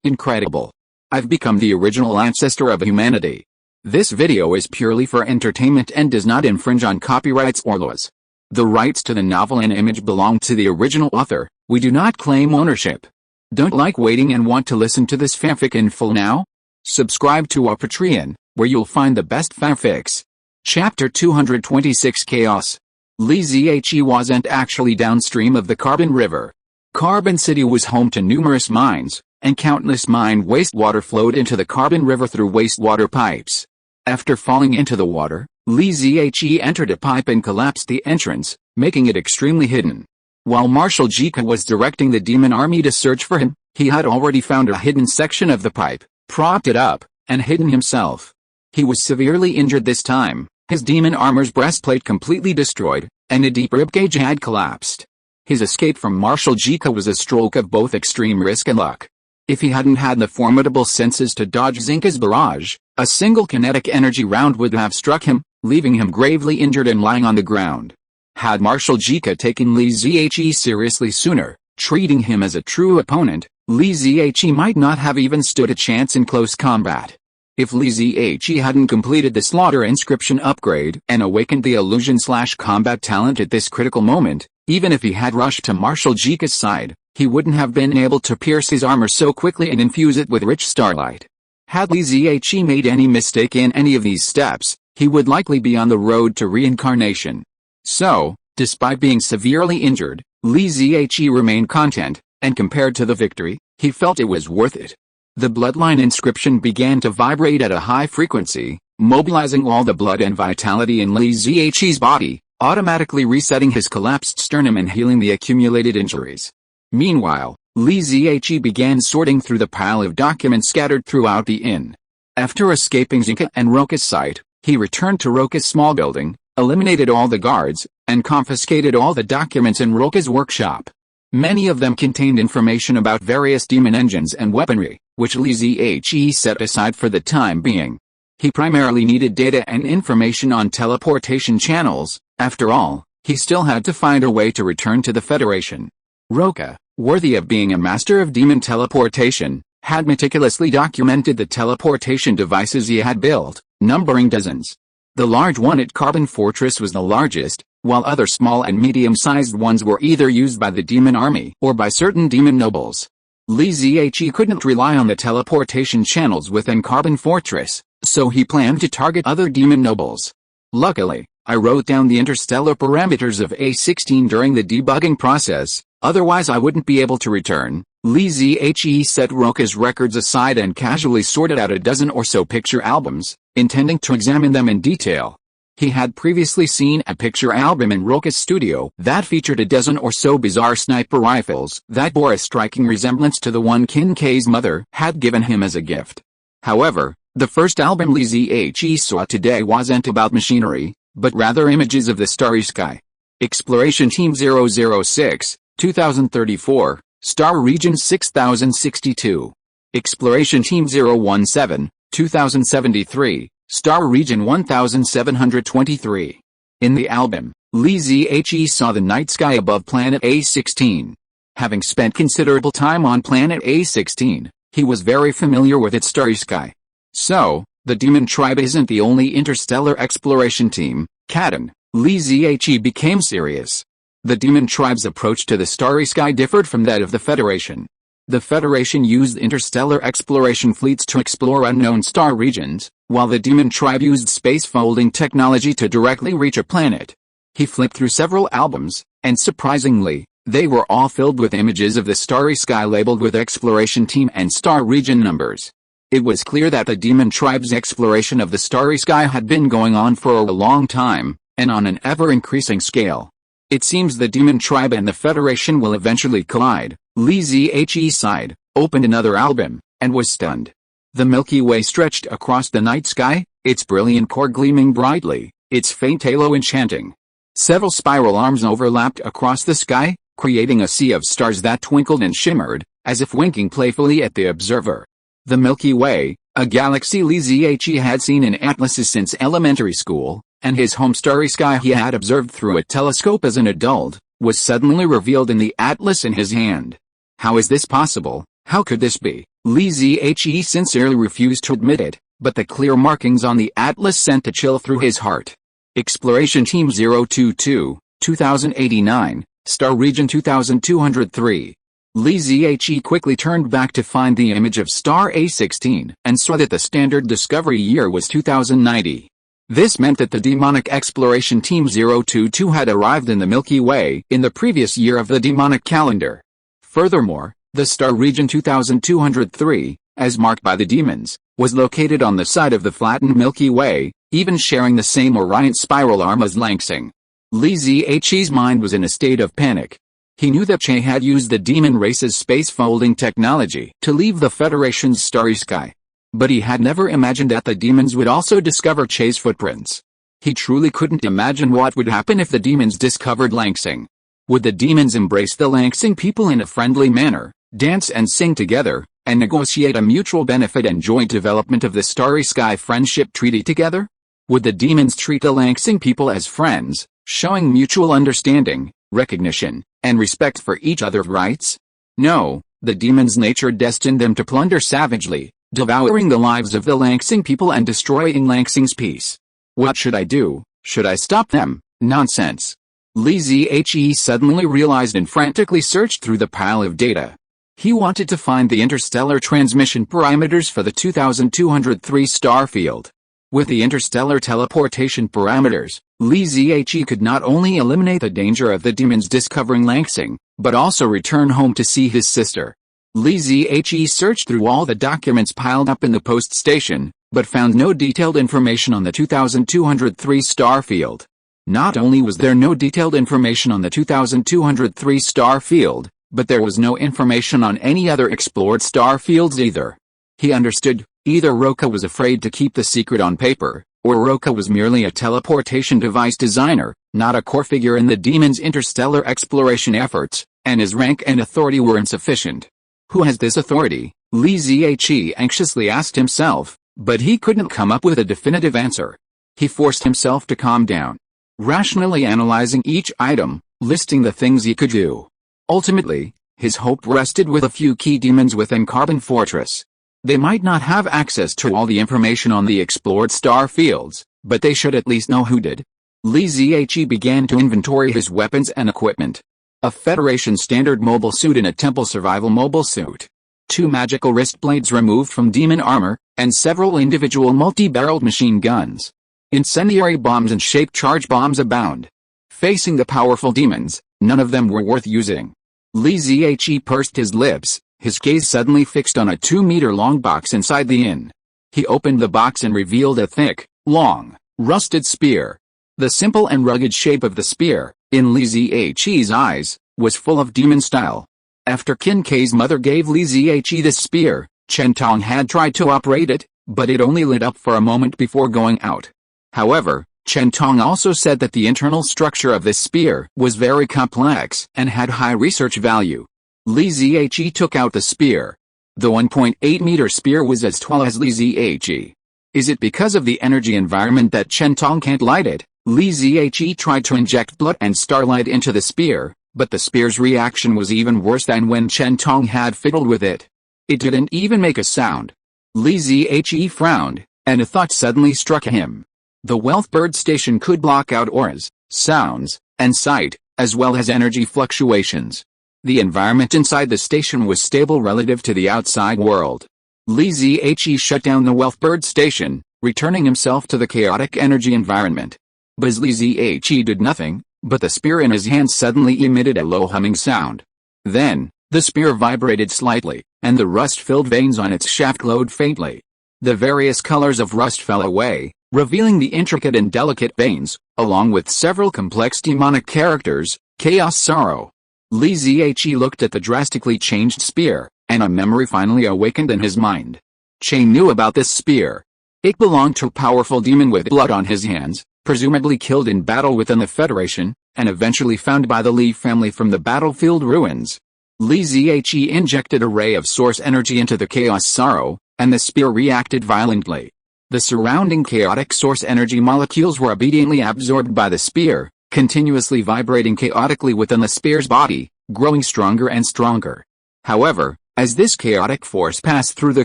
Incredible. I've become the original ancestor of humanity. This video is purely for entertainment and does not infringe on copyrights or laws. The rights to the novel and image belong to the original author. We do not claim ownership. Don't like waiting and want to listen to this fanfic in full now? Subscribe to our Patreon, where you'll find the best fanfics. Chapter 226 Chaos. Lineage wasn't actually downstream of the Carbon River. Carbon City was home to numerous mines, and countless mine wastewater flowed into the Carbon River through wastewater pipes. After falling into the water, Lineage entered a pipe and collapsed the entrance, making it extremely hidden. While Marshal Jika was directing the demon army to search for him, he had already found a hidden section of the pipe, propped it up, and hidden himself. He was severely injured this time, his demon armor's breastplate completely destroyed, and a deep ribcage had collapsed. His escape from Marshal Jika was a stroke of both extreme risk and luck. If he hadn't had the formidable senses to dodge Zinka's barrage, a single kinetic energy round would have struck him, leaving him gravely injured and lying on the ground. Had Marshal Jika taken Lineage seriously sooner, treating him as a true opponent, Lineage might not have even stood a chance in close combat. If Lineage hadn't completed the slaughter inscription upgrade and awakened the illusion/combat talent at this critical moment, even if he had rushed to Marshal Jika's side, he wouldn't have been able to pierce his armor so quickly and infuse it with rich starlight. Had Lineage made any mistake in any of these steps, he would likely be on the road to reincarnation. So, despite being severely injured, Lineage remained content, and compared to the victory, he felt it was worth it. The bloodline inscription began to vibrate at a high frequency, mobilizing all the blood and vitality in Lineage's body, automatically resetting his collapsed sternum and healing the accumulated injuries. Meanwhile, Lineage began sorting through the pile of documents scattered throughout the inn. After escaping Zinka and Roka's sight, he returned to Roka's small building, eliminated all the guards, and confiscated all the documents in Roka's workshop. Many of them contained information about various demon engines and weaponry, which Lineage set aside for the time being. He primarily needed data and information on teleportation channels. After all, he still had to find a way to return to the Federation. Roka, worthy of being a master of demon teleportation, had meticulously documented the teleportation devices he had built, numbering dozens. The large one at Carbon Fortress was the largest, while other small and medium-sized ones were either used by the demon army or by certain demon nobles. Lineage couldn't rely on the teleportation channels within Carbon Fortress, so he planned to target other demon nobles. Luckily, I wrote down the interstellar parameters of A16 during the debugging process, otherwise I wouldn't be able to return. Lineage set Roka's records aside and casually sorted out a dozen or so picture albums, intending to examine them in detail. He had previously seen a picture album in Roka's studio that featured a dozen or so bizarre sniper rifles that bore a striking resemblance to the one Kinkei's mother had given him as a gift. However, the first album Lineage saw today wasn't about machinery, but rather images of the starry sky. Exploration Team 006, 2034, Star Region 6062. Exploration Team 017, 2073, Star Region 1723. In the album, Lineage saw the night sky above planet A16. Having spent considerable time on planet A16, he was very familiar with its starry sky. So, the demon tribe isn't the only interstellar exploration team. Catan, Lineage became serious. The demon tribe's approach to the starry sky differed from that of the Federation. The Federation used interstellar exploration fleets to explore unknown star regions, while the demon tribe used space-folding technology to directly reach a planet. He flipped through several albums, and surprisingly, they were all filled with images of the starry sky labeled with exploration team and star region numbers. It was clear that the demon tribe's exploration of the starry sky had been going on for a long time, and on an ever-increasing scale. It seems the demon tribe and the Federation will eventually collide. Lineage sighed, opened another album, and was stunned. The Milky Way stretched across the night sky, its brilliant core gleaming brightly, its faint halo enchanting. Several spiral arms overlapped across the sky, creating a sea of stars that twinkled and shimmered, as if winking playfully at the observer. The Milky Way, a galaxy Lineage had seen in atlases since elementary school, and his home starry sky he had observed through a telescope as an adult, was suddenly revealed in the atlas in his hand. How is this possible? How could this be? Li Zihe sincerely refused to admit it, but the clear markings on the atlas sent a chill through his heart. Exploration Team 022, 2089, Star Region 2203. Li Zihe quickly turned back to find the image of star A16 and saw that the standard discovery year was 2090. This meant that the demonic exploration Team 022 had arrived in the Milky Way in the previous year of the demonic calendar. Furthermore, the star region 2203, as marked by the demons, was located on the side of the flattened Milky Way, even sharing the same Orion spiral arm as Langsing. Li Zihe's mind was in a state of panic. He knew that Che had used the demon race's space-folding technology to leave the Federation's starry sky. But he had never imagined that the demons would also discover Che's footprints. He truly couldn't imagine what would happen if the demons discovered Langsing. Would the demons embrace the Langsing people in a friendly manner, dance and sing together, and negotiate a mutual benefit and joint development of the Starry Sky Friendship Treaty together? Would the demons treat the Langsing people as friends, showing mutual understanding, recognition, and respect for each other's rights? No, the demons' nature destined them to plunder savagely, devouring the lives of the Langsing people and destroying Langsing's peace. What should I do? Should I stop them? Nonsense. Li Zihe suddenly realized and frantically searched through the pile of data. He wanted to find the interstellar transmission parameters for the 2203 star field. With the interstellar teleportation parameters, Li Zihe could not only eliminate the danger of the demons discovering Langsing, but also return home to see his sister. Li Zihe searched through all the documents piled up in the post station, but found no detailed information on the 2203 star field. Not only was there no detailed information on the 2203 star field, but there was no information on any other explored star fields either. He understood, either Roca was afraid to keep the secret on paper, or Roca was merely a teleportation device designer, not a core figure in the demon's interstellar exploration efforts, and his rank and authority were insufficient. Who has this authority? Li Zihe anxiously asked himself, but he couldn't come up with a definitive answer. He forced himself to calm down, rationally analyzing each item, listing the things he could do. Ultimately, his hope rested with a few key demons within Carbon Fortress. They might not have access to all the information on the explored star fields, but they should at least know who did. Li Zihe began to inventory his weapons and equipment. A Federation standard mobile suit and a temple survival mobile suit. 2 magical wrist blades removed from demon armor, and several individual multi-barreled machine guns. Incendiary bombs and shaped charge bombs abound. Facing the powerful demons, none of them were worth using. Li Zihe pursed his lips, his gaze suddenly fixed on a 2-meter-long box inside the inn. He opened the box and revealed a thick, long, rusted spear. The simple and rugged shape of the spear, in Li Zihe's eyes, was full of demon style. After Qin Kei's mother gave Li Zihe this spear, Chen Tong had tried to operate it, but it only lit up for a moment before going out. However, Chen Tong also said that the internal structure of this spear was very complex and had high research value. Li Zihe took out the spear. The 1.8-meter spear was as tall as Li Zihe. Is it because of the energy environment that Chen Tong can't light it? Li Zihe tried to inject blood and starlight into the spear, but the spear's reaction was even worse than when Chen Tong had fiddled with it. It didn't even make a sound. Li Zihe frowned, and a thought suddenly struck him. The Wealthbird station could block out auras, sounds, and sight, as well as energy fluctuations. The environment inside the station was stable relative to the outside world. Li Zihe shut down the Wealthbird station, returning himself to the chaotic energy environment. But Li Zihe did nothing, but the spear in his hand suddenly emitted a low humming sound. Then, the spear vibrated slightly, and the rust-filled veins on its shaft glowed faintly. The various colors of rust fell away, revealing the intricate and delicate veins, along with several complex demonic characters, Chaos Sorrow. Li Zihe looked at the drastically changed spear, and a memory finally awakened in his mind. Che knew about this spear. It belonged to a powerful demon with blood on his hands, presumably killed in battle within the Federation, and eventually found by the Li family from the battlefield ruins. Li Zihe injected a ray of source energy into the Chaos Sorrow, and the spear reacted violently. The surrounding chaotic source energy molecules were obediently absorbed by the spear, continuously vibrating chaotically within the spear's body, growing stronger and stronger. However, As this chaotic force passed through the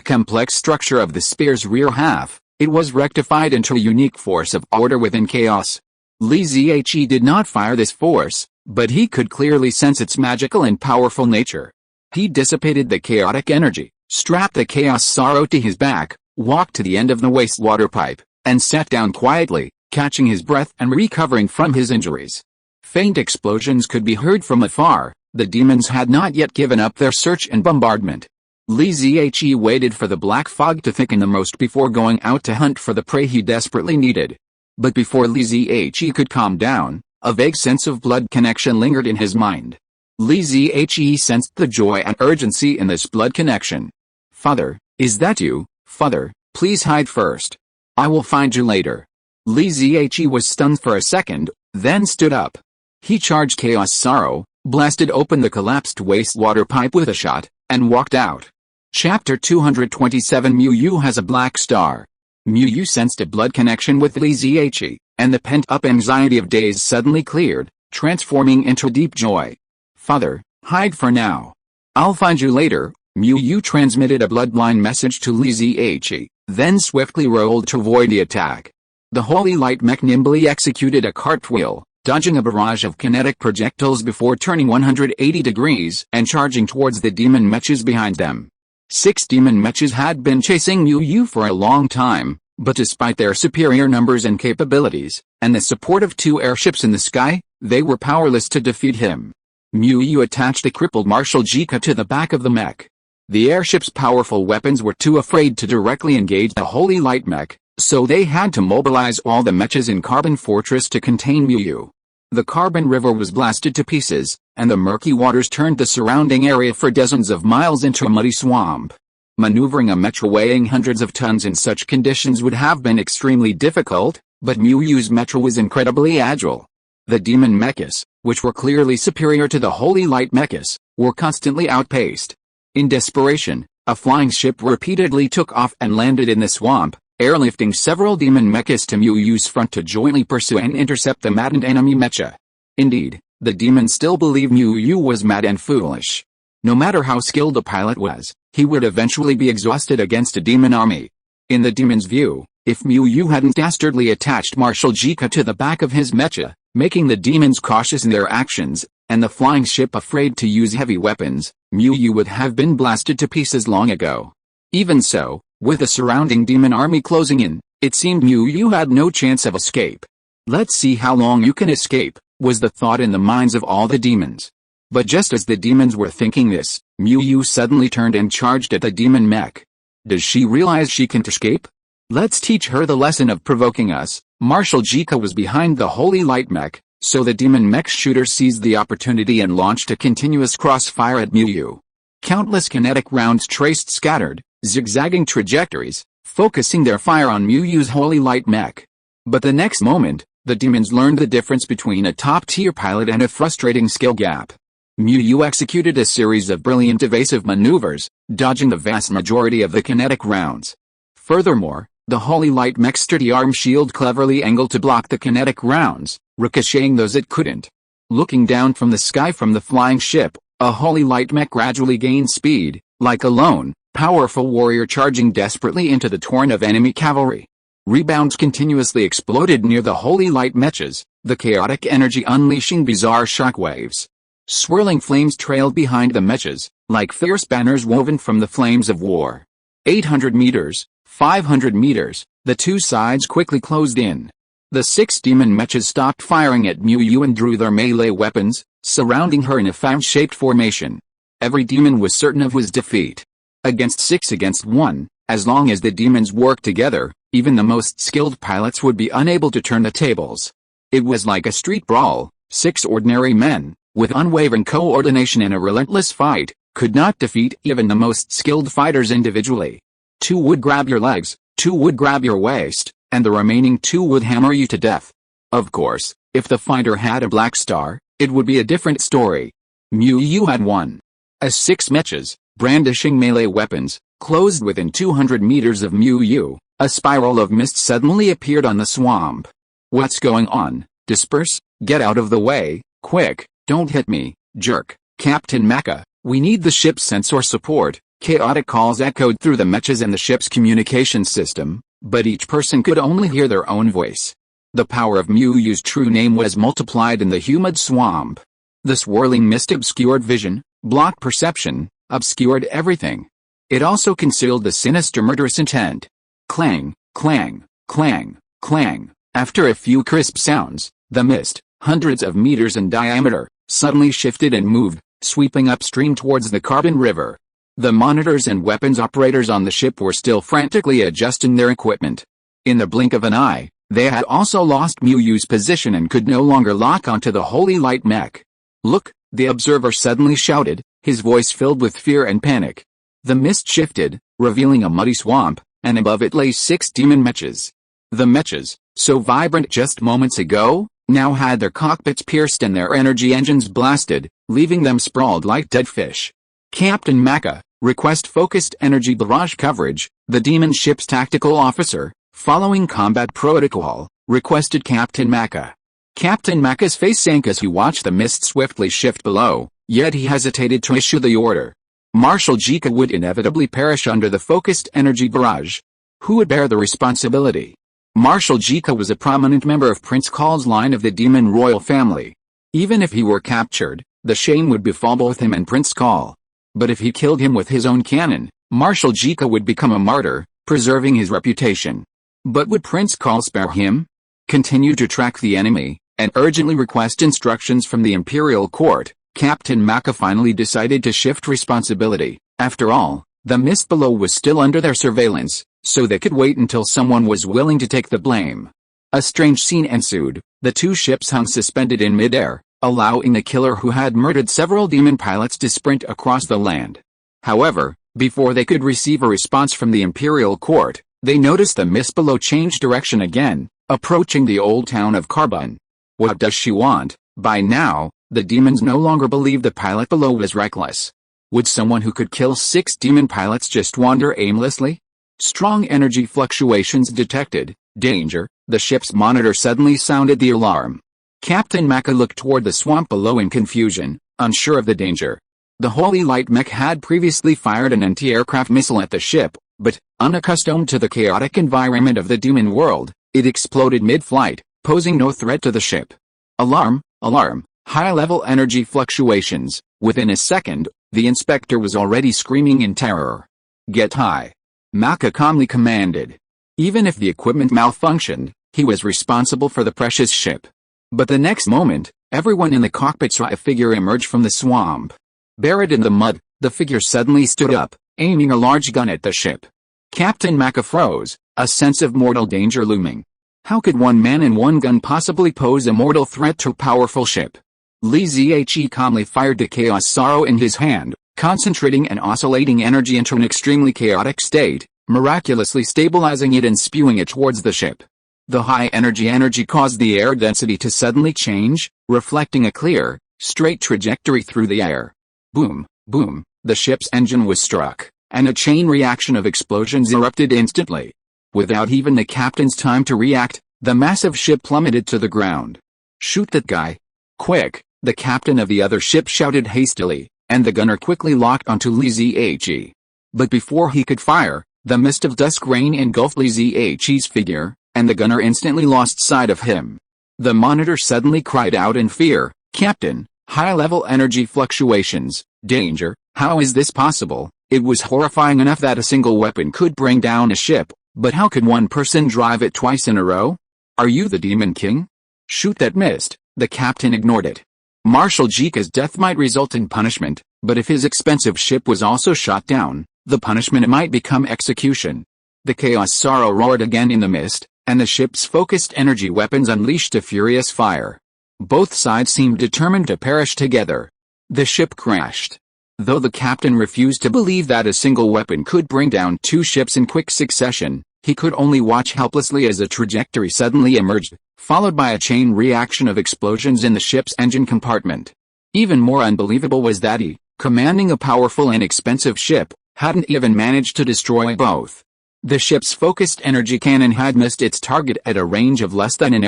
complex structure of the spear's rear half, it was rectified into a unique force of order within chaos. Li Zihe did not fire this force, but he could clearly sense its magical and powerful nature. He dissipated the chaotic energy, strapped the chaos sorrow to his back, walked to the end of the wastewater pipe, and sat down quietly, catching his breath and recovering from his injuries. Faint explosions could be heard from afar. The demons had not yet given up their search and bombardment. Li Zihe waited for the black fog to thicken the most before going out to hunt for the prey he desperately needed. But before Li Zihe could calm down, a vague sense of blood connection lingered in his mind. Li Zihe sensed the joy and urgency in this blood connection. "Father, is that you? Father, please hide first. I will find you later." Li Zihe was stunned for a second, then stood up. He charged Chaos Sorrow, blasted open the collapsed wastewater pipe with a shot, and walked out. Chapter 227 Mu Yu has a black star. Mu Yu sensed a blood connection with Li Zihe, and the pent-up anxiety of days suddenly cleared, transforming into deep joy. "Father, hide for now. I'll find you later." Mu Yu transmitted a bloodline message to Li Zihe, then swiftly rolled to avoid the attack. The holy light mech nimbly executed a cartwheel, dodging a barrage of kinetic projectiles before turning 180 degrees and charging towards the demon mechas behind them. 6 demon mechas had been chasing Mu Yu for a long time, but despite their superior numbers and capabilities, and the support of 2 airships in the sky, they were powerless to defeat him. Mu Yu attached a crippled Martial Jika to the back of the mech. The airship's powerful weapons were too afraid to directly engage the holy light mech, so they had to mobilize all the mechas in Carbon Fortress to contain Mu Yu. The Carbon River was blasted to pieces, and the murky waters turned the surrounding area for dozens of miles into a muddy swamp. Maneuvering a mecha weighing hundreds of tons in such conditions would have been extremely difficult, but Mu Yu's mecha was incredibly agile. The demon mechas, which were clearly superior to the holy light mechas, were constantly outpaced. In desperation, a flying ship repeatedly took off and landed in the swamp, airlifting several demon mechas to Mu Yu's front to jointly pursue and intercept the maddened enemy mecha. Indeed, the demons still believed Mu Yu was mad and foolish. No matter how skilled a pilot was, he would eventually be exhausted against a demon army. In the demon's view, if Mu Yu hadn't dastardly attached Martial Jika to the back of his mecha, making the demons cautious in their actions, and the flying ship afraid to use heavy weapons, Mu Yu would have been blasted to pieces long ago. Even so, with the surrounding demon army closing in, it seemed Mu Yu had no chance of escape. "Let's see how long you can escape," was the thought in the minds of all the demons. But just as the demons were thinking this, Mu Yu suddenly turned and charged at the demon mech. Does she realize she can't escape? Let's teach her the lesson of provoking us. Martial Jika was behind the holy light mech, so the demon mech shooter seized the opportunity and launched a continuous crossfire at Mu Yu. Countless kinetic rounds traced scattered, zigzagging trajectories, focusing their fire on Mu Yu's holy light mech. But the next moment, the demons learned the difference between a top-tier pilot and a frustrating skill gap. Mu Yu executed a series of brilliant evasive maneuvers, dodging the vast majority of the kinetic rounds. Furthermore, the holy light mech's sturdy arm shield cleverly angled to block the kinetic rounds, ricocheting those it couldn't. Looking down from the sky from the flying ship, a holy light mech gradually gained speed, like a lone, powerful warrior charging desperately into the torrent of enemy cavalry. Rebounds continuously exploded near the holy light mechas, the chaotic energy unleashing bizarre shockwaves. Swirling flames trailed behind the mechas, like fierce banners woven from the flames of war. 800 meters, 500 meters, the two sides quickly closed in. The 6 demon mechas stopped firing at Mu Yu and drew their melee weapons, surrounding her in a fan-shaped formation. Every demon was certain of his defeat. Against 6 against 1, as long as the demons worked together, even the most skilled pilots would be unable to turn the tables. It was like a street brawl. 6 ordinary men, with unwavering coordination and a relentless fight, could not defeat even the most skilled fighters individually. 2 would grab your legs, 2 would grab your waist, and the remaining 2 would hammer you to death. Of course, if the fighter had a black star, it would be a different story. Mu Yu had won. As 6 mechas, brandishing melee weapons, closed within 200 meters of Mu Yu, a spiral of mist suddenly appeared on the swamp. What's going on? Disperse, get out of the way, quick, don't hit me, jerk, Captain Mecha, "We need the ship's sensor support." Chaotic calls echoed through the mechas and the ship's communication system, but each person could only hear their own voice. The power of Muyu's true name was multiplied in the humid swamp. The swirling mist obscured vision, blocked perception, obscured everything. It also concealed the sinister murderous intent. Clang, clang, clang, clang. After a few crisp sounds, the mist, hundreds of meters in diameter, suddenly shifted and moved, sweeping upstream towards the Carbon River. The monitors and weapons operators on the ship were still frantically adjusting their equipment. In the blink of an eye, they had also lost Muyu's position and could no longer lock onto the Holy Light mech. "Look," the observer suddenly shouted, his voice filled with fear and panic. The mist shifted, revealing a muddy swamp, and above it lay 6 demon mechas. The mechas, so vibrant just moments ago, now had their cockpits pierced and their energy engines blasted, leaving them sprawled like dead fish. "Captain Mecha, request focused energy barrage coverage," the demon ship's tactical officer, following combat protocol, requested Captain Mecha. Captain Mecha's face sank as he watched the mist swiftly shift below, yet he hesitated to issue the order. Marshal Jika would inevitably perish under the focused energy barrage. Who would bear the responsibility? Marshal Jika was a prominent member of Prince Call's line of the demon royal family. Even if he were captured, the shame would befall both him and Prince Call. But if he killed him with his own cannon, Marshal Jika would become a martyr, preserving his reputation. But would Prince Call spare him? Continue to track the enemy, and urgently request instructions from the Imperial Court. Captain Mecha finally decided to shift responsibility. After all, the mist below was still under their surveillance, so they could wait until someone was willing to take the blame. A strange scene ensued. The 2 ships hung suspended in midair, allowing the killer who had murdered several demon pilots to sprint across the land. However, before they could receive a response from the Imperial Court, they noticed the mist below change direction again, approaching the old town of Carbon. What does she want? By now, the demons no longer believed the pilot below was reckless. Would someone who could kill 6 demon pilots just wander aimlessly? Strong energy fluctuations detected. Danger. The ship's monitor suddenly sounded the alarm. Captain Mecha looked toward the swamp below in confusion, unsure of the danger. The Holy Light mech had previously fired an anti-aircraft missile at the ship, but, unaccustomed to the chaotic environment of the demon world, it exploded mid-flight, posing no threat to the ship. Alarm, alarm, high-level energy fluctuations. Within a second, the inspector was already screaming in terror. "Get high," Mecha calmly commanded. Even if the equipment malfunctioned, he was responsible for the precious ship. But the next moment, everyone in the cockpit saw a figure emerge from the swamp. Buried in the mud, the figure suddenly stood up, aiming a large gun at the ship. Captain Mecha froze, a sense of mortal danger looming. How could one man and one gun possibly pose a mortal threat to a powerful ship? Li Zhe calmly fired the Chaos Sorrow in his hand, concentrating and oscillating energy into an extremely chaotic state, miraculously stabilizing it and spewing it towards the ship. The high energy caused the air density to suddenly change, reflecting a clear, straight trajectory through the air. Boom, boom, the ship's engine was struck, and a chain reaction of explosions erupted instantly. Without even the captain's time to react, the massive ship plummeted to the ground. "Shoot that guy. Quick," the captain of the other ship shouted hastily, and the gunner quickly locked onto Li Zhe. But before he could fire, the mist of dusk rain engulfed Li Zhe's figure, and the gunner instantly lost sight of him. The monitor suddenly cried out in fear, "Captain, high-level energy fluctuations, danger, how is this possible?" It was horrifying enough that a single weapon could bring down a ship, but how could one person drive it twice in a row? "Are you the Demon King? Shoot that mist." The captain ignored it. Marshal Jika's death might result in punishment, but if his expensive ship was also shot down, the punishment might become execution. The Chaos Sorrow roared again in the mist, and the ship's focused energy weapons unleashed a furious fire. Both sides seemed determined to perish together. The ship crashed. Though the captain refused to believe that a single weapon could bring down 2 ships in quick succession, he could only watch helplessly as a trajectory suddenly emerged, followed by a chain reaction of explosions in the ship's engine compartment. Even more unbelievable was that he, commanding a powerful and expensive ship, hadn't even managed to destroy both. The ship's focused energy cannon had missed its target at a range of less than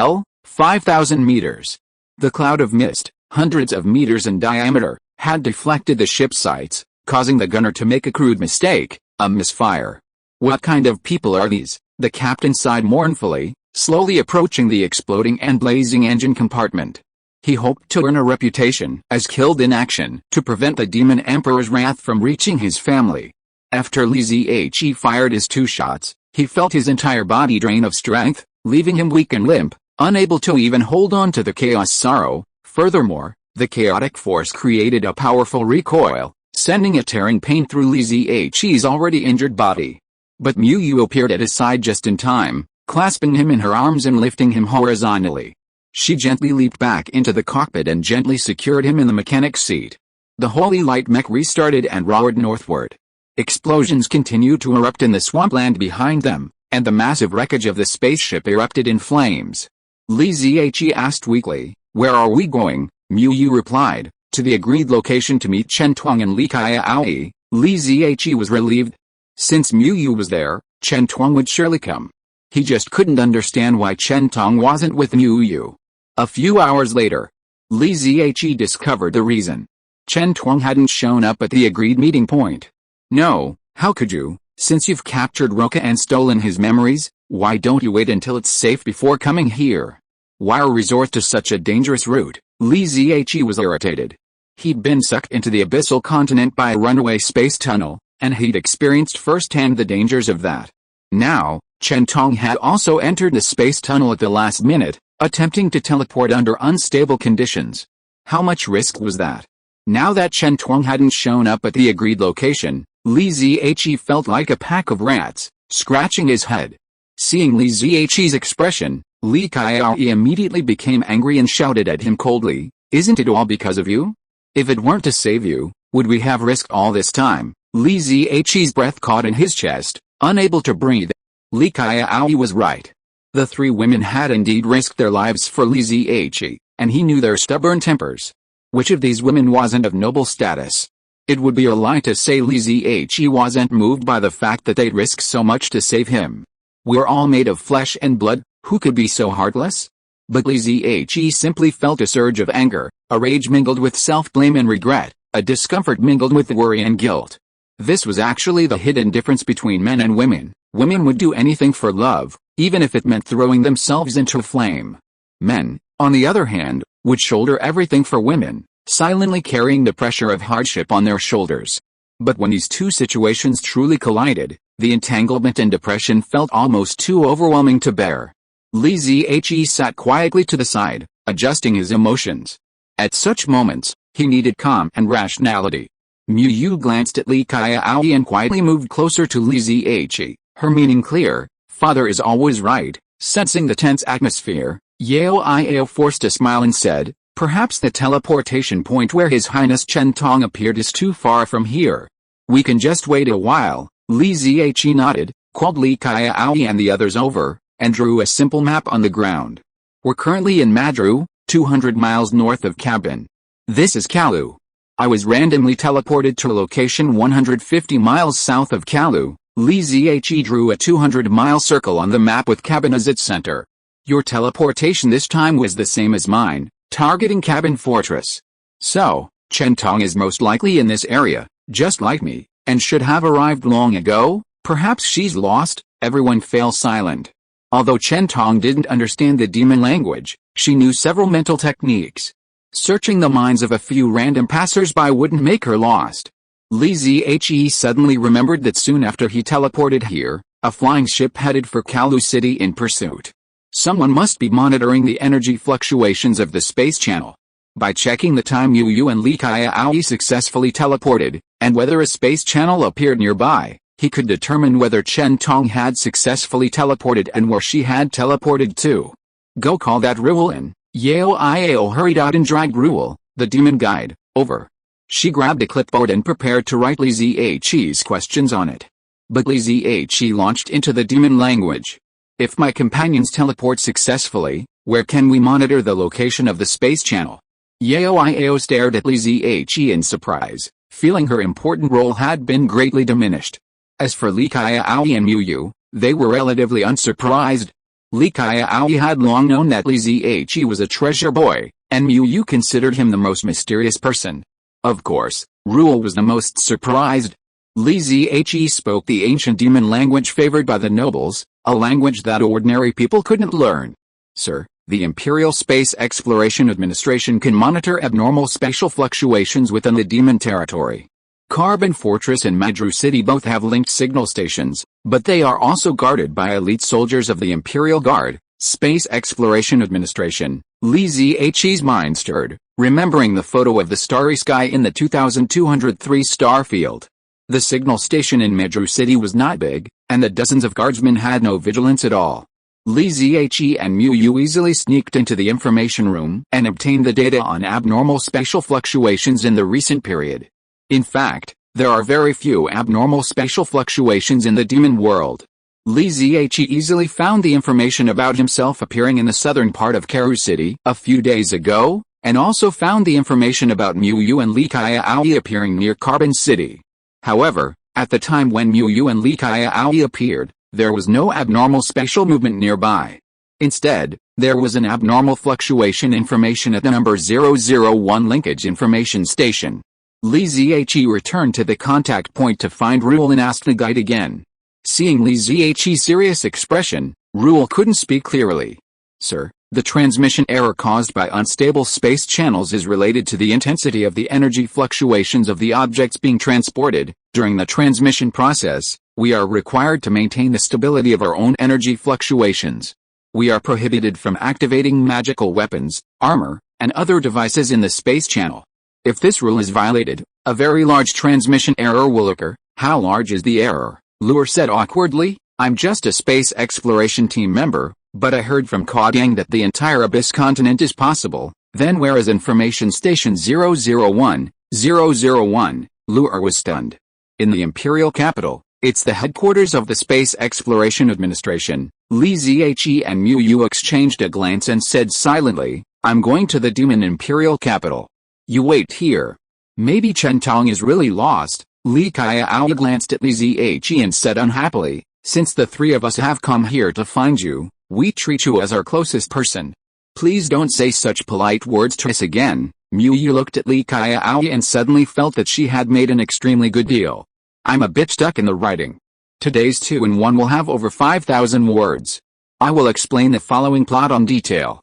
5,000 meters. The cloud of mist, hundreds of meters in diameter, had deflected the ship's sights, causing the gunner to make a crude mistake, a misfire. What kind of people are these? The captain sighed mournfully, slowly approaching the exploding and blazing engine compartment. He hoped to earn a reputation as killed in action to prevent the demon emperor's wrath from reaching his family. After Li Zihe fired his 2 shots, he felt his entire body drain of strength, leaving him weak and limp, unable to even hold on to the chaos sorrow. Furthermore, the chaotic force created a powerful recoil, sending a tearing pain through Li Zihe's already injured body. But Mu Yu appeared at his side just in time, clasping him in her arms and lifting him horizontally. She gently leaped back into the cockpit and gently secured him in the mechanic's seat. The holy light mech restarted and roared northward. Explosions continued to erupt in the swampland behind them, and the massive wreckage of the spaceship erupted in flames. Li Zihe asked weakly, "Where are we going?" Mu Yu replied, "To the agreed location to meet Chen Tuang and Li Kaiao." Li Zihe was relieved. Since Mu Yu was there, Chen Tuang would surely come. He just couldn't understand why Chen Tuang wasn't with Mu Yu. A few hours later, Li Zihe discovered the reason. Chen Tuang hadn't shown up at the agreed meeting point. "No, how could you? Since you've captured Roca and stolen his memories, why don't you wait until it's safe before coming here? Why resort to such a dangerous route?" Li Zihe was irritated. He'd been sucked into the abyssal continent by a runaway space tunnel, and he'd experienced firsthand the dangers of that. Now, Chen Tuang had also entered the space tunnel at the last minute, attempting to teleport under unstable conditions. How much risk was that? Now that Chen Tuang hadn't shown up at the agreed location, Li Zihe felt like a pack of rats, scratching his head. Seeing Li Zihe's expression, Li Kaiao immediately became angry and shouted at him coldly, "Isn't it all because of you? If it weren't to save you, would we have risked all this time?" Li Zihe's breath caught in his chest, unable to breathe. Li Kaiao was right. The 3 women had indeed risked their lives for Li Zihe, and he knew their stubborn tempers. Which of these women wasn't of noble status? It would be a lie to say Li Zihe wasn't moved by the fact that they'd risk so much to save him. We're all made of flesh and blood, who could be so heartless? But Li Zihe simply felt a surge of anger, a rage mingled with self-blame and regret, a discomfort mingled with worry and guilt. This was actually the hidden difference between men and women. Women would do anything for love, even if it meant throwing themselves into a flame. Men, on the other hand, would shoulder everything for women, silently carrying the pressure of hardship on their shoulders. But when these 2 situations truly collided, the entanglement and depression felt almost too overwhelming to bear. Li Zihe sat quietly to the side, adjusting his emotions. At such moments, he needed calm and rationality. Mu Yu glanced at Li Kaiao and quietly moved closer to Li Zihe, her meaning clear. "Father is always right." Sensing the tense atmosphere, Xiaowan forced a smile and said, "Perhaps the teleportation point where His Highness Chen Tuang appeared is too far from here. We can just wait a while." Li Zihe nodded, called Li Kaiao and the others over, and drew a simple map on the ground. "We're currently in Madru, 200 miles north of Cabin. This is Kalu. I was randomly teleported to a location 150 miles south of Kalu." Li Zihe drew a 200-mile circle on the map with Cabin as its center. "Your teleportation this time was the same as mine, targeting Cabin Fortress. So, Chen Tuang is most likely in this area, just like me, and should have arrived long ago. Perhaps she's lost." Everyone fell silent. Although Chen Tuang didn't understand the demon language, she knew several mental techniques. Searching the minds of a few random passers-by wouldn't make her lost. Li Zihe suddenly remembered that soon after he teleported here, a flying ship headed for Kalu City in pursuit. Someone must be monitoring the energy fluctuations of the space channel. By checking the time Mu Yu and Li Kaiao successfully teleported, and whether a space channel appeared nearby, he could determine whether Chen Tuang had successfully teleported and where she had teleported to. "Go call that Ruel in." Xiaowan hurried out and dragged Ruel, the demon guide, over. She grabbed a clipboard and prepared to write Li Zihe's questions on it. But Li Zihe launched into the demon language. "If my companions teleport successfully, where can we monitor the location of the space channel?" Xiaowan stared at Li Zihe in surprise, feeling her important role had been greatly diminished. As for Li Kaiao and Mu Yu, they were relatively unsurprised. Li Kaiao had long known that Li Zihe was a treasure boy, and Mu Yu considered him the most mysterious person. Of course, Rule was the most surprised. Li Zhe spoke the ancient demon language favored by the nobles, a language that ordinary people couldn't learn. Sir, the Imperial Space Exploration Administration can monitor abnormal spatial fluctuations within the demon territory. Carbon Fortress and Madru City both have linked signal stations, but they are also guarded by elite soldiers of the Imperial Guard, Space Exploration Administration. Li Zhe's mind stirred, remembering the photo of the starry sky in the 2203 star field. The signal station in Madru City was not big, and the dozens of guardsmen had no vigilance at all. Li Zhe and Mu Yu easily sneaked into the information room and obtained the data on abnormal spatial fluctuations in the recent period. In fact, there are very few abnormal spatial fluctuations in the demon world. Li Zhe easily found the information about himself appearing in the southern part of Karu City a few days ago, and also found the information about Mu Yu and Li Xiaowan appearing near Carbon City. However, at the time when Mu Yu and Li Xiaowan appeared, there was no abnormal spatial movement nearby. Instead, there was an abnormal fluctuation information at the number 001 linkage information station. Li Zhe returned to the contact point to find Rule and asked the guide again. Seeing Li Zhe's serious expression, Rule couldn't speak clearly. Sir, the transmission error caused by unstable space channels is related to the intensity of the energy fluctuations of the objects being transported. During the transmission process, we are required to maintain the stability of our own energy fluctuations. We are prohibited from activating magical weapons, armor, and other devices in the space channel. If this rule is violated, a very large transmission error will occur. How large is the error? Lure said awkwardly. I'm just a space exploration team member, but I heard from Kodang that the entire Abyss continent is possible. Then where is information station 001? 001, Lure was stunned. In the Imperial capital, it's the headquarters of the Space Exploration Administration. Li Zhe and Mu Yu exchanged a glance and said silently, I'm going to the demon Imperial capital. You wait here. Maybe Chen Tong is really lost. Li Xiaowan glanced at Li Zhe and said unhappily, since the three of us have come here to find you, we treat you as our closest person. Please don't say such polite words to us again. Mu Yu looked at Li Xiaowan and suddenly felt that she had made an extremely good deal. I'm a bit stuck in the writing. Today's 2-in-1 will have over 5,000 words. I will explain the following plot on detail.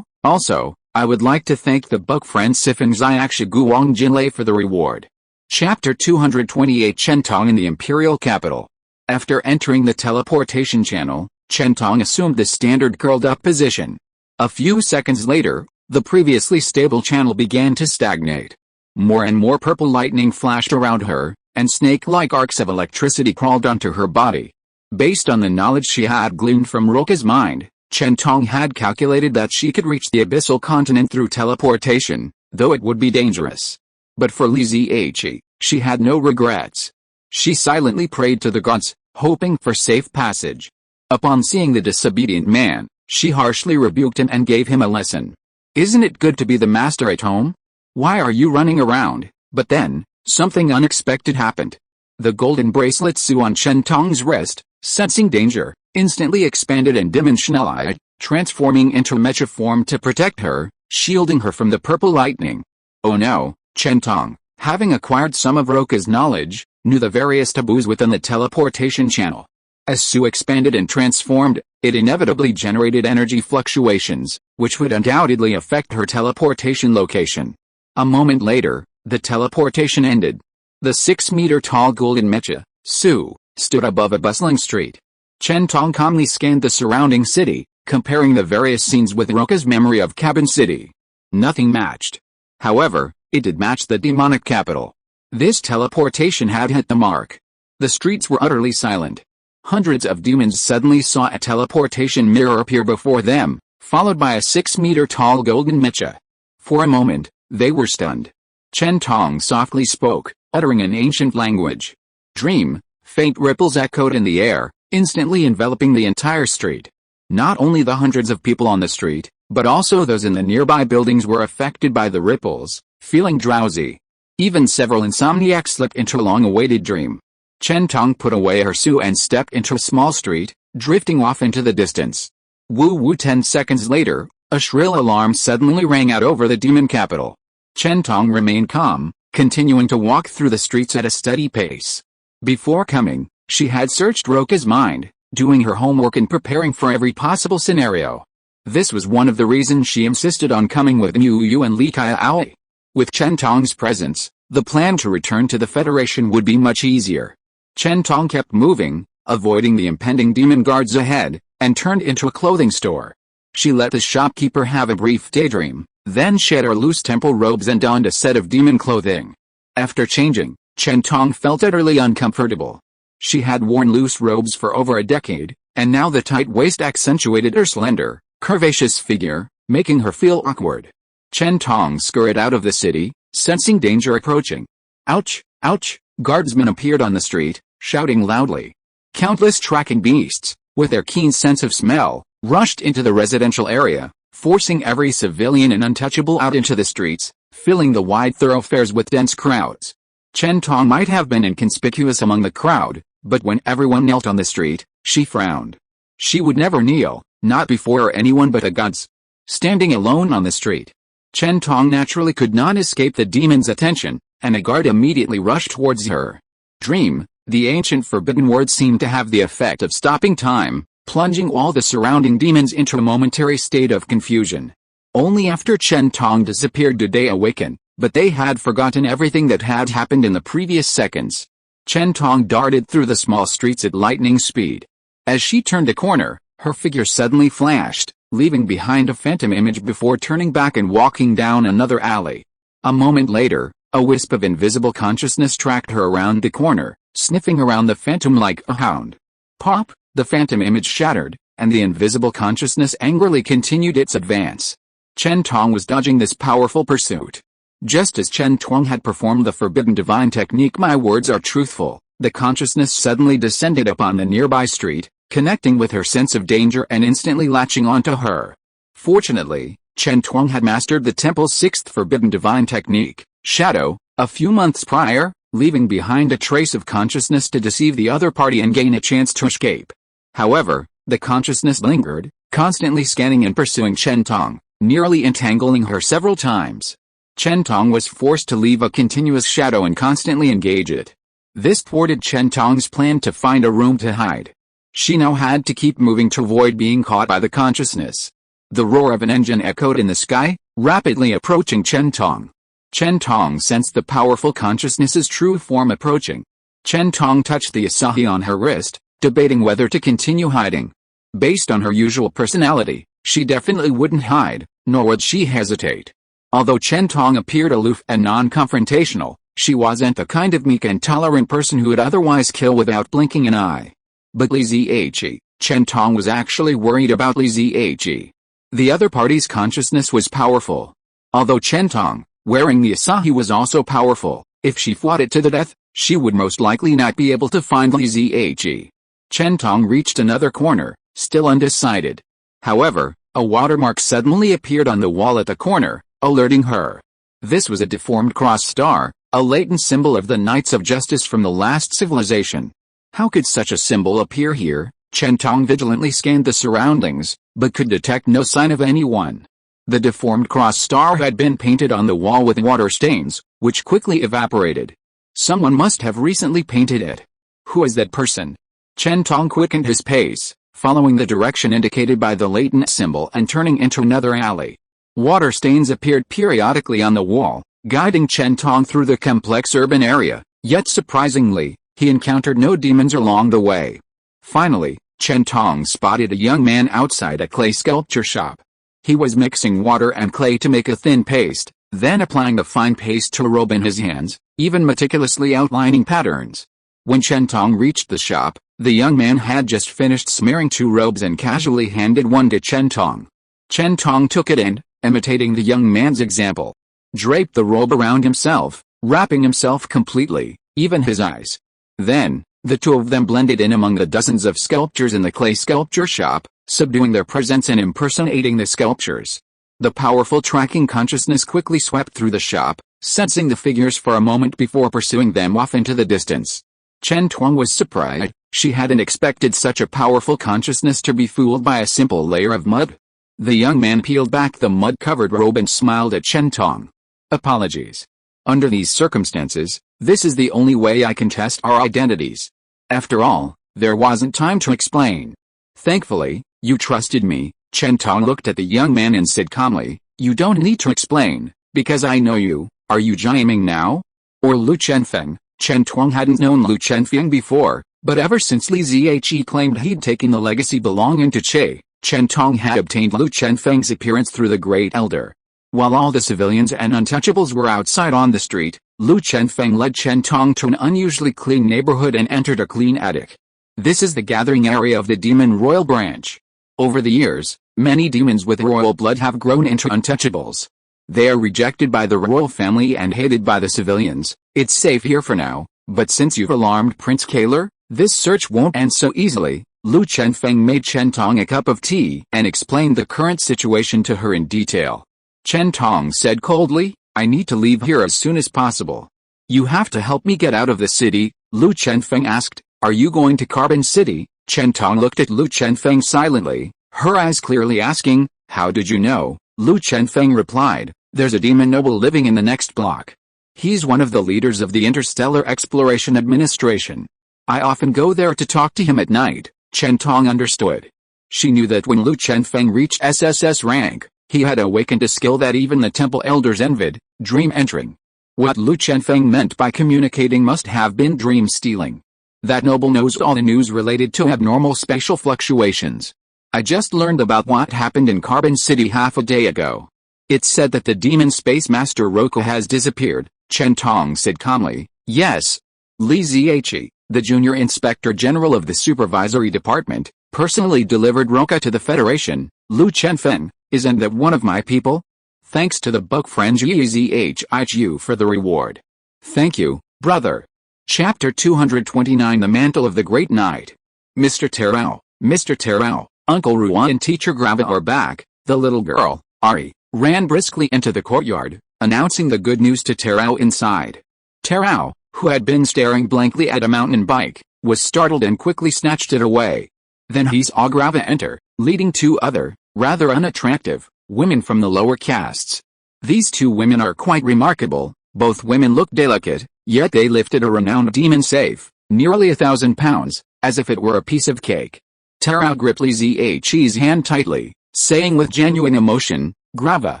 Also, I would like to thank the book friend Sifan Xiaxia Guang Jinlei for the reward. Chapter 228 Chen Tong in the Imperial Capital. After entering the teleportation channel, Chen Tong assumed the standard curled-up position. A few seconds later, the previously stable channel began to stagnate. More and more purple lightning flashed around her, and snake-like arcs of electricity crawled onto her body. Based on the knowledge she had gleaned from Roka's mind, Chen Tong had calculated that she could reach the abyssal continent through teleportation, though it would be dangerous. But for Li Zhe, she had no regrets. She silently prayed to the gods, hoping for safe passage. Upon seeing the disobedient man, she harshly rebuked him and gave him a lesson. Isn't it good to be the master at home? Why are you running around? But then, something unexpected happened. The golden bracelet Su on Chen Tong's wrist, sensing danger, instantly expanded and dimensionalized, transforming into mecha form to protect her, shielding her from the purple lightning. Oh no, Chen Tong, having acquired some of Roka's knowledge, knew the various taboos within the teleportation channel. As Su expanded and transformed, it inevitably generated energy fluctuations, which would undoubtedly affect her teleportation location. A moment later, the teleportation ended. The 6-meter-tall golden mecha, Su, stood above a bustling street. Chen Tong calmly scanned the surrounding city, comparing the various scenes with Roka's memory of Cabin City. Nothing matched. However, it did match the demonic capital. This teleportation had hit the mark. The streets were utterly silent. Hundreds of demons suddenly saw a teleportation mirror appear before them, followed by a 6-meter-tall golden mecha. For a moment, they were stunned. Chen Tong softly spoke, uttering an ancient language. Dream, faint ripples echoed in the air, instantly enveloping the entire street. Not only the hundreds of people on the street, but also those in the nearby buildings were affected by the ripples, feeling drowsy. Even several insomniacs slipped into a long-awaited dream. Chen Tong put away her Su and stepped into a small street, drifting off into the distance. Woo-woo 10 seconds later, a shrill alarm suddenly rang out over the demon capital. Chen Tong remained calm, continuing to walk through the streets at a steady pace. Before coming, she had searched Roka's mind, doing her homework and preparing for every possible scenario. This was one of the reasons she insisted on coming with Niu Yu and Li Qiao. With Chen Tong's presence, the plan to return to the Federation would be much easier. Chen Tong kept moving, avoiding the impending demon guards ahead, and turned into a clothing store. She let the shopkeeper have a brief daydream, then shed her loose temple robes and donned a set of demon clothing. After changing, Chen Tong felt utterly uncomfortable. She had worn loose robes for over a decade, and now the tight waist accentuated her slender, curvaceous figure, making her feel awkward. Chen Tong scurried out of the city, sensing danger approaching. Ouch, ouch, guardsmen appeared on the street, shouting loudly. Countless tracking beasts, with their keen sense of smell, rushed into the residential area, forcing every civilian and untouchable out into the streets, filling the wide thoroughfares with dense crowds. Chen Tong might have been inconspicuous among the crowd, but when everyone knelt on the street, she frowned. She would never kneel, not before anyone but the gods. Standing alone on the street, Chen Tong naturally could not escape the demon's attention, and a guard immediately rushed towards her. Dream, the ancient forbidden word seemed to have the effect of stopping time, plunging all the surrounding demons into a momentary state of confusion. Only after Chen Tong disappeared did they awaken, but they had forgotten everything that had happened in the previous seconds. Chen Tong darted through the small streets at lightning speed. As she turned a corner, her figure suddenly flashed, leaving behind a phantom image before turning back and walking down another alley. A moment later, a wisp of invisible consciousness tracked her around the corner, sniffing around the phantom like a hound. Pop! The phantom image shattered, and the invisible consciousness angrily continued its advance. Chen Tong was dodging this powerful pursuit. Just as Chen Tong had performed the forbidden divine technique "My words are truthful," the consciousness suddenly descended upon the nearby street, connecting with her sense of danger and instantly latching onto her. Fortunately, Chen Tong had mastered the temple's sixth forbidden divine technique, Shadow, a few months prior, leaving behind a trace of consciousness to deceive the other party and gain a chance to escape. However, the consciousness lingered, constantly scanning and pursuing Chen Tong, nearly entangling her several times. Chen Tong was forced to leave a continuous shadow and constantly engage it. This thwarted Chen Tong's plan to find a room to hide. She now had to keep moving to avoid being caught by the consciousness. The roar of an engine echoed in the sky, rapidly approaching Chen Tong. Chen Tong sensed the powerful consciousness's true form approaching. Chen Tong touched the asahi on her wrist, debating whether to continue hiding. Based on her usual personality, she definitely wouldn't hide, nor would she hesitate. Although Chen Tong appeared aloof and non-confrontational, she wasn't the kind of meek and tolerant person who would otherwise kill without blinking an eye. But Li Ziyi, Chen Tong was actually worried about Li Ziyi. The other party's consciousness was powerful. Although Chen Tong, wearing the asahi, was also powerful, if she fought it to the death, she would most likely not be able to find Li Ziyi. Chen Tong reached another corner, still undecided. However, a watermark suddenly appeared on the wall at the corner, alerting her. This was a deformed cross star, a latent symbol of the Knights of Justice from the last civilization. How could such a symbol appear here? Chen Tong vigilantly scanned the surroundings, but could detect no sign of anyone. The deformed cross star had been painted on the wall with water stains, which quickly evaporated. Someone must have recently painted it. Who is that person? Chen Tong quickened his pace, following the direction indicated by the latent symbol and turning into another alley. Water stains appeared periodically on the wall, guiding Chen Tong through the complex urban area, yet surprisingly, he encountered no demons along the way. Finally, Chen Tong spotted a young man outside a clay sculpture shop. He was mixing water and clay to make a thin paste, then applying a fine paste to a robe in his hands, even meticulously outlining patterns. When Chen Tong reached the shop, the young man had just finished smearing 2 robes and casually handed one to Chen Tong. Chen Tong took it and, imitating the young man's example, draped the robe around himself, wrapping himself completely, even his eyes. Then, the two of them blended in among the dozens of sculptures in the clay sculpture shop, subduing their presence and impersonating the sculptures. The powerful tracking consciousness quickly swept through the shop, sensing the figures for a moment before pursuing them off into the distance. Chen Tong was surprised. She hadn't expected such a powerful consciousness to be fooled by a simple layer of mud. The young man peeled back the mud-covered robe and smiled at Chen Tong. Apologies. Under these circumstances, this is the only way I can test our identities. After all, there wasn't time to explain. Thankfully, you trusted me. Chen Tong looked at the young man and said calmly, you don't need to explain, because I know you. Are you Jiaming now? Or Lu Chenfeng? Chen Tong hadn't known Lu Chenfeng before, but ever since Li Zhe claimed he'd taken the legacy belonging to Che, Chen Tong had obtained Lu Chenfeng's appearance through the Great Elder. While all the civilians and untouchables were outside on the street, Lu Chenfeng led Chen Tong to an unusually clean neighborhood and entered a clean attic. This is the gathering area of the demon royal branch. Over the years, many demons with royal blood have grown into untouchables. They are rejected by the royal family and hated by the civilians. It's safe here for now, but since you've alarmed Prince Kaler, this search won't end so easily. Lu Chenfeng made Chen Tong a cup of tea and explained the current situation to her in detail. Chen Tong said coldly, I need to leave here as soon as possible. You have to help me get out of the city. Lu Chenfeng asked, are you going to Carbon City? Chen Tong looked at Lu Chenfeng silently, her eyes clearly asking, how did you know? Lu Chenfeng replied, there's a demon noble living in the next block. He's one of the leaders of the Interstellar Exploration Administration. I often go there to talk to him at night. Chen Tong understood. She knew that when Lu Chenfeng reached SSS rank, he had awakened a skill that even the temple elders envied, dream entering. What Lu Chenfeng meant by communicating must have been dream stealing. That noble knows all the news related to abnormal spatial fluctuations. I just learned about what happened in Carbon City half a day ago. It's said that the demon space master Roku has disappeared, Chen Tong said calmly. Yes. Li Zhe, the junior inspector general of the supervisory department, personally delivered Roka to the Federation. Lu Chenfeng, isn't that one of my people? Thanks to the bug friend Zhihu for the reward. Thank you, brother. Chapter 229 The Mantle of the Great Knight. Mr. Terao, Uncle Ruan and Teacher Grava are back. The little girl, Ari, ran briskly into the courtyard, announcing the good news to Terao inside. Terao, who had been staring blankly at a mountain bike, was startled and quickly snatched it away. Then he saw Grava enter, leading two other, rather unattractive, women from the lower castes. These two women are quite remarkable. Both women looked delicate, yet they lifted a renowned demon safe, nearly 1,000 pounds, as if it were a piece of cake. Terao gripped Li Zhe's hand tightly, saying with genuine emotion, Grava,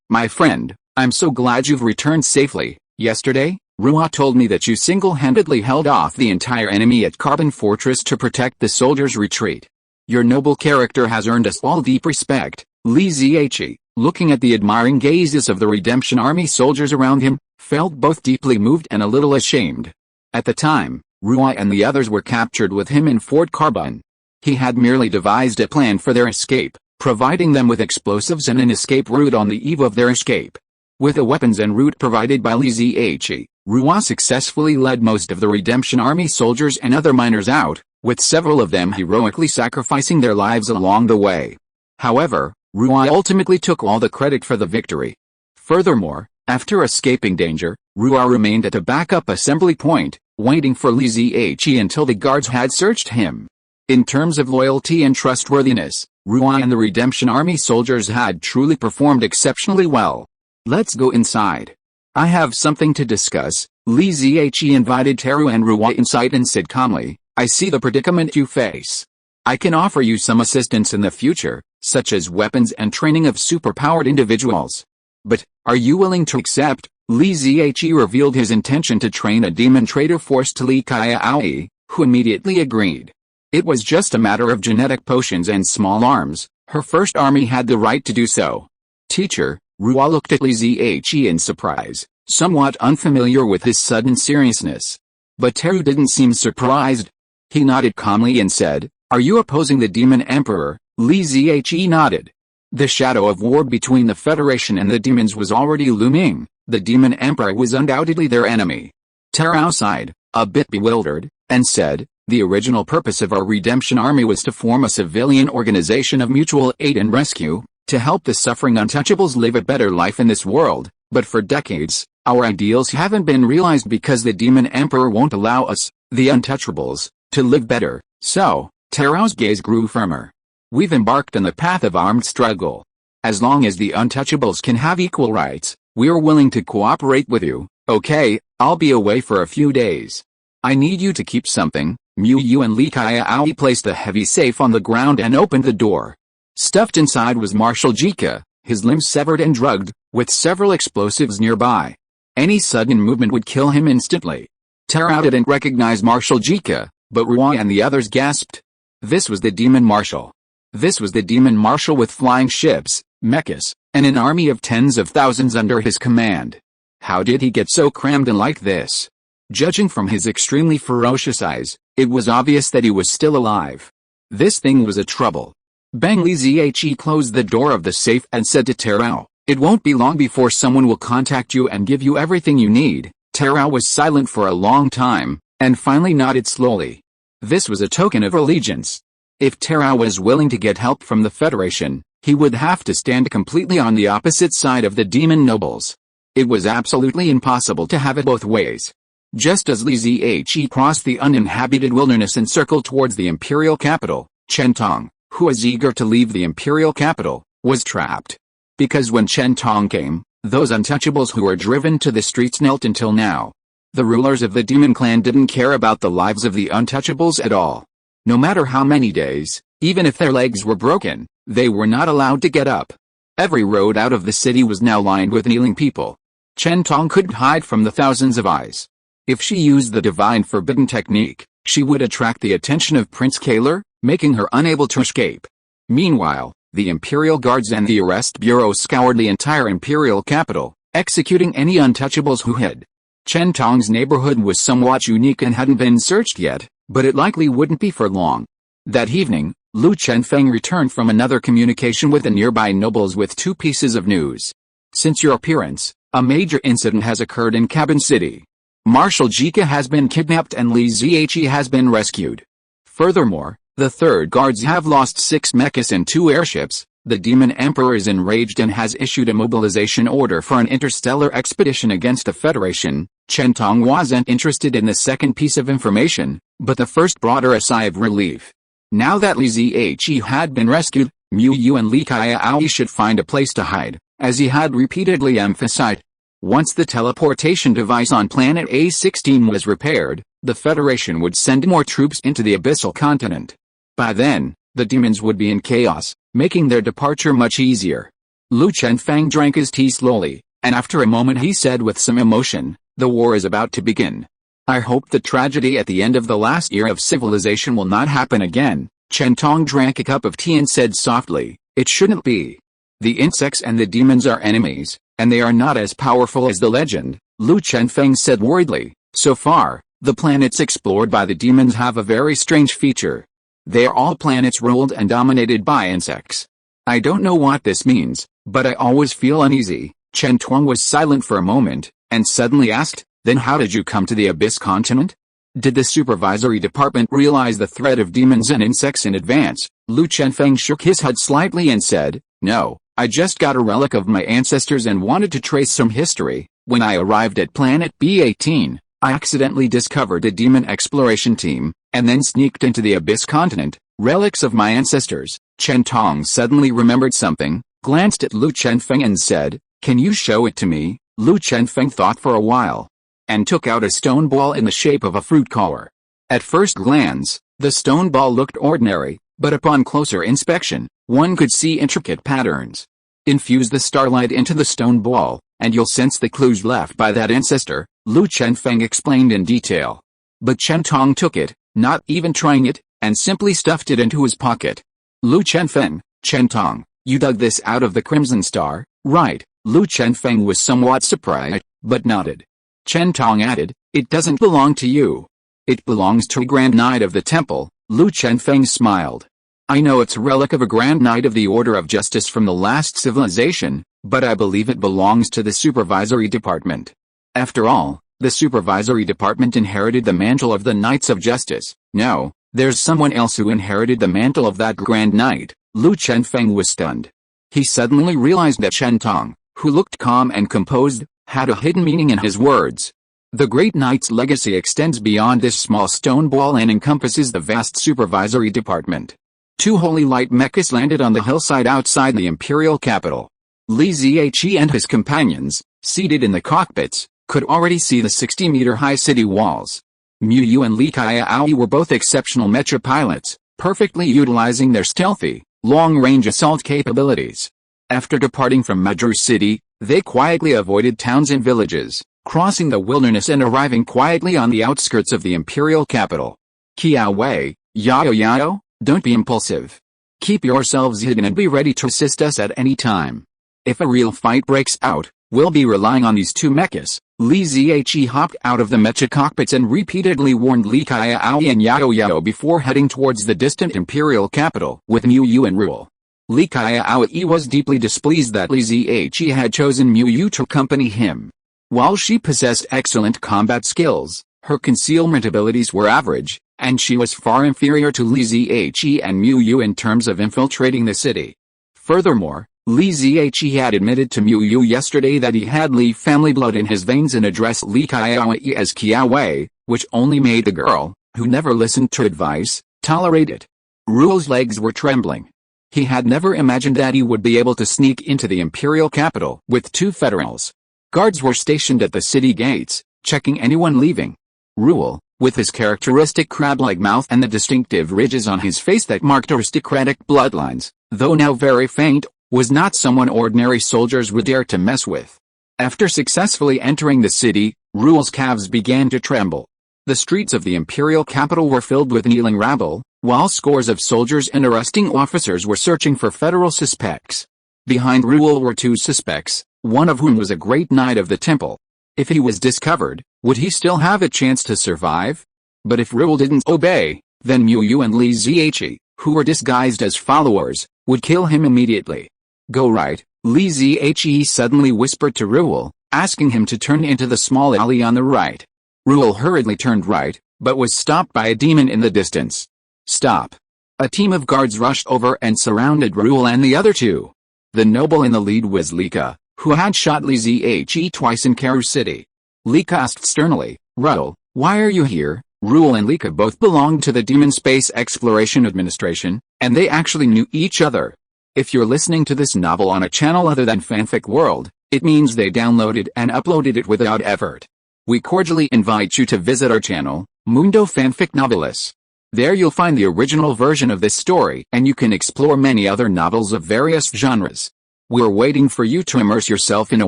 my friend, I'm so glad you've returned safely. Yesterday, Rua told me that you single-handedly held off the entire enemy at Carbon Fortress to protect the soldiers' retreat. Your noble character has earned us all deep respect. Li Zhe, looking at the admiring gazes of the Redemption Army soldiers around him, felt both deeply moved and a little ashamed. At the time, Rua and the others were captured with him in Fort Carbon. He had merely devised a plan for their escape, providing them with explosives and an escape route on the eve of their escape. With the weapons and route provided by Li Zhe, Rua successfully led most of the Redemption Army soldiers and other miners out, with several of them heroically sacrificing their lives along the way. However, Rua ultimately took all the credit for the victory. Furthermore, after escaping danger, Rua remained at a backup assembly point, waiting for Li Zhe until the guards had searched him. In terms of loyalty and trustworthiness, Rua and the Redemption Army soldiers had truly performed exceptionally well. Let's go inside. I have something to discuss. Li Zhe invited Teru and Rua inside and said calmly, I see the predicament you face. I can offer you some assistance in the future, such as weapons and training of superpowered individuals. But, are you willing to accept? Li Zhe revealed his intention to train a demon trader forced to Li Kaiaoi, who immediately agreed. It was just a matter of genetic potions and small arms. Her first army had the right to do so. Teacher, Rua looked at Li Zhe in surprise, somewhat unfamiliar with his sudden seriousness. But Teru didn't seem surprised. He nodded calmly and said, Are you opposing the Demon Emperor? Li Zhe nodded. The shadow of war between the Federation and the demons was already looming. The Demon Emperor was undoubtedly their enemy. Terao sighed, a bit bewildered, and said, The original purpose of our Redemption Army was to form a civilian organization of mutual aid and rescue, to help the suffering untouchables live a better life in this world, but for decades, our ideals haven't been realized because the Demon Emperor won't allow us, the untouchables, to live better. So, Terao's gaze grew firmer. We've embarked on the path of armed struggle. As long as the untouchables can have equal rights, We're willing to cooperate with you. Okay, I'll be away for a few days. I need you to keep something. Mu Yu and Li Xiaowan placed a heavy safe on the ground and opened the door. Stuffed inside was Marshal Jika, his limbs severed and drugged, with several explosives nearby. Any sudden movement would kill him instantly. Terao didn't recognize Marshal Jika, but Ruai and the others gasped. This was the Demon Marshal. This was the Demon Marshal with flying ships, mechas, and an army of tens of thousands under his command. How did he get so crammed in like this? Judging from his extremely ferocious eyes, it was obvious that he was still alive. This thing was a trouble. Bang Li Zhe closed the door of the safe and said to Terao, "It won't be long before someone will contact you and give you everything you need." Terao was silent for a long time, and finally nodded slowly. This was a token of allegiance. If Terao was willing to get help from the Federation, he would have to stand completely on the opposite side of the demon nobles. It was absolutely impossible to have it both ways. Just as Li Zhe crossed the uninhabited wilderness and circled towards the imperial capital, Chen Tong, who was eager to leave the imperial capital, was trapped. Because when Chen Tong came, those untouchables who were driven to the streets knelt until now. The rulers of the demon clan didn't care about the lives of the untouchables at all. No matter how many days, even if their legs were broken, they were not allowed to get up. Every road out of the city was now lined with kneeling people. Chen Tong couldn't hide from the thousands of eyes. If she used the divine forbidden technique, she would attract the attention of Prince Kaler, making her unable to escape. Meanwhile, the Imperial Guards and the Arrest Bureau scoured the entire Imperial capital, executing any untouchables who hid. Chen Tong's neighborhood was somewhat unique and hadn't been searched yet, but it likely wouldn't be for long. That evening, Lu Chenfeng returned from another communication with the nearby nobles with two pieces of news. Since your appearance, a major incident has occurred in Cabin City. Marshal Jika has been kidnapped and Li Zhe has been rescued. Furthermore, the Third Guards have lost 6 mechas and 2 airships. The Demon Emperor is enraged and has issued a mobilization order for an interstellar expedition against the Federation. Chen Tong wasn't interested in the second piece of information, but the first brought her a sigh of relief. Now that Li Zhe had been rescued, Mu Yu and Li Xiaowan should find a place to hide, as he had repeatedly emphasized. Once the teleportation device on planet A16 was repaired, the Federation would send more troops into the abyssal continent. By then, the demons would be in chaos, making their departure much easier. Lu Chenfeng drank his tea slowly, and after a moment he said with some emotion, "The war is about to begin. I hope the tragedy at the end of the last era of civilization will not happen again." Chen Tong drank a cup of tea and said softly, "It shouldn't be. The insects and the demons are enemies, and they are not as powerful as the legend," Lu Chenfeng said worriedly. "So far, the planets explored by the demons have a very strange feature. They are all planets ruled and dominated by insects. I don't know what this means, but I always feel uneasy." Chen Tong was silent for a moment, and suddenly asked, "Then how did you come to the Abyss continent? Did the supervisory department realize the threat of demons and insects in advance?" Lu Chenfeng shook his head slightly and said, "No, I just got a relic of my ancestors and wanted to trace some history. When I arrived at planet B18, I accidentally discovered a demon exploration team, and then sneaked into the Abyss continent. Relics of my ancestors." Chen Tong suddenly remembered something, glanced at Lu Chenfeng and said, "Can you show it to me?" Lu Chenfeng thought for a while, and took out a stone ball in the shape of a fruit collar. At first glance, the stone ball looked ordinary, but upon closer inspection, one could see intricate patterns. "Infuse the starlight into the stone ball, and you'll sense the clues left by that ancestor," Lu Chenfeng explained in detail. But Chen Tong took it, not even trying it, and simply stuffed it into his pocket. "Lu Chenfeng, Chen Tong, you dug this out of the Crimson Star, right?" Lu Chenfeng was somewhat surprised, but nodded. Chen Tong added, "It doesn't belong to you. It belongs to a Grand Knight of the Temple." Lu Chenfeng smiled. "I know it's a relic of a Grand Knight of the Order of Justice from the last civilization, but I believe it belongs to the Supervisory Department. After all, the Supervisory Department inherited the mantle of the Knights of Justice. No, there's someone else who inherited the mantle of that Grand Knight." Lu Chenfeng was stunned. He suddenly realized that Chen Tong, who looked calm and composed, had a hidden meaning in his words. The Great Knight's legacy extends beyond this small stone ball and encompasses the vast Supervisory Department. 2 holy light mechas landed on the hillside outside the imperial capital. Li Zihe and his companions, seated in the cockpits, could already see the 60-meter-high city walls. Mu Yu and Li Xiaowan were both exceptional mecha pilots, perfectly utilizing their stealthy, long-range assault capabilities. After departing from Madru City, they quietly avoided towns and villages, crossing the wilderness and arriving quietly on the outskirts of the imperial capital. Qiao, Yao, don't be impulsive. Keep yourselves hidden and be ready to assist us at any time. If a real fight breaks out, we'll be relying on these two mechas. Li Zihe hopped out of the mecha cockpits and repeatedly warned Li Xiaowan and Yao before heading towards the distant imperial capital with Mu Yu and Ruel. Li Xiaowan was deeply displeased that Li Zihe had chosen Mu Yu to accompany him. While she possessed excellent combat skills, her concealment abilities were average, and she was far inferior to Li Zihe and Mu Yu in terms of infiltrating the city. Furthermore, Li Zihe had admitted to Mu Yu yesterday that he had Li family blood in his veins and addressed Li Xiaowan as Qiao, which only made the girl, who never listened to advice, tolerate it. Ruel's legs were trembling. He had never imagined that he would be able to sneak into the imperial capital with two federals. Guards were stationed at the city gates, checking anyone leaving. Ruel, with his characteristic crab-like mouth and the distinctive ridges on his face that marked aristocratic bloodlines, though now very faint, was not someone ordinary soldiers would dare to mess with. After successfully entering the city, Ruel's calves began to tremble. The streets of the imperial capital were filled with kneeling rabble, while scores of soldiers and arresting officers were searching for federal suspects. Behind Ruel were two suspects, one of whom was a great knight of the temple. If he was discovered, would he still have a chance to survive? But if Ruel didn't obey, then Mu Yu and Li Zihe, who were disguised as followers, would kill him immediately. Go right, Li Zihe suddenly whispered to Ruel, asking him to turn into the small alley on the right. Ruel hurriedly turned right, but was stopped by a demon in the distance. Stop. A team of guards rushed over and surrounded Ruel and the other two. The noble in the lead was Lika, who had shot Li Zihe twice in Karu City. Lika asked sternly, Ruel, why are you here? Ruel and Lika both belonged to the Demon Space Exploration Administration, and they actually knew each other. If you're listening to this novel on a channel other than Fanfic World, it means they downloaded and uploaded it without effort. We cordially invite you to visit our channel, Mundo Fanfic Novelis. There you'll find the original version of this story and you can explore many other novels of various genres. We're waiting for you to immerse yourself in a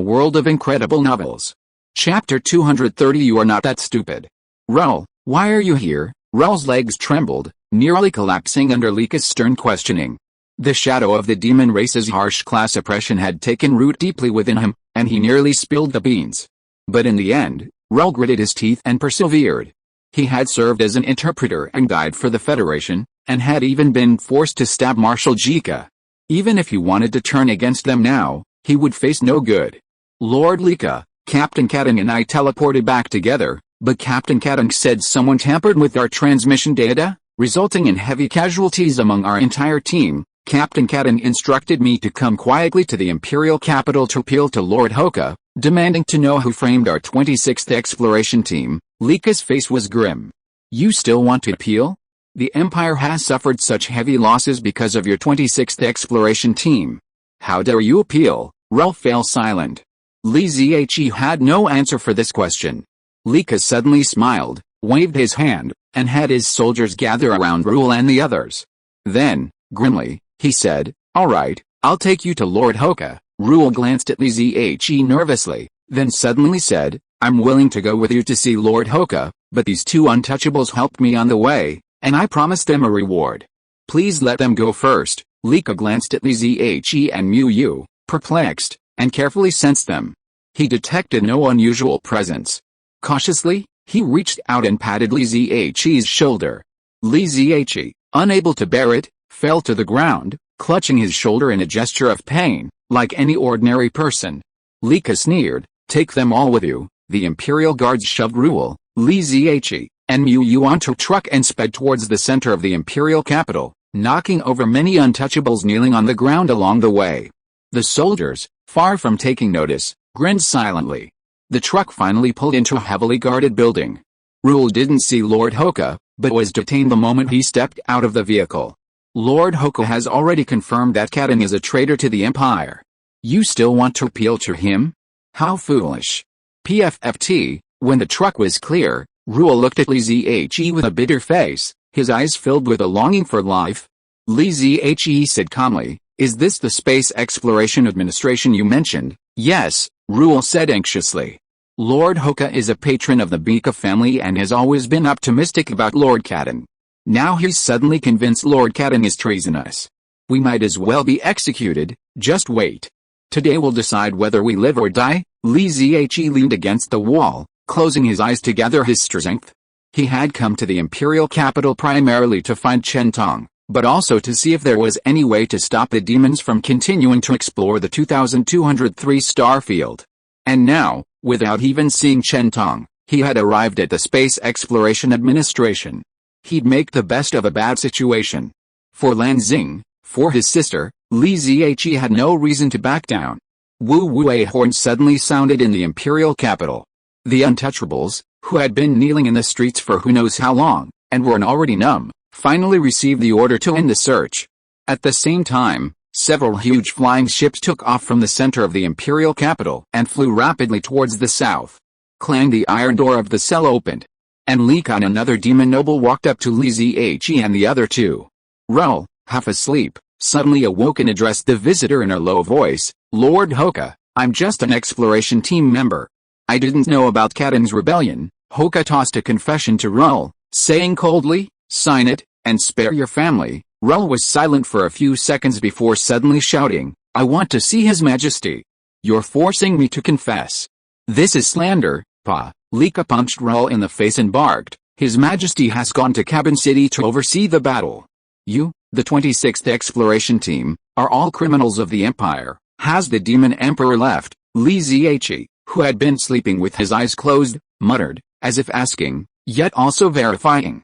world of incredible novels. Chapter 230 You Are Not That Stupid. Ruel, why are you here? Ruel's legs trembled, nearly collapsing under Lika's stern questioning. The shadow of the demon race's harsh class oppression had taken root deeply within him, and he nearly spilled the beans. But in the end, Ruel gritted his teeth and persevered. He had served as an interpreter and guide for the Federation, and had even been forced to stab Marshal Jika. Even if he wanted to turn against them now, he would face no good. Lord Lika, Captain Kadang and I teleported back together, but Captain Kadang said someone tampered with our transmission data, resulting in heavy casualties among our entire team. Captain Kadang instructed me to come quietly to the Imperial capital to appeal to Lord Hoka, demanding to know who framed our 26th exploration team. Lika's face was grim. You still want to appeal? The Empire has suffered such heavy losses because of your 26th exploration team. How dare you appeal? Ruel fell silent. Li Zihe had no answer for this question. Lika suddenly smiled, waved his hand, and had his soldiers gather around Ruel and the others. Then, grimly, he said, All right, I'll take you to Lord Hoka. Ruel glanced at Li Zihe nervously, then suddenly said, I'm willing to go with you to see Lord Hoka, but these two untouchables helped me on the way, and I promised them a reward. Please let them go first. Lika glanced at Li Zihe and Mu Yu, perplexed, and carefully sensed them. He detected no unusual presence. Cautiously, he reached out and patted Li Zihe's shoulder. Li Zihe, unable to bear it, fell to the ground, clutching his shoulder in a gesture of pain, like any ordinary person. Lika sneered, Take them all with you. The Imperial Guards shoved Ruel, Li Zihe, and Mu Yu onto a truck and sped towards the center of the Imperial capital, knocking over many untouchables kneeling on the ground along the way. The soldiers, far from taking notice, grinned silently. The truck finally pulled into a heavily guarded building. Ruel didn't see Lord Hoka, but was detained the moment he stepped out of the vehicle. Lord Hoka has already confirmed that Kadang is a traitor to the Empire. You still want to appeal to him? How foolish. PFFT, when the truck was clear, Ruel looked at Li Zhe with a bitter face, his eyes filled with a longing for life. Li Zhe said calmly, "Is this the Space Exploration Administration you mentioned?" "Yes," Ruel said anxiously. "Lord Hoka is a patron of the Mecha family and has always been optimistic about Lord Catan. Now he's suddenly convinced Lord Catan is treasonous. We might as well be executed, just wait. Today we'll decide whether we live or die." Li Zhe leaned against the wall, closing his eyes to gather his strength. He had come to the imperial capital primarily to find Chen Tong, but also to see if there was any way to stop the demons from continuing to explore the 2203 star field. And now, without even seeing Chen Tong, he had arrived at the Space Exploration Administration. He'd make the best of a bad situation. For Lan Xing, for his sister, Li Zhe had no reason to back down. Wu Wei horns suddenly sounded in the imperial capital. The untouchables, who had been kneeling in the streets for who knows how long, and were already numb, finally received the order to end the search. At the same time, several huge flying ships took off from the center of the imperial capital and flew rapidly towards the south. Clang, the iron door of the cell opened. And Li Kan, another demon noble, walked up to Li Zhe and the other two. Ruel, half asleep, suddenly awoke and addressed the visitor in a low voice, "Lord Hoka, I'm just an exploration team member. I didn't know about Catan's rebellion." Hoka tossed a confession to Ruel, saying coldly, "Sign it, and spare your family." Ruel was silent for a few seconds before suddenly shouting, "I want to see His Majesty. You're forcing me to confess. This is slander, Pa." Lika punched Ruel in the face and barked, "His Majesty has gone to Cabin City to oversee the battle. You, the 26th Exploration Team, are all criminals of the Empire. Has the Demon Emperor left?" Li Zhe, who had been sleeping with his eyes closed, muttered, as if asking, yet also verifying.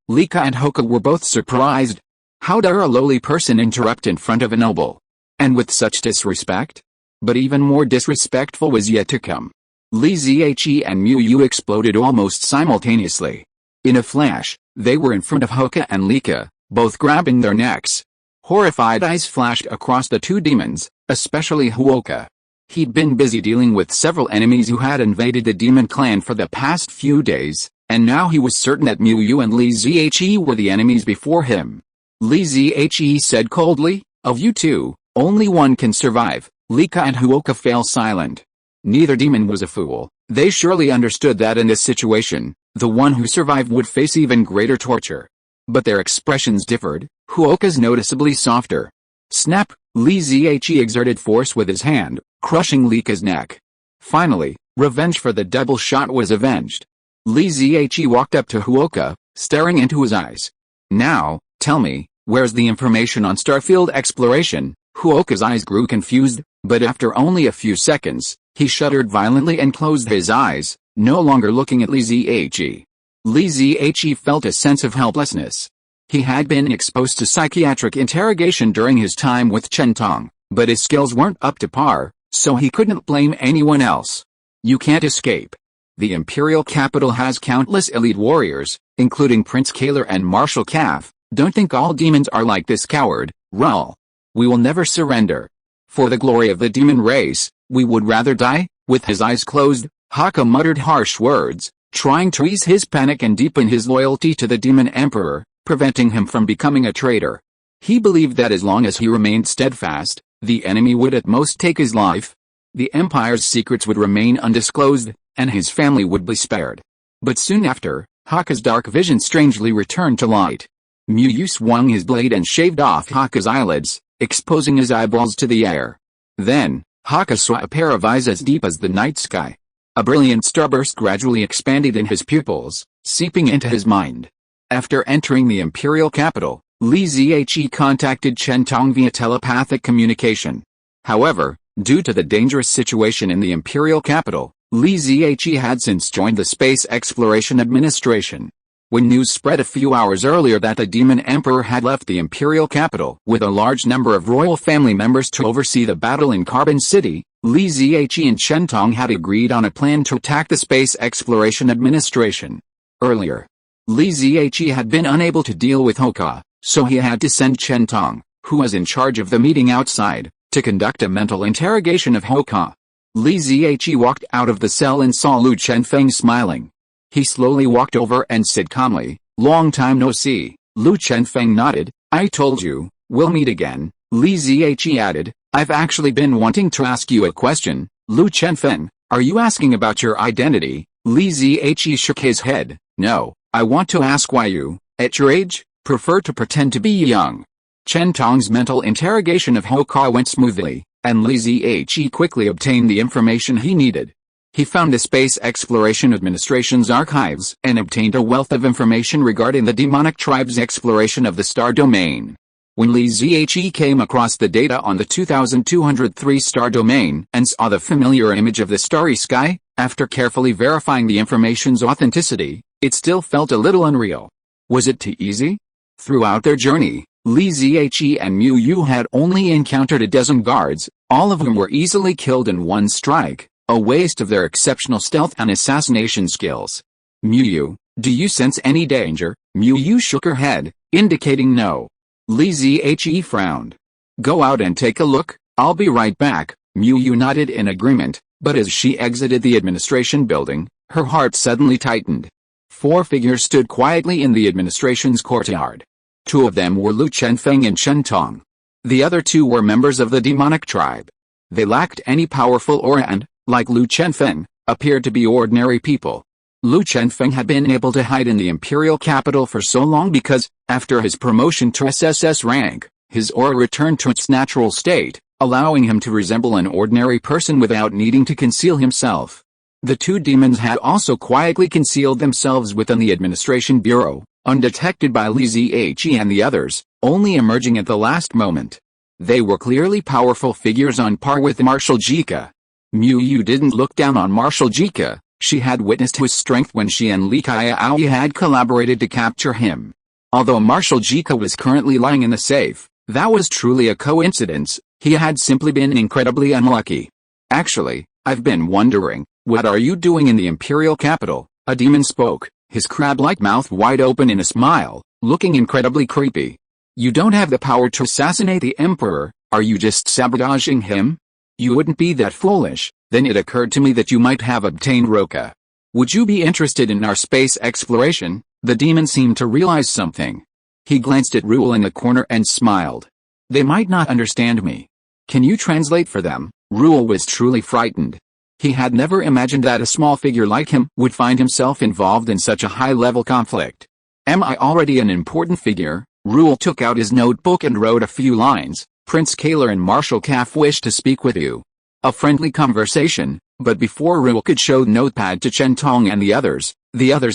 Lika and Hoka were both surprised. How dare a lowly person interrupt in front of a noble? And with such disrespect? But even more disrespectful was yet to come. Li Zhe and Mu Yu exploded almost simultaneously. In a flash, they were in front of Hoka and Lika, both grabbing their necks. Horrified eyes flashed across the two demons, especially Hoka. He'd been busy dealing with several enemies who had invaded the demon clan for the past few days, and now he was certain that Mu Yu and Li Zhe were the enemies before him. Li Zhe said coldly, "Of you two, only one can survive." Lika and Hoka fell silent. Neither demon was a fool. They surely understood that in this situation, the one who survived would face even greater torture. But their expressions differed. Hoka's noticeably softer. Snap! Li Zhe exerted force with his hand, crushing Lika's neck. Finally, revenge for the double shot was avenged. Li Zhe walked up to Hoka, staring into his eyes. "Now, tell me, where's the information on Starfield exploration?" Hoka's eyes grew confused, but after only a few seconds, he shuddered violently and closed his eyes, no longer looking at Li Zhe. Li Zhe felt a sense of helplessness. He had been exposed to psychiatric interrogation during his time with Chen Tong, but his skills weren't up to par, so he couldn't blame anyone else. You can't escape. The imperial capital has countless elite warriors, including Prince Kaler and Marshal Calf. Don't think all demons are like this coward, Ruel. We will never surrender. For the glory of the demon race, we would rather die." With his eyes closed, Hoka muttered harsh words, trying to ease his panic and deepen his loyalty to the demon emperor, preventing him from becoming a traitor. He believed that as long as he remained steadfast, the enemy would at most take his life. The Empire's secrets would remain undisclosed, and his family would be spared. But soon after, Hoka's dark vision strangely returned to light. Mu Yu swung his blade and shaved off Hoka's eyelids, exposing his eyeballs to the air. Then, Hoka saw a pair of eyes as deep as the night sky. A brilliant starburst gradually expanded in his pupils, seeping into his mind. After entering the imperial capital, Li Zhe contacted Chen Tong via telepathic communication. However, due to the dangerous situation in the imperial capital, Li Zhe had since joined the Space Exploration Administration. When news spread a few hours earlier that the Demon Emperor had left the imperial capital with a large number of royal family members to oversee the battle in Carbon City, Li Zhe and Chen Tong had agreed on a plan to attack the Space Exploration Administration. Earlier, Li Zhe had been unable to deal with Hoka, so he had to send Chen Tong, who was in charge of the meeting outside, to conduct a mental interrogation of Hoka. Li Ziyi walked out of the cell and saw Lu Chenfeng smiling. He slowly walked over and said calmly, "Long time no see." Lu Chenfeng nodded. "I told you, we'll meet again." Li Ziyi added, "I've actually been wanting to ask you a question." Lu Chenfeng, "Are you asking about your identity?" Li Ziyi shook his head. "No, I want to ask why you, at your age, prefer to pretend to be young." Chen Tong's mental interrogation of Hoka went smoothly, and Li Ziyi quickly obtained the information he needed. He found the Space Exploration Administration's archives and obtained a wealth of information regarding the demonic tribe's exploration of the star domain. When Li Ziyi came across the data on the 2203 star domain and saw the familiar image of the starry sky, after carefully verifying the information's authenticity, it still felt a little unreal. Was it too easy? Throughout their journey, Li Ziyi and Mu Yu had only encountered a dozen guards, all of whom were easily killed in one strike, a waste of their exceptional stealth and assassination skills. "Mu Yu, do you sense any danger?" Mu Yu shook her head, indicating no. Li Ziyi frowned. "Go out and take a look, I'll be right back." Mu Yu nodded in agreement, but as she exited the administration building, her heart suddenly tightened. 4 figures stood quietly in the administration's courtyard. 2 of them were Lu Chenfeng and Chen Tong. The other 2 were members of the demonic tribe. They lacked any powerful aura and, like Lu Chenfeng, appeared to be ordinary people. Lu Chenfeng had been able to hide in the imperial capital for so long because, after his promotion to SSS rank, his aura returned to its natural state, allowing him to resemble an ordinary person without needing to conceal himself. The 2 demons had also quietly concealed themselves within the administration bureau, undetected by Li Ziyi and the others, only emerging at the last moment. They were clearly powerful figures on par with Marshal Jika. Mu Yu didn't look down on Marshal Jika. She had witnessed his strength when she and Li Kaiao had collaborated to capture him. Although Marshal Jika was currently lying in the safe, that was truly a coincidence. He had simply been incredibly unlucky. "Actually, I've been wondering, what are you doing in the imperial capital?" A demon spoke, his crab-like mouth wide open in a smile, looking incredibly creepy. "You don't have the power to assassinate the emperor, are you just sabotaging him?" "You wouldn't be that foolish." Then it occurred to me that you might have obtained Roka. "Would you be interested in our space exploration?" The demon seemed to realize something. He glanced at Ruel in the corner and smiled. "They might not understand me. Can you translate for them?" Ruel was truly frightened. He had never imagined that a small figure like him would find himself involved in such a high-level conflict. "Am I already an important figure?" Ruel took out his notebook and wrote a few lines. "Prince Kaler and Marshal Kaf wish to speak with you." A friendly conversation, but before Ruel could show the notepad to Chen Tong and the others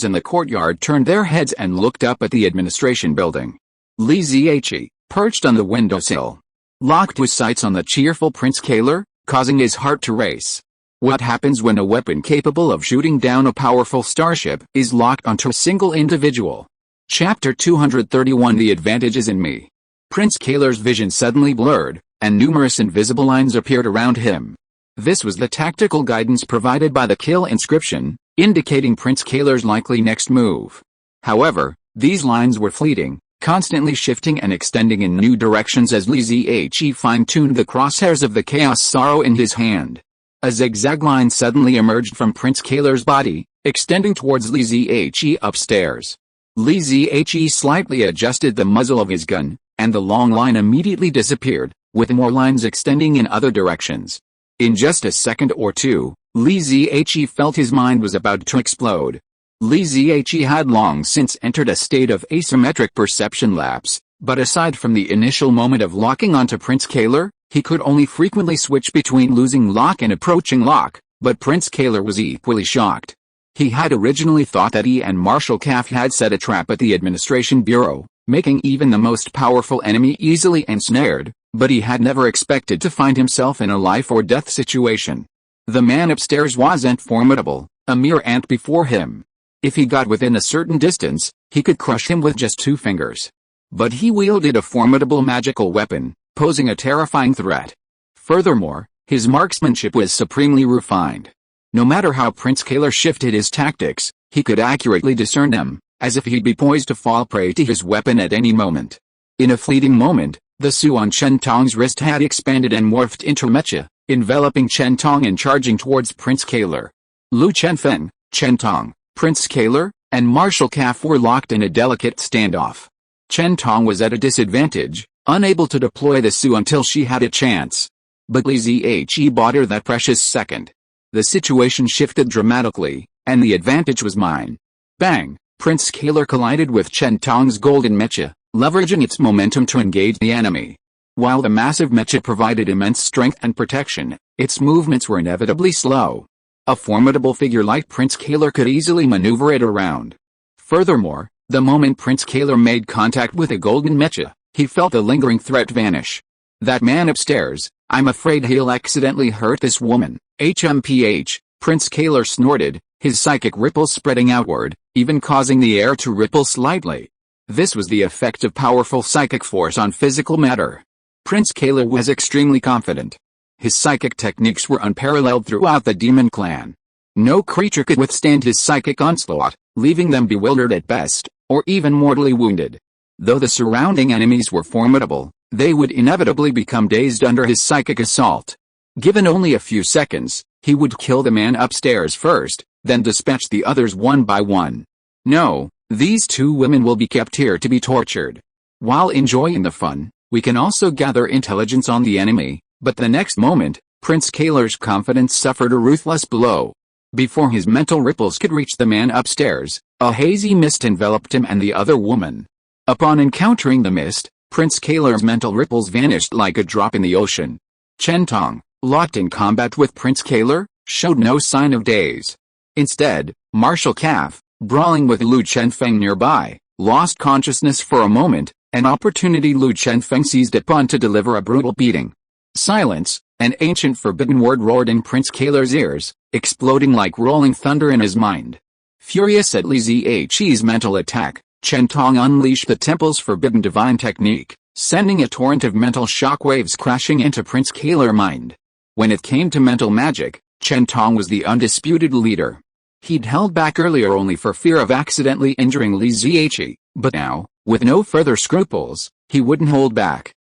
in the courtyard turned their heads and looked up at the administration building. Li Ziyi, perched on the windowsill, locked his sights on the cheerful Prince Kaler, causing his heart to race. What happens when a weapon capable of shooting down a powerful starship is locked onto a single individual? Chapter 231 The Advantage is in Me. Prince Kaler's vision suddenly blurred, and numerous invisible lines appeared around him. This was the tactical guidance provided by the kill inscription, indicating Prince Kaler's likely next move. However, these lines were fleeting, constantly shifting and extending in new directions as Li Ziyi fine-tuned the crosshairs of the Chaos Sorrow in his hand. A zigzag line suddenly emerged from Prince Kaler's body, extending towards Li Ziyi upstairs. Li Ziyi slightly adjusted the muzzle of his gun, and the long line immediately disappeared, with more lines extending in other directions. In just a second or two, Li Ziyi felt his mind was about to explode. Li Ziyi had long since entered a state of asymmetric perception lapse, but aside from the initial moment of locking onto Prince Kaler, he could only frequently switch between losing lock and approaching lock, but Prince Kaler was equally shocked. He had originally thought that he and Marshal Kaf had set a trap at the administration bureau, making even the most powerful enemy easily ensnared, but he had never expected to find himself in a life-or-death situation. The man upstairs wasn't formidable, a mere ant before him. If he got within a certain distance, he could crush him with just 2 fingers. But he wielded a formidable magical weapon, posing a terrifying threat. Furthermore, his marksmanship was supremely refined. No matter how Prince Kaler shifted his tactics, he could accurately discern them, as if he'd be poised to fall prey to his weapon at any moment. In a fleeting moment, The Su on Chen Tong's wrist had expanded and morphed into mecha, enveloping Chen Tong and charging towards Prince Kaler. Lu Chenfeng, Chen Tong, Prince Kaler, and Marshal Calf were locked in a delicate standoff. Chen Tong was at a disadvantage, unable to deploy the Su until she had a chance. But Li Zhe bought her that precious second. The situation shifted dramatically, and the advantage was mine. Bang! Prince Kaler collided with Chen Tong's golden mecha, leveraging its momentum to engage the enemy. While the massive mecha provided immense strength and protection, its movements were inevitably slow. A formidable figure like Prince Kaler could easily maneuver it around. Furthermore, the moment Prince Kaler made contact with a golden mecha, he felt the lingering threat vanish. That man upstairs, I'm afraid he'll accidentally hurt this woman. HMPH, Prince Kaler snorted, his psychic ripples spreading outward, even causing the air to ripple slightly. This was the effect of powerful psychic force on physical matter. Prince Kaler was extremely confident. His psychic techniques were unparalleled throughout the demon clan. No creature could withstand his psychic onslaught, leaving them bewildered at best, or even mortally wounded. Though the surrounding enemies were formidable, they would inevitably become dazed under his psychic assault. Given only a few seconds, he would kill the man upstairs first, then dispatch the others one by one. No, these two women will be kept here to be tortured. While enjoying the fun, we can also gather intelligence on the enemy, but the next moment, Prince Kaler's confidence suffered a ruthless blow. Before his mental ripples could reach the man upstairs, a hazy mist enveloped him and the other woman. Upon encountering the mist, Prince Kaler's mental ripples vanished like a drop in the ocean. Chen Tong, locked in combat with Prince Kaler, showed no sign of daze. Instead, Marshal Calf, brawling with Lu Chenfeng nearby, lost consciousness for a moment, an opportunity Lu Chenfeng seized upon to deliver a brutal beating. Silence, an ancient forbidden word roared in Prince Kaler's ears, exploding like rolling thunder in his mind. Furious at Li Zhe's mental attack, Chen Tong unleashed the temple's forbidden divine technique, sending a torrent of mental shockwaves crashing into Prince Kaler's mind. When it came to mental magic, Chen Tong was the undisputed leader. He'd held back earlier only for fear of accidentally injuring Li Zhe, but now, with no further scruples, he wouldn't hold back.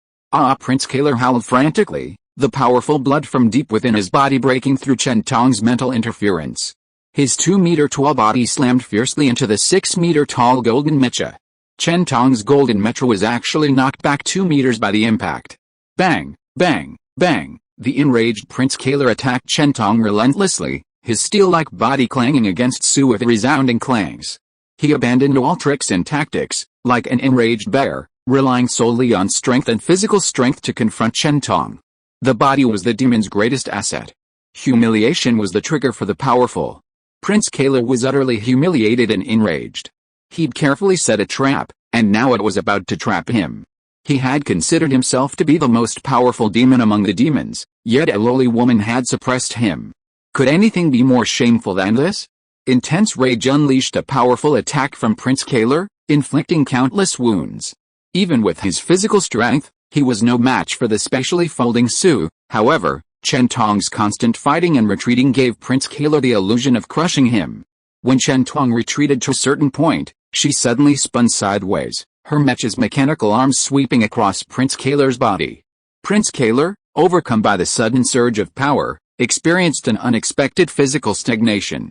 Prince Kaler howled frantically, the powerful blood from deep within his body breaking through Chen Tong's mental interference. His 2-meter-tall body slammed fiercely into the 6-meter-tall golden mecha. Chen Tong's golden mecha was actually knocked back 2 meters by the impact. Bang, bang, bang, the enraged Prince Kaler attacked Chen Tong relentlessly, his steel-like body clanging against Su with resounding clangs. He abandoned all tricks and tactics, like an enraged bear, relying solely on strength and physical strength to confront Chen Tong. The body was the demon's greatest asset. Humiliation was the trigger for the powerful. Prince Kaler was utterly humiliated and enraged. He'd carefully set a trap, and now it was about to trap him. He had considered himself to be the most powerful demon among the demons, yet a lowly woman had suppressed him. Could anything be more shameful than this? Intense rage unleashed a powerful attack from Prince Kaler, inflicting countless wounds. Even with his physical strength, he was no match for the specially folding Su. However, Chen Tong's constant fighting and retreating gave Prince Kaler the illusion of crushing him. When Chen Tong retreated to a certain point, she suddenly spun sideways, her mecha's mechanical arms sweeping across Prince Kaler's body. Prince Kaler, overcome by the sudden surge of power, experienced an unexpected physical stagnation.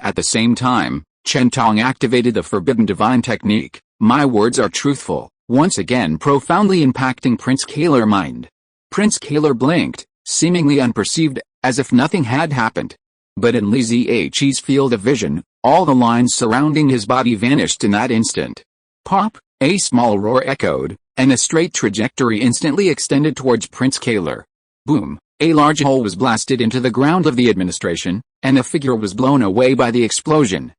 At the same time, Chen Tong activated the forbidden divine technique, my words are truthful, once again profoundly impacting Prince Kaler's mind. Prince Kaler blinked, seemingly unperceived, as if nothing had happened. But in Li Zhe's field of vision, all the lines surrounding his body vanished in that instant. Pop, a small roar echoed, and a straight trajectory instantly extended towards Prince Kaler. Boom, a large hole was blasted into the ground of the administration, and a figure was blown away by the explosion.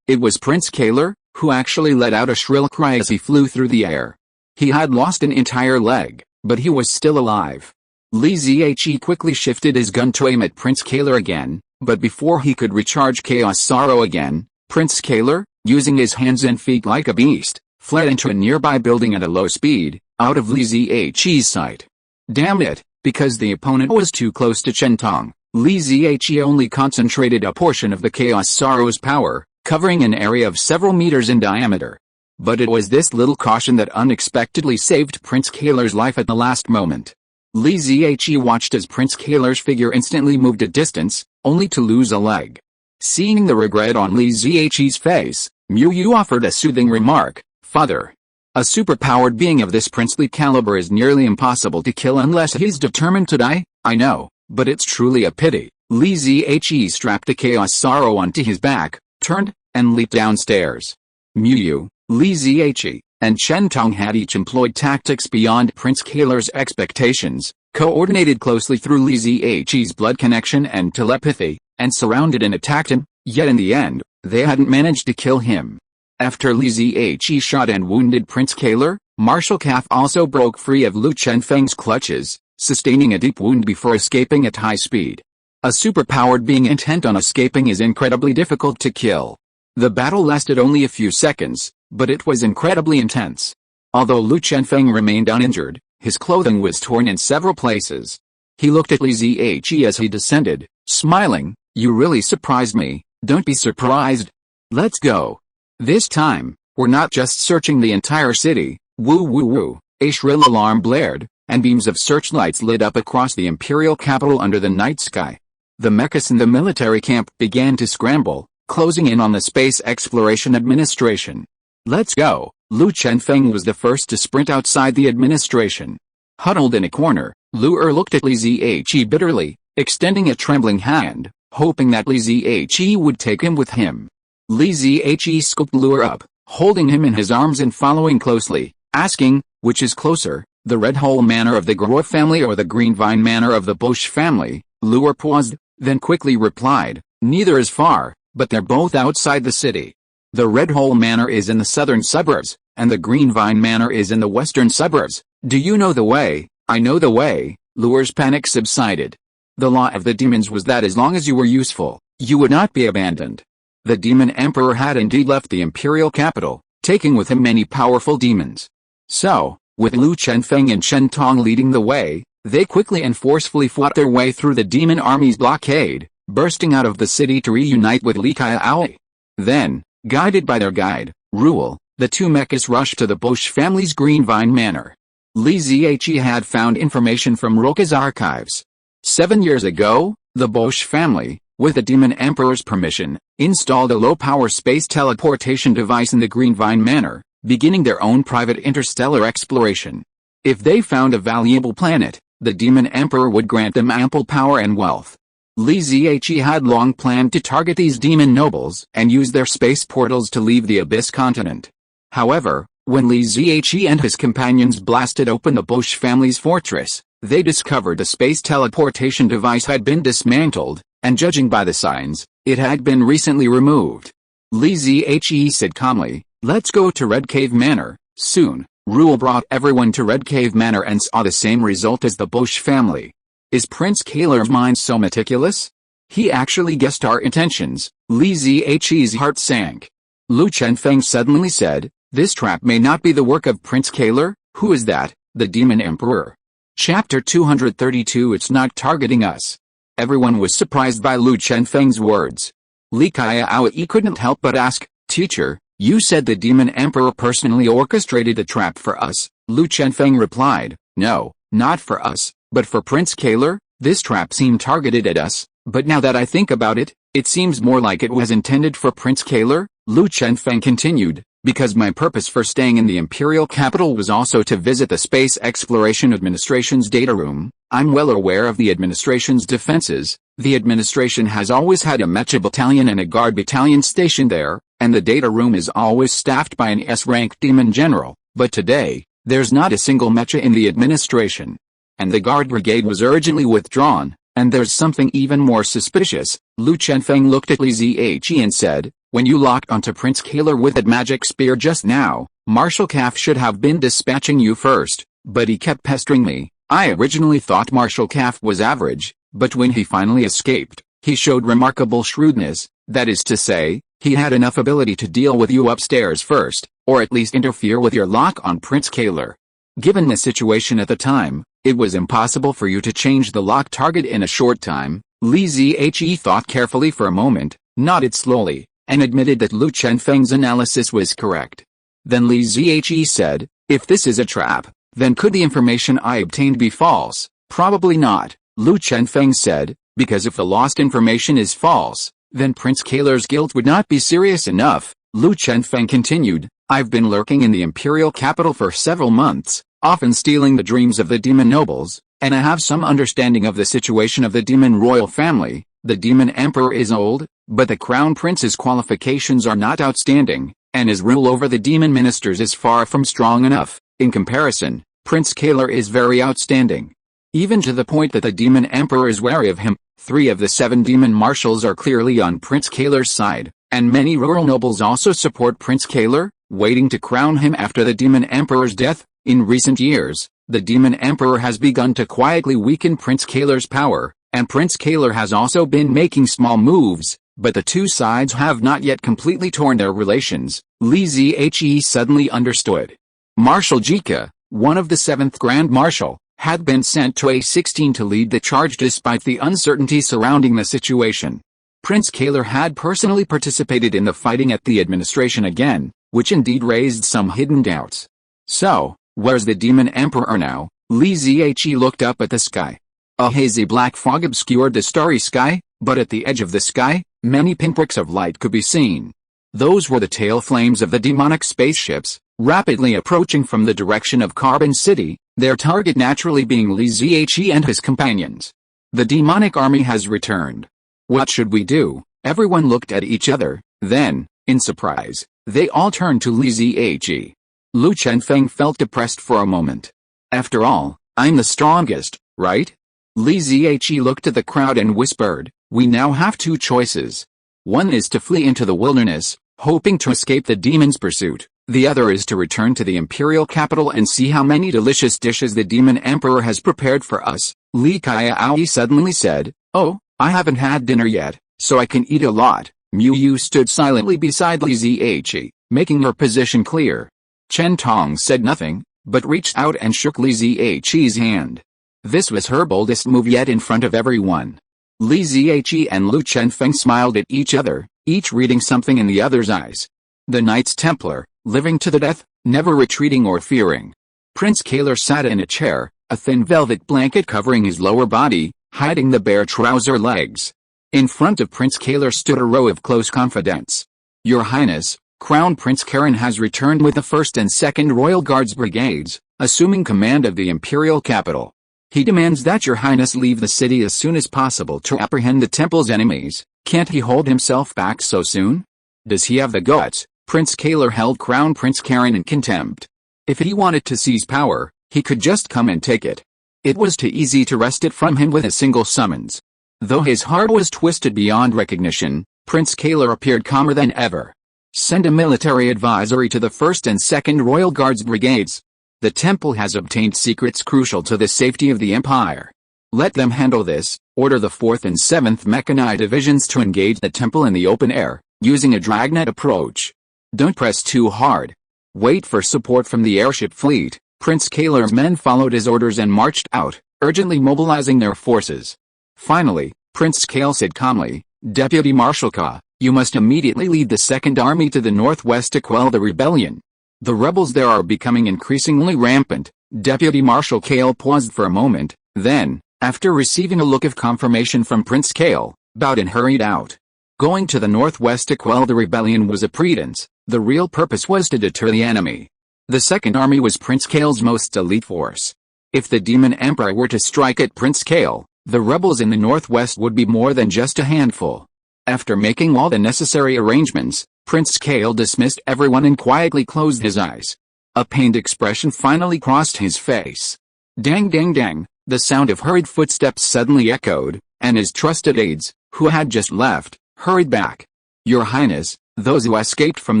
It was Prince Kaler, who actually let out a shrill cry as he flew through the air. He had lost an entire leg, but he was still alive. Li Zhe quickly shifted his gun to aim at Prince Kaler again, but before he could recharge Chaos Sorrow again, Prince Kaler, using his hands and feet like a beast, fled into a nearby building at a low speed, out of Li Zhe's sight. Damn it, because the opponent was too close to Chen Tong, Li Zhe only concentrated a portion of the Chaos Sorrow's power, covering an area of several meters in diameter. But it was this little caution that unexpectedly saved Prince Kaler's life at the last moment. Li Ziyi watched as Prince Kaler's figure instantly moved a distance, only to lose a leg. Seeing the regret on Li Ziyi's face, Mu Yu offered a soothing remark, "Father, a superpowered being of this princely caliber is nearly impossible to kill unless he's determined to die." "I know, but it's truly a pity." Li Ziyi strapped a chaos sorrow onto his back, turned, and leaped downstairs. Mu Yu, Li Ziyi, and Chen Tong had each employed tactics beyond Prince Kaler's expectations, coordinated closely through Li Ziyi's blood connection and telepathy, and surrounded and attacked him, yet in the end, they hadn't managed to kill him. After Li Ziyi shot and wounded Prince Kaler, Marshal Calf also broke free of Lu Chenfeng's clutches, sustaining a deep wound before escaping at high speed. A superpowered being intent on escaping is incredibly difficult to kill. The battle lasted only a few seconds, but it was incredibly intense. Although Lu Chenfeng remained uninjured, his clothing was torn in several places. He looked at Li Ziyi as he descended, smiling, "You really surprised me, don't be surprised. Let's go." This time, we're not just searching the entire city. Woo woo woo, a shrill alarm blared, and beams of searchlights lit up across the imperial capital under the night sky. The mechas in the military camp began to scramble, closing in on the Space Exploration Administration. "Let's go." Lu Chenfeng was the first to sprint outside the administration. Huddled in a corner, Lu looked at Li Ziyi bitterly, extending a trembling hand, hoping that Li Ziyi would take him with him. Li Ziyi scooped Lu up, holding him in his arms and following closely, asking, "Which is closer, the Red Hole Manor of the Guo family or the Green Vine Manor of the Bosch family?" Lu paused, then quickly replied, "Neither is far, but they're both outside the city. The Red Hole Manor is in the southern suburbs, and the Green Vine Manor is in the western suburbs. Do you know the way?" "I know the way." Lu's panic subsided. The law of the demons was that as long as you were useful, you would not be abandoned. The demon emperor had indeed left the imperial capital, taking with him many powerful demons. So, with Lu Chenfeng and Chen Tong leading the way, they quickly and forcefully fought their way through the demon army's blockade, bursting out of the city to reunite with Li Xiaowan. Then, guided by their guide, Ruel, the two mechas rushed to the Bosch family's Green Vine Manor. Li Ziyi had found information from Roka's archives. 7 years ago, the Bosch family, with the Demon Emperor's permission, installed a low-power space teleportation device in the Green Vine Manor, beginning their own private interstellar exploration. If they found a valuable planet, the Demon Emperor would grant them ample power and wealth. Li Ziyi had long planned to target these demon nobles and use their space portals to leave the Abyss continent. However, when Li Ziyi and his companions blasted open the Bosch family's fortress, they discovered the space teleportation device had been dismantled, and judging by the signs, it had been recently removed. Li Ziyi said calmly, "Let's go to Red Cave Manor." Soon, Ruel brought everyone to Red Cave Manor and saw the same result as the Bosch family. Is Prince Kaler's mind so meticulous? He actually guessed our intentions. Li Ziyi's heart sank. Lu Chenfeng suddenly said, "This trap may not be the work of Prince Kaler." "Who is that?" "The Demon Emperor." Chapter 232. It's not targeting us. Everyone was surprised by Lu Chenfeng's words. Li Xiaowan couldn't help but ask, "Teacher, you said the Demon Emperor personally orchestrated the trap for us." Lu Chenfeng replied, "No, not for us, but for Prince Kaler. This trap seemed targeted at us, but now that I think about it, it seems more like it was intended for Prince Kaler." Lu Chenfeng continued, "Because my purpose for staying in the imperial capital was also to visit the Space Exploration Administration's data room. I'm well aware of the administration's defenses. The administration has always had a mecha battalion and a guard battalion stationed there, and the data room is always staffed by an S-rank demon general, but today, there's not a single mecha in the administration. And the guard brigade was urgently withdrawn, and there's something even more suspicious." Lu Chenfeng looked at Li Ziyi and said, "When you locked onto Prince Kaler with that magic spear just now, Marshal Calf should have been dispatching you first, but he kept pestering me. I originally thought Marshal Calf was average, but when he finally escaped, he showed remarkable shrewdness. That is to say, he had enough ability to deal with you upstairs first, or at least interfere with your lock on Prince Kaler. Given the situation at the time, it was impossible for you to change the lock target in a short time." Li Ziyi thought carefully for a moment, nodded slowly, and admitted that Lu Chenfeng's analysis was correct. Then Li Zhe said, "If this is a trap, then could the information I obtained be false?" "Probably not," Lu Chenfeng said, "because if the lost information is false, then Prince Kaler's guilt would not be serious enough." Lu Chenfeng continued, "I've been lurking in the imperial capital for several months, often stealing the dreams of the demon nobles, and I have some understanding of the situation of the demon royal family. The demon emperor is old, but the crown prince's qualifications are not outstanding, and his rule over the demon ministers is far from strong enough. In comparison, Prince Kaler is very outstanding. Even to the point that the demon emperor is wary of him. 3 of the 7 demon marshals are clearly on Prince Kaler's side, and many rural nobles also support Prince Kaler, waiting to crown him after the demon emperor's death. In recent years, the demon emperor has begun to quietly weaken Prince Kaler's power, and Prince Kaler has also been making small moves, but the two sides have not yet completely torn their relations." Li Zhe suddenly understood. Marshal Jika, one of the 7th Grand Marshal, had been sent to A16 to lead the charge despite the uncertainty surrounding the situation. Prince Kaler had personally participated in the fighting at the administration again, which indeed raised some hidden doubts. "So, where's the demon emperor now?" Li Zhe looked up at the sky. A hazy black fog obscured the starry sky, but at the edge of the sky, many pinpricks of light could be seen. Those were the tail flames of the demonic spaceships, rapidly approaching from the direction of Carbon City, their target naturally being Li Zhe and his companions. "The demonic army has returned. What should we do?" Everyone looked at each other, then, in surprise, they all turned to Li Zhe. Lu Chenfeng felt depressed for a moment. "After all, I'm the strongest, right?" Li Zhe looked at the crowd and whispered, "We now have 2 choices. One is to flee into the wilderness, hoping to escape the demon's pursuit. The other is to return to the imperial capital and see how many delicious dishes the demon emperor has prepared for us." Li Xiaowan suddenly said, "Oh, I haven't had dinner yet, so I can eat a lot." Mu Yu stood silently beside Li Zhe, making her position clear. Chen Tong said nothing, but reached out and shook Li Zhe's hand. This was her boldest move yet in front of everyone. Li Zhe and Lu Chenfeng smiled at each other, each reading something in the other's eyes. The Knights Templar, living to the death, never retreating or fearing. Prince Kaler sat in a chair, a thin velvet blanket covering his lower body, hiding the bare trouser legs. In front of Prince Kaler stood a row of close confidants. "Your Highness, Crown Prince Karen has returned with the 1st and 2nd Royal Guards Brigades, assuming command of the imperial capital. He demands that your Highness leave the city as soon as possible to apprehend the temple's enemies. Can't he hold himself back so soon? Does he have the guts?" Prince Kaler held Crown Prince Karen in contempt. If he wanted to seize power, he could just come and take it. It was too easy to wrest it from him with a single summons. Though his heart was twisted beyond recognition, Prince Kaler appeared calmer than ever. "Send a military advisory to the 1st and 2nd Royal Guards Brigades. The temple has obtained secrets crucial to the safety of the Empire. Let them handle this. Order the 4th and 7th Mechanized divisions to engage the temple in the open air, using a dragnet approach. Don't press too hard. Wait for support from the airship fleet." Prince Kaler's men followed his orders and marched out, urgently mobilizing their forces. Finally, Prince Kale said calmly, "Deputy Marshal Ka, you must immediately lead the 2nd Army to the northwest to quell the rebellion. The rebels there are becoming increasingly rampant." Deputy Marshal Kale paused for a moment, then, after receiving a look of confirmation from Prince Kale, bowed and hurried out. Going to the northwest to quell the rebellion was a pretense. The real purpose was to deter the enemy. The 2nd Army was Prince Kale's most elite force. If the demon emperor were to strike at Prince Kale, the rebels in the northwest would be more than just a handful. After making all the necessary arrangements, Prince Kale dismissed everyone and quietly closed his eyes. A pained expression finally crossed his face. Dang dang dang, the sound of hurried footsteps suddenly echoed, and his trusted aides, who had just left, hurried back. "Your Highness, those who escaped from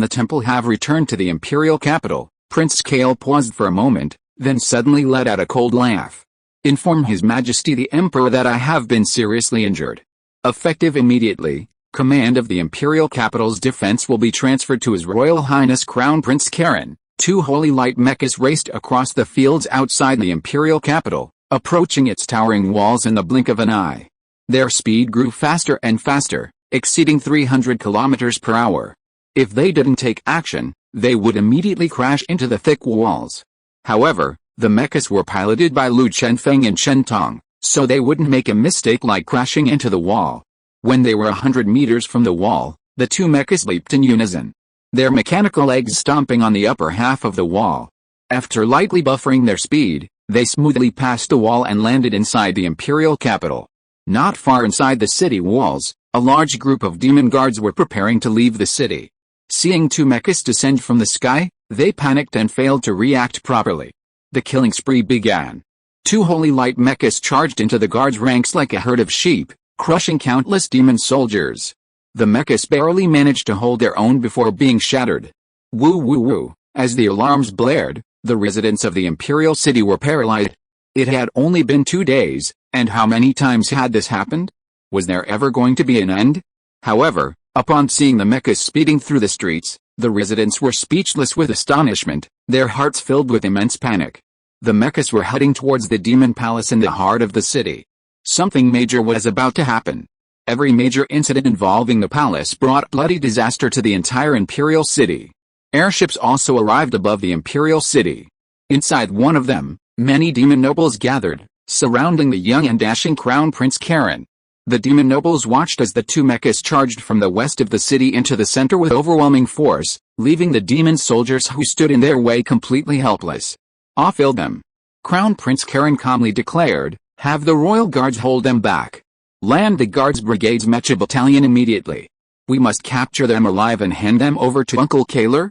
the temple have returned to the imperial capital." Prince Kale paused for a moment, then suddenly let out a cold laugh. "Inform His Majesty the Emperor that I have been seriously injured. Effective immediately, command of the imperial capital's defense will be transferred to His Royal Highness Crown Prince Karen." 2 holy light mechas raced across the fields outside the imperial capital, approaching its towering walls in the blink of an eye. Their speed grew faster and faster, exceeding 300 kilometers per hour. If they didn't take action, they would immediately crash into the thick walls. However, the mechas were piloted by Lu Chenfeng and Chen Tong, so they wouldn't make a mistake like crashing into the wall. When they were 100 meters from the wall, the two mechas leaped in unison, their mechanical legs stomping on the upper half of the wall. After lightly buffering their speed, they smoothly passed the wall and landed inside the imperial capital. Not far inside the city walls, a large group of demon guards were preparing to leave the city. Seeing two mechas descend from the sky, they panicked and failed to react properly. The killing spree began. Two holy light mechas charged into the guards' ranks like a herd of sheep, crushing countless demon soldiers. The mechas barely managed to hold their own before being shattered. Woo woo woo, as the alarms blared, the residents of the imperial city were paralyzed. It had only been 2 days, and how many times had this happened? Was there ever going to be an end? However, upon seeing the mechas speeding through the streets, the residents were speechless with astonishment, their hearts filled with immense panic. The mechas were heading towards the demon palace in the heart of the city. Something major was about to happen. Every major incident involving the palace brought bloody disaster to the entire imperial city. Airships also arrived above the imperial city. Inside one of them, many demon nobles gathered, surrounding the young and dashing Crown Prince Karen. The demon nobles watched as the two mechas charged from the west of the city into the center with overwhelming force, leaving the demon soldiers who stood in their way completely helpless. Off-field them. Crown Prince Karen calmly declared, "Have the royal guards hold them back. Land the guards brigade's mecha battalion immediately. We must capture them alive and hand them over to Uncle Kaler."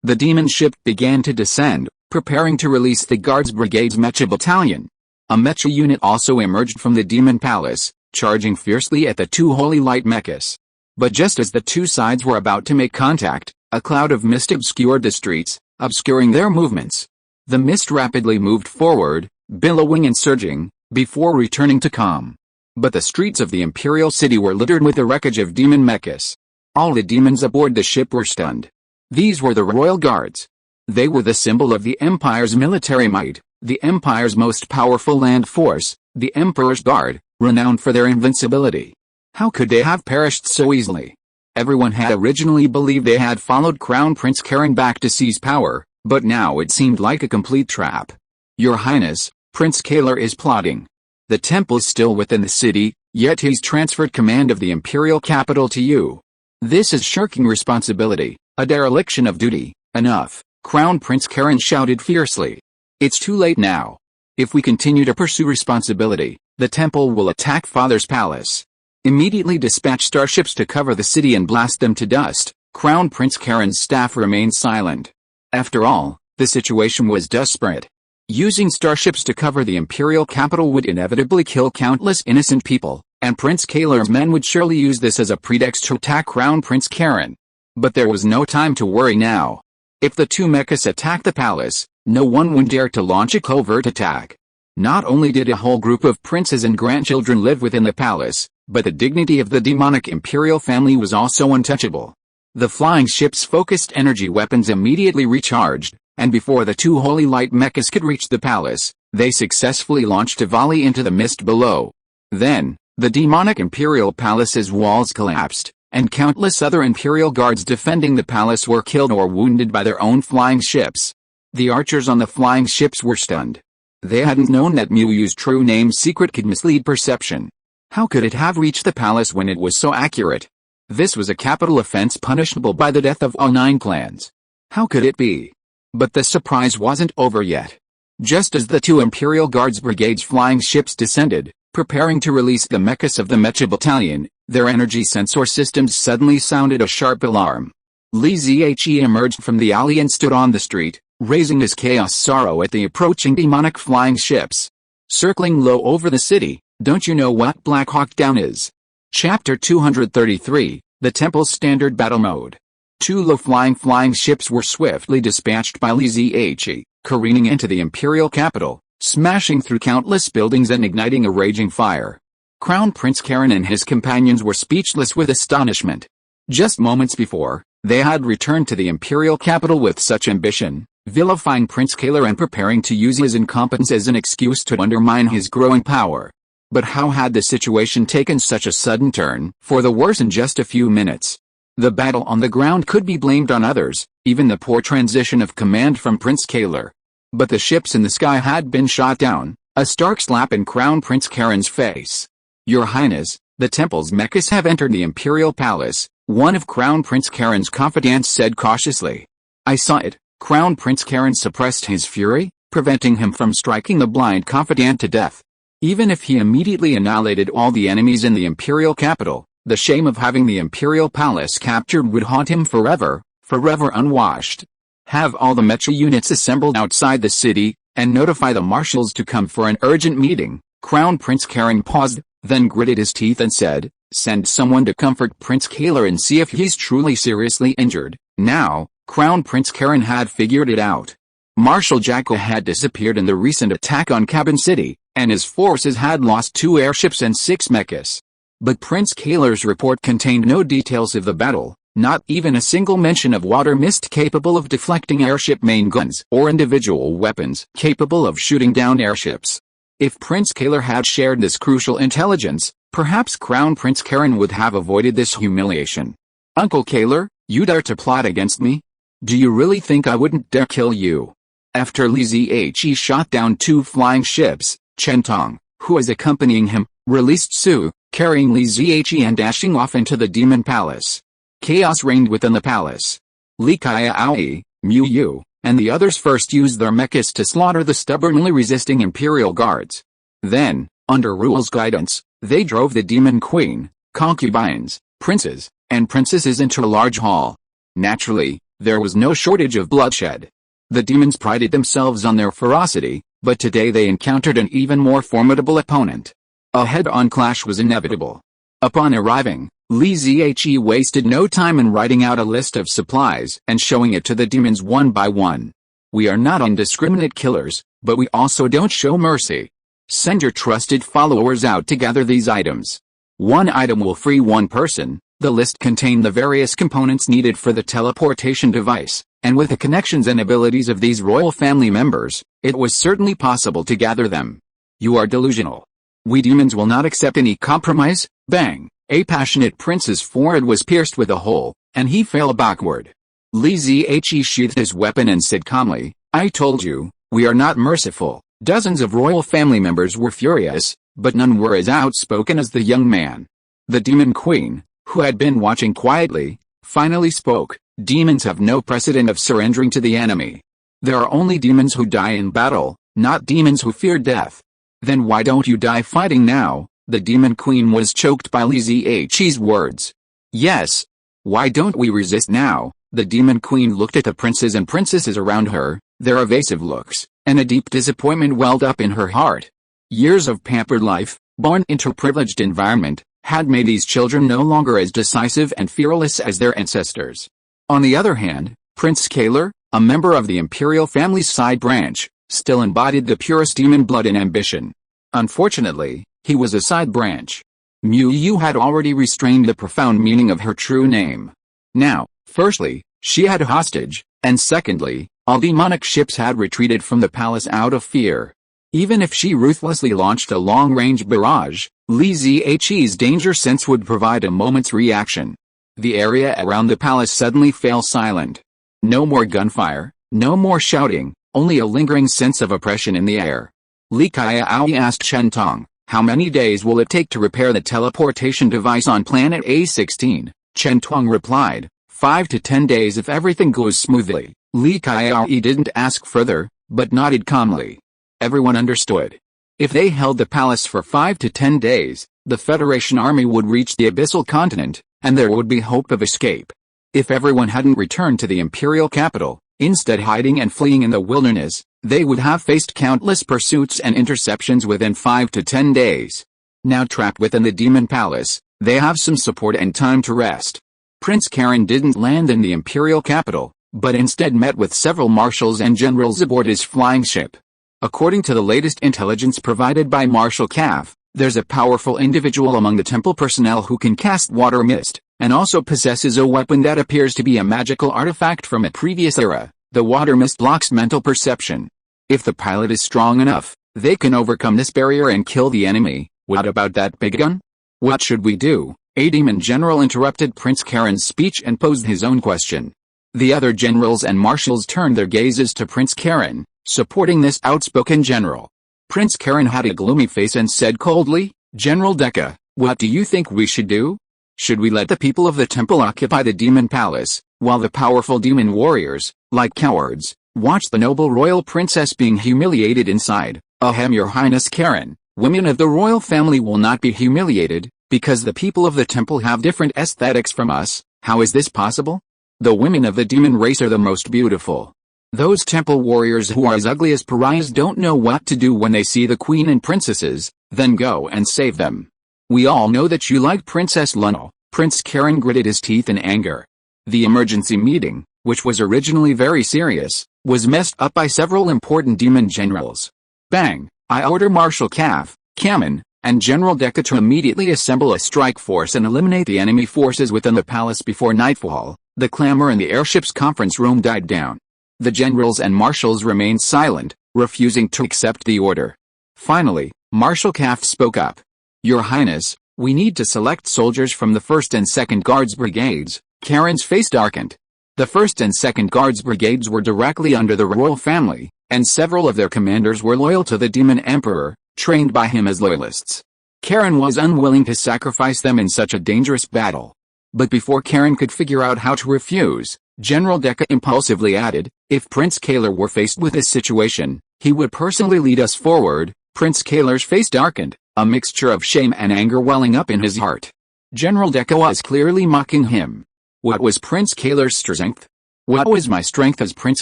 The demon ship began to descend, preparing to release the guards brigade's mecha battalion. A mecha unit also emerged from the demon palace, charging fiercely at the two holy light mechas. But just as the two sides were about to make contact, a cloud of mist obscured the streets, obscuring their movements. The mist rapidly moved forward, billowing and surging, before returning to calm. But the streets of the imperial city were littered with the wreckage of demon mechas. All the demons aboard the ship were stunned. These were the royal guards. They were the symbol of the empire's military might, the empire's most powerful land force, the emperor's guard, renowned for their invincibility. How could they have perished so easily? Everyone had originally believed they had followed Crown Prince Karen back to seize power, but now it seemed like a complete trap. Your Highness, Prince Kaler is plotting. The temple is still within the city, yet he's transferred command of the imperial capital to you. This is shirking responsibility, a dereliction of duty. Enough, Crown Prince Karen shouted fiercely. It's too late now. If we continue to pursue responsibility, the temple will attack Father's palace. Immediately dispatch starships to cover the city and blast them to dust. Crown Prince Karen's staff remained silent. After all, the situation was desperate. Using starships to cover the imperial capital would inevitably kill countless innocent people, and Prince Kaler's men would surely use this as a pretext to attack Crown Prince Karen. But there was no time to worry now. If the two mechas attacked the palace, no one would dare to launch a covert attack. Not only did a whole group of princes and grandchildren live within the palace, but the dignity of the demonic imperial family was also untouchable. The flying ship's focused energy weapons immediately recharged, and before the two holy light mechas could reach the palace, they successfully launched a volley into the mist below. Then, the demonic imperial palace's walls collapsed, and countless other imperial guards defending the palace were killed or wounded by their own flying ships. The archers on the flying ships were stunned. They hadn't known that Muyu's true name secret could mislead perception. How could it have reached the palace when it was so accurate? This was a capital offense punishable by the death of all 9 clans. How could it be? But the surprise wasn't over yet. Just as the two Imperial Guards Brigade's flying ships descended, preparing to release the mechas of the Mecha Battalion, their energy sensor systems suddenly sounded a sharp alarm. Li Zhe emerged from the alley and stood on the street, raising his chaos sorrow at the approaching demonic flying ships. Circling low over the city, don't you know what Black Hawk Down is? Chapter 233, The Temple's Standard Battle Mode. 2 low-flying ships were swiftly dispatched by Li Zhe, careening into the imperial capital, smashing through countless buildings and igniting a raging fire. Crown Prince Karen and his companions were speechless with astonishment. Just moments before, they had returned to the imperial capital with such ambition, vilifying Prince Kaler and preparing to use his incompetence as an excuse to undermine his growing power. But how had the situation taken such a sudden turn for the worse in just a few minutes? The battle on the ground could be blamed on others, even the poor transition of command from Prince Kaler. But the ships in the sky had been shot down, a stark slap in Crown Prince Karen's face. "Your Highness, the temple's mechas have entered the Imperial Palace," one of Crown Prince Karen's confidants said cautiously. "I saw it." Crown Prince Karen suppressed his fury, preventing him from striking the blind confidant to death. Even if he immediately annihilated all the enemies in the Imperial capital, the shame of having the Imperial Palace captured would haunt him forever, forever unwashed. "Have all the mecha units assembled outside the city, and notify the marshals to come for an urgent meeting." Crown Prince Karen paused, then gritted his teeth and said, "Send someone to comfort Prince Kaler and see if he's truly seriously injured." Now, Crown Prince Karen had figured it out. Marshal Jackal had disappeared in the recent attack on Cabin City, and his forces had lost 2 airships and 6 mechas. But Prince Kaler's report contained no details of the battle, not even a single mention of water mist capable of deflecting airship main guns or individual weapons capable of shooting down airships. If Prince Kaler had shared this crucial intelligence, perhaps Crown Prince Karen would have avoided this humiliation. "Uncle Kaler, you dare to plot against me? Do you really think I wouldn't dare kill you?" After Li Zihe shot down 2 flying ships, Chen Tong, who was accompanying him, released Su, carrying Li Zihe and dashing off into the demon palace. Chaos reigned within the palace. Li Xiaowan, Mu Yu, and the others first used their mechas to slaughter the stubbornly resisting Imperial guards. Then, under Rule's guidance, they drove the demon queen, concubines, princes, and princesses into a large hall. Naturally, there was no shortage of bloodshed. The demons prided themselves on their ferocity, but today they encountered an even more formidable opponent. A head-on clash was inevitable. Upon arriving, Li Zihe wasted no time in writing out a list of supplies and showing it to the demons one by one. "We are not indiscriminate killers, but we also don't show mercy. Send your trusted followers out to gather these items. 1 item will free 1 person." The list contained the various components needed for the teleportation device, and with the connections and abilities of these royal family members, it was certainly possible to gather them. "You are delusional. We demons will not accept any compromise." Bang! A passionate prince's forehead was pierced with a hole, and he fell backward. Li Zihe sheathed his weapon and said calmly, "I told you, we are not merciful." Dozens of royal family members were furious, but none were as outspoken as the young man. The demon queen, who had been watching quietly, finally spoke. "Demons have no precedent of surrendering to the enemy. There are only demons who die in battle, not demons who fear death." "Then why don't you die fighting now?" The demon queen was choked by Li Zihe's words. "Yes. Why don't we resist now?" The demon queen looked at the princes and princesses around her, their evasive looks, and a deep disappointment welled up in her heart. Years of pampered life, born into a privileged environment, had made these children no longer as decisive and fearless as their ancestors. On the other hand, Prince Kaler, a member of the imperial family's side branch, still embodied the purest demon blood and ambition. Unfortunately, he was a side branch. Mu Yu had already restrained the profound meaning of her true name. Now, firstly, she had a hostage, and secondly, all demonic ships had retreated from the palace out of fear. Even if she ruthlessly launched a long-range barrage, Li Zihe's danger sense would provide a moment's reaction. The area around the palace suddenly fell silent. No more gunfire, no more shouting, only a lingering sense of oppression in the air. Li Xiaowan asked Chen Tong, "How many days will it take to repair the teleportation device on planet A16? Chen Tong replied, 5 to 10 days if everything goes smoothly. Li Xiaowan didn't ask further, but nodded calmly. Everyone understood. If they held the palace for 5 to 10 days, the Federation army would reach the abyssal continent, and there would be hope of escape. If everyone hadn't returned to the imperial capital, instead hiding and fleeing in the wilderness, they would have faced countless pursuits and interceptions within 5 to 10 days. Now trapped within the demon palace, they have some support and time to rest. Prince Karen didn't land in the imperial capital, but instead met with several marshals and generals aboard his flying ship. According to the latest intelligence provided by Marshal Calf, there's a powerful individual among the temple personnel who can cast water mist, and also possesses a weapon that appears to be a magical artifact from a previous era. The water mist blocks mental perception. If the pilot is strong enough, they can overcome this barrier and kill the enemy. What about that big gun? What should we do? A demon general interrupted Prince Karen's speech and posed his own question. The other generals and marshals turned their gazes to Prince Karen, supporting this outspoken general. Prince Karen had a gloomy face and said coldly, "General Deka, what do you think we should do? Should we let the people of the temple occupy the demon palace, while the powerful demon warriors, like cowards, watch the noble royal princess being humiliated inside?" "Ahem, your highness Karen, women of the royal family will not be humiliated, because the people of the temple have different aesthetics from us. How is this possible? The women of the demon race are the most beautiful. Those temple warriors who are as ugly as pariahs don't know what to do when they see the queen and princesses, then go and save them. We all know that you like Princess Luna." Prince Karen gritted his teeth in anger. The emergency meeting, which was originally very serious, was messed up by several important demon generals. Bang! I order Marshal Kaf, Kamen, and General Deka to immediately assemble a strike force and eliminate the enemy forces within the palace before nightfall. The clamor in the airship's conference room died down. The generals and marshals remained silent, refusing to accept the order. Finally, Marshal Kaf spoke up. "Your Highness, we need to select soldiers from the 1st and 2nd Guards Brigades." Karen's face darkened. The 1st and 2nd Guards Brigades were directly under the royal family, and several of their commanders were loyal to the Demon Emperor, trained by him as loyalists. Karen was unwilling to sacrifice them in such a dangerous battle. But before Karen could figure out how to refuse, General Deka impulsively added, "If Prince Kaler were faced with this situation, he would personally lead us forward." Prince Kaler's face darkened, a mixture of shame and anger welling up in his heart. General Deka was clearly mocking him. What was Prince Kaler's strength? What was my strength as Prince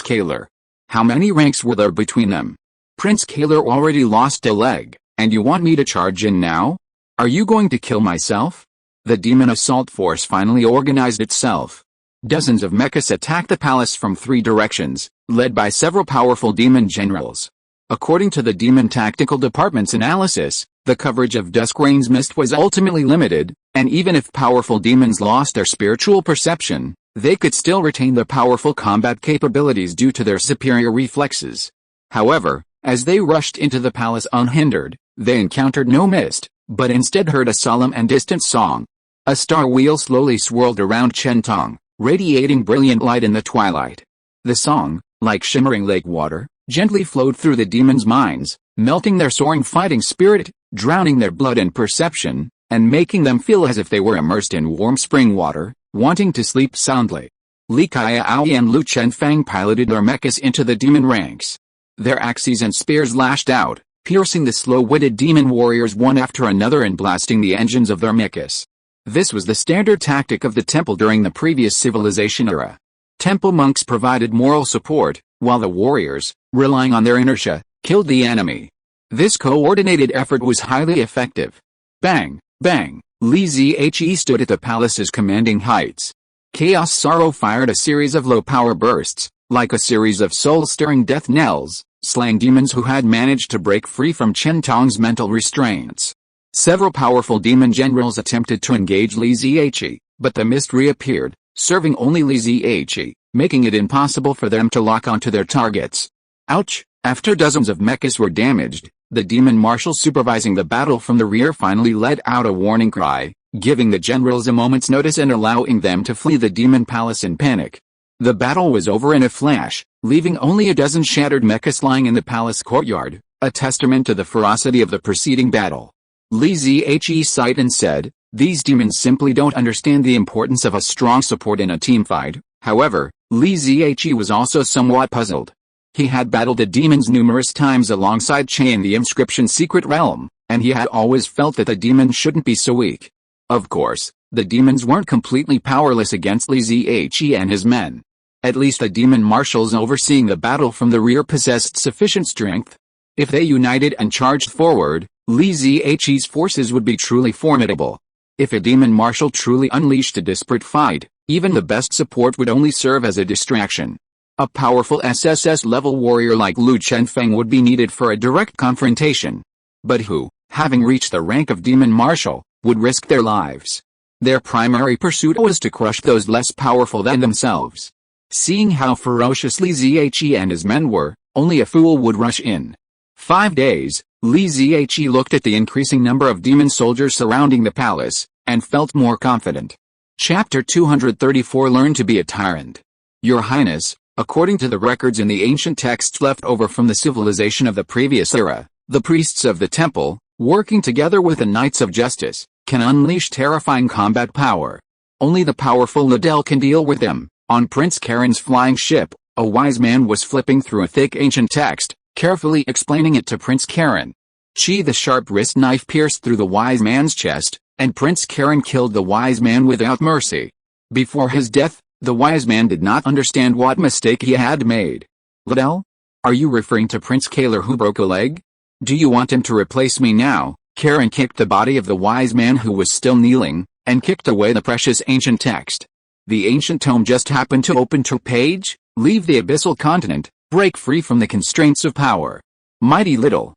Kaler? How many ranks were there between them? Prince Kaler already lost a leg, and you want me to charge in now? Are you going to kill myself? The demon assault force finally organized itself. Dozens of mechas attacked the palace from 3 directions, led by several powerful demon generals. According to the Demon Tactical Department's analysis, the coverage of Dusk Rain's mist was ultimately limited, and even if powerful demons lost their spiritual perception, they could still retain their powerful combat capabilities due to their superior reflexes. However, as they rushed into the palace unhindered, they encountered no mist, but instead heard a solemn and distant song. A star wheel slowly swirled around Chentong, radiating brilliant light in the twilight. The song, like shimmering lake water, gently flowed through the demons' minds, melting their soaring fighting spirit, drowning their blood and perception, and making them feel as if they were immersed in warm spring water, wanting to sleep soundly. Li Kaiao and Lu Chenfang piloted their mechas into the demon ranks. Their axes and spears lashed out, piercing the slow-witted demon warriors one after another and blasting the engines of their mechas. This was the standard tactic of the temple during the previous civilization era. Temple monks provided moral support, while the warriors, relying on their inertia, killed the enemy. This coordinated effort was highly effective. Bang, bang, Li Zhe stood at the palace's commanding heights. Chaos Sorrow fired a series of low-power bursts, like a series of soul-stirring death knells, slaying demons who had managed to break free from Chentong's mental restraints. Several powerful demon generals attempted to engage Li Zhe, but the mist reappeared, serving only Li Zhe, making it impossible for them to lock onto their targets. Ouch! After dozens of mechas were damaged, the demon marshal supervising the battle from the rear finally let out a warning cry, giving the generals a moment's notice and allowing them to flee the demon palace in panic. The battle was over in a flash, leaving only a dozen shattered mechas lying in the palace courtyard, a testament to the ferocity of the preceding battle. Li Zhe sighed and said, "These demons simply don't understand the importance of a strong support in a team fight." However, Li Zhe was also somewhat puzzled. He had battled the demons numerous times alongside Che in the inscription secret realm, and he had always felt that the demons shouldn't be so weak. Of course, the demons weren't completely powerless against Li Zhe and his men. At least the demon marshals overseeing the battle from the rear possessed sufficient strength. If they united and charged forward, Li Zhe's forces would be truly formidable. If a demon marshal truly unleashed a desperate fight, even the best support would only serve as a distraction. A powerful SSS-level warrior like Lu Chenfeng would be needed for a direct confrontation. But who, having reached the rank of demon marshal, would risk their lives? Their primary pursuit was to crush those less powerful than themselves. Seeing how ferocious Li Zhe and his men were, only a fool would rush in. 5 days, Li Zhe looked at the increasing number of demon soldiers surrounding the palace, and felt more confident. Chapter 234 Learn to be a tyrant. Your Highness, according to the records in the ancient texts left over from the civilization of the previous era, the priests of the temple, working together with the Knights of Justice, can unleash terrifying combat power. Only the powerful Liddell can deal with them. On Prince Karen's flying ship, a wise man was flipping through a thick ancient text, carefully explaining it to Prince Karen. The sharp wrist knife pierced through the wise man's chest, and Prince Karen killed the wise man without mercy. Before his death, the wise man did not understand what mistake he had made. Liddell? Are you referring to Prince Kaler who broke a leg? Do you want him to replace me now? Karen kicked the body of the wise man who was still kneeling, and kicked away the precious ancient text. The ancient tome just happened to open to page, leave the abyssal continent, break free from the constraints of power. Mighty little,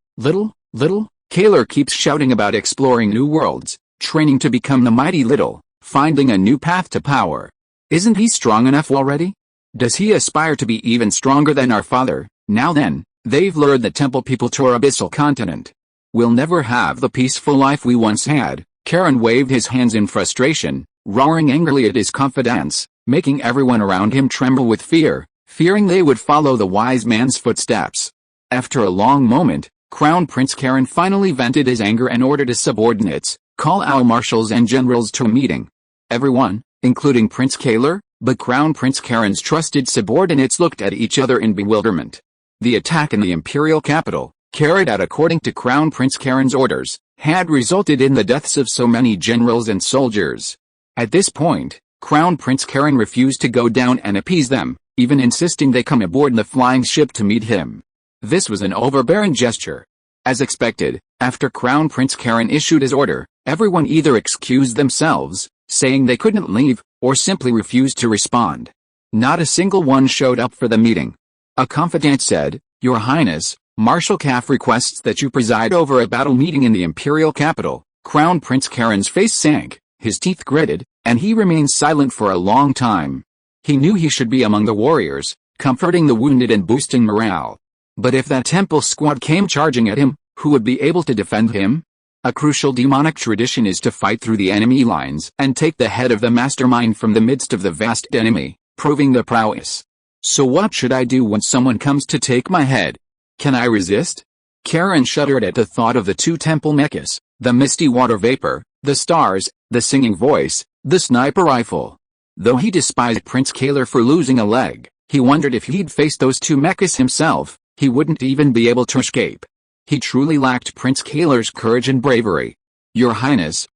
Kaler keeps shouting about exploring new worlds, training to become the mighty little, finding a new path to power. Isn't he strong enough already? Does he aspire to be even stronger than our father? Now then, they've lured the temple people to our abyssal continent. We'll never have the peaceful life we once had. Karen waved his hands in frustration, roaring angrily at his confidants, making everyone around him tremble with fear, fearing they would follow the wise man's footsteps. After a long moment, Crown Prince Karen finally vented his anger and ordered his subordinates, call our marshals and generals to a meeting. Everyone, including Prince Kaler, but Crown Prince Karen's trusted subordinates looked at each other in bewilderment. The attack in the imperial capital, carried out according to Crown Prince Karen's orders, had resulted in the deaths of so many generals and soldiers. At this point, Crown Prince Karen refused to go down and appease them, even insisting they come aboard the flying ship to meet him. This was an overbearing gesture. As expected, after Crown Prince Karen issued his order, everyone either excused themselves, saying they couldn't leave, or simply refused to respond. Not a single one showed up for the meeting. A confidant said, Your Highness, Marshal Calf requests that you preside over a battle meeting in the imperial capital. Crown Prince Karen's face sank, his teeth gritted, and he remained silent for a long time. He knew he should be among the warriors, comforting the wounded and boosting morale. But if that temple squad came charging at him, who would be able to defend him? A crucial demonic tradition is to fight through the enemy lines and take the head of the mastermind from the midst of the vast enemy, proving the prowess. So what should I do when someone comes to take my head? Can I resist? Karen shuddered at the thought of the two temple mechas, the misty water vapor, the stars, the singing voice, the sniper rifle. Though he despised Prince Kaler for losing a leg, he wondered if he'd face those two mechas himself, he wouldn't even be able to escape. He truly lacked Prince Kaler's courage and bravery. Your Highness,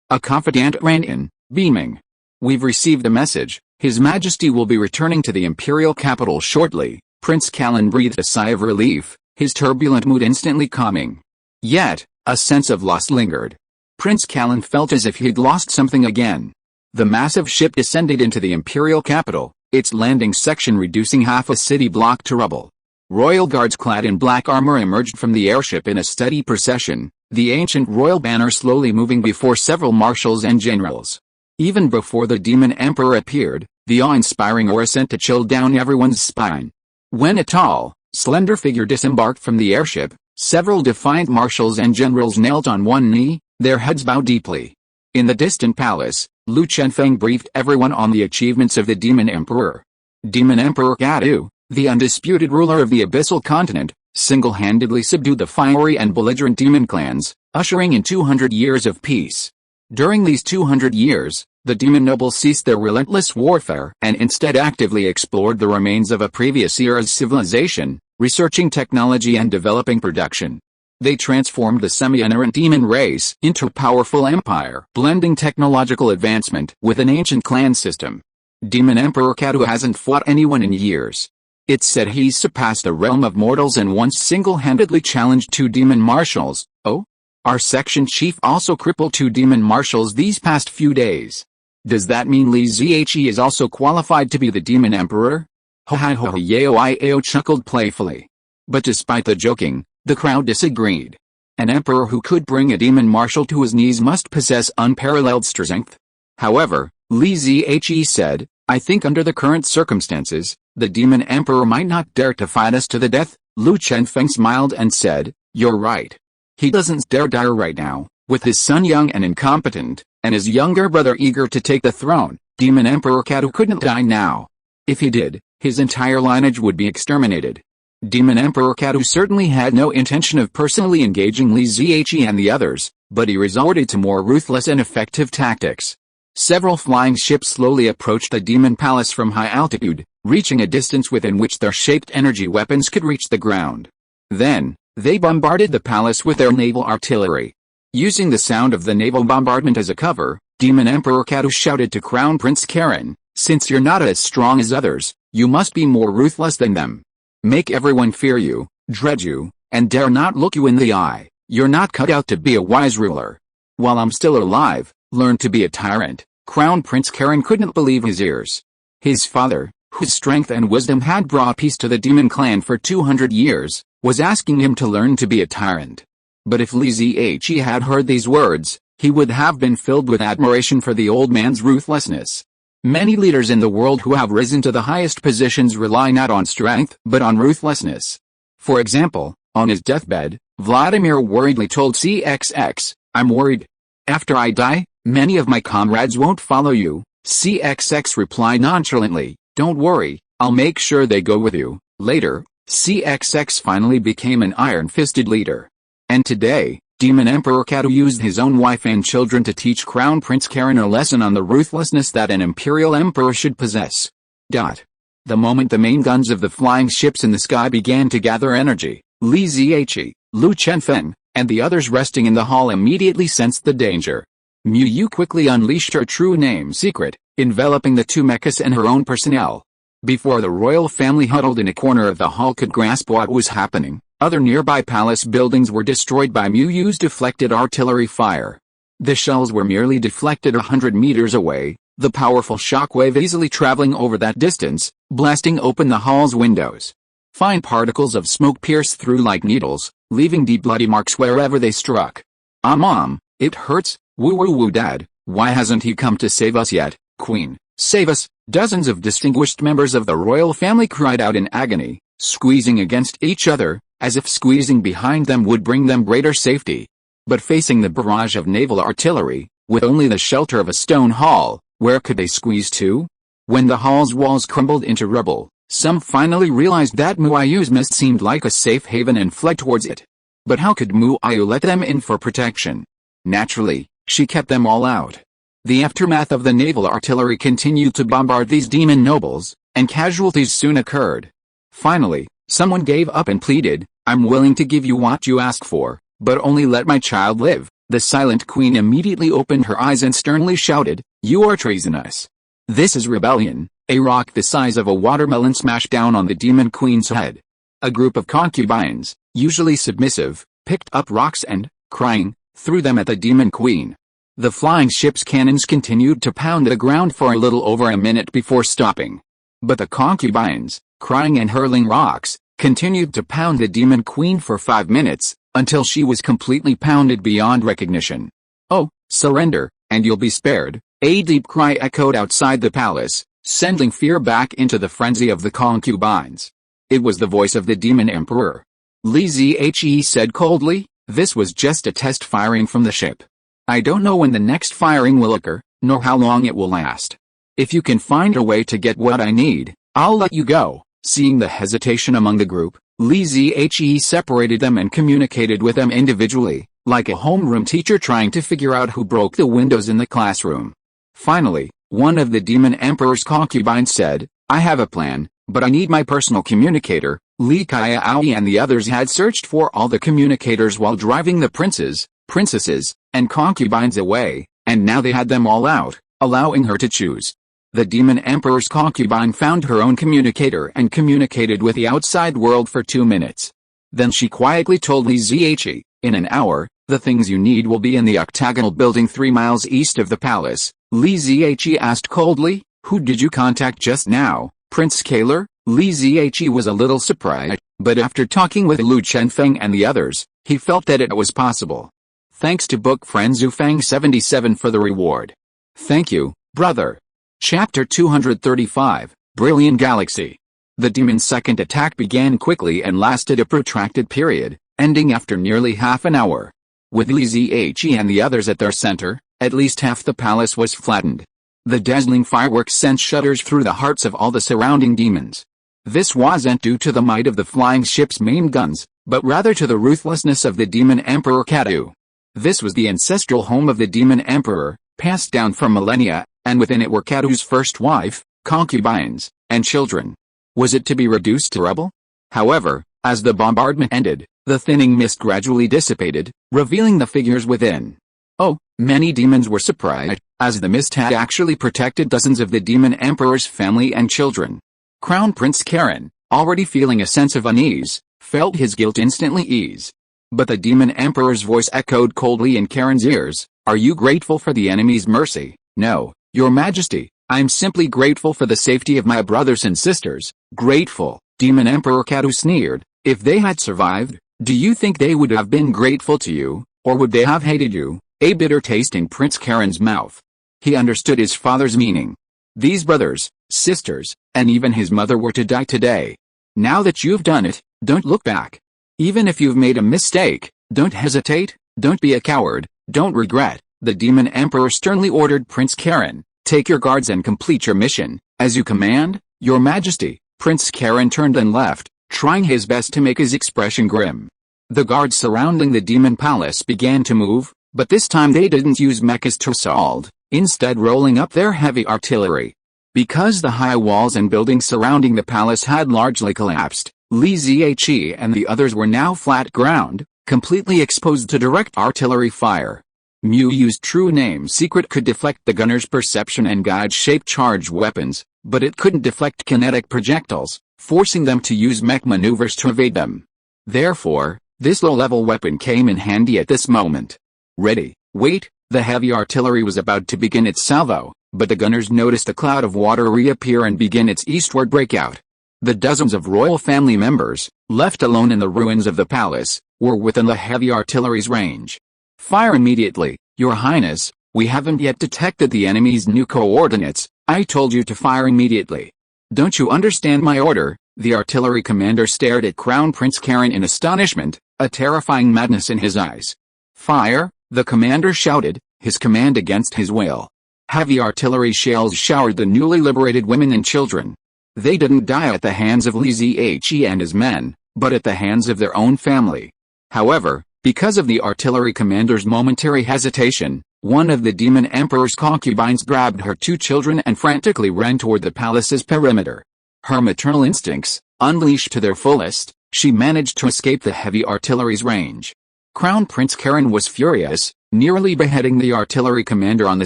a confidant ran in, beaming. We've received a message. His Majesty will be returning to the imperial capital shortly. Prince Callan breathed a sigh of relief, his turbulent mood instantly calming. Yet, a sense of loss lingered. Prince Callan felt as if he'd lost something again. The massive ship descended into the imperial capital, its landing section reducing half a city block to rubble. Royal guards clad in black armor emerged from the airship in a steady procession, the ancient royal banner slowly moving before several marshals and generals. Even before the demon emperor appeared, the awe-inspiring aura sent a chill down everyone's spine. When a tall, slender figure disembarked from the airship, several defiant marshals and generals knelt on one knee, their heads bowed deeply. In the distant palace, Lu Chenfeng briefed everyone on the achievements of the demon emperor. Demon Emperor Kadu, the undisputed ruler of the abyssal continent, single-handedly subdued the fiery and belligerent demon clans, ushering in 200 years of peace. During these 200 years, the demon nobles ceased their relentless warfare and instead actively explored the remains of a previous era's civilization, researching technology and developing production. They transformed the semi-inerrant demon race into a powerful empire, blending technological advancement with an ancient clan system. Demon Emperor Kadu hasn't fought anyone in years. It's said he's surpassed the realm of mortals and once single-handedly challenged 2 demon marshals. Oh? Our section chief also crippled 2 demon marshals these past few days. Does that mean Li Zhe is also qualified to be the demon emperor? Yao chuckled playfully. But despite the joking, the crowd disagreed. An emperor who could bring a demon marshal to his knees must possess unparalleled strength. However, Li Zhe said, I think under the current circumstances, the demon emperor might not dare to fight us to the death. Lu Chenfeng smiled and said, You're right. He doesn't dare die right now, With his son young and incompetent, and his younger brother eager to take the throne, Demon Emperor Kadu couldn't die now. If he did, his entire lineage would be exterminated. Demon Emperor Kadu certainly had no intention of personally engaging Li Ziyi and the others, but he resorted to more ruthless and effective tactics. Several flying ships slowly approached the demon palace from high altitude, reaching a distance within which their shaped energy weapons could reach the ground. Then, they bombarded the palace with their naval artillery. Using the sound of the naval bombardment as a cover, Demon Emperor Kadu shouted to Crown Prince Karen, "Since you're not as strong as others, you must be more ruthless than them. Make everyone fear you, dread you, and dare not look you in the eye. You're not cut out to be a wise ruler. While I'm still alive, learn to be a tyrant." Crown Prince Karen couldn't believe his ears. His father, whose strength and wisdom had brought peace to the demon clan for 200 years, was asking him to learn to be a tyrant. But if Li Ziyi had heard these words, he would have been filled with admiration for the old man's ruthlessness. Many leaders in the world who have risen to the highest positions rely not on strength but on ruthlessness. For example, on his deathbed, Vladimir worriedly told CXX, "I'm worried. After I die, many of my comrades won't follow you." CXX replied nonchalantly, "Don't worry, I'll make sure they go with you." Later, CXX finally became an iron-fisted leader. And today, Demon Emperor Kadu used his own wife and children to teach Crown Prince Karen a lesson on the ruthlessness that an imperial emperor should possess. The moment the main guns of the flying ships in the sky began to gather energy, Li Ziyi, Lu Chenfeng, and the others resting in the hall immediately sensed the danger. Mu Yu quickly unleashed her true name secret, enveloping the two mechas and her own personnel. Before the royal family huddled in a corner of the hall could grasp what was happening, other nearby palace buildings were destroyed by Mu Yu's deflected artillery fire. The shells were merely deflected 100 meters away, the powerful shockwave easily traveling over that distance, blasting open the hall's windows. Fine particles of smoke pierced through like needles, leaving deep bloody marks wherever they struck. Mom, it hurts. Woo woo woo dad, why hasn't he come to save us yet? Queen, save us. Dozens of distinguished members of the royal family cried out in agony, squeezing against each other, as if squeezing behind them would bring them greater safety. But facing the barrage of naval artillery, with only the shelter of a stone hall, where could they squeeze to? When the hall's walls crumbled into rubble, some finally realized that Muayu's mist seemed like a safe haven and fled towards it. But how could Muayu let them in for protection? Naturally, she kept them all out. The aftermath of the naval artillery continued to bombard these demon nobles, and casualties soon occurred. Finally, someone gave up and pleaded, "I'm willing to give you what you ask for, but only let my child live." The silent queen immediately opened her eyes and sternly shouted, "You are treasonous. This is rebellion." A rock the size of a watermelon smashed down on the demon queen's head. A group of concubines, usually submissive, picked up rocks and, crying, threw them at the demon queen. The flying ship's cannons continued to pound the ground for a little over a minute before stopping. But the concubines, crying and hurling rocks, continued to pound the demon queen for 5 minutes, until she was completely pounded beyond recognition. "Oh, surrender, and you'll be spared," a deep cry echoed outside the palace, sending fear back into the frenzy of the concubines. It was the voice of the demon emperor. Li Ziyi said coldly, "This was just a test firing from the ship. I don't know when the next firing will occur, nor how long it will last. If you can find a way to get what I need, I'll let you go." Seeing the hesitation among the group, Li Ziyi separated them and communicated with them individually, like a homeroom teacher trying to figure out who broke the windows in the classroom. Finally, one of the demon emperor's concubines said, "I have a plan, but I need my personal communicator." Li Xiaowan and the others had searched for all the communicators while driving the princes, princesses, and concubines away, and now they had them all out, allowing her to choose. The demon emperor's concubine found her own communicator and communicated with the outside world for 2 minutes. Then she quietly told Li Ziyi, "In an hour, the things you need will be in the octagonal building 3 miles east of the palace." Li Ziyi asked coldly, "Who did you contact just now, Prince Kaler?" Li Ziyi was a little surprised, but after talking with Lu Chenfeng and the others, he felt that it was possible. Thanks to book friend Zufang77 for the reward. Thank you, brother. Chapter 235, Brilliant Galaxy. The demon's second attack began quickly and lasted a protracted period, ending after nearly half an hour. With Li Ziyi and the others at their center, at least half the palace was flattened. The dazzling fireworks sent shudders through the hearts of all the surrounding demons. This wasn't due to the might of the flying ship's main guns, but rather to the ruthlessness of the demon emperor Kadu. This was the ancestral home of the demon emperor, passed down for millennia, and within it were Kadu's first wife, concubines, and children. Was it to be reduced to rubble? However, as the bombardment ended, the thinning mist gradually dissipated, revealing the figures within. Oh, many demons were surprised, as the mist had actually protected dozens of the demon emperor's family and children. Crown Prince Karen, already feeling a sense of unease, felt his guilt instantly ease. But the demon emperor's voice echoed coldly in Karen's ears. Are you grateful for the enemy's mercy? No, your majesty, I'm simply grateful for the safety of my brothers and sisters. Grateful, Demon Emperor Kadu sneered. If they had survived, do you think they would have been grateful to you, or would they have hated you? A bitter taste in Prince Karen's mouth. He understood his father's meaning. These brothers, sisters, and even his mother were to die today. Now that you've done it, don't look back. Even if you've made a mistake, don't hesitate, don't be a coward, don't regret. The Demon Emperor sternly ordered Prince Karen, take your guards and complete your mission, as you command, your majesty. Prince Karen turned and left, trying his best to make his expression grim. The guards surrounding the demon palace began to move, but this time they didn't use mechas to assault, instead rolling up their heavy artillery. Because the high walls and buildings surrounding the palace had largely collapsed, Li Ziyi and the others were now flat ground, completely exposed to direct artillery fire. Mu Yu's true name secret could deflect the gunner's perception and guide shape charged weapons, but it couldn't deflect kinetic projectiles, forcing them to use mech maneuvers to evade them. Therefore, this low-level weapon came in handy at this moment. Ready, wait, the heavy artillery was about to begin its salvo, but the gunners noticed a cloud of water reappear and begin its eastward breakout. The dozens of royal family members, left alone in the ruins of the palace, were within the heavy artillery's range. Fire immediately, Your Highness, we haven't yet detected the enemy's new coordinates. I told you to fire immediately. Don't you understand my order? The artillery commander stared at Crown Prince Karen in astonishment, a terrifying madness in his eyes. Fire, the commander shouted, his command against his will. Heavy artillery shells showered the newly liberated women and children. They didn't die at the hands of Li Ziyi and his men, but at the hands of their own family. However, because of the artillery commander's momentary hesitation, one of the demon emperor's concubines grabbed her two children and frantically ran toward the palace's perimeter. Her maternal instincts, unleashed to their fullest, she managed to escape the heavy artillery's range. Crown Prince Karen was furious, nearly beheading the artillery commander on the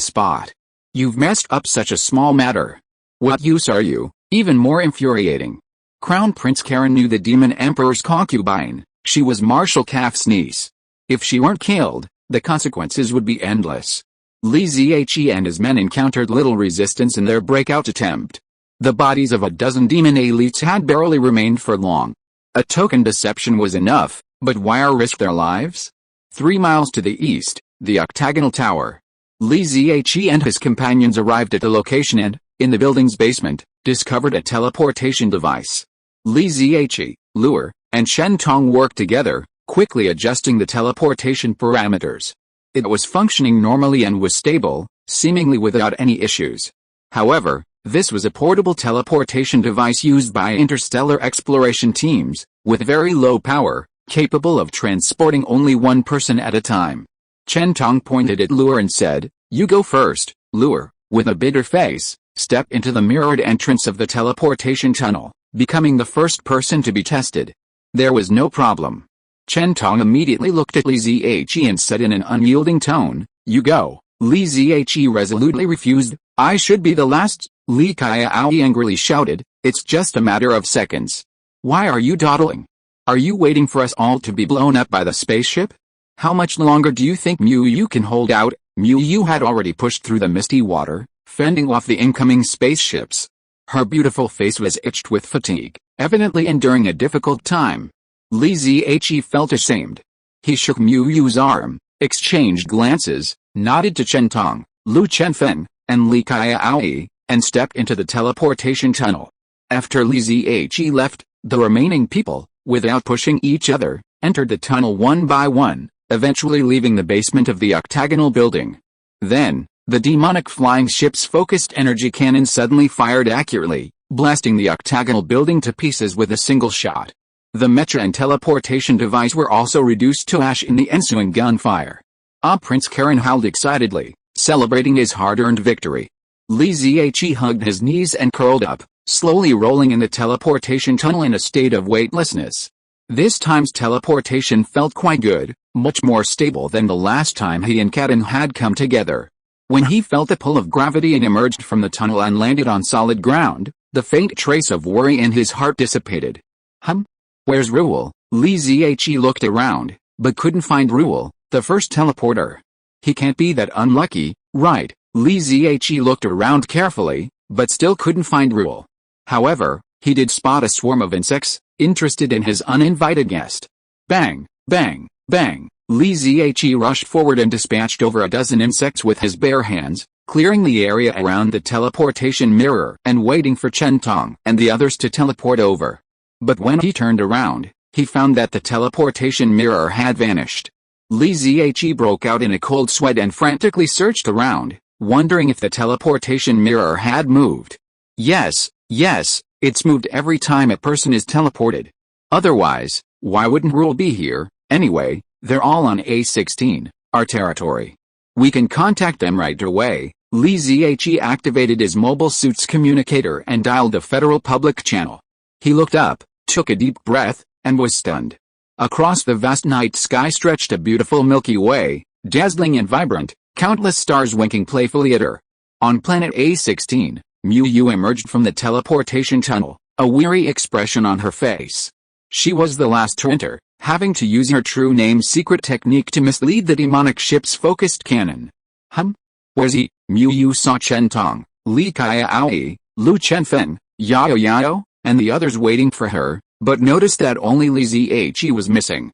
spot. You've messed up such a small matter. What use are you? Even more infuriating. Crown Prince Karen knew the demon emperor's concubine. She was Marshal Kaf's niece. If she weren't killed, the consequences would be endless. Li Ziyi and his men encountered little resistance in their breakout attempt. The bodies of a dozen demon elites had barely remained for long. A token deception was enough, but why risk their lives? 3 miles to the east, the octagonal tower. Li Ziyi and his companions arrived at the location and, in the building's basement, discovered a teleportation device. Li Ziyi, Luer, and Shen Tong worked together, quickly adjusting the teleportation parameters. It was functioning normally and was stable, seemingly without any issues. However, this was a portable teleportation device used by interstellar exploration teams, with very low power, capable of transporting only one person at a time. Chen Tong pointed at Luer and said, "You go first, Luer." With a bitter face, step into the mirrored entrance of the teleportation tunnel, becoming the first person to be tested. There was no problem. Chen Tong immediately looked at Li Ziyi and said in an unyielding tone, "You go." Li Ziyi resolutely refused. "I should be the last," Li Xiaowan angrily shouted. "It's just a matter of seconds. Why are you dawdling? Are you waiting for us all to be blown up by the spaceship? How much longer do you think Mu Yu can hold out?" Mu Yu had already pushed through the misty water, fending off the incoming spaceships. Her beautiful face was itched with fatigue, evidently enduring a difficult time. Li Ziyi felt ashamed. He shook Mu Yu's arm, exchanged glances, nodded to Chen Tong, Lu Chenfen, and Li Xiaowan, and stepped into the teleportation tunnel. After Li Ziyi left, the remaining people, without pushing each other, entered the tunnel one by one, eventually leaving the basement of the octagonal building. Then, the demonic flying ship's focused energy cannon suddenly fired accurately, blasting the octagonal building to pieces with a single shot. The mecha and teleportation device were also reduced to ash in the ensuing gunfire. Prince Karen howled excitedly, celebrating his hard-earned victory. Li Ziyi hugged his knees and curled up, slowly rolling in the teleportation tunnel in a state of weightlessness. This time's teleportation felt quite good, much more stable than the last time he and Karen had come together. When he felt the pull of gravity and emerged from the tunnel and landed on solid ground, the faint trace of worry in his heart dissipated. Where's Ruel? Li Ziyi looked around, but couldn't find Ruel, the first teleporter. He can't be that unlucky, right? Li Ziyi looked around carefully, but still couldn't find Ruel. However, he did spot a swarm of insects, interested in his uninvited guest. Bang, bang, bang. Li Ziyi rushed forward and dispatched over a dozen insects with his bare hands, clearing the area around the teleportation mirror and waiting for Chen Tong and the others to teleport over. But when he turned around, he found that the teleportation mirror had vanished. Li Ziyi broke out in a cold sweat and frantically searched around, wondering if the teleportation mirror had moved. Yes, it's moved every time a person is teleported. Otherwise, why wouldn't Ruel be here, anyway? They're all on A16, our territory. We can contact them right away. Li Ziyi activated his mobile suit's communicator and dialed the Federal Public Channel. He looked up, took a deep breath, and was stunned. Across the vast night sky stretched a beautiful Milky Way, dazzling and vibrant, countless stars winking playfully at her. On planet A16, Yu emerged from the teleportation tunnel, a weary expression on her face. She was the last to enter, having to use her true name's secret technique to mislead the demonic ship's focused cannon. Where's he? Yu saw Chen Tong, Li Kaiaoi, Lu Chenfeng, Yao, and the others waiting for her, but noticed that only Li Ziyi was missing.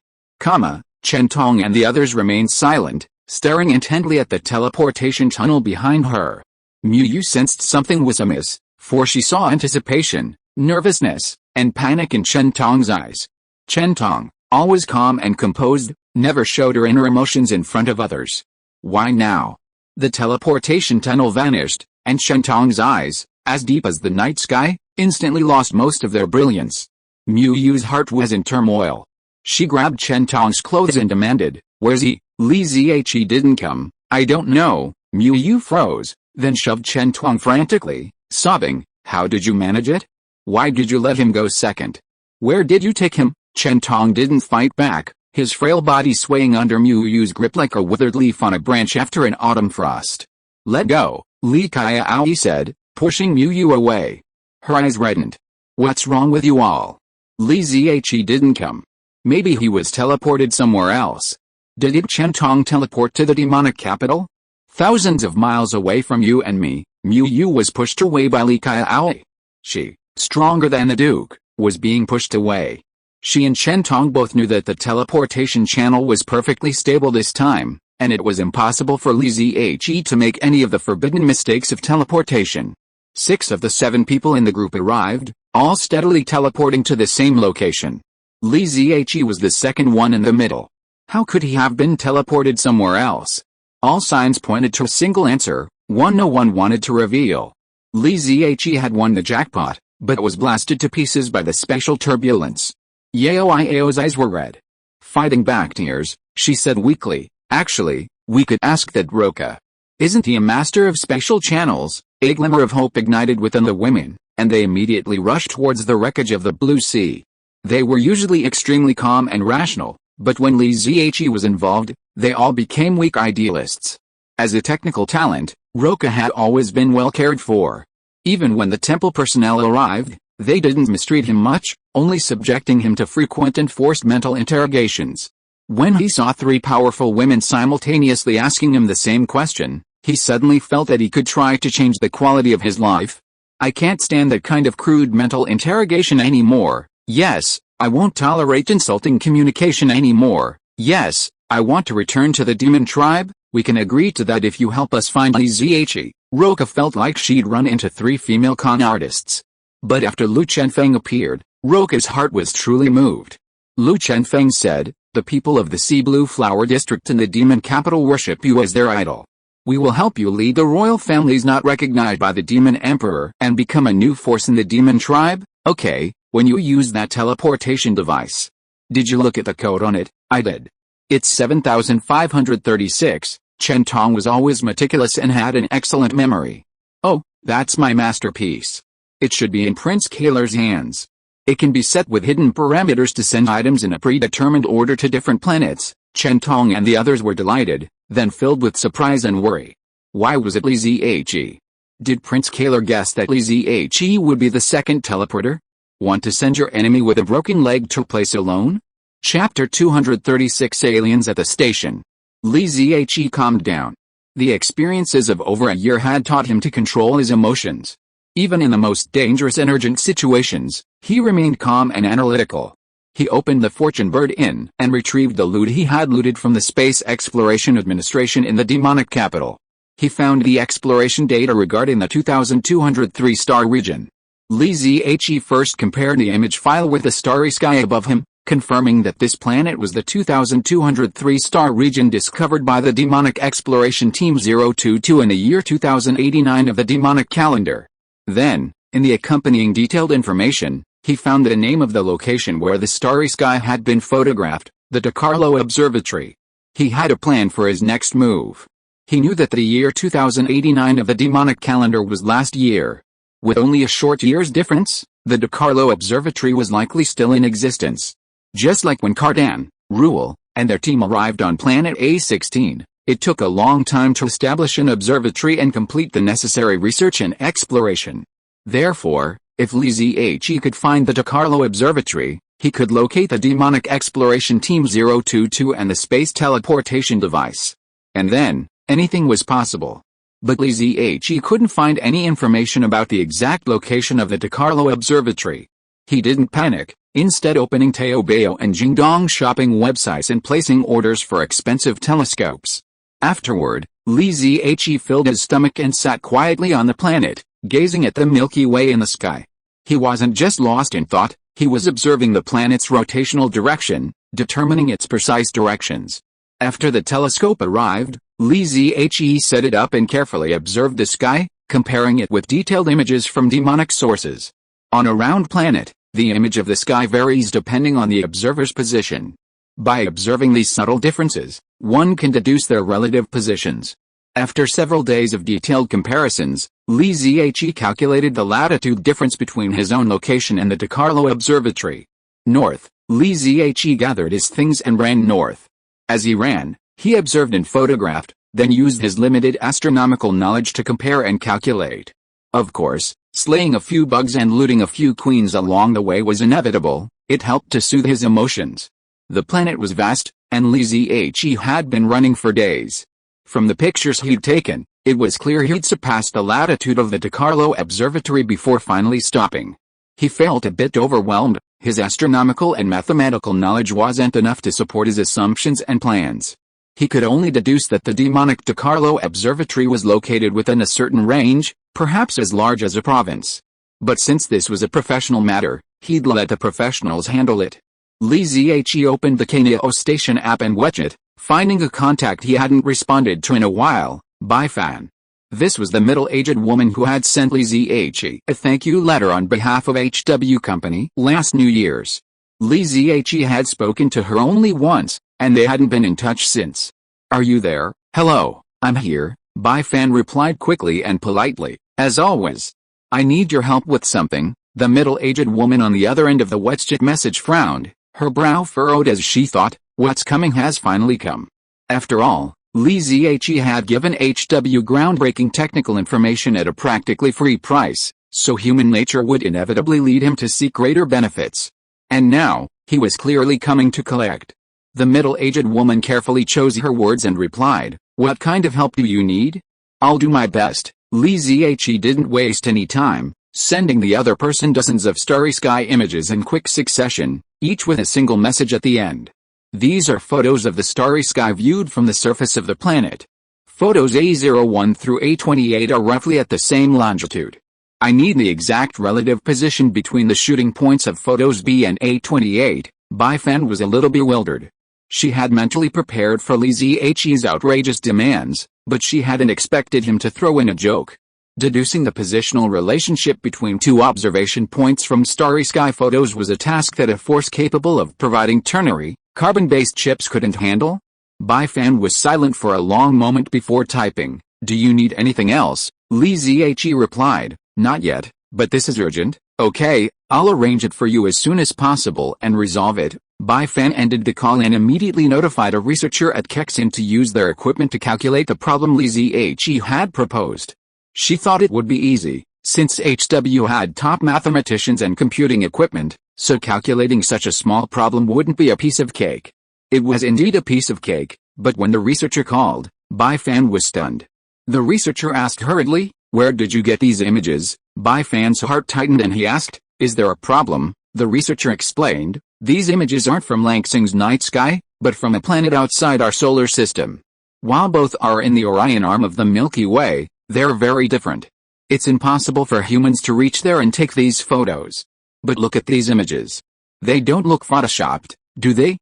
Chen Tong and the others remained silent, staring intently at the teleportation tunnel behind her. Yu sensed something was amiss, for she saw anticipation, nervousness, and panic in Chen Tong's eyes. Chen Tong, always calm and composed, never showed her inner emotions in front of others. Why now? The teleportation tunnel vanished, and Chen Tong's eyes, as deep as the night sky, instantly lost most of their brilliance. Yu's heart was in turmoil. She grabbed Chen Tong's clothes and demanded, "Where's he?" Li Ziyi didn't come. "I don't know." Yu froze, then shoved Chen Tong frantically, sobbing, "How did you manage it? Why did you let him go second? Where did you take him?" Chen Tong didn't fight back, his frail body swaying under Yu's grip like a withered leaf on a branch after an autumn frost. "Let go," Li Kaiaoi said, pushing Yu away. Her eyes reddened. "What's wrong with you all?" Li Ziyi didn't come. Maybe he was teleported somewhere else. Did Chen Tong teleport to the demonic capital? Thousands of miles away from you and me, Yu was pushed away by Li Kaiaoi. She, stronger than the Duke, was being pushed away. She and Chen Tong both knew that the teleportation channel was perfectly stable this time, and it was impossible for Li Ziyi to make any of the forbidden mistakes of teleportation. 6 of the 7 people in the group arrived, all steadily teleporting to the same location. Li Ziyi was the second one in the middle. How could he have been teleported somewhere else? All signs pointed to a single answer, one no one wanted to reveal. Li Ziyi had won the jackpot, but was blasted to pieces by the spatial turbulence. Yao's eyes were red. Fighting back tears, she said weakly, "Actually, we could ask that Roka. Isn't he a master of spatial channels?" A glimmer of hope ignited within the women, and they immediately rushed towards the wreckage of the Blue Sea. They were usually extremely calm and rational, but when Li Ziyi was involved, they all became weak idealists. As a technical talent, Roka had always been well cared for. Even when the temple personnel arrived, they didn't mistreat him much, only subjecting him to frequent and forced mental interrogations. When he saw 3 powerful women simultaneously asking him the same question, he suddenly felt that he could try to change the quality of his life. "I can't stand that kind of crude mental interrogation anymore. Yes, I won't tolerate insulting communication anymore. Yes, I want to return to the demon tribe. We can agree to that if you help us find Li Ziyi." Roka felt like she'd run into 3 female con artists. But after Lu Chenfeng appeared, Roka's heart was truly moved. Lu Chenfeng said, The people of the Sea Blue Flower District in the demon capital worship you as their idol. We will help you lead the royal families not recognized by the demon emperor and become a new force in the demon tribe. Okay, when you use that teleportation device. Did you look at the code on it? I did. It's 7536. Chen Tong was always meticulous and had an excellent memory. Oh, that's my masterpiece. It should be in Prince Kaler's hands. It can be set with hidden parameters to send items in a predetermined order to different planets. Chen Tong and the others were delighted, then filled with surprise and worry. Why was it Li Zhe? Did Prince Kaler guess that Li Zhe would be the second teleporter? Want to send your enemy with a broken leg to place alone? Chapter 236 Aliens at the Station. Li Zhe calmed down. The experiences of over a year had taught him to control his emotions. Even in the most dangerous and urgent situations, he remained calm and analytical. He opened the Fortune Bird Inn and retrieved the loot he had looted from the Space Exploration Administration in the demonic capital. He found the exploration data regarding the 2203-star region. Li Zhe first compared the image file with the starry sky above him, confirming that this planet was the 2203-star region discovered by the Demonic Exploration Team 022 in the year 2089 of the demonic calendar. Then, in the accompanying detailed information, he found the name of the location where the starry sky had been photographed, the DeCarlo Observatory. He had a plan for his next move. He knew that the year 2089 of the demonic calendar was last year. With only a short year's difference, the DeCarlo Observatory was likely still in existence. Just like when Cardan, Ruel, and their team arrived on planet A16, it took a long time to establish an observatory and complete the necessary research and exploration. Therefore, if Li Zhe could find the DeCarlo Observatory, he could locate the Demonic Exploration Team 022 and the space teleportation device. And then, anything was possible. But Li Zhe couldn't find any information about the exact location of the DeCarlo Observatory. He didn't panic, instead opening Taobao and Jingdong shopping websites and placing orders for expensive telescopes. Afterward, Li Zhe filled his stomach and sat quietly on the planet, gazing at the Milky Way in the sky. He wasn't just lost in thought, he was observing the planet's rotational direction, determining its precise directions. After the telescope arrived, Li Zhe set it up and carefully observed the sky, comparing it with detailed images from demonic sources. On a round planet, the image of the sky varies depending on the observer's position. By observing these subtle differences, one can deduce their relative positions. After several days of detailed comparisons, Li Zhe calculated the latitude difference between his own location and the DeCarlo Observatory. North, Li Zhe gathered his things and ran north. As he ran, he observed and photographed, then used his limited astronomical knowledge to compare and calculate. Of course, slaying a few bugs and looting a few queens along the way was inevitable. It helped to soothe his emotions. The planet was vast, and Li Zhe had been running for days. From the pictures he'd taken, it was clear he'd surpassed the latitude of the DeCarlo Observatory before finally stopping. He felt a bit overwhelmed. His astronomical and mathematical knowledge wasn't enough to support his assumptions and plans. He could only deduce that the demonic DeCarlo Observatory was located within a certain range, perhaps as large as a province. But since this was a professional matter, he'd let the professionals handle it. Li Zhe opened the Kaneo Station app and watched it, finding a contact he hadn't responded to in a while, Fan. This was the middle-aged woman who had sent Li Zhe a thank you letter on behalf of HW Company last New Year's. Li Zhe had spoken to her only once, and they hadn't been in touch since. Are you there? Hello, I'm here, Fan replied quickly and politely, as always. I need your help with something. The middle-aged woman on the other end of the WhatsApp message frowned, her brow furrowed as she thought, what's coming has finally come. After all, Li Zhe had given HW groundbreaking technical information at a practically free price, so human nature would inevitably lead him to seek greater benefits. And now, he was clearly coming to collect. The middle-aged woman carefully chose her words and replied, what kind of help do you need? I'll do my best. Li Zhe didn't waste any time, sending the other person dozens of starry sky images in quick succession, each with a single message at the end. These are photos of the starry sky viewed from the surface of the planet. Photos A01 through A28 are roughly at the same longitude. I need the exact relative position between the shooting points of photos B and A28. Fan was a little bewildered. She had mentally prepared for Li Ziyi's outrageous demands, but she hadn't expected him to throw in a joke. Deducing the positional relationship between two observation points from starry sky photos was a task that a force capable of providing ternary, carbon-based chips couldn't handle. Bai Fan was silent for a long moment before typing. "Do you need anything else?" Li Ziyi replied, "Not yet, but this is urgent." "Okay, I'll arrange it for you as soon as possible and resolve it." Bai Fan ended the call and immediately notified a researcher at Kexin to use their equipment to calculate the problem Li Ziyi had proposed. She thought it would be easy, since HW had top mathematicians and computing equipment, so calculating such a small problem wouldn't be a piece of cake. It was indeed a piece of cake, but when the researcher called, Bai Fan was stunned. The researcher asked hurriedly, "Where did you get these images?" Bai Fan's heart tightened and he asked, "Is there a problem?" The researcher explained, "These images aren't from Langsing's night sky, but from a planet outside our solar system. While both are in the Orion arm of the Milky Way, they're very different. It's impossible for humans to reach there and take these photos. But look at these images. They don't look photoshopped, do they?"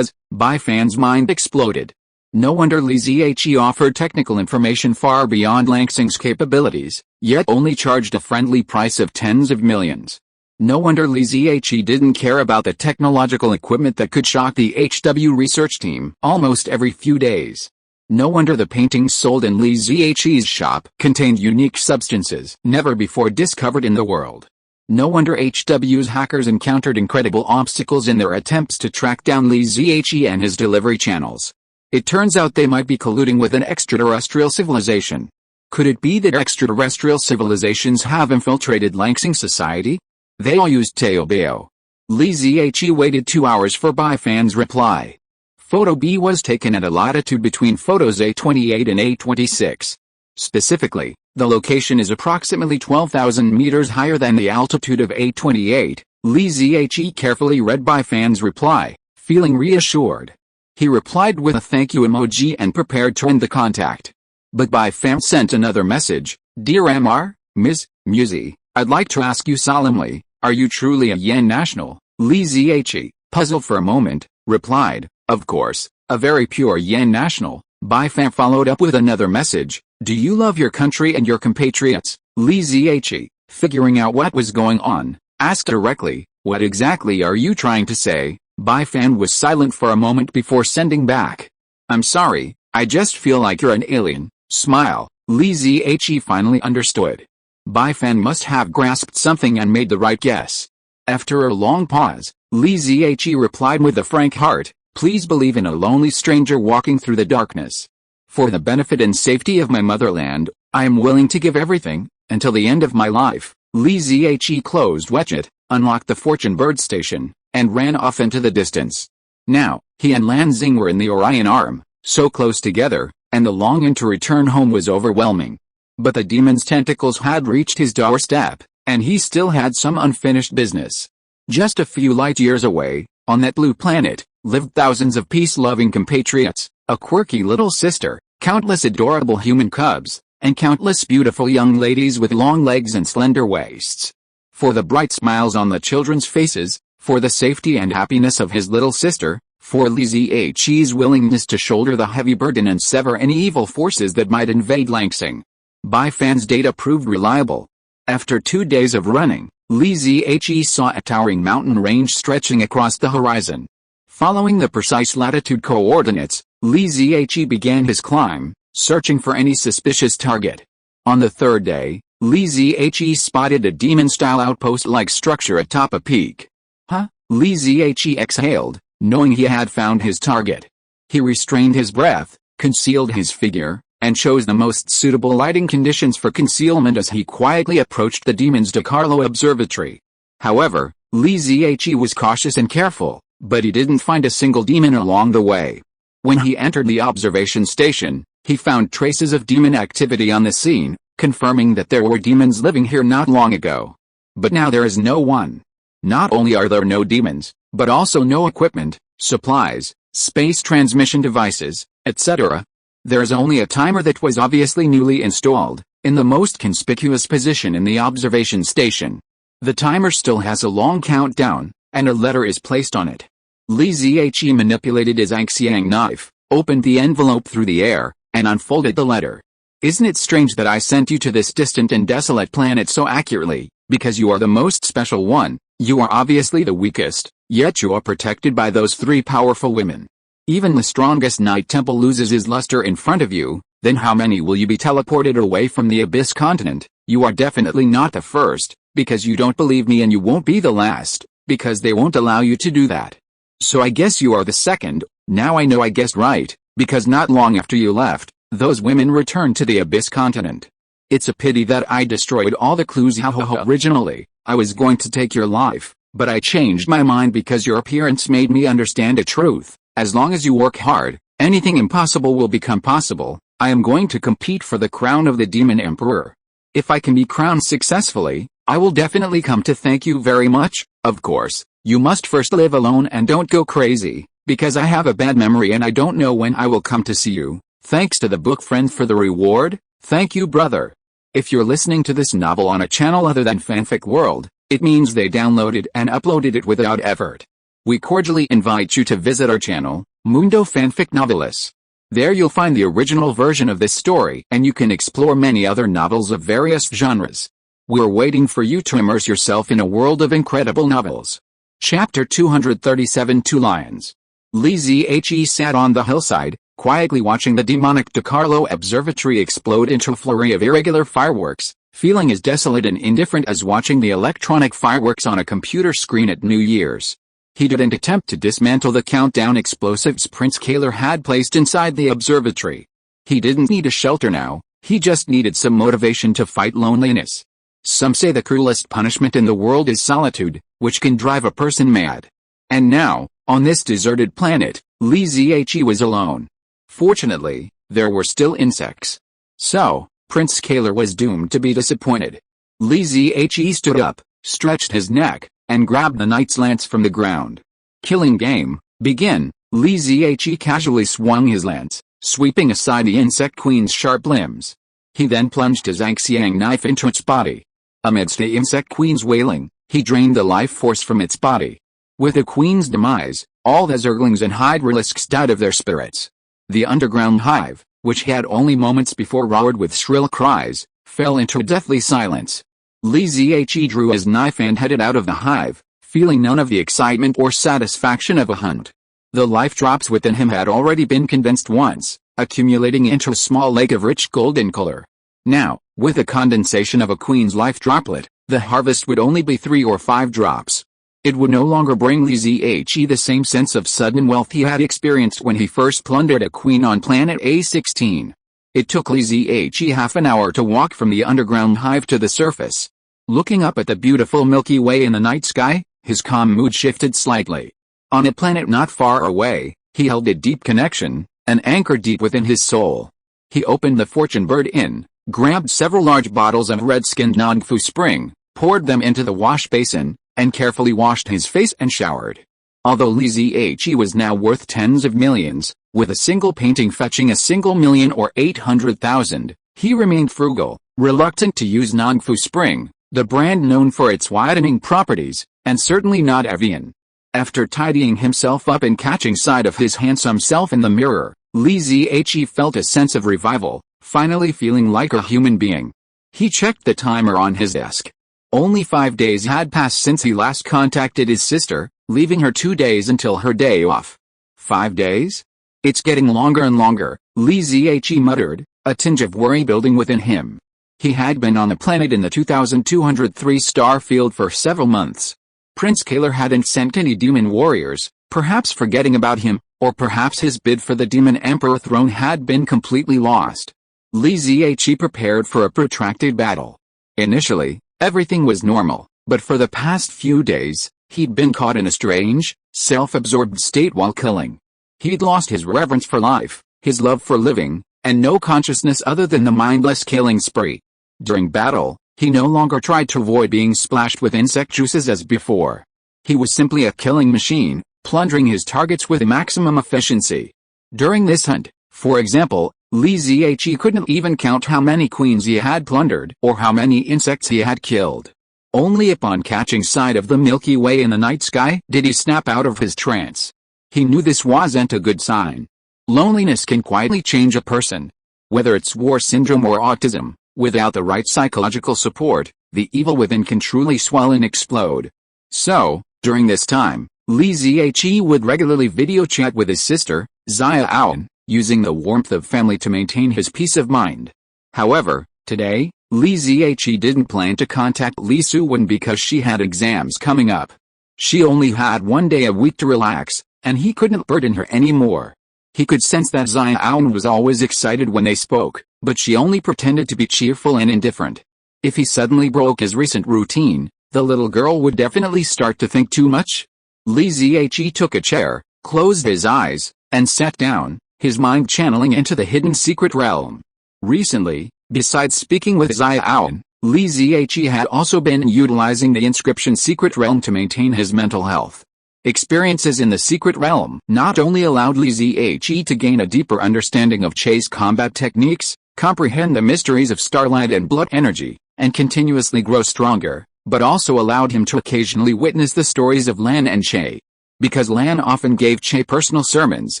Bai Fan's mind exploded. No wonder Li Ziyi offered technical information far beyond Langsing's capabilities, yet only charged a friendly price of tens of millions. No wonder Li Ziyi didn't care about the technological equipment that could shock the HW research team almost every few days. No wonder the paintings sold in Li Ziyi's shop contained unique substances never before discovered in the world. No wonder HW's hackers encountered incredible obstacles in their attempts to track down Li Ziyi and his delivery channels. It turns out they might be colluding with an extraterrestrial civilization. Could it be that extraterrestrial civilizations have infiltrated Langsing society? They all used Teobeo. Li Ziyi waited 2 hours for Bai Fan's reply. Photo B was taken at a latitude between photos A28 and A26. Specifically, the location is approximately 12,000 meters higher than the altitude of A28. Li Ziyi carefully read Bai Fan's reply, feeling reassured. He replied with a thank you emoji and prepared to end the contact. But Bai Fan sent another message. "Dear MR, Ms. Musi, I'd like to ask you solemnly, are you truly a Yan national?" Li Ziyi, puzzled for a moment, replied, "Of course, a very pure Yan national." Bai Fan followed up with another message. "Do you love your country and your compatriots?" Li Ziyi, figuring out what was going on, asked directly, "What exactly are you trying to say?" Bai Fan was silent for a moment before sending back, "I'm sorry, I just feel like you're an alien." Smile. Li Ziyi finally understood. Bai Fan must have grasped something and made the right guess. After a long pause, Li Ziyi replied with a frank heart, "Please believe in a lonely stranger walking through the darkness. For the benefit and safety of my motherland, I am willing to give everything, until the end of my life." Li Ziyi closed Wetchet, unlocked the Fortune Bird Station, and ran off into the distance. Now, he and Lansing were in the Orion arm, so close together, and the longing to return home was overwhelming. But the demon's tentacles had reached his doorstep, and he still had some unfinished business. Just a few light years away, on that blue planet, lived thousands of peace-loving compatriots, a quirky little sister, countless adorable human cubs, and countless beautiful young ladies with long legs and slender waists. For the bright smiles on the children's faces, for the safety and happiness of his little sister, for Li Ziyi's willingness to shoulder the heavy burden and sever any evil forces that might invade Langsing. Bai Fan's data proved reliable. After 2 days of running, Li Ziyi saw a towering mountain range stretching across the horizon. Following the precise latitude coordinates, Li Ziyi began his climb, searching for any suspicious target. On the third day, Li Ziyi spotted a demon-style outpost-like structure atop a peak. "Huh?" Li Ziyi exhaled, knowing he had found his target. He restrained his breath, concealed his figure, and chose the most suitable lighting conditions for concealment as he quietly approached the demon's De Carlo observatory. However, Li Ziyi was cautious and careful, but he didn't find a single demon along the way. When he entered the observation station, he found traces of demon activity on the scene, confirming that there were demons living here not long ago. But now there is no one. Not only are there no demons, but also no equipment, supplies, space transmission devices, etc. There is only a timer that was obviously newly installed, in the most conspicuous position in the observation station. The timer still has a long countdown, and a letter is placed on it. Li Zihe manipulated his Xiang knife, opened the envelope through the air, and unfolded the letter. Isn't it strange that I sent you to this distant and desolate planet so accurately, because you are the most special one, you are obviously the weakest, yet you are protected by those three powerful women. Even the strongest Knight Temple loses his luster in front of you, then how many will you be teleported away from the Abyss continent? You are definitely not the first, because you don't believe me, and you won't be the last, because they won't allow you to do that. So I guess you are the second. Now I know I guessed right, because not long after you left, those women returned to the Abyss continent. It's a pity that I destroyed all the clues. Originally, I was going to take your life, but I changed my mind because your appearance made me understand a truth. As long as you work hard, anything impossible will become possible. I am going to compete for the crown of the Demon Emperor. If I can be crowned successfully, I will definitely come to thank you very much. Of course, you must first live alone and don't go crazy, because I have a bad memory and I don't know when I will come to see you. Thanks to the book friend for the reward. Thank you, brother. If you're listening to this novel on a channel other than Fanfic World, it means they downloaded and uploaded it without effort. We cordially invite you to visit our channel, Mundo Fanfic Novelis. There you'll find the original version of this story, and you can explore many other novels of various genres. We're waiting for you to immerse yourself in a world of incredible novels. Chapter 237, Two Lions. Li Zihe sat on the hillside, quietly watching the demonic DeCarlo Observatory explode into a flurry of irregular fireworks, feeling as desolate and indifferent as watching the electronic fireworks on a computer screen at New Year's. He didn't attempt to dismantle the countdown explosives Prince Kaler had placed inside the observatory. He didn't need a shelter now, he just needed some motivation to fight loneliness. Some say the cruelest punishment in the world is solitude, which can drive a person mad. And now, on this deserted planet, Li Zihe was alone. Fortunately, there were still insects. So, Prince Kaler was doomed to be disappointed. Li Zihe stood up, stretched his neck, and grabbed the knight's lance from the ground. Killing game, begin. Li Zihe casually swung his lance, sweeping aside the insect queen's sharp limbs. He then plunged his Xiang knife into its body. Amidst the insect queen's wailing, he drained the life force from its body. With the queen's demise, all the zerglings and hydralisks died of their spirits. The underground hive, which had only moments before roared with shrill cries, fell into a deathly silence. Li Zihe drew his knife and headed out of the hive, feeling none of the excitement or satisfaction of a hunt. The life drops within him had already been condensed once, accumulating into a small lake of rich golden color. Now, with the condensation of a queen's life droplet, the harvest would only be 3 or 5 drops. It would no longer bring Li Zihe the same sense of sudden wealth he had experienced when he first plundered a queen on planet A16. It took Li Zihe half an hour to walk from the underground hive to the surface. Looking up at the beautiful Milky Way in the night sky, his calm mood shifted slightly. On a planet not far away, he held a deep connection, an anchor deep within his soul. He opened the Fortune Bird Inn, grabbed several large bottles of red-skinned Nongfu Spring, poured them into the wash basin, and carefully washed his face and showered. Although Li Zihe was now worth tens of millions, with a single painting fetching $1,000,000 or 800,000, he remained frugal, reluctant to use Nongfu Spring, the brand known for its whitening properties, and certainly not Evian. After tidying himself up and catching sight of his handsome self in the mirror, Li Zihe felt a sense of revival, finally feeling like a human being. He checked the timer on his desk. Only 5 days had passed since he last contacted his sister, leaving her 2 days until her day off. 5 days? It's getting longer and longer, Li Zihe muttered, a tinge of worry building within him. He had been on the planet in the 2203 star field for several months. Prince Kaler hadn't sent any demon warriors, perhaps forgetting about him, or perhaps his bid for the Demon Emperor throne had been completely lost. Li Zihe prepared for a protracted battle. Initially, everything was normal, but for the past few days, he'd been caught in a strange, self-absorbed state while killing. He'd lost his reverence for life, his love for living, and no consciousness other than the mindless killing spree. During battle, he no longer tried to avoid being splashed with insect juices as before. He was simply a killing machine, plundering his targets with maximum efficiency. During this hunt, for example, Li Zihe couldn't even count how many queens he had plundered or how many insects he had killed. Only upon catching sight of the Milky Way in the night sky did he snap out of his trance. He knew this wasn't a good sign. Loneliness can quietly change a person. Whether it's war syndrome or autism, without the right psychological support, the evil within can truly swell and explode. So, during this time, Li Zihe would regularly video chat with his sister, Xiaowan, using the warmth of family to maintain his peace of mind. However, today, Li Zihe didn't plan to contact Li Xiaowan because she had exams coming up. She only had one day a week to relax, and he couldn't burden her anymore. He could sense that Xiaowan was always excited when they spoke, but she only pretended to be cheerful and indifferent. If he suddenly broke his recent routine, the little girl would definitely start to think too much. Li Zihe took a chair, closed his eyes, and sat down, his mind channeling into the hidden secret realm. Recently, besides speaking with Xiaowan, Li Zihe had also been utilizing the inscription secret realm to maintain his mental health. Experiences in the secret realm not only allowed Li Zihe to gain a deeper understanding of Che's combat techniques, comprehend the mysteries of starlight and blood energy, and continuously grow stronger, but also allowed him to occasionally witness the stories of Lan and Che. Because Lan often gave Che personal sermons,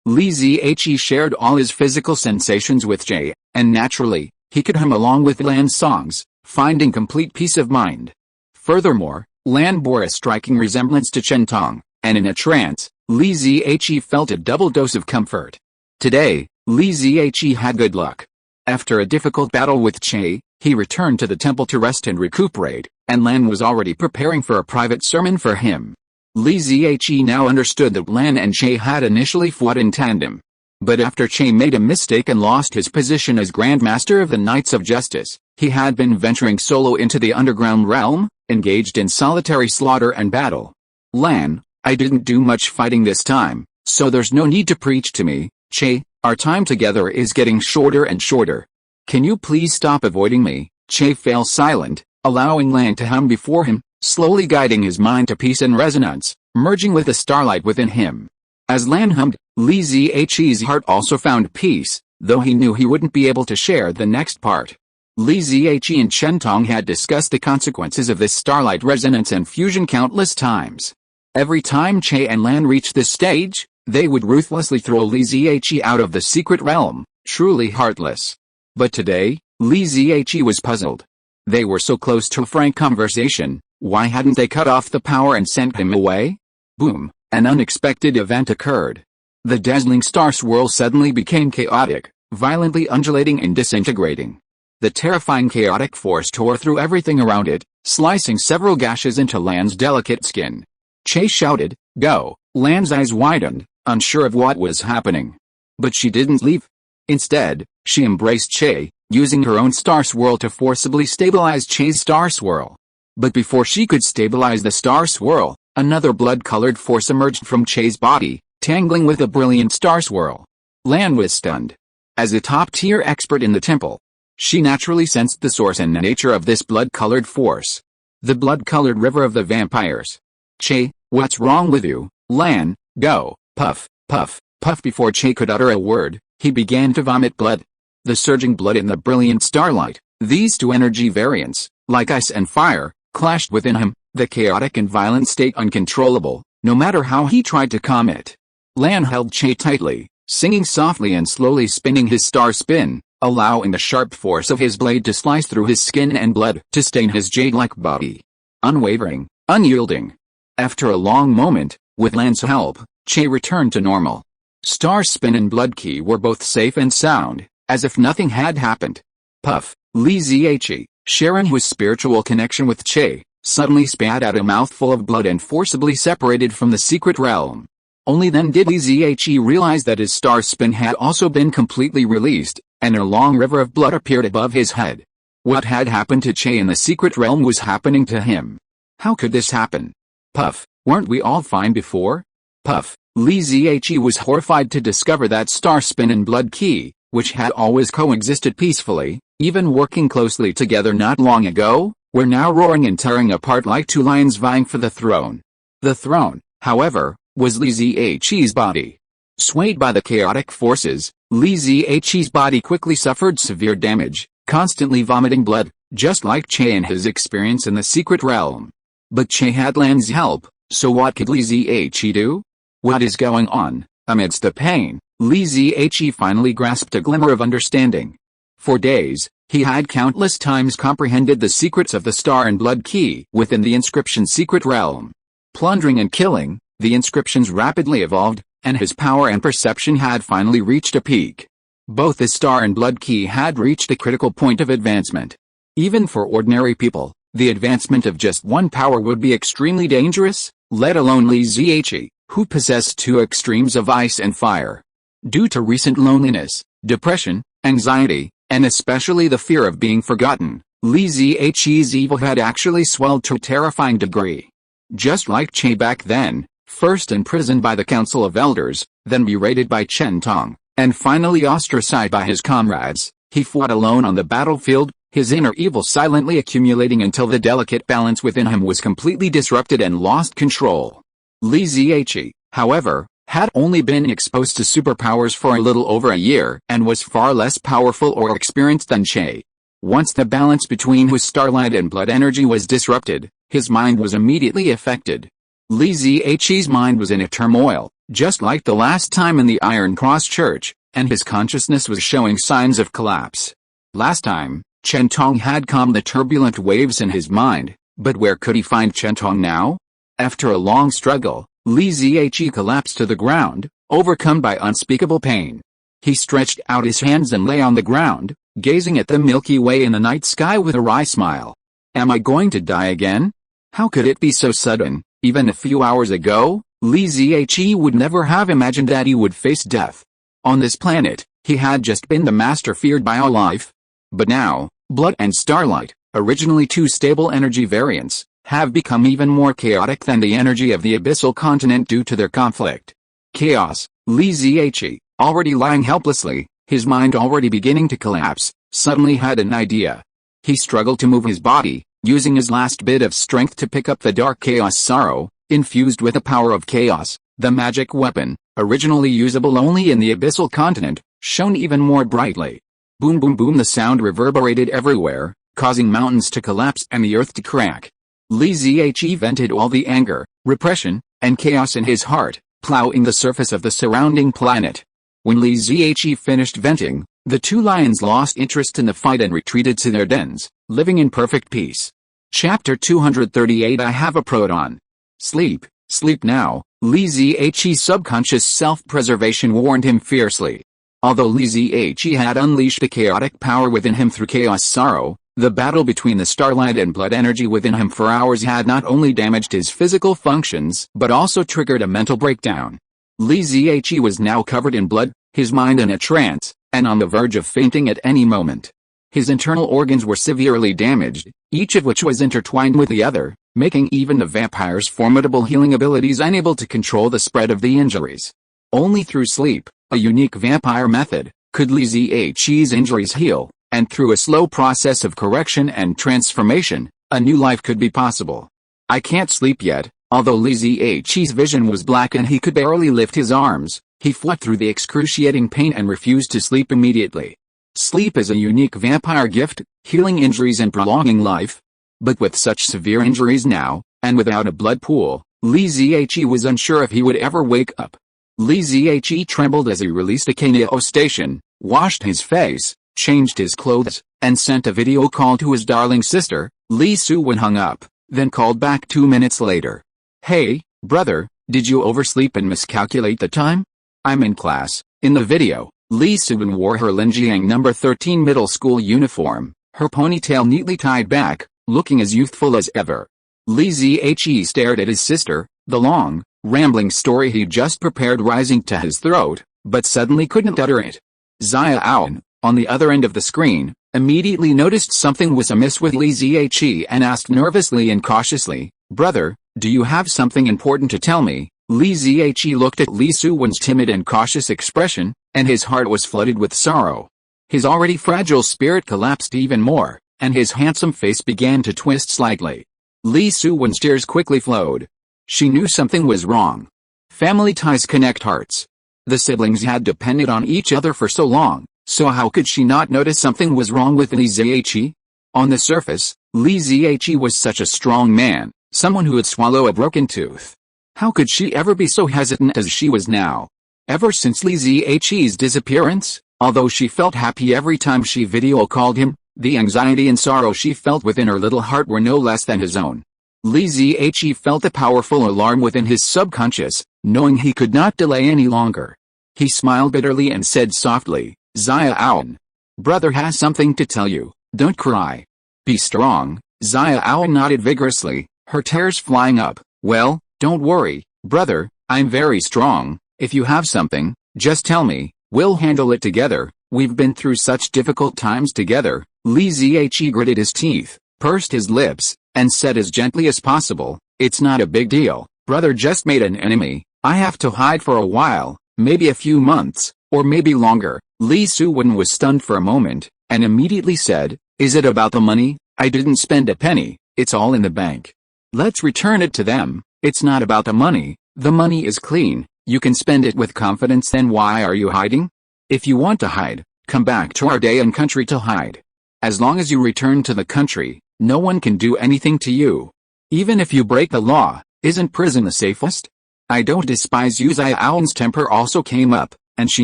Li Zihe shared all his physical sensations with Che, and naturally, he could hum along with Lan's songs, finding complete peace of mind. Furthermore, Lan bore a striking resemblance to Chen Tong, and in a trance, Li Zihe felt a double dose of comfort. Today, Li Zihe had good luck. After a difficult battle with Che, he returned to the temple to rest and recuperate, and Lan was already preparing for a private sermon for him. Li Zihe now understood that Lan and Che had initially fought in tandem. But after Che made a mistake and lost his position as Grand Master of the Knights of Justice, he had been venturing solo into the underground realm, engaged in solitary slaughter and battle. Lan, I didn't do much fighting this time, so there's no need to preach to me. Che, our time together is getting shorter and shorter. Can you please stop avoiding me? Che fell silent, allowing Lan to hum before him, slowly guiding his mind to peace and resonance, merging with the starlight within him. As Lan hummed, Li Zihe's heart also found peace, though he knew he wouldn't be able to share the next part. Li Zihe and Chen Tong had discussed the consequences of this starlight resonance and fusion countless times. Every time Che and Lan reached this stage, they would ruthlessly throw Li Zihe out of the secret realm, truly heartless. But today, Li Zihe was puzzled. They were so close to a frank conversation, why hadn't they cut off the power and sent him away? Boom, an unexpected event occurred. The dazzling star swirl suddenly became chaotic, violently undulating and disintegrating. The terrifying chaotic force tore through everything around it, slicing several gashes into Lan's delicate skin. Che shouted, "Go!" Lan's eyes widened, unsure of what was happening. But she didn't leave. Instead, she embraced Che, using her own star swirl to forcibly stabilize Che's star swirl. But before she could stabilize the star swirl, another blood-colored force emerged from Che's body, tangling with a brilliant star swirl. Lan was stunned. As a top-tier expert in the temple, she naturally sensed the source and the nature of this blood-colored force. The blood-colored river of the vampires. Che, what's wrong with you? Lan, go. Puff, puff, puff. Before Che could utter a word, he began to vomit blood. The surging blood and the brilliant starlight, these two energy variants, like ice and fire, clashed within him, the chaotic and violent state uncontrollable, no matter how he tried to calm it. Lan held Che tightly, singing softly and slowly spinning his star spin, allowing the sharp force of his blade to slice through his skin and blood to stain his jade-like body. Unwavering, unyielding. After a long moment, with Lan's help, Che returned to normal. Star spin and blood key were both safe and sound, as if nothing had happened. Puff, Li Zihe, sharing his spiritual connection with Che, suddenly spat out a mouthful of blood and forcibly separated from the secret realm. Only then did Li Zihe realize that his star spin had also been completely released, and a long river of blood appeared above his head. What had happened to Che in the secret realm was happening to him. How could this happen? Puff, weren't we all fine before? Puff, Li Zihe was horrified to discover that star spin and blood key, which had always coexisted peacefully, even working closely together not long ago, were now roaring and tearing apart like two lions vying for the throne. The throne, however, was Li Zihe's body. Swayed by the chaotic forces, Li Zihe's body quickly suffered severe damage, constantly vomiting blood, just like Che in his experience in the secret realm. But Che had Lan's help, so what could Li Zihe do? What is going on? Amidst the pain, Li Zihe finally grasped a glimmer of understanding. For days, he had countless times comprehended the secrets of the Star and Blood Key within the inscription's secret realm. Plundering and killing, the inscriptions rapidly evolved, and his power and perception had finally reached a peak. Both the Star and Blood Key had reached a critical point of advancement. Even for ordinary people, the advancement of just one power would be extremely dangerous, let alone Li Zihe, who possessed two extremes of ice and fire. Due to recent loneliness, depression, anxiety, and especially the fear of being forgotten, Li Zihe's evil had actually swelled to a terrifying degree. Just like Che back then, first imprisoned by the Council of Elders, then berated by Chen Tong, and finally ostracized by his comrades, he fought alone on the battlefield, his inner evil silently accumulating until the delicate balance within him was completely disrupted and lost control. Li Zihe, however, had only been exposed to superpowers for a little over a year and was far less powerful or experienced than Che. Once the balance between his starlight and blood energy was disrupted, his mind was immediately affected. Li Zihe's mind was in a turmoil, just like the last time in the Iron Cross Church, and his consciousness was showing signs of collapse. Last time, Chen Tong had calmed the turbulent waves in his mind, but where could he find Chen Tong now? After a long struggle, Li Zihe collapsed to the ground, overcome by unspeakable pain. He stretched out his hands and lay on the ground, gazing at the Milky Way in the night sky with a wry smile. Am I going to die again? How could it be so sudden? Even a few hours ago, Li Zihe would never have imagined that he would face death. On this planet, he had just been the master feared by all life. But now, blood and starlight, originally two stable energy variants, have become even more chaotic than the energy of the abyssal continent due to their conflict. Chaos. Li Zihe, already lying helplessly, his mind already beginning to collapse, suddenly had an idea. He struggled to move his body, using his last bit of strength to pick up the dark chaos sorrow, infused with the power of chaos. The magic weapon, originally usable only in the abyssal continent, shone even more brightly. Boom boom boom, the sound reverberated everywhere, causing mountains to collapse and the earth to crack. Li Zihe vented all the anger, repression, and chaos in his heart, plowing the surface of the surrounding planet. When Li Zihe finished venting, the two lions lost interest in the fight and retreated to their dens, living in perfect peace. Chapter 238 I have a proton. Sleep, sleep now, Li Zihe's subconscious self-preservation warned him fiercely. Although Li Zihe had unleashed a chaotic power within him through chaos sorrow, the battle between the starlight and blood energy within him for hours had not only damaged his physical functions but also triggered a mental breakdown. Li Zihe was now covered in blood, his mind in a trance, and on the verge of fainting at any moment. His internal organs were severely damaged, each of which was intertwined with the other, making even the vampire's formidable healing abilities unable to control the spread of the injuries. Only through sleep, a unique vampire method, could Li Zihe's injuries heal, and through a slow process of correction and transformation, a new life could be possible. I can't sleep yet. Although Li Zihe's vision was black and he could barely lift his arms, he fought through the excruciating pain and refused to sleep immediately. Sleep is a unique vampire gift, healing injuries and prolonging life. But with such severe injuries now, and without a blood pool, Li Zihe was unsure if he would ever wake up. Li Zihe trembled as he released a KNO station, washed his face, changed his clothes, and sent a video call to his darling sister. Li Xiaowan hung up, then called back 2 minutes later. Hey, brother, did you oversleep and miscalculate the time? I'm in class. In the video, Li Xiaowan wore her Linjiang No. 13 middle school uniform, her ponytail neatly tied back, looking as youthful as ever. Li Zihe stared at his sister, the long, rambling story he just prepared rising to his throat, but suddenly couldn't utter it. Xiaowan, on the other end of the screen, immediately noticed something was amiss with Li Zihe and asked nervously and cautiously, "Brother, do you have something important to tell me?" Li Zihe looked at Li Xiaowan's timid and cautious expression, and his heart was flooded with sorrow. His already fragile spirit collapsed even more, and his handsome face began to twist slightly. Li Xiaowan's tears quickly flowed. She knew something was wrong. Family ties connect hearts. The siblings had depended on each other for so long, so how could she not notice something was wrong with Li Zihe? On the surface, Li Zihe was such a strong man, someone who would swallow a broken tooth. How could she ever be so hesitant as she was now? Ever since Li Ziyi's disappearance, although she felt happy every time she video called him, the anxiety and sorrow she felt within her little heart were no less than his own. Li Ziyi felt a powerful alarm within his subconscious, knowing he could not delay any longer. He smiled bitterly and said softly, "Xiaowan. Brother has something to tell you, don't cry. Be strong." Xiaowan nodded vigorously, her tears flying up. "Well, don't worry, brother, I'm very strong. If you have something, just tell me, we'll handle it together. We've been through such difficult times together." Li Ziyi gritted his teeth, pursed his lips, and said as gently as possible, "It's not a big deal. Brother just made an enemy. I have to hide for a while, maybe a few months, or maybe longer." Li Xiaowan was stunned for a moment, and immediately said, "Is it about the money? I didn't spend a penny, it's all in the bank. Let's return it to them. It's not about the money is clean, you can spend it with confidence. Then why are you hiding? If you want to hide, come back to our day and country to hide. As long as you return to the country, no one can do anything to you. Even if you break the law, isn't prison the safest? I don't despise you." Xiaowan's temper also came up, and she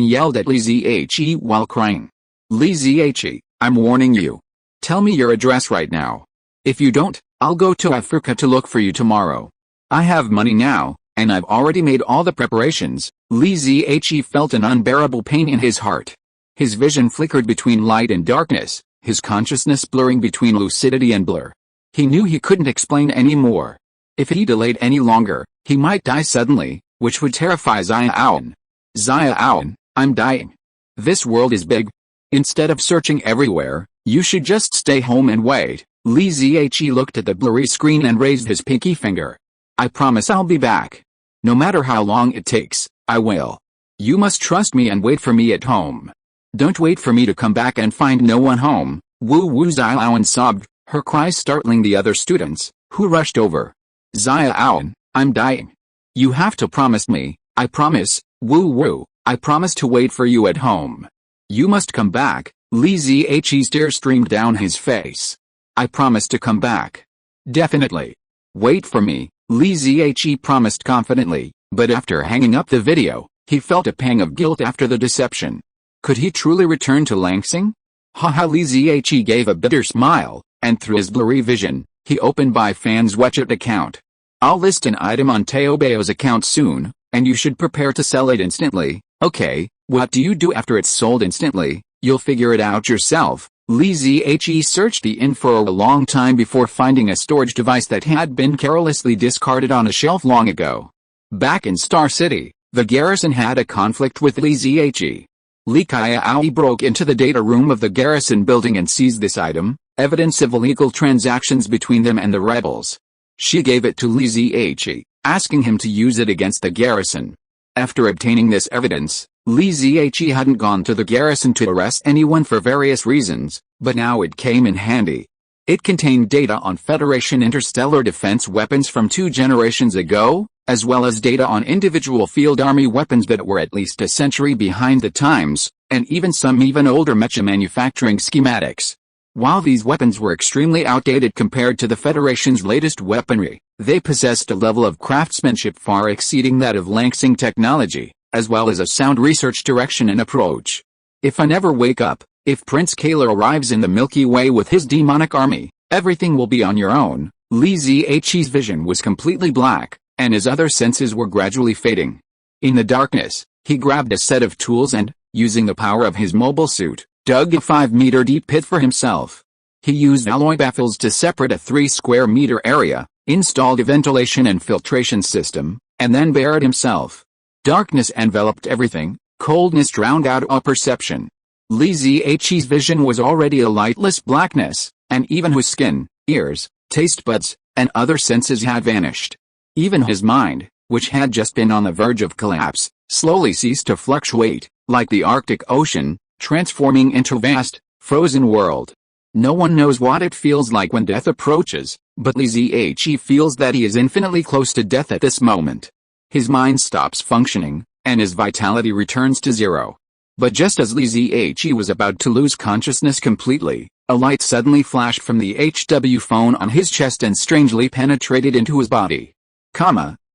yelled at Li Ziyi while crying. "Li Ziyi, I'm warning you. Tell me your address right now. If you don't, I'll go to Africa to look for you tomorrow. I have money now, and I've already made all the preparations." Li Ziyi felt an unbearable pain in his heart. His vision flickered between light and darkness, his consciousness blurring between lucidity and blur. He knew he couldn't explain any more. If he delayed any longer, he might die suddenly, which would terrify Xiaowan. "Xiaowan, I'm dying. This world is big. Instead of searching everywhere, you should just stay home and wait." Li Ziyi looked at the blurry screen and raised his pinky finger. "I promise I'll be back. No matter how long it takes, I will. You must trust me and wait for me at home. Don't wait for me to come back and find no one home." Woo woo, Xiaowan sobbed, her cries startling the other students, who rushed over. "Xiaowan, I'm dying. You have to promise me." "I promise, woo woo, I promise to wait for you at home. You must come back." Li Ziyi's tears streamed down his face. "I promise to come back. Definitely. Wait for me," Li Ziyi promised confidently, but after hanging up the video, he felt a pang of guilt after the deception. Could he truly return to Langsing? Haha, Li Ziyi gave a bitter smile, and through his blurry vision, he opened Bai Fan's WeChat account. "I'll list an item on Teobeo's account soon, and you should prepare to sell it instantly." "Okay, what do you do after it's sold instantly? You'll figure it out yourself." Li Ziyi searched the inn for a long time before finding a storage device that had been carelessly discarded on a shelf long ago. Back in Star City, the garrison had a conflict with Li Ziyi. Li Xiaowan broke into the data room of the garrison building and seized this item, evidence of illegal transactions between them and the rebels. She gave it to Li Ziyi, asking him to use it against the garrison. After obtaining this evidence, Li Ziyi hadn't gone to the garrison to arrest anyone for various reasons, but now it came in handy. It contained data on Federation interstellar defense weapons from 2 generations ago, as well as data on individual field army weapons that were at least a century behind the times, and even some older mecha manufacturing schematics. While these weapons were extremely outdated compared to the Federation's latest weaponry, they possessed a level of craftsmanship far exceeding that of Langsing technology, as well as a sound research direction and approach. "If I never wake up, if Prince Kaler arrives in the Milky Way with his demonic army, everything will be on your own." Li Ziyi's vision was completely black, and his other senses were gradually fading. In the darkness, he grabbed a set of tools and, using the power of his mobile suit, dug a 5-meter deep pit for himself. He used alloy baffles to separate a 3-square-meter area, installed a ventilation and filtration system, and then buried himself. Darkness enveloped everything, coldness drowned out all perception. Li Ziyi's vision was already a lightless blackness, and even his skin, ears, taste buds, and other senses had vanished. Even his mind, which had just been on the verge of collapse, slowly ceased to fluctuate, like the Arctic Ocean, transforming into a vast, frozen world. No one knows what it feels like when death approaches, but Li Ziyi feels that he is infinitely close to death at this moment. His mind stops functioning, and his vitality returns to zero. But just as Li Ziyi was about to lose consciousness completely, a light suddenly flashed from the HW phone on his chest and strangely penetrated into his body.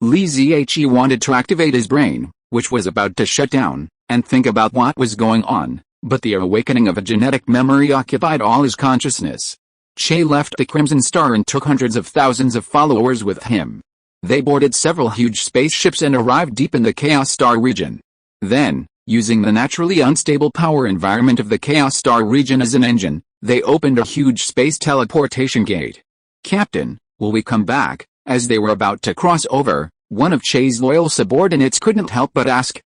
Li Zihe wanted to activate his brain, which was about to shut down, and think about what was going on, but the awakening of a genetic memory occupied all his consciousness. Che left the Crimson Star and took hundreds of thousands of followers with him. They boarded several huge spaceships and arrived deep in the Chaos Star region. Then, using the naturally unstable power environment of the Chaos Star region as an engine, they opened a huge space teleportation gate. "Captain, will we come back?" As they were about to cross over, one of Che's loyal subordinates couldn't help but ask.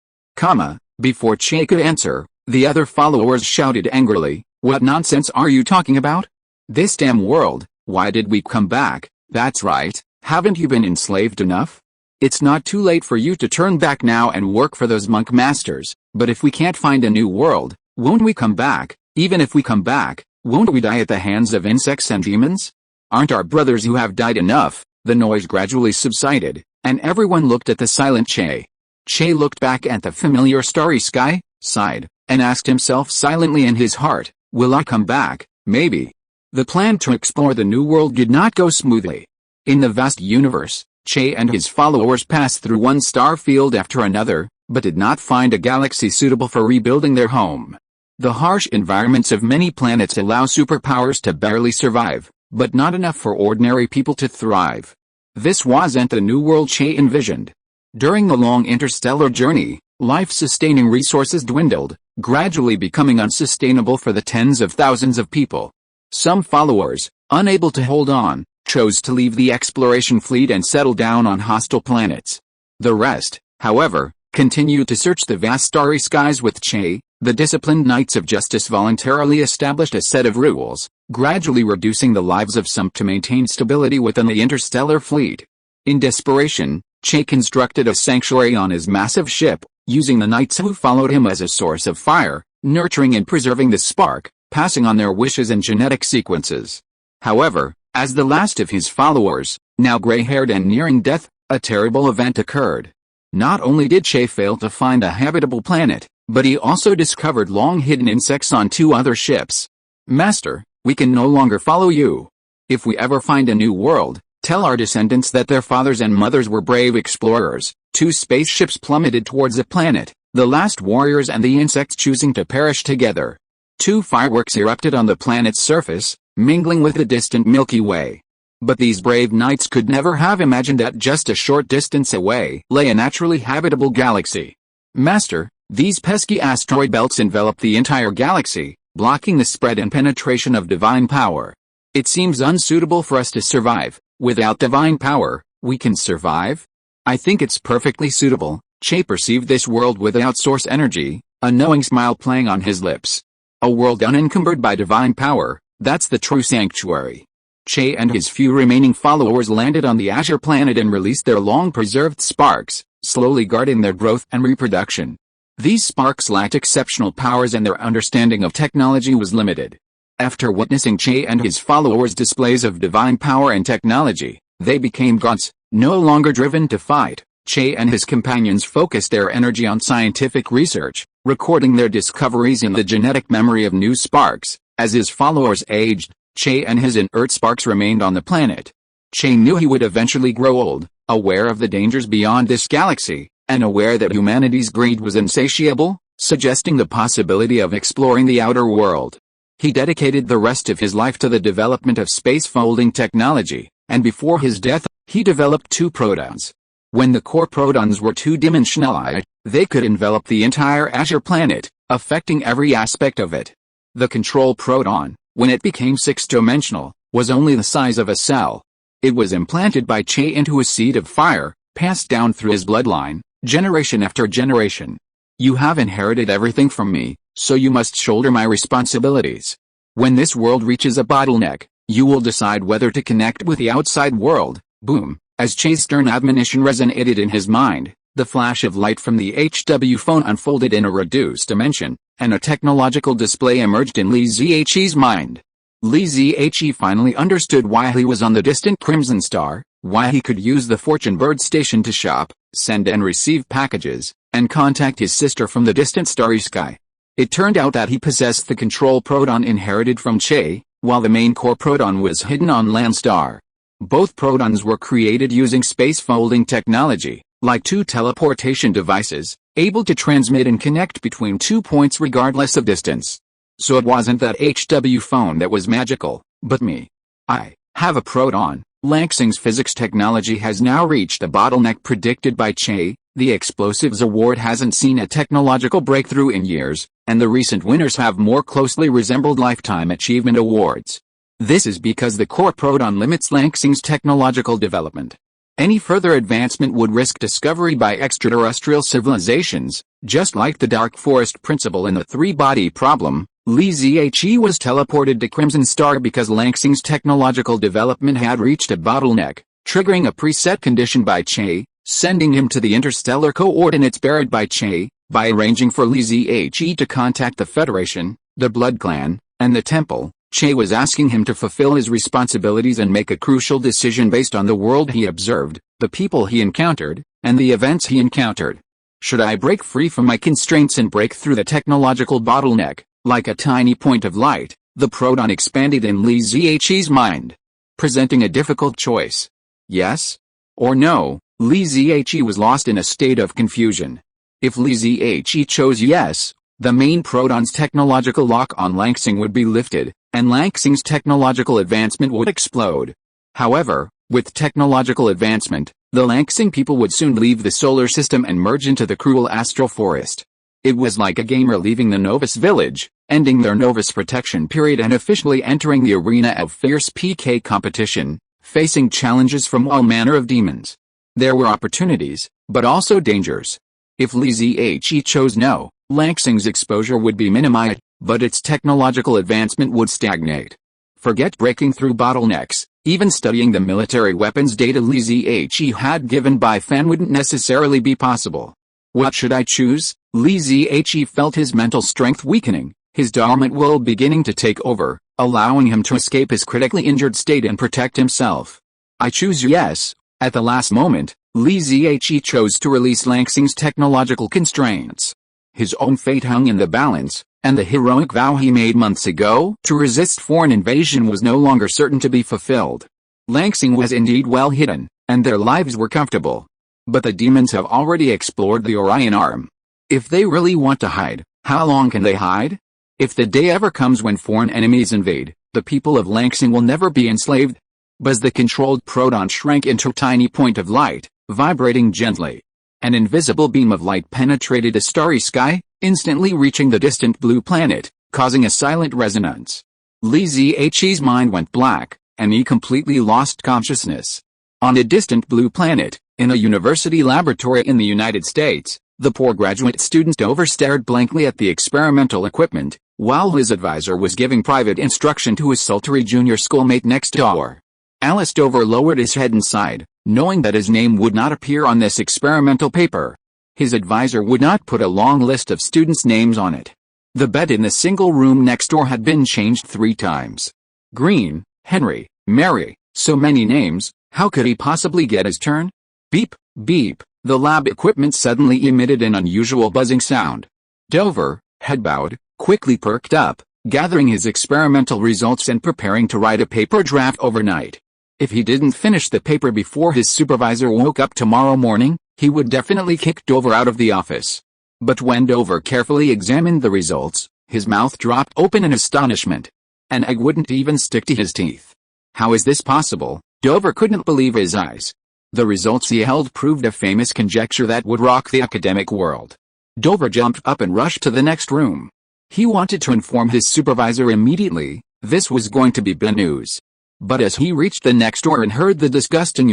Before Che could answer, the other followers shouted angrily, "What nonsense are you talking about? This damn world, why did we come back? That's right, haven't you been enslaved enough? It's not too late for you to turn back now and work for those monk masters, but if we can't find a new world, won't we come back? Even if we come back, won't we die at the hands of insects and demons? Aren't our brothers who have died enough?" The noise gradually subsided, and everyone looked at the silent Che. Che looked back at the familiar starry sky, sighed, and asked himself silently in his heart, "Will I come back? Maybe." The plan to explore the new world did not go smoothly. In the vast universe, Che and his followers passed through one star field after another, but did not find a galaxy suitable for rebuilding their home. The harsh environments of many planets allow superpowers to barely survive, but not enough for ordinary people to thrive. This wasn't the new world Che envisioned. During the long interstellar journey, life-sustaining resources dwindled, gradually becoming unsustainable for the tens of thousands of people. Some followers, unable to hold on, chose to leave the exploration fleet and settle down on hostile planets. The rest, however, continued to search the vast starry skies with Che. The disciplined Knights of Justice voluntarily established a set of rules, gradually reducing the lives of some to maintain stability within the interstellar fleet. In desperation, Che constructed a sanctuary on his massive ship, using the knights who followed him as a source of fire, nurturing and preserving the spark, passing on their wishes and genetic sequences. However, as the last of his followers, now gray-haired and nearing death, a terrible event occurred. Not only did Che fail to find a habitable planet, but he also discovered long-hidden insects on 2 other ships. "Master, we can no longer follow you. If we ever find a new world, tell our descendants that their fathers and mothers were brave explorers." 2 spaceships plummeted towards the planet, the last warriors and the insects choosing to perish together. 2 fireworks erupted on the planet's surface, mingling with the distant Milky Way. But these brave knights could never have imagined that just a short distance away lay a naturally habitable galaxy. "Master, these pesky asteroid belts envelop the entire galaxy, blocking the spread and penetration of divine power. It seems unsuitable for us to survive. Without divine power, we can survive? I think it's perfectly suitable." Che perceived this world without source energy, a knowing smile playing on his lips. A world unencumbered by divine power, that's the true sanctuary. Che and his few remaining followers landed on the Azure planet and released their long-preserved sparks, slowly guarding their growth and reproduction. These sparks lacked exceptional powers and their understanding of technology was limited. After witnessing Che and his followers' displays of divine power and technology, they became gods, no longer driven to fight. Che and his companions focused their energy on scientific research, recording their discoveries in the genetic memory of new sparks. As his followers aged, Che and his inert sparks remained on the planet. Che knew he would eventually grow old, aware of the dangers beyond this galaxy, and aware that humanity's greed was insatiable, suggesting the possibility of exploring the outer world. He dedicated the rest of his life to the development of space-folding technology, and before his death, he developed 2 protons. When the core protons were 2-dimensionalized, they could envelop the entire Azure planet, affecting every aspect of it. The control proton, when it became 6-dimensional, was only the size of a cell. It was implanted by Che into a seed of fire, passed down through his bloodline, generation after generation. "You have inherited everything from me, so you must shoulder my responsibilities. When this world reaches a bottleneck, you will decide whether to connect with the outside world." Boom! As Che's stern admonition resonated in his mind, the flash of light from the HW phone unfolded in a reduced dimension, and a technological display emerged in Li Zihe's mind. Li Zihe finally understood why he was on the distant Crimson Star, why he could use the Fortune Bird station to shop, send and receive packages, and contact his sister from the distant starry sky. It turned out that he possessed the control proton inherited from Che, while the main core proton was hidden on Landstar. Both protons were created using space-folding technology, like two teleportation devices, able to transmit and connect between 2 points regardless of distance. So it wasn't that HW phone that was magical, but me. I have a proton. Lansing's physics technology has now reached a bottleneck predicted by Che. The Explosives Award hasn't seen a technological breakthrough in years, and the recent winners have more closely resembled Lifetime Achievement Awards. This is because the core proton limits Lansing's technological development. Any further advancement would risk discovery by extraterrestrial civilizations, just like the Dark Forest principle in the three-body problem. Li Zihe was teleported to Crimson Star because Lansing's technological development had reached a bottleneck, triggering a preset condition by Che, sending him to the interstellar coordinates buried by Che. By arranging for Li Zihe to contact the Federation, the Blood Clan, and the Temple, Che was asking him to fulfill his responsibilities and make a crucial decision based on the world he observed, the people he encountered, and the events he encountered. Should I break free from my constraints and break through the technological bottleneck? Like a tiny point of light, the proton expanded in Li Zihe's mind, presenting a difficult choice. Yes? Or no? Li Zihe was lost in a state of confusion. If Li Zihe chose yes, the main proton's technological lock on Lansing would be lifted, and Lansing's technological advancement would explode. However, with technological advancement, the Lansing people would soon leave the solar system and merge into the cruel astral forest. It was like a gamer leaving the Novus village, ending their Novus protection period and officially entering the arena of fierce PK competition, facing challenges from all manner of demons. There were opportunities, but also dangers. If Li Zihe chose no, Lansing's exposure would be minimized, but its technological advancement would stagnate. Forget breaking through bottlenecks, even studying the military weapons data Li Zihe had given by Fan wouldn't necessarily be possible. What should I choose? Li Zihe felt his mental strength weakening, his dormant will beginning to take over, allowing him to escape his critically injured state and protect himself. I choose yes. At the last moment, Li Zihe chose to release Lansing's technological constraints. His own fate hung in the balance, and the heroic vow he made months ago to resist foreign invasion was no longer certain to be fulfilled. Lansing was indeed well hidden, and their lives were comfortable. But the demons have already explored the Orion Arm. If they really want to hide, how long can they hide? If the day ever comes when foreign enemies invade, the people of Lansing will never be enslaved. As the controlled proton shrank into a tiny point of light, vibrating gently, an invisible beam of light penetrated a starry sky, instantly reaching the distant blue planet, causing a silent resonance. Li Zihe's mind went black, and he completely lost consciousness. On a distant blue planet, in a university laboratory in the United States, the poor graduate student Dover stared blankly at the experimental equipment, while his advisor was giving private instruction to his sultry junior schoolmate next door. Alice Dover lowered his head and sighed, knowing that his name would not appear on this experimental paper. His advisor would not put a long list of students' names on it. The bed in the single room next door had been changed 3 times. Green, Henry, Mary, so many names, how could he possibly get his turn? Beep, beep, the lab equipment suddenly emitted an unusual buzzing sound. Dover, head bowed, quickly perked up, gathering his experimental results and preparing to write a paper draft overnight. If he didn't finish the paper before his supervisor woke up tomorrow morning, he would definitely kick Dover out of the office. But when Dover carefully examined the results, his mouth dropped open in astonishment. An egg wouldn't even stick to his teeth. How is this possible? Dover couldn't believe his eyes. The results he held proved a famous conjecture that would rock the academic world. Dover jumped up and rushed to the next room. He wanted to inform his supervisor immediately. This was going to be bad news. But as he reached the next door and heard the disgusting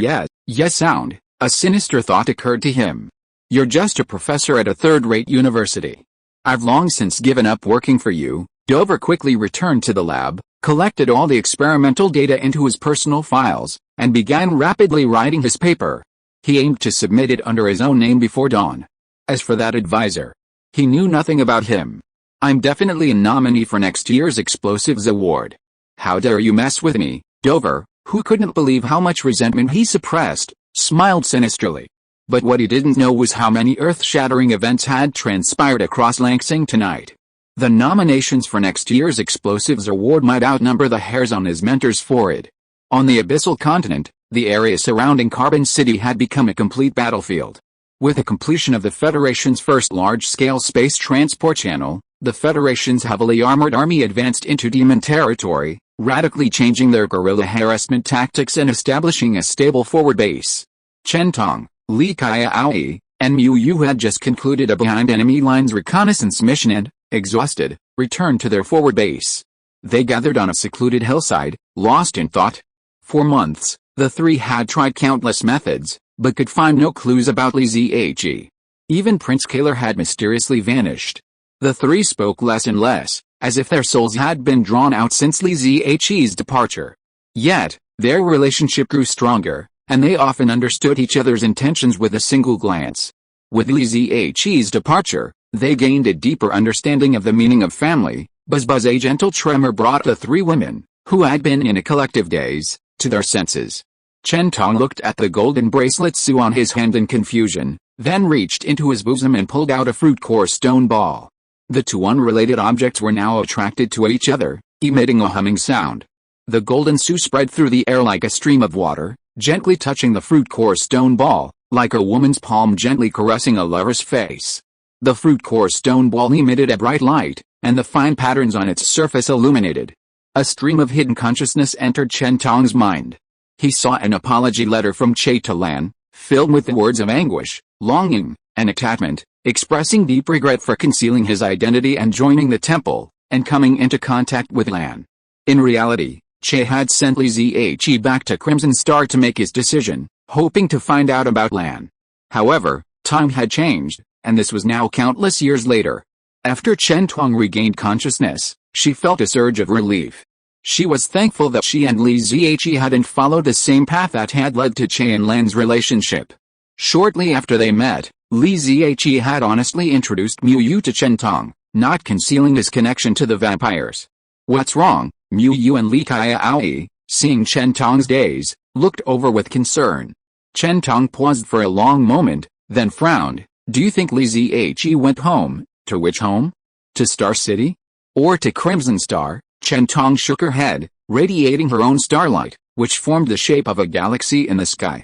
yes sound, a sinister thought occurred to him. You're just a professor at a third-rate university. I've long since given up working for you. Dover quickly returned to the lab, collected all the experimental data into his personal files, and began rapidly writing his paper. He aimed to submit it under his own name before dawn. As for that advisor, he knew nothing about him. I'm definitely a nominee for next year's Explosives Award. How dare you mess with me? Dover, who couldn't believe how much resentment he suppressed, smiled sinisterly. But what he didn't know was how many earth-shattering events had transpired across Lansing tonight. The nominations for next year's Explosives Award might outnumber the hairs on his mentor's forehead. On the abyssal continent, the area surrounding Carbon City had become a complete battlefield. With the completion of the Federation's first large-scale space transport channel, the Federation's heavily armored army advanced into demon territory, radically changing their guerrilla harassment tactics and establishing a stable forward base. Chen Tong, Li Xiaowan, and Mu Yu had just concluded a behind enemy lines reconnaissance mission and, exhausted, returned to their forward base. They gathered on a secluded hillside, lost in thought. For months, the three had tried countless methods, but could find no clues about Li Zihe. Even Prince Kaler had mysteriously vanished. The three spoke less and less, as if their souls had been drawn out since Li Zihe's departure. Yet, their relationship grew stronger, and they often understood each other's intentions with a single glance. With Li Zihe's departure, they gained a deeper understanding of the meaning of family. Buzz, a gentle tremor brought the three women, who had been in a collective daze, to their senses. Chen Tong looked at the golden bracelet Su on his hand in confusion, then reached into his bosom and pulled out a fruit core stone ball. The two unrelated objects were now attracted to each other, emitting a humming sound. The golden Su spread through the air like a stream of water, gently touching the fruit core stone ball, like a woman's palm gently caressing a lover's face. The fruit core stone ball emitted a bright light, and the fine patterns on its surface illuminated. A stream of hidden consciousness entered Chen Tong's mind. He saw an apology letter from Che Talan, filled with the words of anguish, longing, and attachment, expressing deep regret for concealing his identity and joining the temple, and coming into contact with Lan. In reality, Che had sent Li Zihe back to Crimson Star to make his decision, hoping to find out about Lan. However, time had changed, and this was now countless years later. After Chen Tong regained consciousness, she felt a surge of relief. She was thankful that she and Li Zihe hadn't followed the same path that had led to Che and Lan's relationship. Shortly after they met, Li Zihe had honestly introduced Mu Yu to Chen Tong, not concealing his connection to the vampires. "What's wrong?" Mu Yu and Li Xiaowan, seeing Chen Tong's daze, looked over with concern. Chen Tong paused for a long moment, then frowned. "Do you think Li Zihe went home? To which home? To Star City? Or to Crimson Star?" Chen Tong shook her head, radiating her own starlight, which formed the shape of a galaxy in the sky.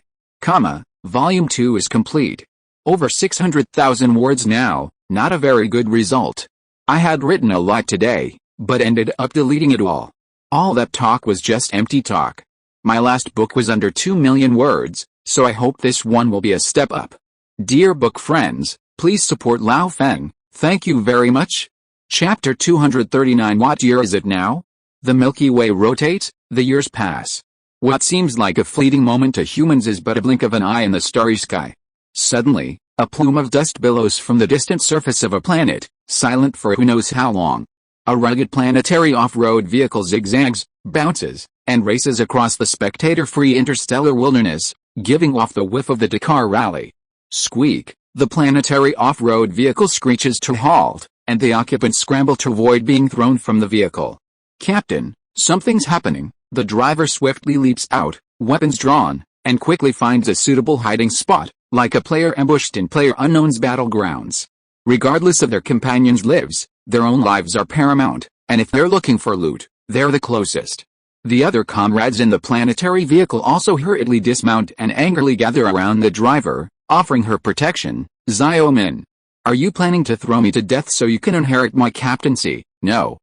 Volume 2 is complete. Over 600,000 words now, not a very good result. I had written a lot today, but ended up deleting it all. All that talk was just empty talk. My last book was under 2 million words, so I hope this one will be a step up. Dear book friends, please support Lao Feng, thank you very much. Chapter 239. What year is it now? The Milky Way rotates, the years pass. What seems like a fleeting moment to humans is but a blink of an eye in the starry sky. Suddenly, a plume of dust billows from the distant surface of a planet, silent for who knows how long. A rugged planetary off-road vehicle zigzags, bounces, and races across the spectator-free interstellar wilderness, giving off the whiff of the Dakar Rally. Squeak, the planetary off-road vehicle screeches to halt, and the occupants scramble to avoid being thrown from the vehicle. "Captain, something's happening." The driver swiftly leaps out, weapons drawn, and quickly finds a suitable hiding spot, like a player ambushed in PlayerUnknown's battlegrounds. Regardless of their companions' lives, their own lives are paramount, and if they're looking for loot, they're the closest. The other comrades in the planetary vehicle also hurriedly dismount and angrily gather around the driver, offering her protection. "Xiaowan, are you planning to throw me to death so you can inherit my captaincy?" "No,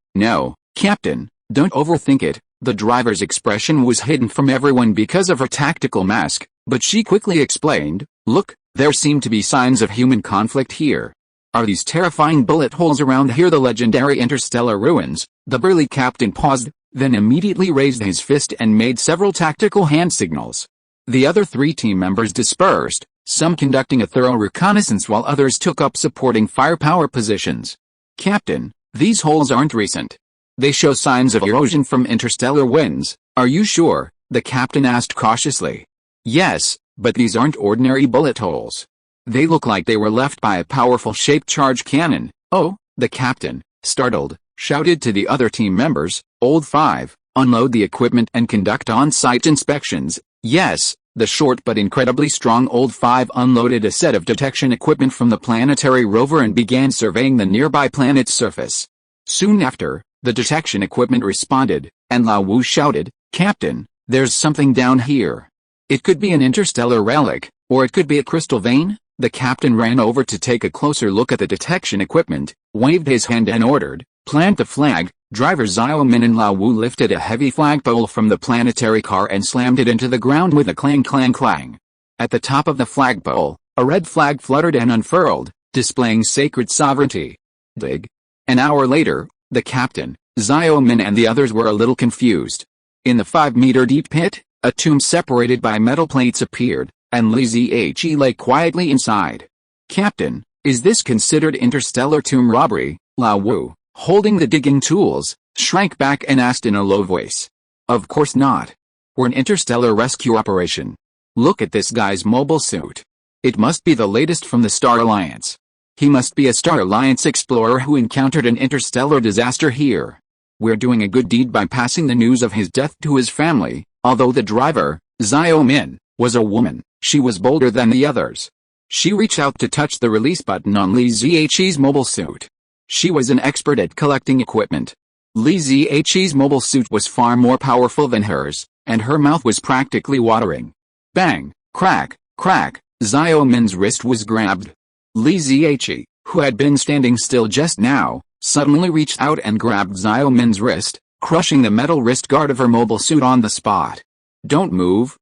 Captain, don't overthink it." The driver's expression was hidden from everyone because of her tactical mask, but she quickly explained, "Look, there seem to be signs of human conflict here. Are these terrifying bullet holes around here the legendary interstellar ruins?" The burly captain paused, then immediately raised his fist and made several tactical hand signals. The other three team members dispersed, some conducting a thorough reconnaissance while others took up supporting firepower positions. "Captain, these holes aren't recent. They show signs of erosion from interstellar winds." "Are you sure?" the captain asked cautiously. "Yes, but these aren't ordinary bullet holes. They look like they were left by a powerful shaped charge cannon." "Oh," the captain, startled, shouted to the other team members, "Old 5, unload the equipment and conduct on-site inspections." Yes, the short but incredibly strong Old 5 unloaded a set of detection equipment from the planetary rover and began surveying the nearby planet's surface. Soon after, the detection equipment responded, and Lao Wu shouted, "Captain, There's something down here. It could be an interstellar relic, or it could be a crystal vein. The captain ran over to take a closer look at the detection equipment, waved his hand and ordered, "Plant the flag." Driver Xiaowan and Lao Wu lifted a heavy flagpole from the planetary car and slammed it into the ground with a clang clang clang. At the top of the flagpole, a red flag fluttered and unfurled, displaying sacred sovereignty. Dig. An hour later, the captain, Xiaowan and the others were a little confused. In the 5-meter deep pit, a tomb separated by metal plates appeared, and Li Zihe lay quietly inside. "Captain, is this considered interstellar tomb robbery?" Lao Wu, holding the digging tools, shrank back and asked in a low voice. "Of course not. We're an interstellar rescue operation. Look at this guy's mobile suit. It must be the latest from the Star Alliance. He must be a Star Alliance explorer who encountered an interstellar disaster here. We're doing a good deed by passing the news of his death to his family." Although the driver, Xiaowan, was a woman, she was bolder than the others. She reached out to touch the release button on Li Zihe's mobile suit. She was an expert at collecting equipment. Li Zihe's mobile suit was far more powerful than hers, and her mouth was practically watering. Bang, crack, crack, Xiaowan's wrist was grabbed. Li Zihe, who had been standing still just now, suddenly reached out and grabbed Xiaowan's wrist, crushing the metal wrist guard of her mobile suit on the spot. Don't move,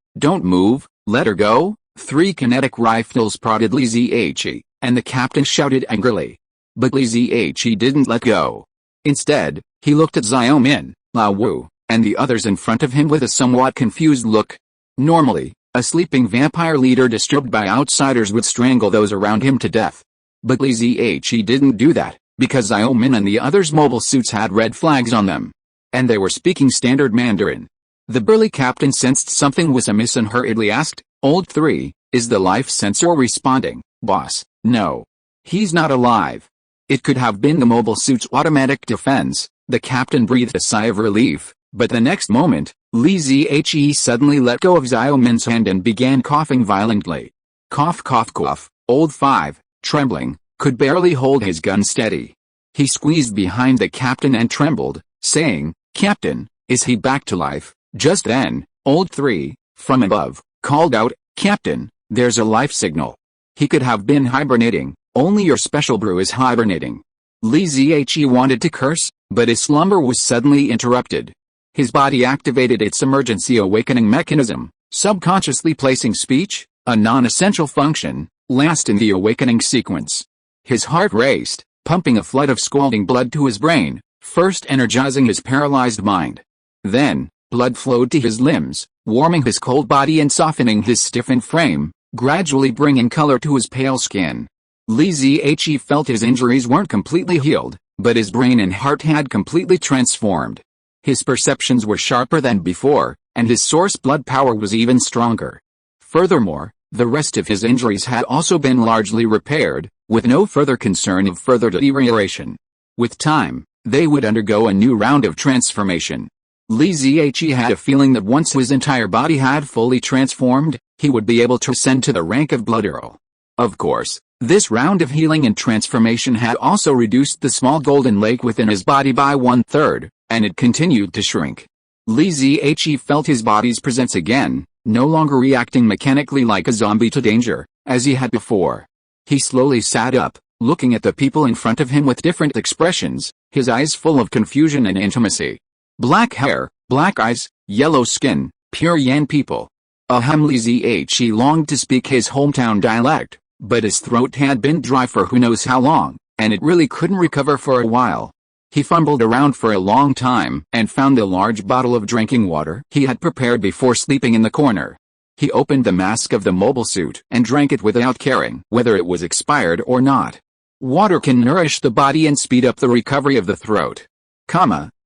let her go." 3 kinetic rifles prodded Li Zihe, and the captain shouted angrily. But Li Zihe didn't let go. Instead, he looked at Xiaowan, Lao Wu, and the others in front of him with a somewhat confused look. Normally, a sleeping vampire leader disturbed by outsiders would strangle those around him to death. But Li Zihe didn't do that, because Xiaowan and the others' mobile suits had red flags on them. And they were speaking standard Mandarin. The burly captain sensed something was amiss and hurriedly asked, "Old 3, is the life sensor responding, boss?" "No. He's not alive." It could have been the mobile suit's automatic defense. The captain breathed a sigh of relief, but the next moment, Li Zihe suddenly let go of Xiaowan's hand and began coughing violently. Cough cough cough. Old 5, trembling, could barely hold his gun steady. He squeezed behind the captain and trembled, saying, "Captain, is he back to life?" Just then, Old 3, from above, called out, "Captain, there's a life signal." He could have been hibernating. "Only your special brew is hibernating." Li Zihe wanted to curse, but his slumber was suddenly interrupted. His body activated its emergency awakening mechanism, subconsciously placing speech, a non-essential function, last in the awakening sequence. His heart raced, pumping a flood of scalding blood to his brain, first energizing his paralyzed mind. Then, blood flowed to his limbs, warming his cold body and softening his stiffened frame, gradually bringing color to his pale skin. Li Zihe felt his injuries weren't completely healed, but his brain and heart had completely transformed. His perceptions were sharper than before, and his source blood power was even stronger. Furthermore, the rest of his injuries had also been largely repaired, with no further concern of further deterioration. With time, they would undergo a new round of transformation. Li Zihe had a feeling that once his entire body had fully transformed, he would be able to ascend to the rank of Blood Earl. Of course, this round of healing and transformation had also reduced the small golden lake within his body by 1/3, and it continued to shrink. Li Zihe felt his body's presence again, no longer reacting mechanically like a zombie to danger, as he had before. He slowly sat up, looking at the people in front of him with different expressions, his eyes full of confusion and intimacy. Black hair, black eyes, yellow skin, pure Yan people. Li Zihe longed to speak his hometown dialect, but his throat had been dry for who knows how long, and it really couldn't recover for a while. He fumbled around for a long time and found the large bottle of drinking water he had prepared before sleeping in the corner. He opened the mask of the mobile suit and drank it without caring whether it was expired or not. Water can nourish the body and speed up the recovery of the throat.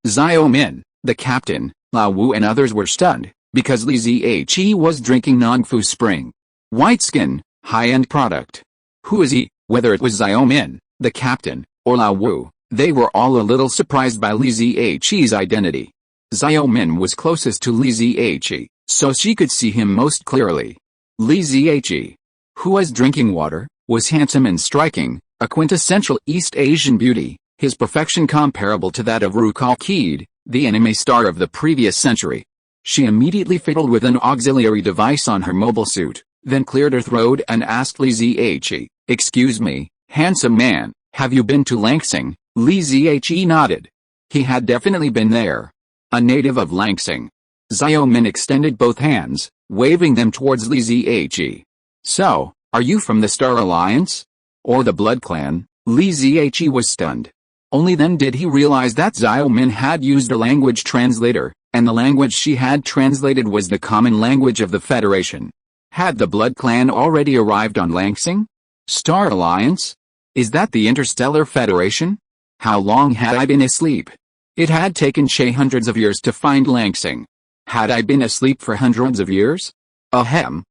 Xiaowan, the captain, Lao Wu and others were stunned, because Li Zihe was drinking Nongfu Spring. White skin, high-end product. Who is he? Whether it was Xiaowan, the captain, or Lao Wu, they were all a little surprised by Li Zihe's identity. Xiaowan was closest to Li Zihe, so she could see him most clearly. Li Zihe, who was drinking water, was handsome and striking, a quintessential East Asian beauty, his perfection comparable to that of Rukal Keed, the anime star of the previous century. She immediately fiddled with an auxiliary device on her mobile suit, then cleared her throat and asked Li Zihe, "Excuse me, handsome man, have you been to Langsing?" Li Zihe nodded. He had definitely been there. A native of Langsing. Xiaowan extended both hands, waving them towards Li Zihe. "So, are you from the Star Alliance? Or the Blood Clan?" Li Zihe was stunned. Only then did he realize that Xiaowan had used a language translator, and the language she had translated was the common language of the Federation. Had the Blood Clan already arrived on Langsing? Star Alliance? Is that the Interstellar Federation? How long had I been asleep? It had taken Shay hundreds of years to find Langsing. Had I been asleep for hundreds of years? Ahem,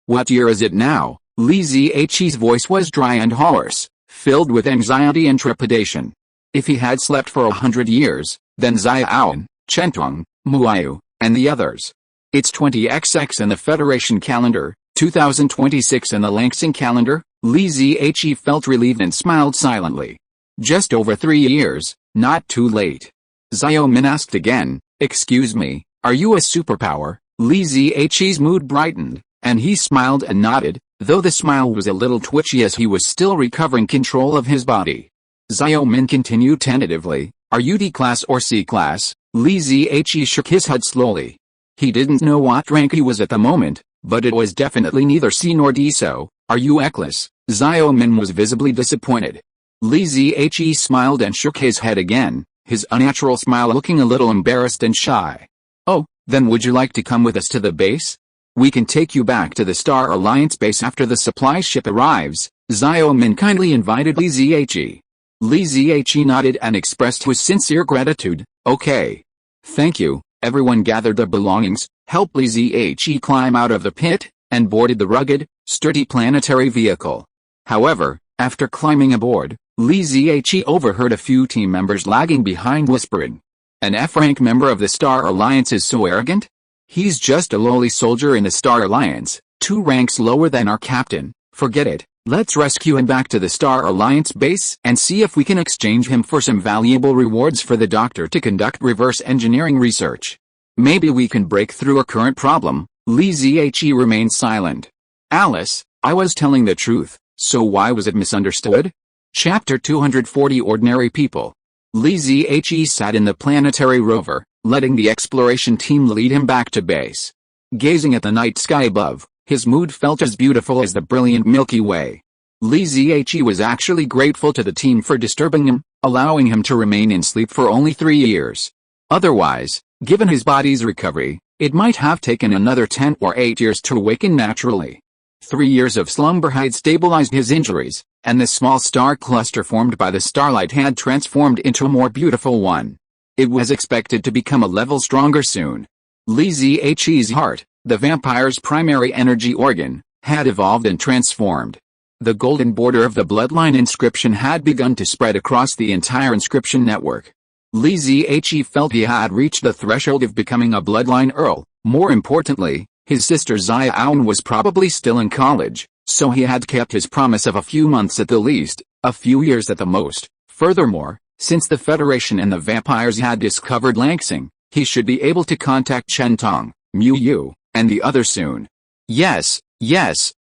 what year is it now? Li Zihe's voice was dry and hoarse, filled with anxiety and trepidation. If he had slept for 100 years, then Xiaowan, Chentong, Muayu, and the others. It's 20XX in the Federation calendar, 2026 in the Langsing calendar. Li Zihe felt relieved and smiled silently. Just over 3 years, not too late. Xiaowan asked again, "Excuse me, are you a superpower?" Li Zihe's mood brightened, and he smiled and nodded, though the smile was a little twitchy as he was still recovering control of his body. Xiaowan continued tentatively, "Are you D class or C class?" Li Zihe shook his head slowly. He didn't know what rank he was at the moment, but it was definitely neither C nor D. "So, are you E class?" Xiaowan was visibly disappointed. Li Zihe smiled and shook his head again, his unnatural smile looking a little embarrassed and shy. "Oh, then would you like to come with us to the base? We can take you back to the Star Alliance base after the supply ship arrives." Xiaowan kindly invited Li Zihe. Li Zihe nodded and expressed his sincere gratitude. "Okay. Thank you." Everyone gathered their belongings, helped Li Zihe climb out of the pit, and boarded the rugged, sturdy planetary vehicle. However, after climbing aboard, Li Zihe overheard a few team members lagging behind whispering. "An F-rank member of the Star Alliance is so arrogant? He's just a lowly soldier in the Star Alliance, 2 ranks lower than our captain. Forget it, let's rescue him back to the Star Alliance base and see if we can exchange him for some valuable rewards for the doctor to conduct reverse engineering research. Maybe we can break through our current problem." Li Zihe remained silent. "Alice, I was telling the truth, so why was it misunderstood?" Chapter 240 Ordinary People. Li Zihe sat in the planetary rover, letting the exploration team lead him back to base. Gazing at the night sky above, his mood felt as beautiful as the brilliant Milky Way. Li Zihe was actually grateful to the team for disturbing him, allowing him to remain in sleep for only 3 years. Otherwise, given his body's recovery, it might have taken another 10 or 8 years to awaken naturally. 3 years of slumber had stabilized his injuries, and the small star cluster formed by the starlight had transformed into a more beautiful one. It was expected to become a level stronger soon. Li Zihe's heart, the vampire's primary energy organ, had evolved and transformed. The golden border of the bloodline inscription had begun to spread across the entire inscription network. Li Zihe felt he had reached the threshold of becoming a bloodline earl. More importantly, his sister Xiaowan was probably still in college, so he had kept his promise of a few months at the least, a few years at the most. Furthermore, since the Federation and the vampires had discovered Langsing, he should be able to contact Chentong, Muayu, and the others soon. Yes,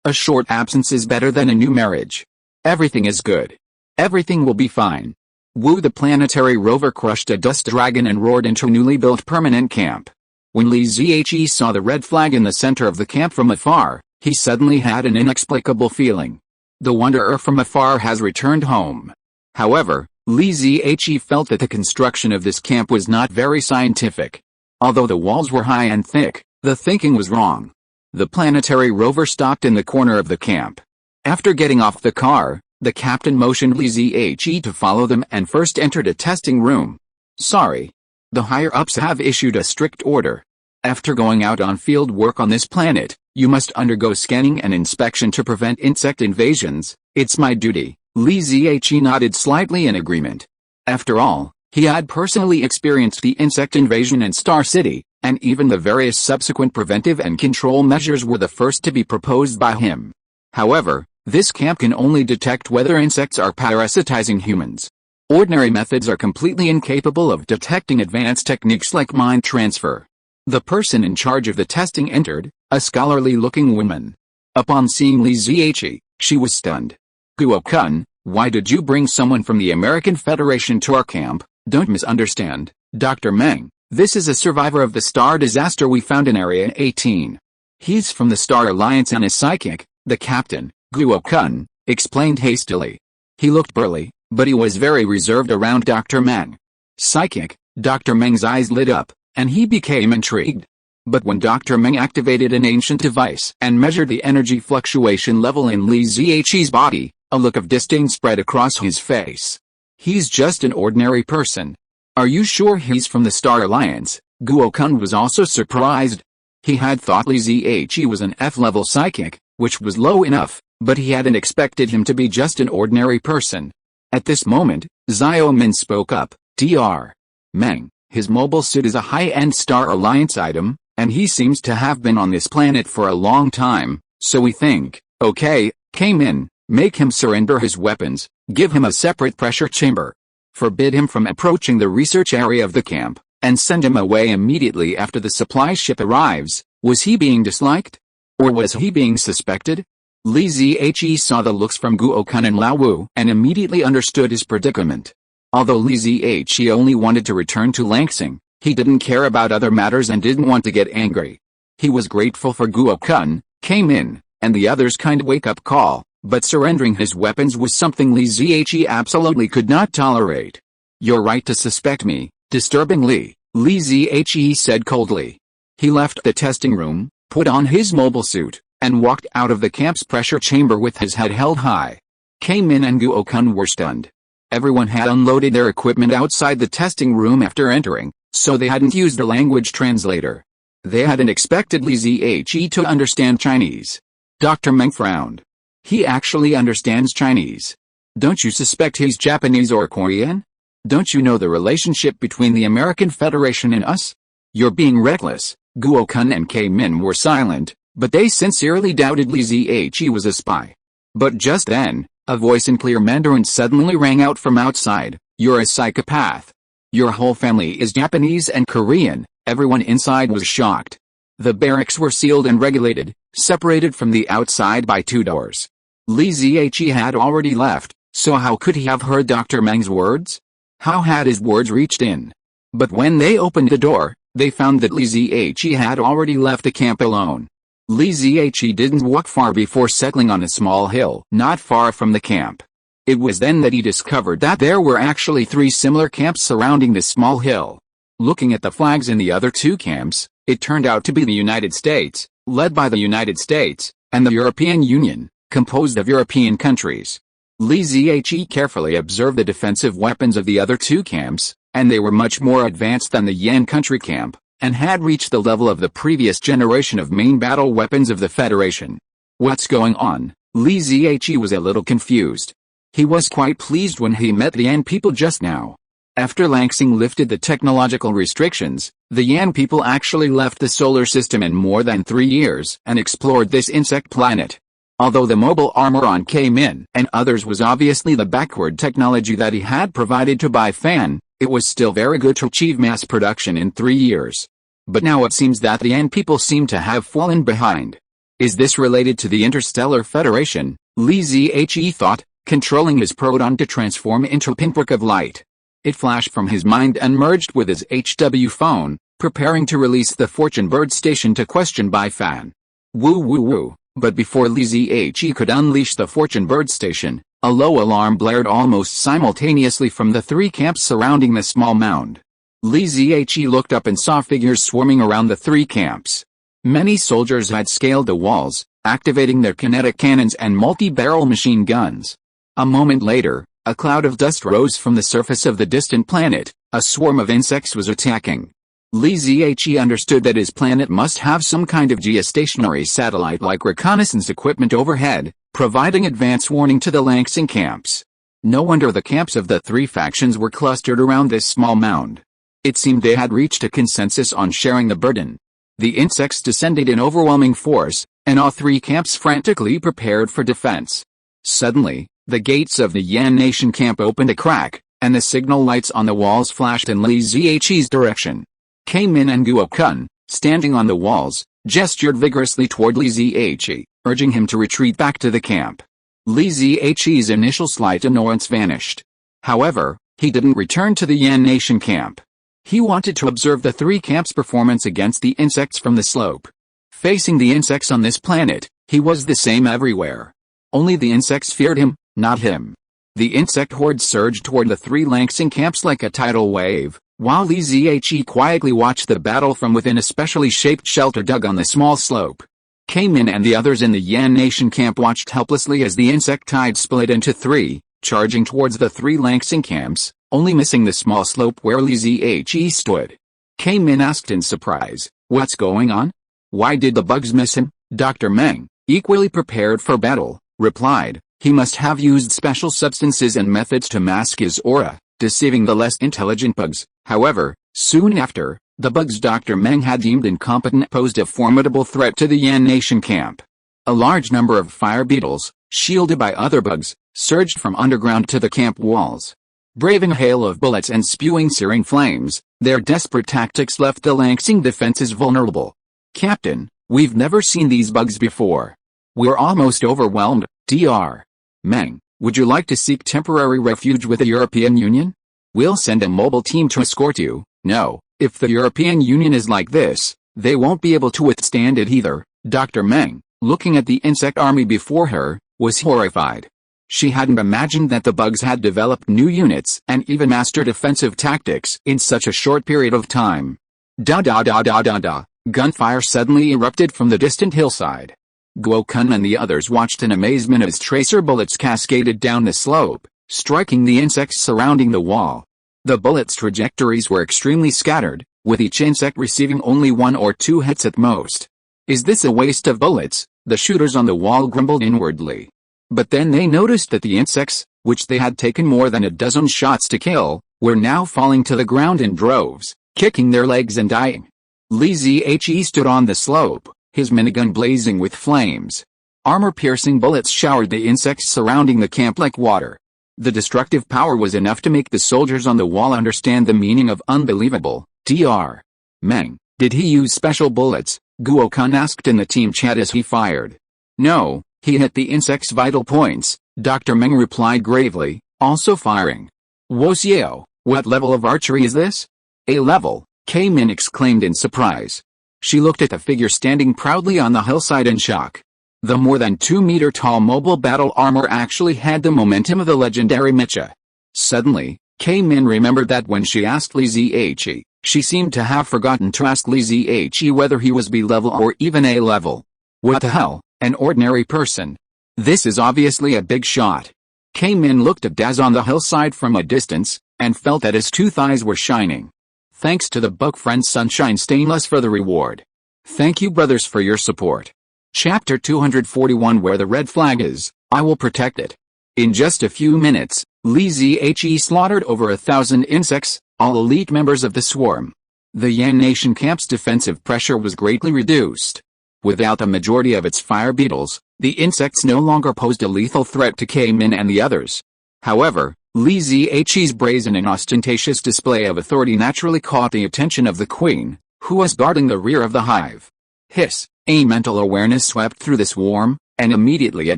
a short absence is better than a new marriage. Everything is good. Everything will be fine. Wu the planetary rover crushed a dust dragon and roared into a newly built permanent camp. When Li Zihe saw the red flag in the center of the camp from afar, he suddenly had an inexplicable feeling. The wanderer from afar has returned home. However, Li Zihe felt that the construction of this camp was not very scientific. Although the walls were high and thick, the thinking was wrong. The planetary rover stopped in the corner of the camp. After getting off the car, the captain motioned Li Zihe to follow them and first entered a testing room. "Sorry. The higher-ups have issued a strict order. After going out on field work on this planet, you must undergo scanning and inspection to prevent insect invasions. It's my duty." Li Zihe nodded slightly in agreement. After all, he had personally experienced the insect invasion in Star City, and even the various subsequent preventive and control measures were the first to be proposed by him. However, this camp can only detect whether insects are parasitizing humans. Ordinary methods are completely incapable of detecting advanced techniques like mind transfer. The person in charge of the testing entered, a scholarly-looking woman. Upon seeing Li Ziyi, she was stunned. Guo-kun, why did you bring someone from the American Federation to our camp? Don't misunderstand, Dr. Meng. This is a survivor of the star disaster we found in Area 18. He's from the Star Alliance and is psychic, the captain, Guo-kun, explained hastily. He looked burly, but he was very reserved around Dr. Meng. Psychic, Dr. Meng's eyes lit up, and he became intrigued. But when Dr. Meng activated an ancient device and measured the energy fluctuation level in Li Ziyi's body, a look of disdain spread across his face. He's just an ordinary person. Are you sure he's from the Star Alliance? Guo-kun was also surprised. He had thought Li Ziyi was an F-level psychic, which was low enough, but he hadn't expected him to be just an ordinary person. At this moment, Xiaowan spoke up. Dr. Meng, his mobile suit is a high-end Star Alliance item, and he seems to have been on this planet for a long time, so we think, okay, came in, make him surrender his weapons, give him a separate pressure chamber. Forbid him from approaching the research area of the camp, and send him away immediately after the supply ship arrives. Was he being disliked? Or was he being suspected? Li Ziyi saw the looks from Guo-kun and Lao Wu and immediately understood his predicament. Although Li Ziyi only wanted to return to Langsing, he didn't care about other matters and didn't want to get angry. He was grateful for Guo-kun, came in, and the others' kind wake-up call, but surrendering his weapons was something Li Ziyi absolutely could not tolerate. You're right to suspect me, disturbingly, Li Ziyi said coldly. He left the testing room, put on his mobile suit, and walked out of the camp's pressure chamber with his head held high. Came in and Guo-kun were stunned. Everyone had unloaded their equipment outside the testing room after entering, so they hadn't used the language translator. They hadn't expected Li Ziyi to understand Chinese. Dr. Meng frowned. He actually understands Chinese. Don't you suspect he's Japanese or Korean? Don't you know the relationship between the American Federation and us? You're being reckless. Guo-kun and K-min were silent, but they sincerely doubted Li Ziyi was a spy. But just then, a voice in clear Mandarin suddenly rang out from outside. You're a psychopath. Your whole family is Japanese and Korean. Everyone inside was shocked. The barracks were sealed and regulated, separated from the outside by 2 doors. Li Ziyi had already left, so how could he have heard Dr. Meng's words? How had his words reached in? But when they opened the door, they found that Li Ziyi had already left the camp alone. Li Ziyi didn't walk far before settling on a small hill not far from the camp. It was then that he discovered that there were actually 3 similar camps surrounding this small hill. Looking at the flags in the other 2 camps, it turned out to be the United States, led by the United States, and the European Union, composed of European countries. Li Ziyi carefully observed the defensive weapons of the other 2 camps, and they were much more advanced than the Yan country camp, and had reached the level of the previous generation of main battle weapons of the Federation. What's going on? Li Ziyi was a little confused. He was quite pleased when he met the Yan people just now. After Langsing lifted the technological restrictions, the Yan people actually left the solar system in more than 3 years and explored this insect planet. Although the mobile armor on K-min and others was obviously the backward technology that he had provided to Bai Fan, it was still very good to achieve mass production in 3 years. But now it seems that the Yan people seem to have fallen behind. Is this related to the Interstellar Federation? Li Ziyi thought, controlling his proton to transform into a pinprick of light. It flashed from his mind and merged with his HW phone, preparing to release the Fortune Bird Station to question Bai Fan. Woo woo woo. But before Li Ziyi could unleash the Fortune Bird Station, a low alarm blared almost simultaneously from the 3 camps surrounding the small mound. Li Ziyi looked up and saw figures swarming around the 3 camps. Many soldiers had scaled the walls, activating their kinetic cannons and multi-barrel machine guns. A moment later, a cloud of dust rose from the surface of the distant planet. A swarm of insects was attacking. Li Ziyi understood that his planet must have some kind of geostationary satellite-like reconnaissance equipment overhead, providing advance warning to the Langsing camps. No wonder the camps of the 3 factions were clustered around this small mound. It seemed they had reached a consensus on sharing the burden. The insects descended in overwhelming force, and all 3 camps frantically prepared for defense. Suddenly, the gates of the Yan Nation camp opened a crack, and the signal lights on the walls flashed in Li Ziyi's direction. K-min and Guo-kun, standing on the walls, gestured vigorously toward Li Zihe, urging him to retreat back to the camp. Li Zihe's initial slight annoyance vanished. However, he didn't return to the Yan Nation camp. He wanted to observe the three camps' performance against the insects from the slope. Facing the insects on this planet, he was the same everywhere. Only the insects feared him, not him. The insect horde surged toward the three Langsing camps like a tidal wave, while Li Zihe quietly watched the battle from within a specially shaped shelter dug on the small slope. Kamin and the others in the Yan Nation camp watched helplessly as the insect tide split into three, charging towards the three Langsing camps, only missing the small slope where Li Zihe stood. Kamin asked in surprise, "What's going on? Why did the bugs miss him?" Dr. Meng, equally prepared for battle, replied, "He must have used special substances and methods to mask his aura, deceiving the less intelligent bugs." However, soon after, the bugs Dr. Meng had deemed incompetent posed a formidable threat to the Yan Nation camp. A large number of fire beetles, shielded by other bugs, surged from underground to the camp walls. Braving a hail of bullets and spewing searing flames, their desperate tactics left the Langsing defenses vulnerable. "Captain, we've never seen these bugs before. We're almost overwhelmed." Dr. Meng, would you like to seek temporary refuge with the European Union? We'll send a mobile team to escort you. No, if the European Union is like this, they won't be able to withstand it either. Dr. Meng, looking at the insect army before her, was horrified. She hadn't imagined that the bugs had developed new units and even mastered offensive tactics in such a short period of time. Da da da da da da. Gunfire suddenly erupted from the distant hillside. Guo Kun and the others watched in amazement as tracer bullets cascaded down the slope, striking the insects surrounding the wall. The bullets' trajectories were extremely scattered, with each insect receiving only 1 or 2 hits at most. "Is this a waste of bullets?" the shooters on the wall grumbled inwardly. But then they noticed that the insects, which they had taken more than a dozen shots to kill, were now falling to the ground in droves, kicking their legs and dying. Li Zihe stood on the slope, his minigun blazing with flames. Armor-piercing bullets showered the insects surrounding the camp like water. The destructive power was enough to make the soldiers on the wall understand the meaning of unbelievable. Dr. Meng, did he use special bullets? Guo Kun asked in the team chat as he fired. "No, he hit the insect's vital points," Dr. Meng replied gravely, also firing. "Wo Xiao, what level of archery is this?" "A level," Kamin exclaimed in surprise. She looked at the figure standing proudly on the hillside in shock. The more than 2-meter-tall mobile battle armor actually had the momentum of the legendary mecha. Suddenly, Kamin remembered that when she asked Li Zihe, she seemed to have forgotten to ask Li Zihe whether he was B-level or even A-level. What the hell, an ordinary person? This is obviously a big shot. Kamin looked at Daz on the hillside from a distance, and felt that his 2 thighs were shining. Thanks to the Bug Friend Sunshine Stainless for the reward. Thank you brothers for your support. Chapter 241 Where the red flag is, I will protect it. In just a few minutes, Li Zihe slaughtered over 1,000 insects, all elite members of the swarm. The Yan Nation camp's defensive pressure was greatly reduced. Without a majority of its fire beetles, the insects no longer posed a lethal threat to Kamin and the others. However, Li Zihe's brazen and ostentatious display of authority naturally caught the attention of the queen, who was guarding the rear of the hive. Hiss! A mental awareness swept through the swarm, and immediately a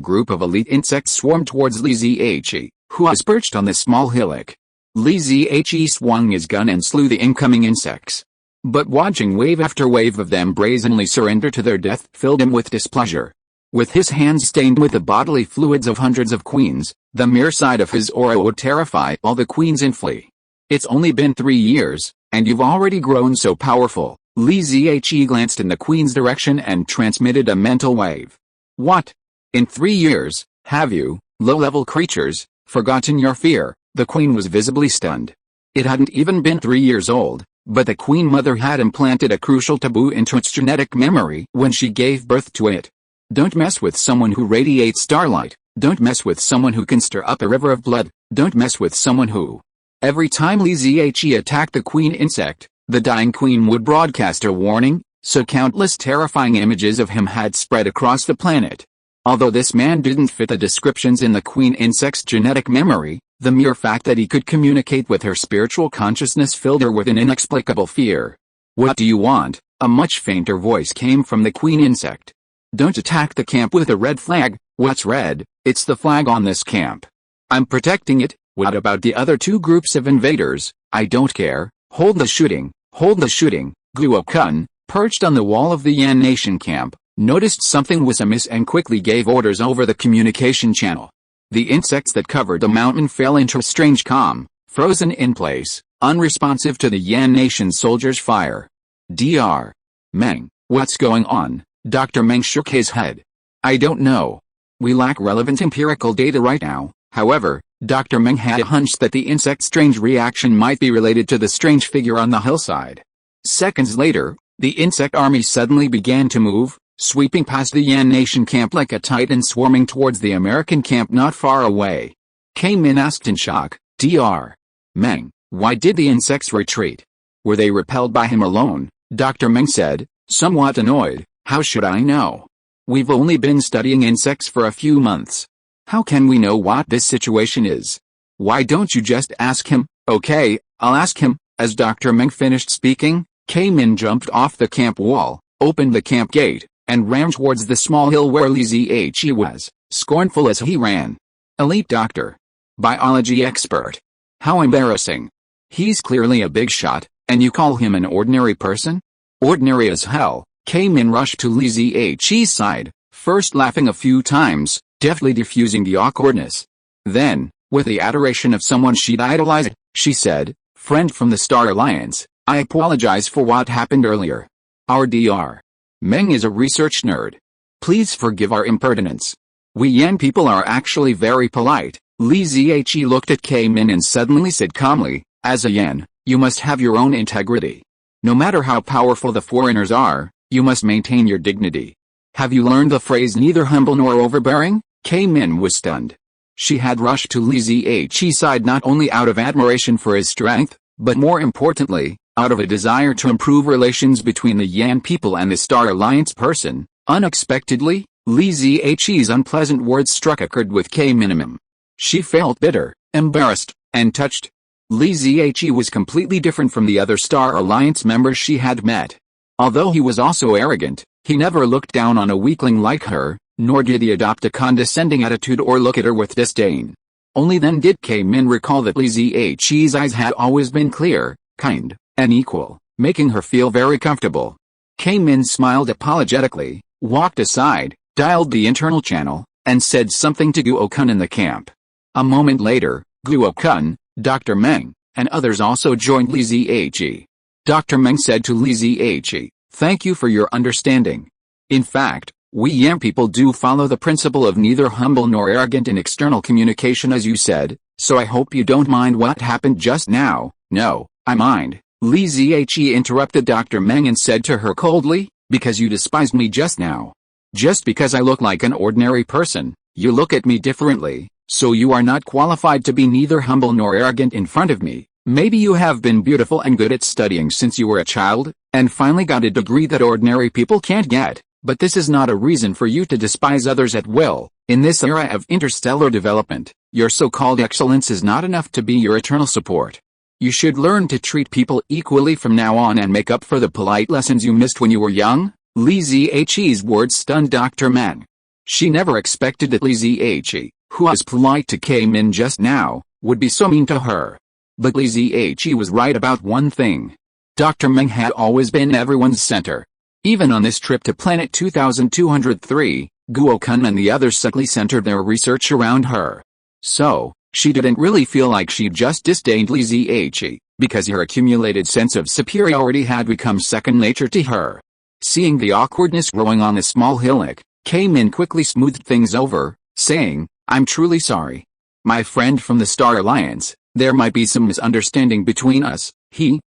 group of elite insects swarmed towards Li Zihe, who was perched on the small hillock. Li Zihe swung his gun and slew the incoming insects. But watching wave after wave of them brazenly surrender to their death filled him with displeasure. With his hands stained with the bodily fluids of hundreds of queens, the mere sight of his aura would terrify all the queens and flee. "It's only been 3 years, and you've already grown so powerful." Li Zihe glanced in the queen's direction and transmitted a mental wave. "What? In 3 years, have you, low-level creatures, forgotten your fear?" The queen was visibly stunned. It hadn't even been 3 years old, but the queen mother had implanted a crucial taboo into its genetic memory when she gave birth to it. Don't mess with someone who radiates starlight. Don't mess with someone who can stir up a river of blood. Don't mess with someone who... Every time Li Zihe attacked the queen insect, the dying queen would broadcast a warning, so countless terrifying images of him had spread across the planet. Although this man didn't fit the descriptions in the queen insect's genetic memory, the mere fact that he could communicate with her spiritual consciousness filled her with an inexplicable fear. "What do you want?" A much fainter voice came from the queen insect. Don't attack the camp with a red flag. What's red? It's the flag on this camp. I'm protecting it. What about the other two groups of invaders? I don't care. Hold the shooting. Hold the shooting. Guo-kun, perched on the wall of the Yan Nation camp, noticed something was amiss and quickly gave orders over the communication channel. The insects that covered the mountain fell into a strange calm, frozen in place, unresponsive to the Yan Nation soldiers' fire. Dr. Meng, what's going on? Dr. Meng shook his head. I don't know. We lack relevant empirical data right now. However, Dr. Meng had a hunch that the insect's strange reaction might be related to the strange figure on the hillside. Seconds later, the insect army suddenly began to move, sweeping past the Yan Nation camp like a titan swarming towards the American camp not far away. Min asked in shock, Dr. Meng, why did the insects retreat? Were they repelled by him alone? Dr. Meng said, somewhat annoyed, how should I know? We've only been studying insects for a few months. How can we know what this situation is? Why don't you just ask him? Okay, I'll ask him. As Dr. Meng finished speaking, Min jumped off the camp wall, opened the camp gate, and ran towards the small hill where Li Zihe was, scornful as he ran. Elite doctor. Biology expert. How embarrassing. He's clearly a big shot, and you call him an ordinary person? Ordinary as hell. Min rushed to Li Zihe's side, first laughing a few times, deftly diffusing the awkwardness. Then, with the adoration of someone she'd idolized, she said, friend from the Star Alliance, I apologize for what happened earlier. Our Dr. Meng is a research nerd. Please forgive our impertinence. We Yan people are actually very polite. Li Zihe looked at Min and suddenly said calmly, as a Yan, you must have your own integrity. No matter how powerful the foreigners are, you must maintain your dignity. Have you learned the phrase neither humble nor overbearing? Min was stunned. She had rushed to Li Zihe's side not only out of admiration for his strength, but more importantly, out of a desire to improve relations between the Yan people and the Star Alliance person. Unexpectedly, Li Zihe's unpleasant words struck a chord with Min. She felt bitter, embarrassed, and touched. Li Zihe was completely different from the other Star Alliance members she had met. Although he was also arrogant, he never looked down on a weakling like her, nor did he adopt a condescending attitude or look at her with disdain. Only then did Min recall that Li Zihe's eyes had always been clear, kind, and equal, making her feel very comfortable. Min smiled apologetically, walked aside, dialed the internal channel, and said something to Guo-kun in the camp. A moment later, Guo-kun, Dr. Meng, and others also joined Li Zihe. Dr. Meng said to Li Zihe, thank you for your understanding. In fact, we Yan people do follow the principle of neither humble nor arrogant in external communication as you said, so I hope you don't mind what happened just now. No, I mind. Li Zihe interrupted Dr. Meng and said to her coldly, because you despised me just now. Just because I look like an ordinary person, you look at me differently, so you are not qualified to be neither humble nor arrogant in front of me. Maybe you have been beautiful and good at studying since you were a child, and finally got a degree that ordinary people can't get. But this is not a reason for you to despise others at will. In this era of interstellar development, your so-called excellence is not enough to be your eternal support. You should learn to treat people equally from now on and make up for the polite lessons you missed when you were young. Li Zihe's words stunned Dr. Meng. She never expected that Li Zihe, who was polite to Min just now, would be so mean to her. But Li Zihe was right about one thing. Dr. Meng had always been everyone's center. Even on this trip to Planet 2203, Guo-kun and the others subtly centered their research around her. So, she didn't really feel like she just disdained Li Zihe, because her accumulated sense of superiority had become second nature to her. Seeing the awkwardness growing on the small hillock, Min quickly smoothed things over, saying, I'm truly sorry. My friend from the Star Alliance, there might be some misunderstanding between us.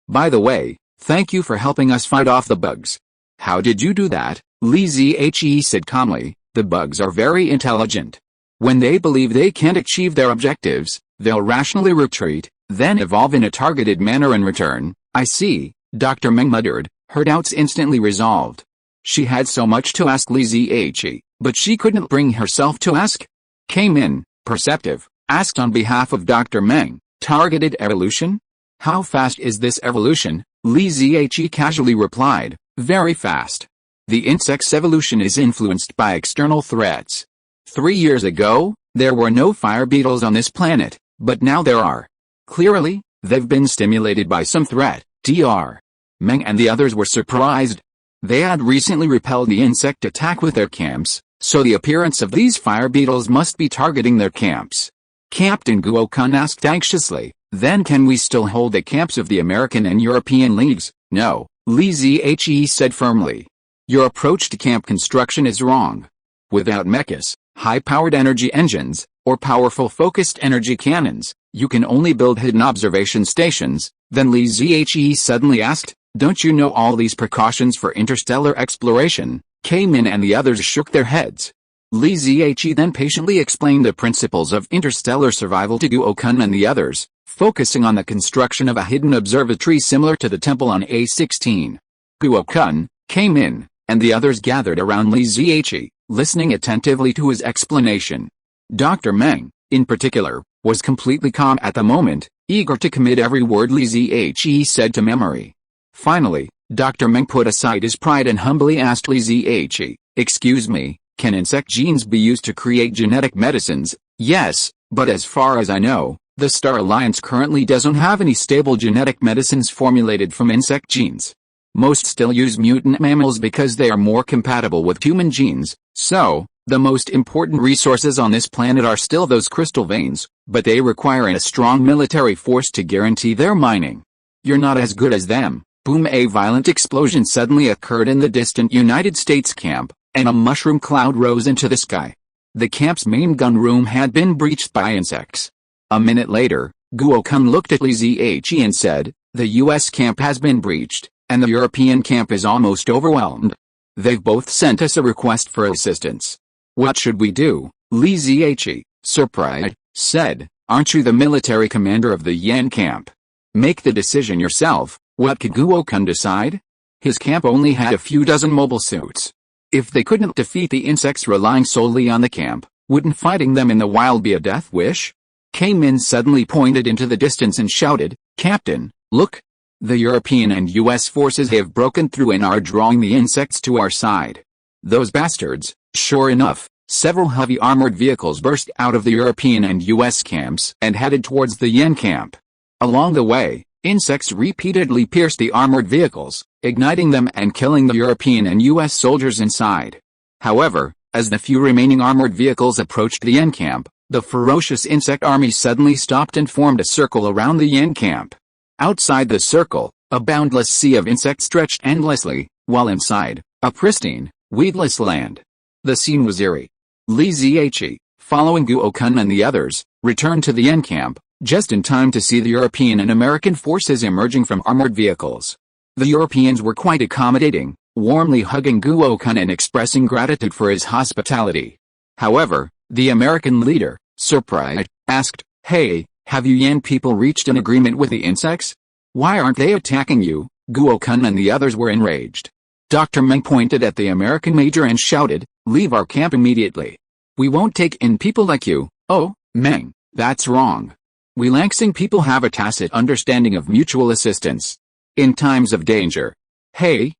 By the way, thank you for helping us fight off the bugs. How did you do that? Li Zihe said calmly, the bugs are very intelligent. When they believe they can't achieve their objectives, they'll rationally retreat, then evolve in a targeted manner in return. I see, Dr. Meng muttered, her doubts instantly resolved. She had so much to ask Li Zihe, but she couldn't bring herself to ask. Min, perceptive, asked on behalf of Dr. Meng, targeted evolution? How fast is this evolution? Li Zhe casually replied, very fast. The insect's evolution is influenced by external threats. 3 years ago, there were no fire beetles on this planet, but now there are. Clearly, they've been stimulated by some threat. Dr. Meng and the others were surprised. They had recently repelled the insect attack with their camps, so the appearance of these fire beetles must be targeting their camps. Captain Guokun asked anxiously, then can we still hold the camps of the American and European leagues? No, Li Zhe said firmly. Your approach to camp construction is wrong. Without mechas, high-powered energy engines, or powerful focused energy cannons, you can only build hidden observation stations. Then Li Zhe suddenly asked, don't you know all these precautions for interstellar exploration? Min and the others shook their heads. Li Zhe then patiently explained the principles of interstellar survival to Guokun and the others, focusing on the construction of a hidden observatory similar to the temple on A16. Guokun, Min, and the others gathered around Li Zhe, listening attentively to his explanation. Dr. Meng, in particular, was completely calm at the moment, eager to commit every word Li Zhe said to memory. Finally, Dr. Meng put aside his pride and humbly asked Li Zhe, excuse me, can insect genes be used to create genetic medicines? Yes, but as far as I know, the Star Alliance currently doesn't have any stable genetic medicines formulated from insect genes. Most still use mutant mammals because they are more compatible with human genes, so, the most important resources on this planet are still those crystal veins, but they require a strong military force to guarantee their mining. You're not as good as them. Boom! A violent explosion suddenly occurred in the distant United States camp, and a mushroom cloud rose into the sky. The camp's main gun room had been breached by insects. A minute later, Guokun looked at Li Zhe and said, the US camp has been breached, and the European camp is almost overwhelmed. They've both sent us a request for assistance. What should we do? Li Zhe, surprised, said, aren't you the military commander of the Yan camp? Make the decision yourself. What could Guokun decide? His camp only had a few dozen mobile suits. If they couldn't defeat the insects relying solely on the camp, wouldn't fighting them in the wild be a death wish? Min suddenly pointed into the distance and shouted, Captain, look! The European and US forces have broken through and are drawing the insects to our side. Those bastards! Sure enough, several heavy armored vehicles burst out of the European and US camps and headed towards the Yan camp. Along the way, insects repeatedly pierced the armored vehicles, igniting them and killing the European and US soldiers inside. However, as the few remaining armored vehicles approached the Yan camp, the ferocious insect army suddenly stopped and formed a circle around the Yan camp. Outside the circle, a boundless sea of insects stretched endlessly, while inside, a pristine, weedless land. The scene was eerie. Li Zhe, following Guokun and the others, returned to the Yan camp, just in time to see the European and American forces emerging from armored vehicles. The Europeans were quite accommodating, warmly hugging Guokun and expressing gratitude for his hospitality. However, the American leader, surprised, asked, hey, have you Yan people reached an agreement with the insects? Why aren't they attacking you? Guokun and the others were enraged. Dr. Meng pointed at the American major and shouted, leave our camp immediately. We won't take in people like you. Oh, Meng, that's wrong. We Langsing people have a tacit understanding of mutual assistance. In times of danger. Hey,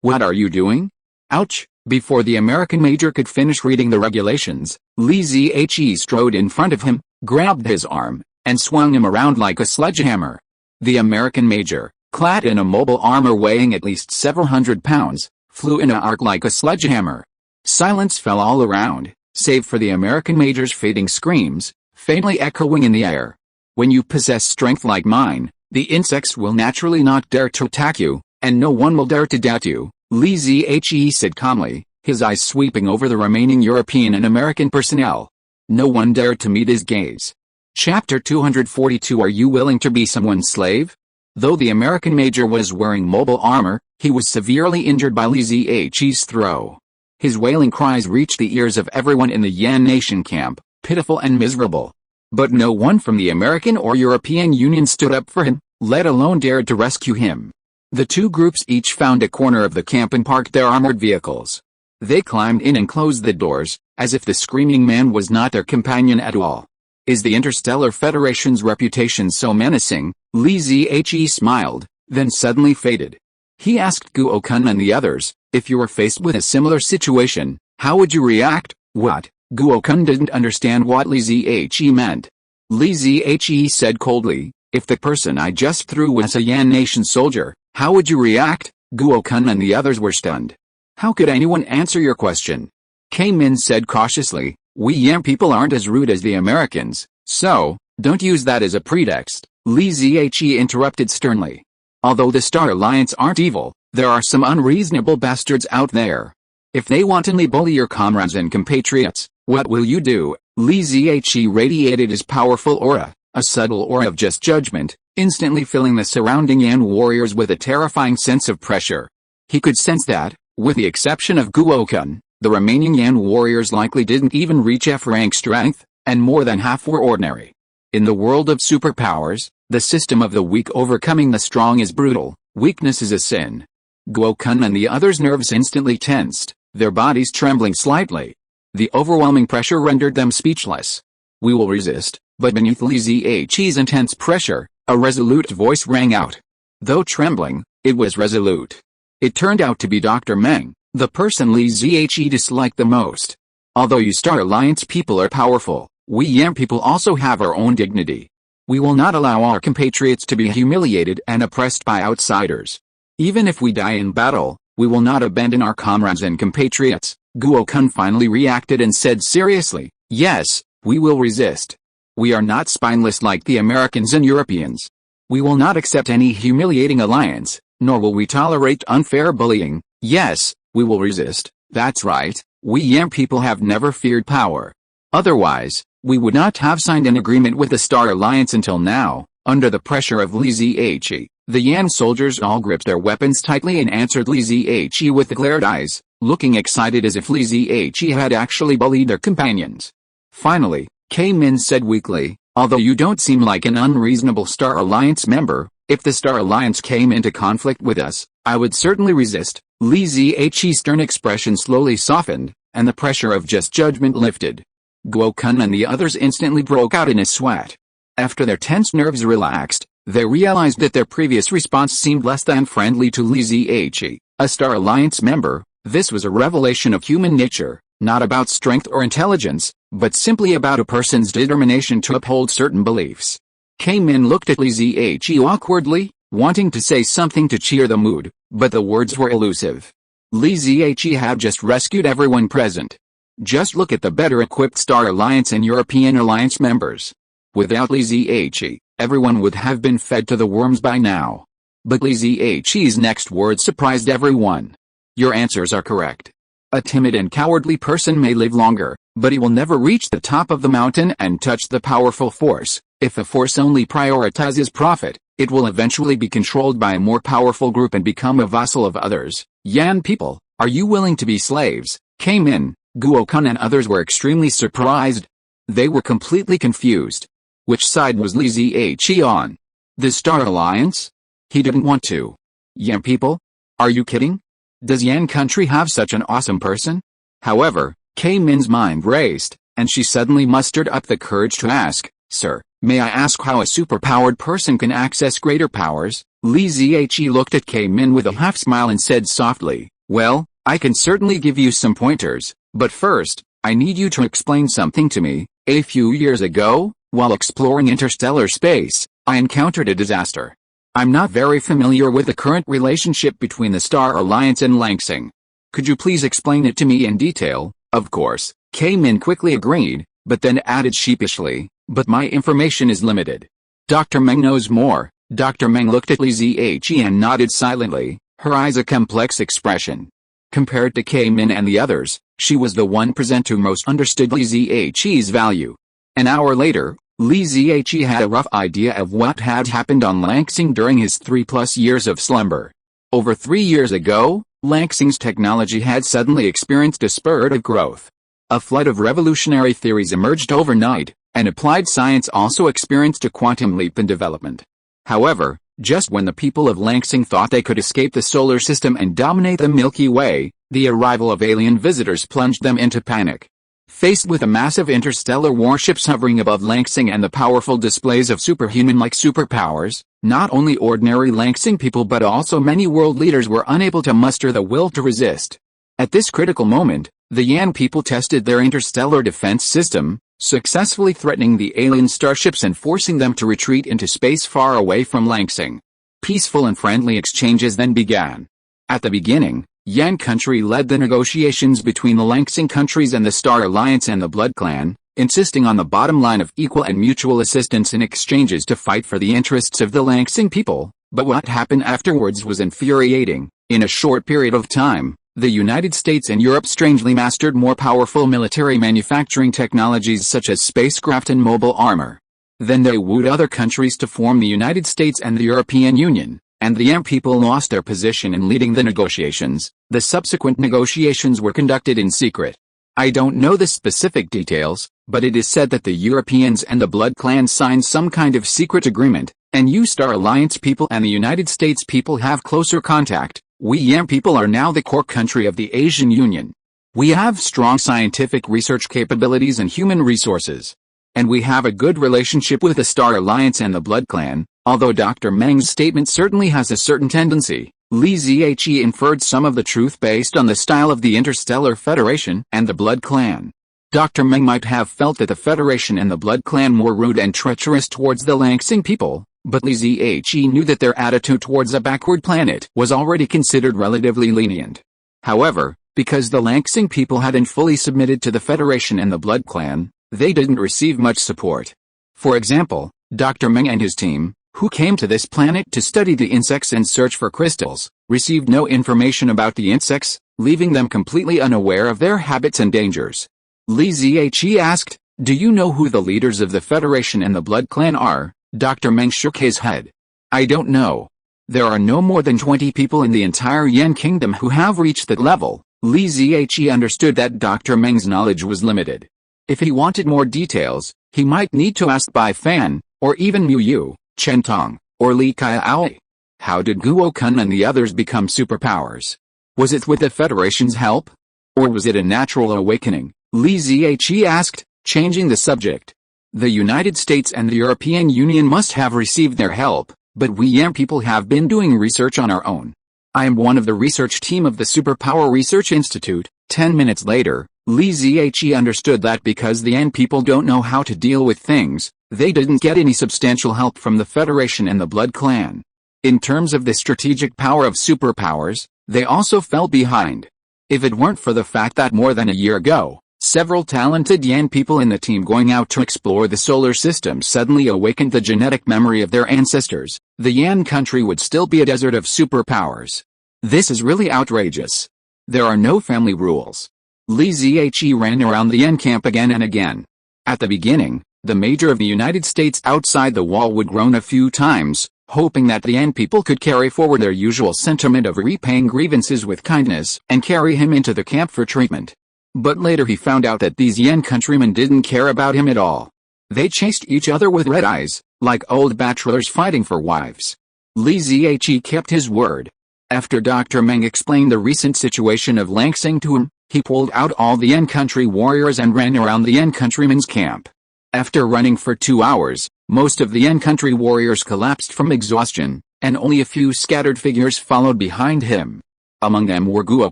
what are you doing? Ouch! Before the American major could finish reading the regulations, Li Zhe strode in front of him, grabbed his arm, and swung him around like a sledgehammer. The American major, clad in a mobile armor weighing at least several hundred pounds, flew in an arc like a sledgehammer. Silence fell all around, save for the American major's fading screams, faintly echoing in the air. When you possess strength like mine, the insects will naturally not dare to attack you, and no one will dare to doubt you, Li Zhe said calmly, his eyes sweeping over the remaining European and American personnel. No one dared to meet his gaze. Chapter 242. Are you willing to be someone's slave? Though the American major was wearing mobile armor, he was severely injured by Li Zhe's throw. His wailing cries reached the ears of everyone in the Yan Nation camp, pitiful and miserable. But no one from the American or European Union stood up for him, let alone dared to rescue him. The two groups each found a corner of the camp and parked their armored vehicles. They climbed in and closed the doors, as if the screaming man was not their companion at all. Is the Interstellar Federation's reputation so menacing? Li Zhe smiled, then suddenly faded. He asked Guokun and the others, if you were faced with a similar situation, how would you react? What? Guokun didn't understand what Li Zhe meant. Li Zhe said coldly, if the person I just threw was a Yan nation soldier, how would you react? Guokun and the others were stunned. How could anyone answer your question? K-Min said cautiously, we Yan people aren't as rude as the Americans, so, don't use that as a pretext. Li Zhe interrupted sternly. Although the Star Alliance aren't evil, there are some unreasonable bastards out there. If they wantonly bully your comrades and compatriots, what will you do? Li Zhe radiated his powerful aura, a subtle aura of just judgment, instantly filling the surrounding Yan warriors with a terrifying sense of pressure. He could sense that, with the exception of Guokun, the remaining Yan warriors likely didn't even reach F-rank strength, and more than half were ordinary. In the world of superpowers, the system of the weak overcoming the strong is brutal. Weakness is a sin. Guokun and the others' nerves instantly tensed, their bodies trembling slightly. The overwhelming pressure rendered them speechless. We will resist, but beneath Li Zhe's intense pressure, a resolute voice rang out. Though trembling, it was resolute. It turned out to be Dr. Meng, the person Li Zhe disliked the most. Although you Star Alliance people are powerful, we Yan people also have our own dignity. We will not allow our compatriots to be humiliated and oppressed by outsiders. Even if we die in battle, we will not abandon our comrades and compatriots. Guokun finally reacted and said seriously, yes, we will resist. We are not spineless like the Americans and Europeans. We will not accept any humiliating alliance, nor will we tolerate unfair bullying. Yes, we will resist. That's right, we Yan people have never feared power. Otherwise, we would not have signed an agreement with the Star Alliance until now. Under the pressure of Li Zhe, the Yan soldiers all gripped their weapons tightly and answered Li Zhe with glared eyes, looking excited as if Li Zhe had actually bullied their companions. Finally, K-Min said weakly, although you don't seem like an unreasonable Star Alliance member, if the Star Alliance came into conflict with us, I would certainly resist. Li Zhe's stern expression slowly softened, and the pressure of just judgment lifted. Guokun and the others instantly broke out in a sweat. After their tense nerves relaxed, they realized that their previous response seemed less than friendly to Li Zhe, a Star Alliance member. This was a revelation of human nature, not about strength or intelligence, but simply about a person's determination to uphold certain beliefs. K-Min looked at Li Zhe awkwardly, wanting to say something to cheer the mood, but the words were elusive. Li Zhe had just rescued everyone present. Just look at the better-equipped Star Alliance and European Alliance members. Without Li Zhe, everyone would have been fed to the worms by now. But Li Zhe's next words surprised everyone. Your answers are correct. A timid and cowardly person may live longer, but he will never reach the top of the mountain and touch the powerful force. If a force only prioritizes profit, it will eventually be controlled by a more powerful group and become a vassal of others. Yan people, are you willing to be slaves? K-Min, Guokun and others were extremely surprised. They were completely confused. Which side was Li Zhe on? The Star Alliance? He didn't want to. Yan people? Are you kidding? Does Yan country have such an awesome person? However, K-Min's mind raced, and she suddenly mustered up the courage to ask, Sir, may I ask how a superpowered person can access greater powers? Li Zhe looked at K-Min with a half smile and said softly, well, I can certainly give you some pointers, but first, I need you to explain something to me. A few years ago, while exploring interstellar space, I encountered a disaster. I'm not very familiar with the current relationship between the Star Alliance and Langsing. Could you please explain it to me in detail? Of course, K-Min quickly agreed, but then added sheepishly, but my information is limited. Dr. Meng knows more. Dr. Meng looked at Li Zhe and nodded silently, her eyes a complex expression. Compared to K-Min and the others, she was the one present who most understood Li Zhe's value. An hour later, Li Zhe had a rough idea of what had happened on Langsing during his 3+ years of slumber. Over 3 years ago, Langsing's technology had suddenly experienced a spurt of growth. A flood of revolutionary theories emerged overnight, and applied science also experienced a quantum leap in development. However, just when the people of Langsing thought they could escape the solar system and dominate the Milky Way, the arrival of alien visitors plunged them into panic. Faced with a massive interstellar warships hovering above Langsing and the powerful displays of superhuman-like superpowers, not only ordinary Langsing people but also many world leaders were unable to muster the will to resist. At this critical moment, the Yan people tested their interstellar defense system, successfully threatening the alien starships and forcing them to retreat into space far away from Langsing. Peaceful and friendly exchanges then began. At the beginning, Yan country led the negotiations between the Langsing countries and the Star Alliance and the Blood Clan, insisting on the bottom line of equal and mutual assistance in exchanges to fight for the interests of the Langsing people. But what happened afterwards was infuriating. In a short period of time, the United States and Europe strangely mastered more powerful military manufacturing technologies such as spacecraft and mobile armor. Then they wooed other countries to form the United States and the European Union, and the Yan people lost their position in leading the negotiations. The subsequent negotiations were conducted in secret. I don't know the specific details, but it is said that the Europeans and the Blood Clan signed some kind of secret agreement, and you Star Alliance people and the United States people have closer contact. We Yan people are now the core country of the Asian Union. We have strong scientific research capabilities and human resources. And we have a good relationship with the Star Alliance and the Blood Clan, although Dr. Meng's statement certainly has a certain tendency. Li Zihe inferred some of the truth based on the style of the Interstellar Federation and the Blood Clan. Dr. Meng might have felt that the Federation and the Blood Clan were rude and treacherous towards the Langsing people, but Li Zihe knew that their attitude towards a backward planet was already considered relatively lenient. However, because the Langsing people hadn't fully submitted to the Federation and the Blood Clan, they didn't receive much support. For example, Dr. Meng and his team, who came to this planet to study the insects and search for crystals, received no information about the insects, leaving them completely unaware of their habits and dangers. Li Zihe asked, "Do you know who the leaders of the Federation and the Blood Clan are?" Dr. Meng shook his head. "I don't know. There are no more than 20 people in the entire Yan kingdom who have reached that level." Li Zihe understood that Dr. Meng's knowledge was limited. If he wanted more details, he might need to ask Bai Fan, or even Mu Yu, Chen Tong, or Li Kaiao. How did Guo Kun and the others become superpowers? Was it with the Federation's help? Or was it a natural awakening? Li Zihe asked, changing the subject. The United States and the European Union must have received their help, but we Yan people have been doing research on our own. I am one of the research team of the Superpower Research Institute. 10 minutes later, Li Zihe understood that because the Yan people don't know how to deal with things, they didn't get any substantial help from the Federation and the Blood Clan. In terms of the strategic power of superpowers, they also fell behind. If it weren't for the fact that more than a year ago, several talented Yan people in the team going out to explore the solar system suddenly awakened the genetic memory of their ancestors, the Yan country would still be a desert of superpowers. This is really outrageous. There are no family rules. Li Zihe ran around the Yan camp again and again. At the beginning, the Major of the United States outside the wall would groan a few times, hoping that the Yan people could carry forward their usual sentiment of repaying grievances with kindness and carry him into the camp for treatment. But later he found out that these Yan countrymen didn't care about him at all. They chased each other with red eyes, like old bachelors fighting for wives. Li Zihe kept his word. After Dr. Meng explained the recent situation of Langsing to him, he pulled out all the Yan country warriors and ran around the Yan countrymen's camp. After running for 2 hours, most of the Yan country warriors collapsed from exhaustion, and only a few scattered figures followed behind him. Among them were Guo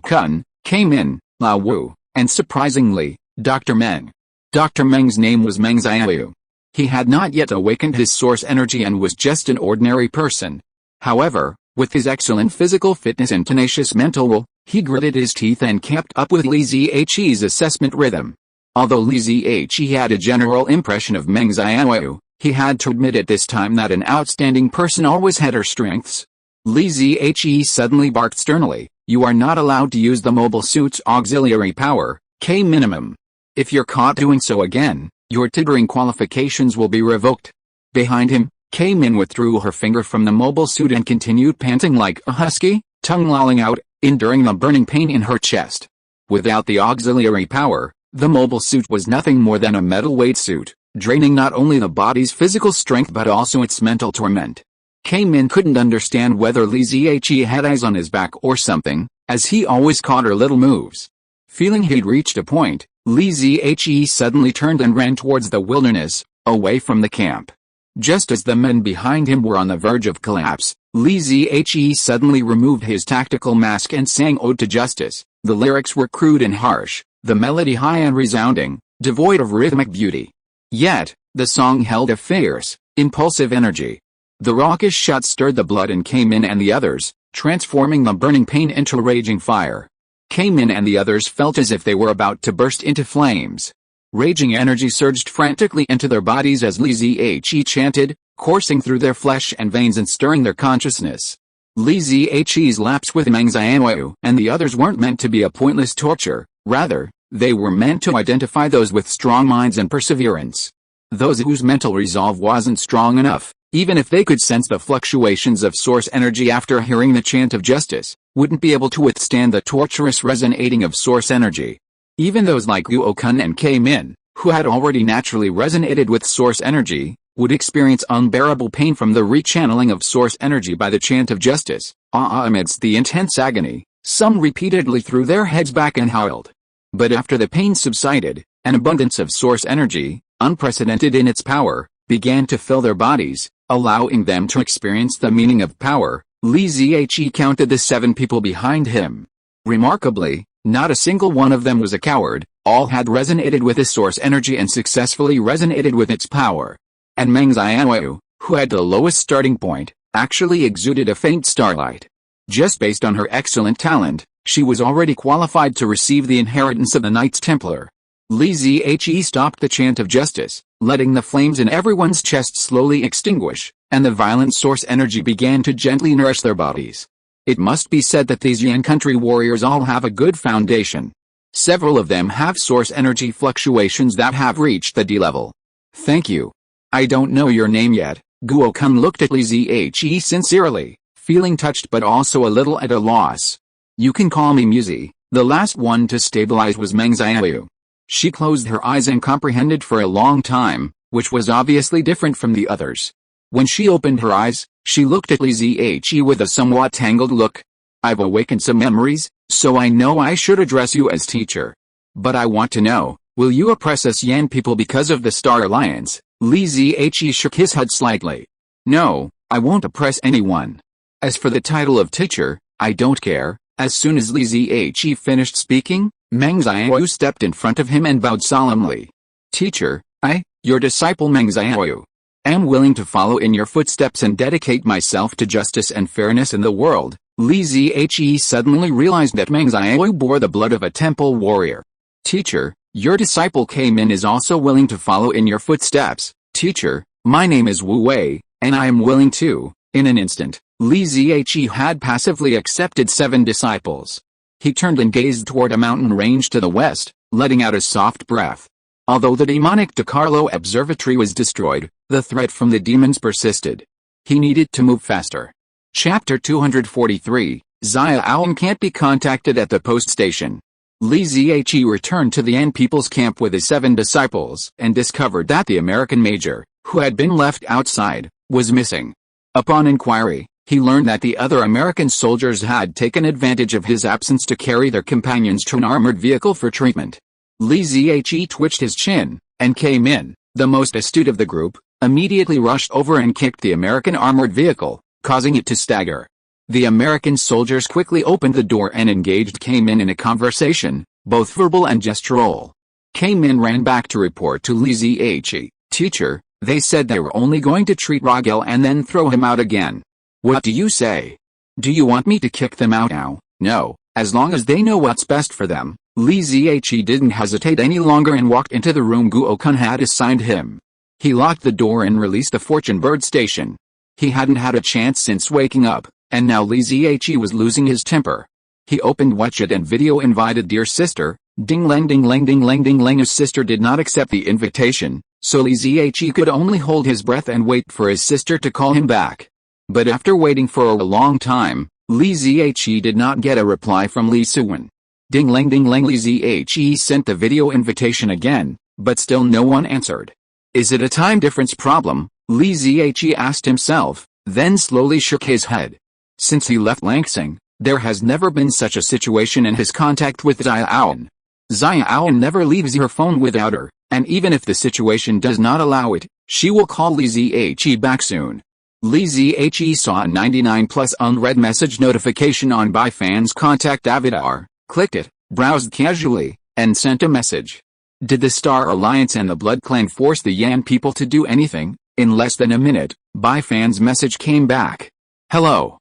Kun, Came In, Lao Wu, and surprisingly, Dr. Meng. Dr. Meng's name was Meng Xiaowan. He had not yet awakened his source energy and was just an ordinary person. However, with his excellent physical fitness and tenacious mental will, he gritted his teeth and kept up with Li Zihe's assessment rhythm. Although Li Zihe had a general impression of Meng Xiaowan, he had to admit at this time that an outstanding person always had her strengths. Li Zihe suddenly barked sternly, "You are not allowed to use the mobile suit's auxiliary power, K minimum. If you're caught doing so again, your tutoring qualifications will be revoked." Behind him, K Min withdrew her finger from the mobile suit and continued panting like a husky, tongue lolling out, enduring the burning pain in her chest. Without the auxiliary power, the mobile suit was nothing more than a metal weight suit, draining not only the body's physical strength but also its mental torment. K Min couldn't understand whether Li Zihe had eyes on his back or something, as he always caught her little moves. Feeling he'd reached a point, Li Zihe suddenly turned and ran towards the wilderness, away from the camp. Just as the men behind him were on the verge of collapse, Li Zihe suddenly removed his tactical mask and sang Ode to Justice. The lyrics were crude and harsh, the melody high and resounding, devoid of rhythmic beauty. Yet, the song held a fierce, impulsive energy. The raucous shout stirred the blood in Min and the others, transforming the burning pain into raging fire. Min and the others felt as if they were about to burst into flames. Raging energy surged frantically into their bodies as Li Zihe chanted, coursing through their flesh and veins and stirring their consciousness. Li Zihe's lapse with Meng Xiaowan and the others weren't meant to be a pointless torture, rather, they were meant to identify those with strong minds and perseverance. Those whose mental resolve wasn't strong enough, even if they could sense the fluctuations of source energy after hearing the chant of justice, wouldn't be able to withstand the torturous resonating of source energy. Even those like Guokun and Min, who had already naturally resonated with source energy, would experience unbearable pain from the rechanneling of source energy by the chant of justice. Amidst the intense agony, some repeatedly threw their heads back and howled. But after the pain subsided, an abundance of source energy, unprecedented in its power, began to fill their bodies, allowing them to experience the meaning of power. Li Zihe counted the 7 people behind him. Remarkably, not a single one of them was a coward, all had resonated with the source energy and successfully resonated with its power. And Meng Xiaowan, who had the lowest starting point, actually exuded a faint starlight. Just based on her excellent talent, she was already qualified to receive the inheritance of the Knights Templar. Li Zihe stopped the chant of justice, letting the flames in everyone's chest slowly extinguish, and the violent source energy began to gently nourish their bodies. It must be said that these Yan country warriors all have a good foundation. Several of them have source energy fluctuations that have reached the D level. Thank you. I don't know your name yet. Guokun looked at Li Zihe sincerely, feeling touched but also a little at a loss. You can call me Muzi. The last one to stabilize was Meng Xiaowan. She closed her eyes and comprehended for a long time, which was obviously different from the others. When she opened her eyes, she looked at Li Zihe with a somewhat tangled look. I've awakened some memories, so I know I should address you as teacher. But I want to know, will you oppress us Yan people because of the Star Alliance? Li Zihe shook his head slightly. No, I won't oppress anyone. As for the title of teacher, I don't care. As soon as Li Zihe finished speaking, Meng Xiaowan stepped in front of him and bowed solemnly. Teacher, I, your disciple Meng Xiaowan, am willing to follow in your footsteps and dedicate myself to justice and fairness in the world. Li Zihe suddenly realized that Meng Xiaowan bore the blood of a temple warrior. Teacher, your disciple Min is also willing to follow in your footsteps. Teacher, my name is Wu Wei, and I am willing to. In an instant, Li Zihe had passively accepted 7 disciples. He turned and gazed toward a mountain range to the west, letting out a soft breath. Although the demonic De Carlo Observatory was destroyed, the threat from the demons persisted. He needed to move faster. Chapter 243, Xiaowan can't be contacted at the post station. Li Zihe returned to the Yan people's camp with his 7 disciples and discovered that the American major, who had been left outside, was missing. Upon inquiry, he learned that the other American soldiers had taken advantage of his absence to carry their companions to an armored vehicle for treatment. Li Zihe twitched his chin, and Min, the most astute of the group, immediately rushed over and kicked the American armored vehicle, causing it to stagger. The American soldiers quickly opened the door and engaged Min in a conversation, both verbal and gestural. Min ran back to report to Li Zihe, Teacher, they said they were only going to treat Rogel and then throw him out again. What do you say? Do you want me to kick them out now? No, as long as they know what's best for them. Li Zihe didn't hesitate any longer and walked into the room Guokun had assigned him. He locked the door and released the fortune bird station. He hadn't had a chance since waking up, and now Li Zihe was losing his temper. He opened WeChat and video invited dear sister. Ding lang ding lang ding lang ding lang. His sister did not accept the invitation, so Li Zihe could only hold his breath and wait for his sister to call him back. But after waiting for a long time, Li Zihe did not get a reply from Li Xiaowan. Ding lang ding lang. Li Zihe sent the video invitation again, but still no one answered. Is it a time difference problem? Li Zihe asked himself, then slowly shook his head. Since he left Langsing, there has never been such a situation in his contact with Xiaowan. Xiaowan never leaves her phone without her, and even if the situation does not allow it, she will call Li Zhe back soon. Li Zhe saw a 99+ unread message notification on Baifan's contact avatar, clicked it, browsed casually, and sent a message. Did the Star Alliance and the Blood Clan force the Yan people to do anything? In less than a minute, Baifan's message came back. Hello,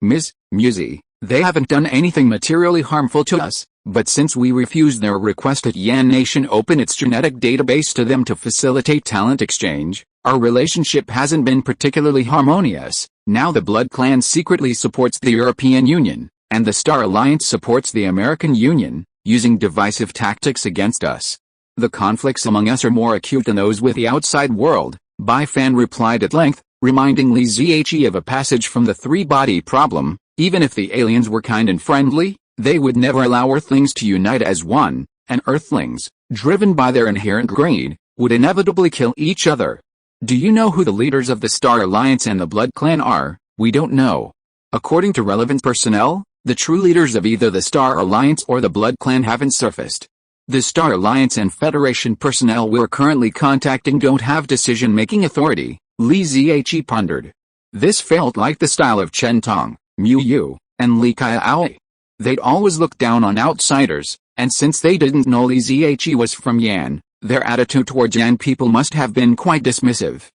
Ms. Musi. They haven't done anything materially harmful to us, but since we refused their request that Yan Nation open its genetic database to them to facilitate talent exchange, our relationship hasn't been particularly harmonious. Now the Blood Clan secretly supports the European Union, and the Star Alliance supports the American Union, using divisive tactics against us. The conflicts among us are more acute than those with the outside world, Baifan replied at length, reminding Li Zhe of a passage from the three-body problem. Even if the aliens were kind and friendly, they would never allow Earthlings to unite as one, and Earthlings, driven by their inherent greed, would inevitably kill each other. Do you know who the leaders of the Star Alliance and the Blood Clan are? We don't know. According to relevant personnel, the true leaders of either the Star Alliance or the Blood Clan haven't surfaced. The Star Alliance and Federation personnel we're currently contacting don't have decision-making authority, Li Zhe pondered. This felt like the style of Chen Tong, Mu Yu, and Li Kaiao. They'd always looked down on outsiders, and since they didn't know Li Zhe was from Yan, their attitude towards Yan people must have been quite dismissive.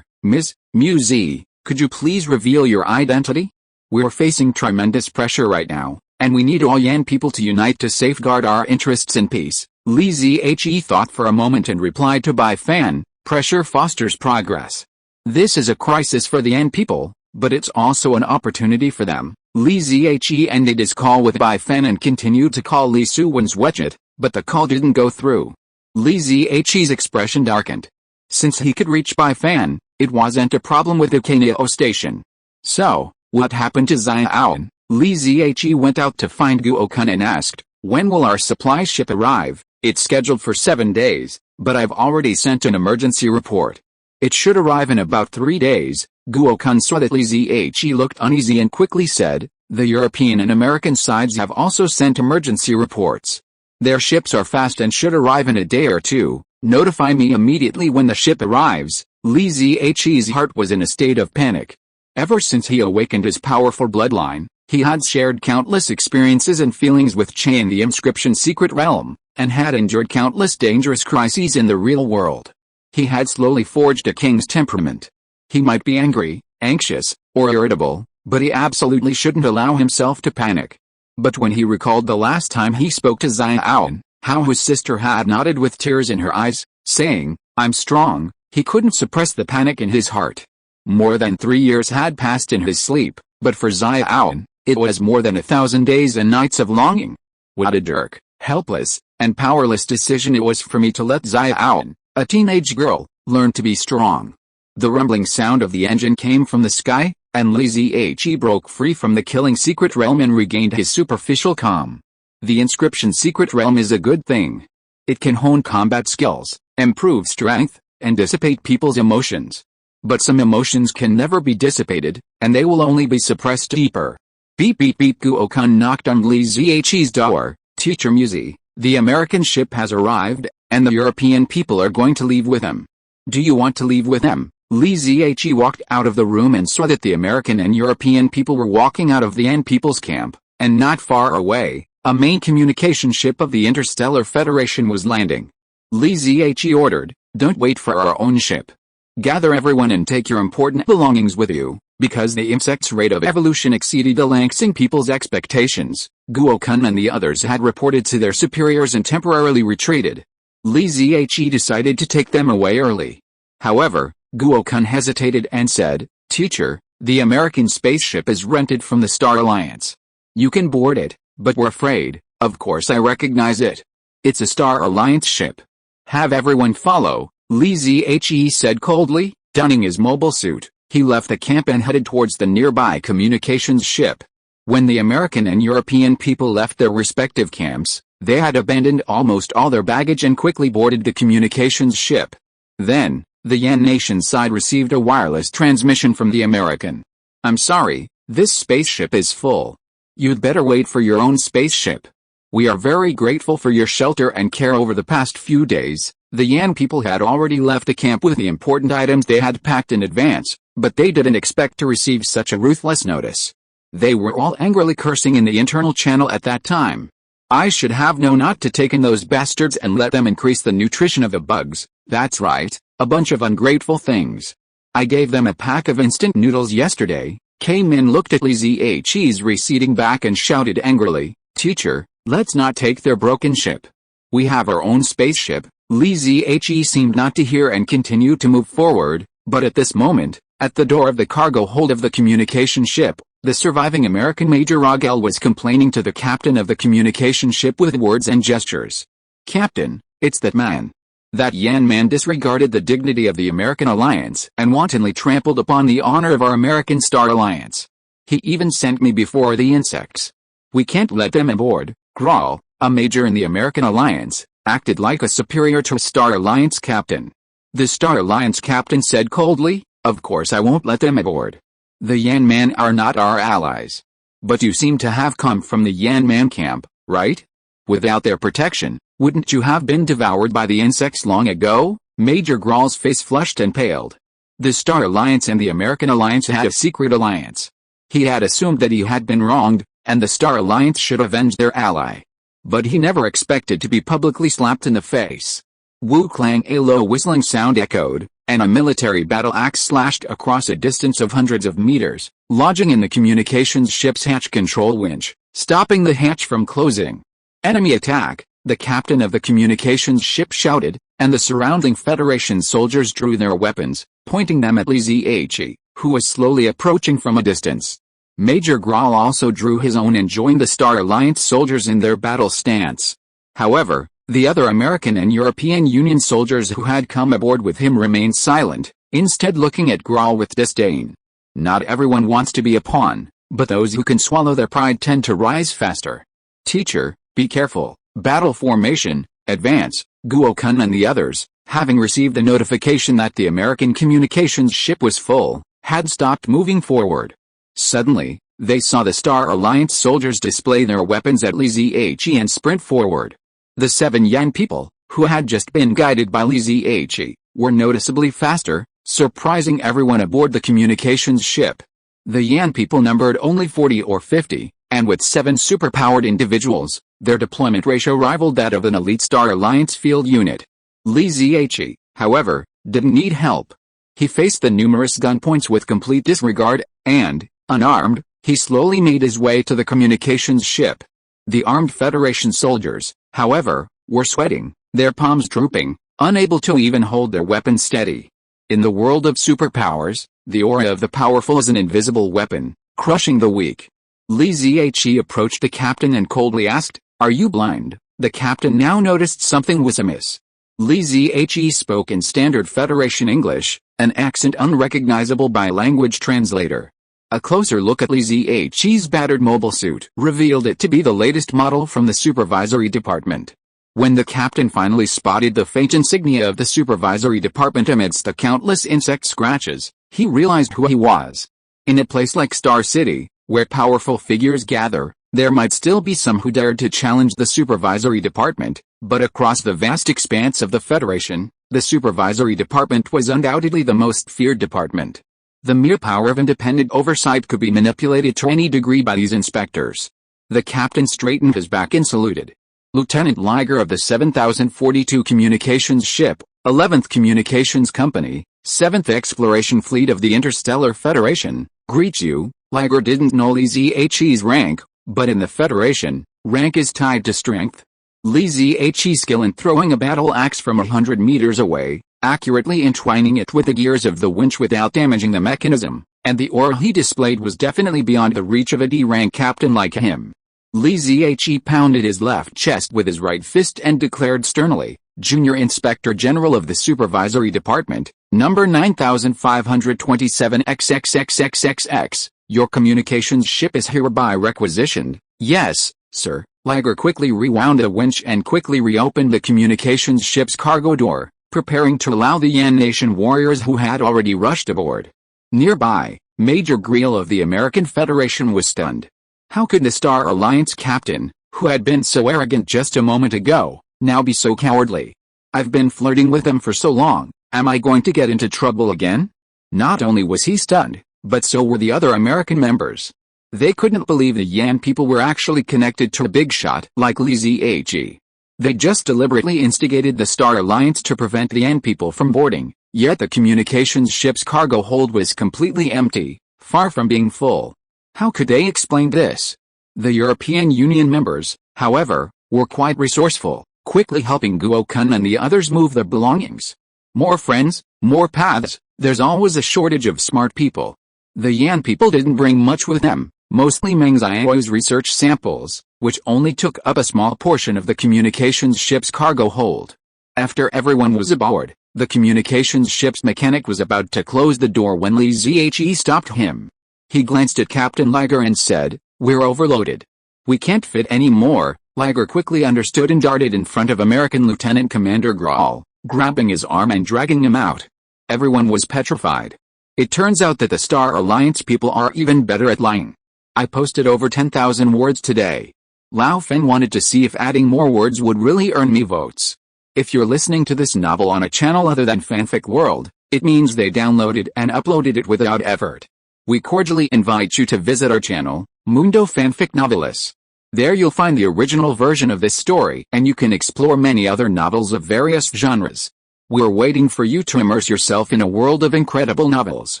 Ms. Musi, could you please reveal your identity? We're facing tremendous pressure right now, and we need all Yan people to unite to safeguard our interests in peace. Li Zhe thought for a moment and replied to Baifan, pressure fosters progress. This is a crisis for the Yan people, but it's also an opportunity for them. Li Zhe ended his call with Baifan and continued to call Li Suwen's widget, but the call didn't go through. Li Zhe's expression darkened. Since he could reach Baifan, it wasn't a problem with the Kaneo station. So, what happened to Xiaowan? Li Zhe went out to find Guokun and asked, when will our supply ship arrive? It's scheduled for 7 days, but I've already sent an emergency report. It should arrive in about 3 days. Guokun saw that Li Zhe looked uneasy and quickly said, the European and American sides have also sent emergency reports. Their ships are fast and should arrive in a day or two. Notify me immediately when the ship arrives. Li Zhe's heart was in a state of panic. Ever since he awakened his powerful bloodline, he had shared countless experiences and feelings with Che in the inscription secret realm, and had endured countless dangerous crises in the real world. He had slowly forged a king's temperament. He might be angry, anxious, or irritable, but he absolutely shouldn't allow himself to panic. But when he recalled the last time he spoke to Xiaowan, how his sister had nodded with tears in her eyes, saying, I'm strong, he couldn't suppress the panic in his heart. More than 3 years had passed in his sleep, but for Xiaowan, it was more than 1,000 days and nights of longing. What a dark, helpless, and powerless decision it was for me to let Xiaowan, a teenage girl, learn to be strong. The rumbling sound of the engine came from the sky, and Li Zhe broke free from the killing secret realm and regained his superficial calm. The inscription secret realm is a good thing. It can hone combat skills, improve strength, and dissipate people's emotions. But some emotions can never be dissipated, and they will only be suppressed deeper. Beep beep beep. Guokun knocked on Li Zhe's door. Teacher Musi, the American ship has arrived, and the European people are going to leave with them. Do you want to leave with them? Li Zhe walked out of the room and saw that the American and European people were walking out of the Yan people's camp, and not far away, a main communication ship of the Interstellar Federation was landing. Li Zhe ordered, don't wait for our own ship. Gather everyone and take your important belongings with you, because the insect's rate of evolution exceeded the Langsing people's expectations. Guokun and the others had reported to their superiors and temporarily retreated. Li Zhe decided to take them away early. However, Guokun hesitated and said, Teacher, the American spaceship is rented from the Star Alliance. You can board it, but we're afraid. Of course I recognize it. It's a Star Alliance ship. Have everyone follow, Li Zhe said coldly. Donning his mobile suit, he left the camp and headed towards the nearby communications ship. When the American and European people left their respective camps, they had abandoned almost all their baggage and quickly boarded the communications ship. Then, the Yan Nation side received a wireless transmission from the American. I'm sorry, this spaceship is full. You'd better wait for your own spaceship. We are very grateful for your shelter and care over the past few days." The Yan people had already left the camp with the important items they had packed in advance, but they didn't expect to receive such a ruthless notice. They were all angrily cursing in the internal channel at that time. "I should have known not to take in those bastards and let them increase the nutrition of the bugs. That's right, a bunch of ungrateful things. I gave them a pack of instant noodles yesterday." K-Min looked at Li Zhe's receding back and shouted angrily, "Teacher, let's not take their broken ship. We have our own spaceship." Li Zhe seemed not to hear and continued to move forward, but at this moment, at the door of the cargo hold of the communication ship, the surviving American Major Rogel was complaining to the captain of the communication ship with words and gestures. "Captain, it's that man. That Yan man disregarded the dignity of the American alliance and wantonly trampled upon the honor of our American Star Alliance. He even sent me before the insects. We can't let them aboard." Grawl, a major in the American alliance, acted like a superior to Star Alliance captain. The Star Alliance captain said coldly, "Of course I won't let them aboard. The Yan Man are not our allies. But you seem to have come from the Yan Man camp, right? Without their protection, wouldn't you have been devoured by the insects long ago?" Major Grawl's face flushed and paled. The Star Alliance and the American Alliance had a secret alliance. He had assumed that he had been wronged, and the Star Alliance should avenge their ally. But he never expected to be publicly slapped in the face. Wu Clang, a low whistling sound echoed, and a military battle axe slashed across a distance of hundreds of meters, lodging in the communications ship's hatch control winch, stopping the hatch from closing. "Enemy attack!" the captain of the communications ship shouted, and the surrounding Federation soldiers drew their weapons, pointing them at Li Zhe, who was slowly approaching from a distance. Major Grawl also drew his own and joined the Star Alliance soldiers in their battle stance. However, the other American and European Union soldiers who had come aboard with him remained silent, instead looking at Grawl with disdain. Not everyone wants to be a pawn, but those who can swallow their pride tend to rise faster. "Teacher, be careful. Battle formation, advance." Guokun and the others, having received a notification that the American communications ship was full, had stopped moving forward. Suddenly, they saw the Star Alliance soldiers display their weapons at Li Zhe and sprint forward. The 7 Yan people, who had just been guided by Li Zhe, were noticeably faster, surprising everyone aboard the communications ship. The Yan people numbered only 40 or 50, and with 7 superpowered individuals, their deployment ratio rivaled that of an elite Star Alliance field unit. Li Zhe, however, didn't need help. He faced the numerous gun points with complete disregard, and, unarmed, he slowly made his way to the communications ship. The armed Federation soldiers, however, were sweating, their palms drooping, unable to even hold their weapons steady. In the world of superpowers, the aura of the powerful is an invisible weapon, crushing the weak. Li Zhe approached the captain and coldly asked, "Are you blind?" The captain now noticed something was amiss. Li Zhe spoke in standard Federation English, an accent unrecognizable by language translator. A closer look at Li Zhe's battered mobile suit revealed it to be the latest model from the supervisory department. When the captain finally spotted the faint insignia of the supervisory department amidst the countless insect scratches, he realized who he was. In a place like Star City, where powerful figures gather, there might still be some who dared to challenge the supervisory department, but across the vast expanse of the Federation, the supervisory department was undoubtedly the most feared department. The mere power of independent oversight could be manipulated to any degree by these inspectors. The captain straightened his back and saluted. "Lieutenant Liger of the 7042 Communications Ship, 11th Communications Company, 7th Exploration Fleet of the Interstellar Federation, greets you." Liger didn't know Li Zhe's rank, but in the Federation, rank is tied to strength. Li Zhe's skill in throwing a battle axe from 100 meters away, accurately entwining it with the gears of the winch without damaging the mechanism, and the aura he displayed was definitely beyond the reach of a D-rank captain like him. Li Zhe pounded his left chest with his right fist and declared sternly, "Junior Inspector General of the Supervisory Department, number 9527 XXXXXX, your communications ship is hereby requisitioned." "Yes, sir." Liger quickly rewound the winch and quickly reopened the communications ship's cargo door, preparing to allow the Yan Nation warriors who had already rushed aboard. Nearby, Major Greel of the American Federation was stunned. How could the Star Alliance captain, who had been so arrogant just a moment ago, now be so cowardly? I've been flirting with them for so long, am I going to get into trouble again? Not only was he stunned, but so were the other American members. They couldn't believe the Yan people were actually connected to a big shot like Lineage. They just deliberately instigated the Star Alliance to prevent the Yan people from boarding, yet the communications ship's cargo hold was completely empty, far from being full. How could they explain this? The European Union members, however, were quite resourceful, quickly helping Xiaowan and the others move their belongings. More friends, more paths, there's always a shortage of smart people. The Yan people didn't bring much with them, mostly Meng Xiao's research samples, which only took up a small portion of the communications ship's cargo hold. After everyone was aboard, the communications ship's mechanic was about to close the door when Lineage stopped him. He glanced at Captain Liger and said, "We're overloaded. We can't fit any more." Liger quickly understood and darted in front of American Lieutenant Commander Grawl, grabbing his arm and dragging him out. Everyone was petrified. It turns out that the Star Alliance people are even better at lying. I posted over 10,000 words today. Lao Fen wanted to see if adding more words would really earn me votes. If you're listening to this novel on a channel other than Fanfic World, it means they downloaded and uploaded it without effort. We cordially invite you to visit our channel, Mundo Fanfic Novelis. There you'll find the original version of this story and you can explore many other novels of various genres. We're waiting for you to immerse yourself in a world of incredible novels.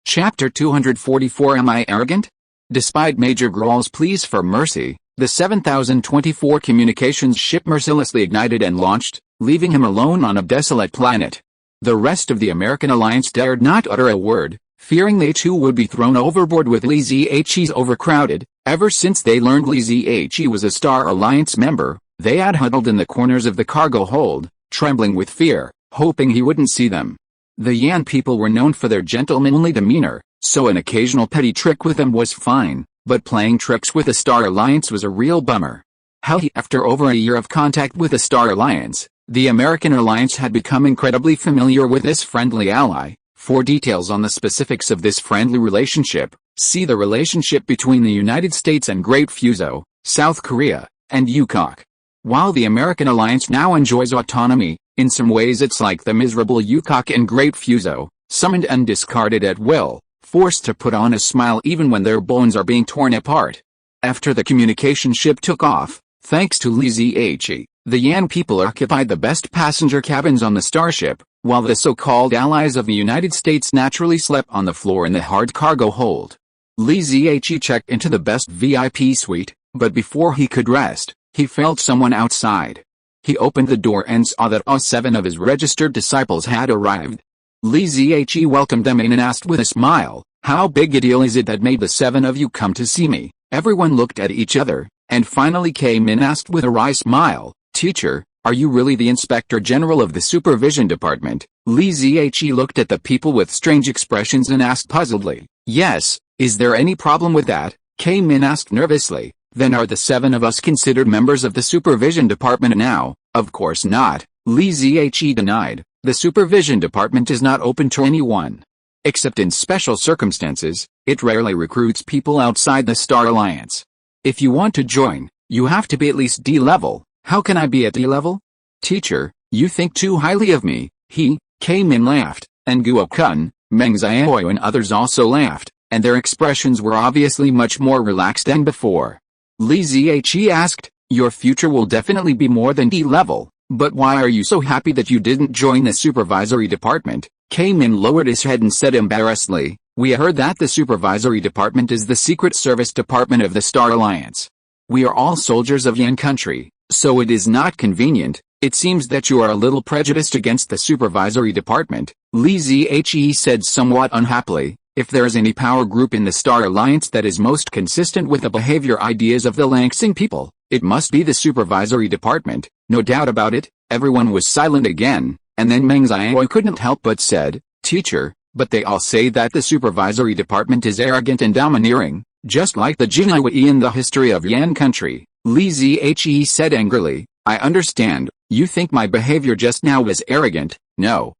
Chapter 244 Am I Arrogant? Despite Major Grawl's pleas for mercy, the 7024 communications ship mercilessly ignited and launched, leaving him alone on a desolate planet. The rest of the American alliance dared not utter a word, fearing they too would be thrown overboard with Lineage's overcrowded. Ever since they learned Lineage was a Star Alliance member, they had huddled in the corners of the cargo hold, trembling with fear, hoping he wouldn't see them. The Yan people were known for their gentlemanly demeanor, so an occasional petty trick with them was fine, but playing tricks with the Star Alliance was a real bummer. After over a year of contact with the Star Alliance, the American alliance had become incredibly familiar with this friendly ally. For details on the specifics of this friendly relationship, see the relationship between the United States and Great Fuso, South Korea, and Yukok. While the American alliance now enjoys autonomy, in some ways it's like the miserable Yukok and Great Fuso, summoned and discarded at will, forced to put on a smile even when their bones are being torn apart. After the communication ship took off, thanks to Lineage, the Yan people occupied the best passenger cabins on the starship, while the so-called allies of the United States naturally slept on the floor in the hard cargo hold. Lineage checked into the best VIP suite, but before he could rest, he felt someone outside. He opened the door and saw that all 7 of his registered disciples had arrived. Lineage welcomed them in and asked with a smile, "How big a deal is it that made the 7 of you come to see me?" Everyone looked at each other, and finally came in asked with a wry smile, "Teacher, are you really the Inspector General of the Supervision Department?" Lineage looked at the people with strange expressions and asked puzzledly, "Yes, is there any problem with that?" Min asked nervously, "Then are the 7 of us considered members of the Supervision Department now?" "Of course not," Lineage denied. "The Supervision Department is not open to anyone. Except in special circumstances, it rarely recruits people outside the Star Alliance. If you want to join, you have to be at least D level. How can I be at D level?" "Teacher, you think too highly of me." Min laughed, and Xiaowan, Meng Xiao and others also laughed, and their expressions were obviously much more relaxed than before. Lineage asked, "Your future will definitely be more than D level, but why are you so happy that you didn't join the supervisory department?" Min lowered his head and said embarrassedly, "We heard that the supervisory department is the secret service department of the Star Alliance. We are all soldiers of Yan country, so it is not convenient. It seems that you are a little prejudiced against the supervisory department," Lineage said somewhat unhappily. "If there is any power group in the Star Alliance that is most consistent with the behavior ideas of the Langsing people, it must be the supervisory department, no doubt about it." Everyone was silent again, and then Meng Xiao couldn't help but said, "Teacher, but they all say that the supervisory department is arrogant and domineering, just like the Jinhui in the history of Yan country." Lineage said angrily, "I understand, you think my behavior just now was arrogant." No,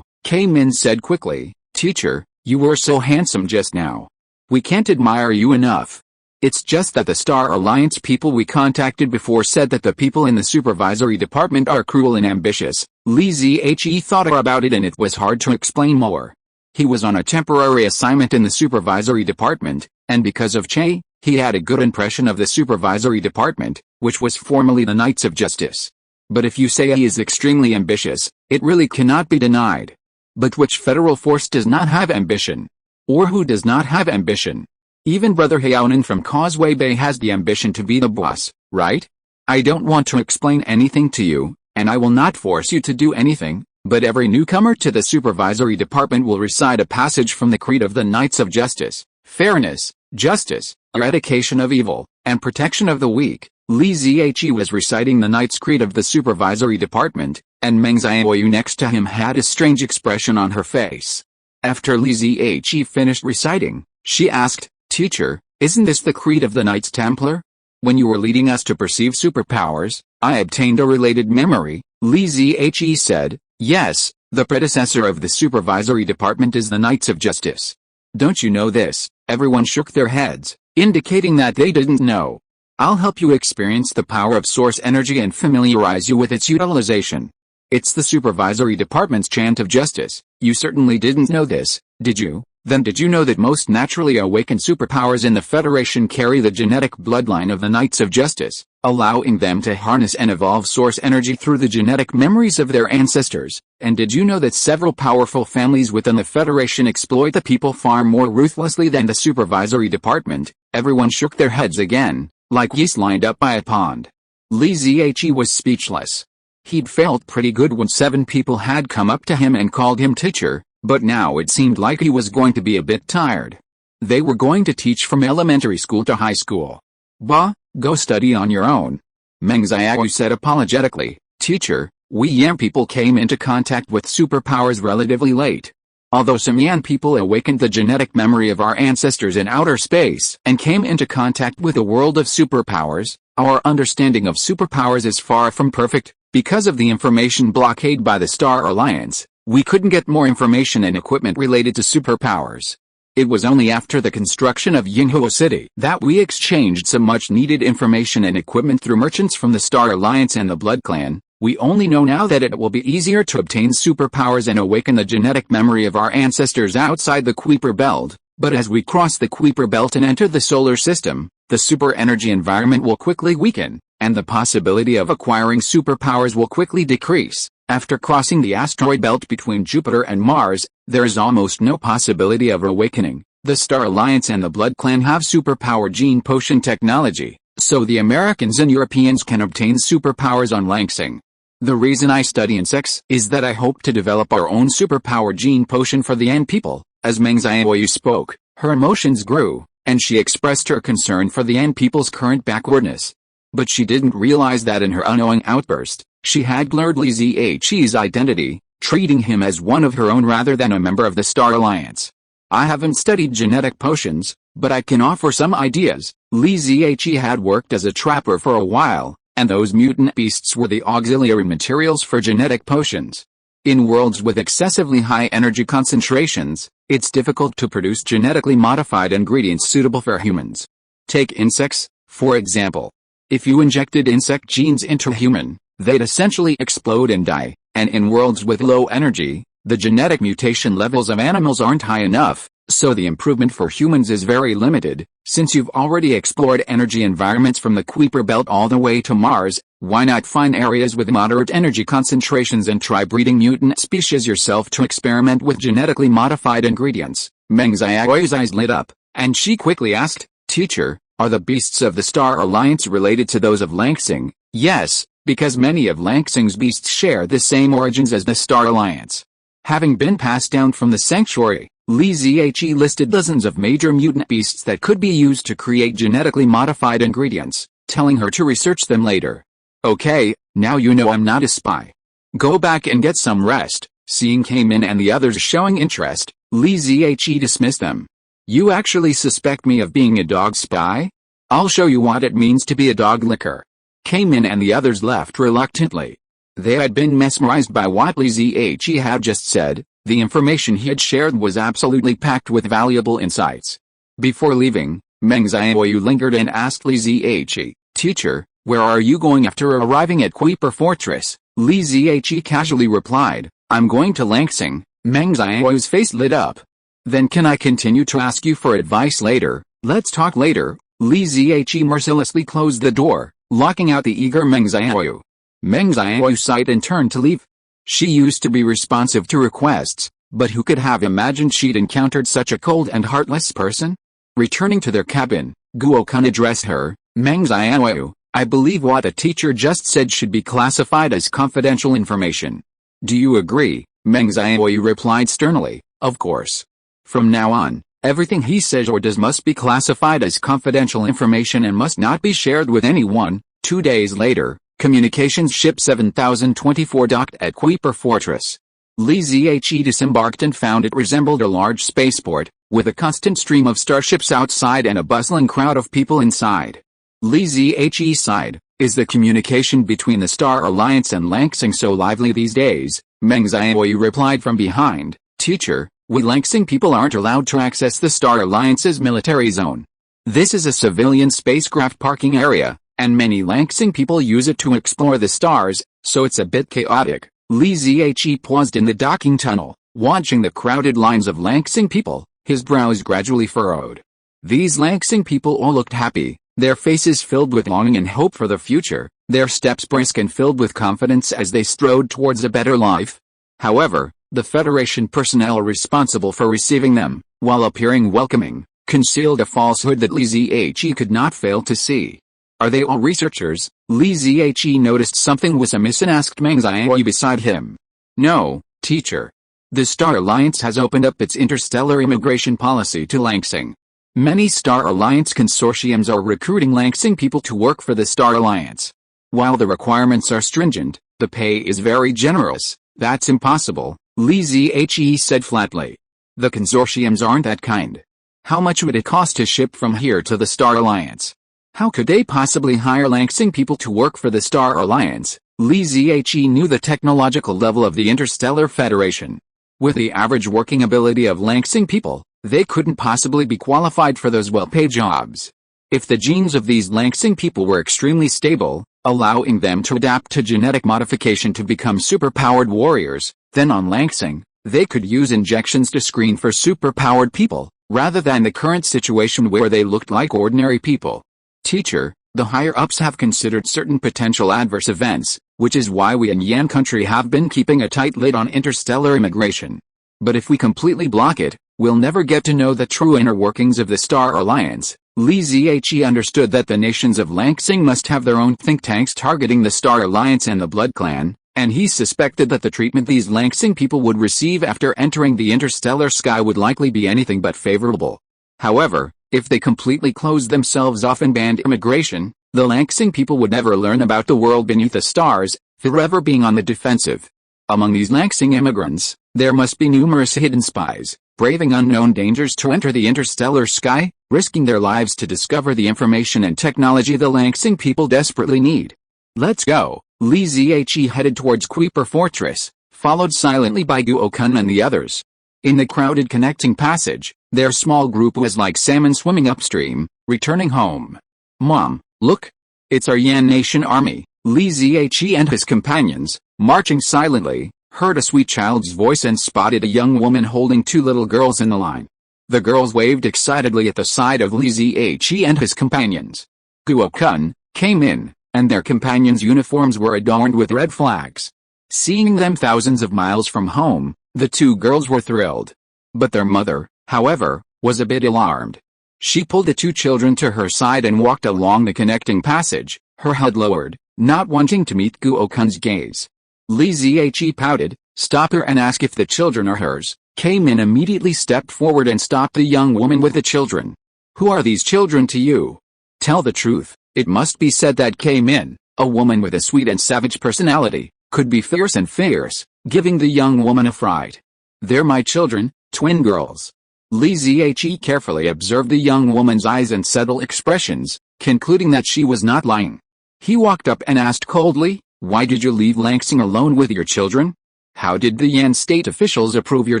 Min said quickly, "Teacher, you were so handsome just now. We can't admire you enough." It's just that the Star Alliance people we contacted before said that the people in the supervisory department are cruel and ambitious. Li Zhe thought about it and it was hard to explain more. He was on a temporary assignment in the supervisory department, and because of Che, he had a good impression of the supervisory department, which was formerly the Knights of Justice. But if you say he is extremely ambitious, it really cannot be denied. But which federal force does not have ambition? Or who does not have ambition? Even Brother Xiaowan from Causeway Bay has the ambition to be the boss, right? I don't want to explain anything to you, and I will not force you to do anything, but every newcomer to the supervisory department will recite a passage from the creed of the Knights of Justice: fairness, justice, eradication of evil, and protection of the weak. Li Zhe was reciting the Knight's Creed of the supervisory department, and Meng Xiaoyu next to him had a strange expression on her face. After Li Zhe finished reciting, she asked, "Teacher, isn't this the creed of the Knights Templar? When you were leading us to perceive superpowers, I obtained a related memory." Li Zhe said, "Yes, the predecessor of the supervisory department is the Knights of Justice. Don't you know this?" Everyone shook their heads, indicating that they didn't know. "I'll help you experience the power of source energy and familiarize you with its utilization. It's the supervisory department's chant of justice." You certainly didn't know this, did you? Then did you know that most naturally awakened superpowers in the Federation carry the genetic bloodline of the Knights of Justice, allowing them to harness and evolve source energy through the genetic memories of their ancestors? And did you know that several powerful families within the Federation exploit the people far more ruthlessly than the supervisory department? Everyone shook their heads again, like geese lined up by a pond. Li Zhe was speechless. He'd felt pretty good when 7 people had come up to him and called him teacher, but now it seemed like he was going to be a bit tired. They were going to teach from elementary school to high school. "Bah, go study on your own." Meng Xiaoyu said apologetically, "Teacher, we Yan people came into contact with superpowers relatively late. Although some Yan people awakened the genetic memory of our ancestors in outer space and came into contact with a world of superpowers, our understanding of superpowers is far from perfect. Because of the information blockade by the Star Alliance, we couldn't get more information and equipment related to superpowers. It was only after the construction of Yinghua City that we exchanged some much-needed information and equipment through merchants from the Star Alliance and the Blood Clan. We only know now that it will be easier to obtain superpowers and awaken the genetic memory of our ancestors outside the Kuiper Belt, but as we cross the Kuiper Belt and enter the solar system, the super energy environment will quickly weaken, and the possibility of acquiring superpowers will quickly decrease. After crossing the asteroid belt between Jupiter and Mars, there is almost no possibility of awakening. The Star Alliance and the Blood Clan have superpower gene potion technology, so the Americans and Europeans can obtain superpowers on Langsing. The reason I study insects is that I hope to develop our own superpower gene potion for the Yan people." As Meng Xiaoyu spoke, her emotions grew, and she expressed her concern for the Yan people's current backwardness. But she didn't realize that in her unknowing outburst, she had blurred Li Zhe's identity, treating him as one of her own rather than a member of the Star Alliance. "I haven't studied genetic potions, but I can offer some ideas." Li Zhe had worked as a trapper for a while, and those mutant beasts were the auxiliary materials for genetic potions. In worlds with excessively high energy concentrations, it's difficult to produce genetically modified ingredients suitable for humans. Take insects, for example. If you injected insect genes into a human, they'd essentially explode and die, and in worlds with low energy, the genetic mutation levels of animals aren't high enough, so the improvement for humans is very limited. Since you've already explored energy environments from the Kuiper Belt all the way to Mars, why not find areas with moderate energy concentrations and try breeding mutant species yourself to experiment with genetically modified ingredients? Meng Xiaoyu's eyes lit up, and she quickly asked, "Teacher, are the beasts of the Star Alliance related to those of Langsing?" "Yes, because many of Langsing's beasts share the same origins as the Star Alliance. Having been passed down from the sanctuary, Li Zhe listed dozens of major mutant beasts that could be used to create genetically modified ingredients, telling her to research them later. "Okay, now you know I'm not a spy. Go back and get some rest." Seeing Cayman and the others showing interest, Li Zhe dismissed them. "You actually suspect me of being a dog spy? I'll show you what it means to be a dog licker." Cayman and the others left reluctantly. They had been mesmerized by what Li Zhe had just said. The information he had shared was absolutely packed with valuable insights. Before leaving, Meng Xiaoyu lingered and asked Li Zihe, "Teacher, where are you going?" After arriving at Kuiper Fortress, Li Zihe casually replied, "I'm going to Langsing." Meng Xiaoyu's face lit up. "Then can I continue to ask you for advice later?" "Let's talk later." Li Zihe mercilessly closed the door, locking out the eager Meng Xiaoyu. Meng Xiaoyu sighed and turned to leave. She used to be responsive to requests, but who could have imagined she'd encountered such a cold and heartless person? Returning to their cabin, Guo-kun addressed her, "Meng Xiaoyu, I believe what the teacher just said should be classified as confidential information. Do you agree?" Meng Xiaoyu replied sternly, "Of course. From now on, everything he says or does must be classified as confidential information and must not be shared with anyone." 2 days later, communications ship 7024 docked at Kuiper Fortress. Li Zihe disembarked and found it resembled a large spaceport, with a constant stream of starships outside and a bustling crowd of people inside. Li Zihe sighed, "Is the communication between the Star Alliance and Langsing so lively these days?" Meng Xiaoyu replied from behind, "Teacher, we Langsing people aren't allowed to access the Star Alliance's military zone. This is a civilian spacecraft parking area, and many Langsing people use it to explore the stars, so it's a bit chaotic." Li Zihe paused in the docking tunnel, watching the crowded lines of Langsing people, his brows gradually furrowed. These Langsing people all looked happy, their faces filled with longing and hope for the future, their steps brisk and filled with confidence as they strode towards a better life. However, the Federation personnel responsible for receiving them, while appearing welcoming, concealed a falsehood that Li Zihe could not fail to see. "Are they all researchers?" Li Zihe noticed something was amiss and asked Meng Xiaoyu beside him. "No, teacher. The Star Alliance has opened up its interstellar immigration policy to Langsing. Many Star Alliance consortiums are recruiting Langsing people to work for the Star Alliance. While the requirements are stringent, the pay is very generous." "That's impossible," Li Zihe said flatly. "The consortiums aren't that kind. How much would it cost to ship from here to the Star Alliance? How could they possibly hire Langsing people to work for the Star Alliance?" Li Zihe knew the technological level of the Interstellar Federation. With the average working ability of Langsing people, they couldn't possibly be qualified for those well-paid jobs. If the genes of these Langsing people were extremely stable, allowing them to adapt to genetic modification to become superpowered warriors, then on Langsing, they could use injections to screen for superpowered people, rather than the current situation where they looked like ordinary people. "Teacher, the higher-ups have considered certain potential adverse events, which is why we in Yan country have been keeping a tight lid on interstellar immigration. But if we completely block it, we'll never get to know the true inner workings of the Star Alliance." Li Zihe understood that the nations of Langsing must have their own think tanks targeting the Star Alliance and the Blood Clan, and he suspected that the treatment these Langsing people would receive after entering the interstellar sky would likely be anything but favorable. However, if they completely closed themselves off and banned immigration, the Langsing people would never learn about the world beneath the stars, forever being on the defensive. Among these Langsing immigrants, there must be numerous hidden spies, braving unknown dangers to enter the interstellar sky, risking their lives to discover the information and technology the Langsing people desperately need. "Let's go." Li Zihe headed towards Kuiper Fortress, followed silently by Guo-kun and the others. In the crowded connecting passage, their small group was like salmon swimming upstream, returning home. "Mom, look! It's our Yan Nation army." Li Zihe and his companions, marching silently, heard a sweet child's voice and spotted a young woman holding 2 little girls in the line. The girls waved excitedly at the side of Li Zihe and his companions. Guo-kun came in, and their companions' uniforms were adorned with red flags. Seeing them thousands of miles from home, the 2 girls were thrilled. But their mother, however, was a bit alarmed. She pulled the 2 children to her side and walked along the connecting passage, her head lowered, not wanting to meet Guo-kun's gaze. Li Zihe pouted, stopped her and asked if the children are hers. Came in immediately stepped forward and stopped the young woman with the children. "Who are these children to you?" Tell the truth. It must be said that came in, a woman with a sweet and savage personality, could be fierce and fierce, giving the young woman a fright. "They're my children, twin girls." Li Zihe carefully observed the young woman's eyes and subtle expressions, concluding that she was not lying. He walked up and asked coldly, "Why did you leave Langsing alone with your children? How did the Yan state officials approve your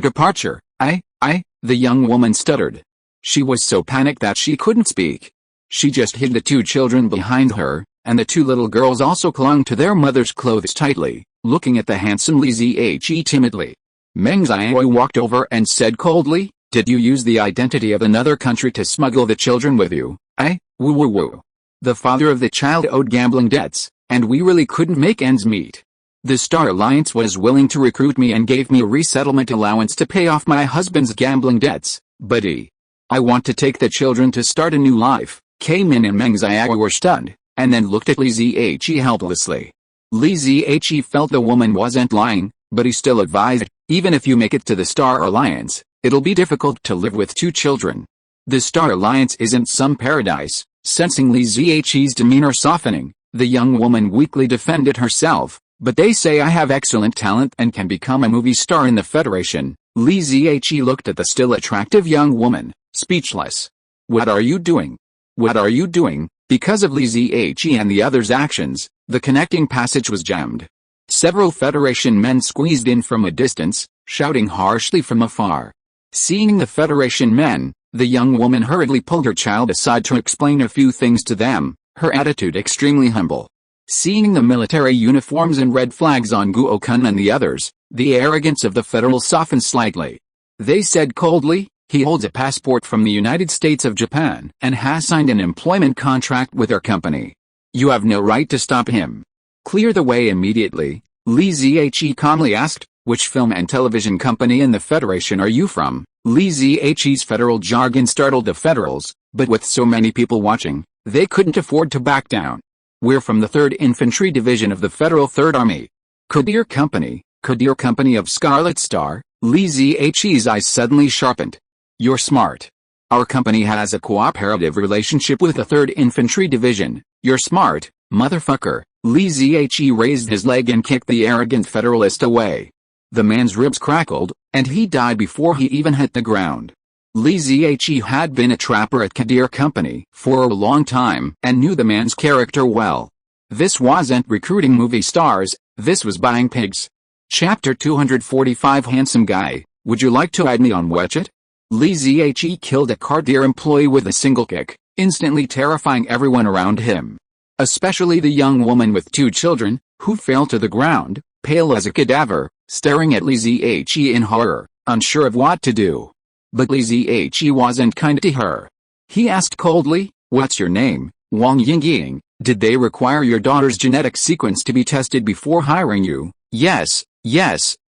departure?" The young woman stuttered. She was so panicked that she couldn't speak. She just hid the two children behind her, and the two little girls also clung to their mother's clothes tightly, looking at the handsome Li Zihe timidly. Meng Xiaowan walked over and said coldly, "Did you use the identity of another country to smuggle the children with you, eh? Woo woo woo. The father of the child owed gambling debts, and we really couldn't make ends meet. The Star Alliance was willing to recruit me and gave me a resettlement allowance to pay off my husband's gambling debts, but I want to take the children to start a new life." Came in and Meng Xiaowan were stunned, and then looked at Li Zihe helplessly. Li Zihe felt the woman wasn't lying, but he still advised, "Even if you make it to the Star Alliance, it'll be difficult to live with two children. The Star Alliance isn't some paradise." Sensing Li Zihe's demeanor softening, the young woman weakly defended herself, "But they say I have excellent talent and can become a movie star in the Federation." Li Zihe looked at the still attractive young woman, speechless. "What are you doing? What are you doing?" Because of Li Zihe and the others' actions, the connecting passage was jammed. Several Federation men squeezed in from a distance, shouting harshly from afar. Seeing the Federation men, the young woman hurriedly pulled her child aside to explain a few things to them, her attitude extremely humble. Seeing the military uniforms and red flags on Guo Kun and the others, the arrogance of the Federal softened slightly. They said coldly, "He holds a passport from the United States of Japan and has signed an employment contract with our company. You have no right to stop him. Clear the way immediately." Li Zihe calmly asked, "Which film and television company in the Federation are you from?" Li Zihe's federal jargon startled the Federals, but with so many people watching, they couldn't afford to back down. "We're from the 3rd Infantry Division of the Federal 3rd Army." Kadir Company of Scarlet Star." Li Zihe's eyes suddenly sharpened. "You're smart. Our company has a cooperative relationship with the 3rd Infantry Division. You're smart, motherfucker." Li Zihe raised his leg and kicked the arrogant Federalist away. The man's ribs crackled, and he died before he even hit the ground. Li Zihe had been a trapper at Kadir Company for a long time and knew the man's character well. This wasn't recruiting movie stars, this was buying pigs. Chapter 245 Handsome Guy, would you like to add me on WeChat? Li Zihe killed a Kadir employee with a single kick, instantly terrifying everyone around him. Especially the young woman with two children, who fell to the ground, pale as a cadaver, staring at Li Zihe in horror, unsure of what to do. But Li Zihe wasn't kind to her. He asked coldly, "What's your name, Wang Yingying? Did they require your daughter's genetic sequence to be tested before hiring you?" Yes.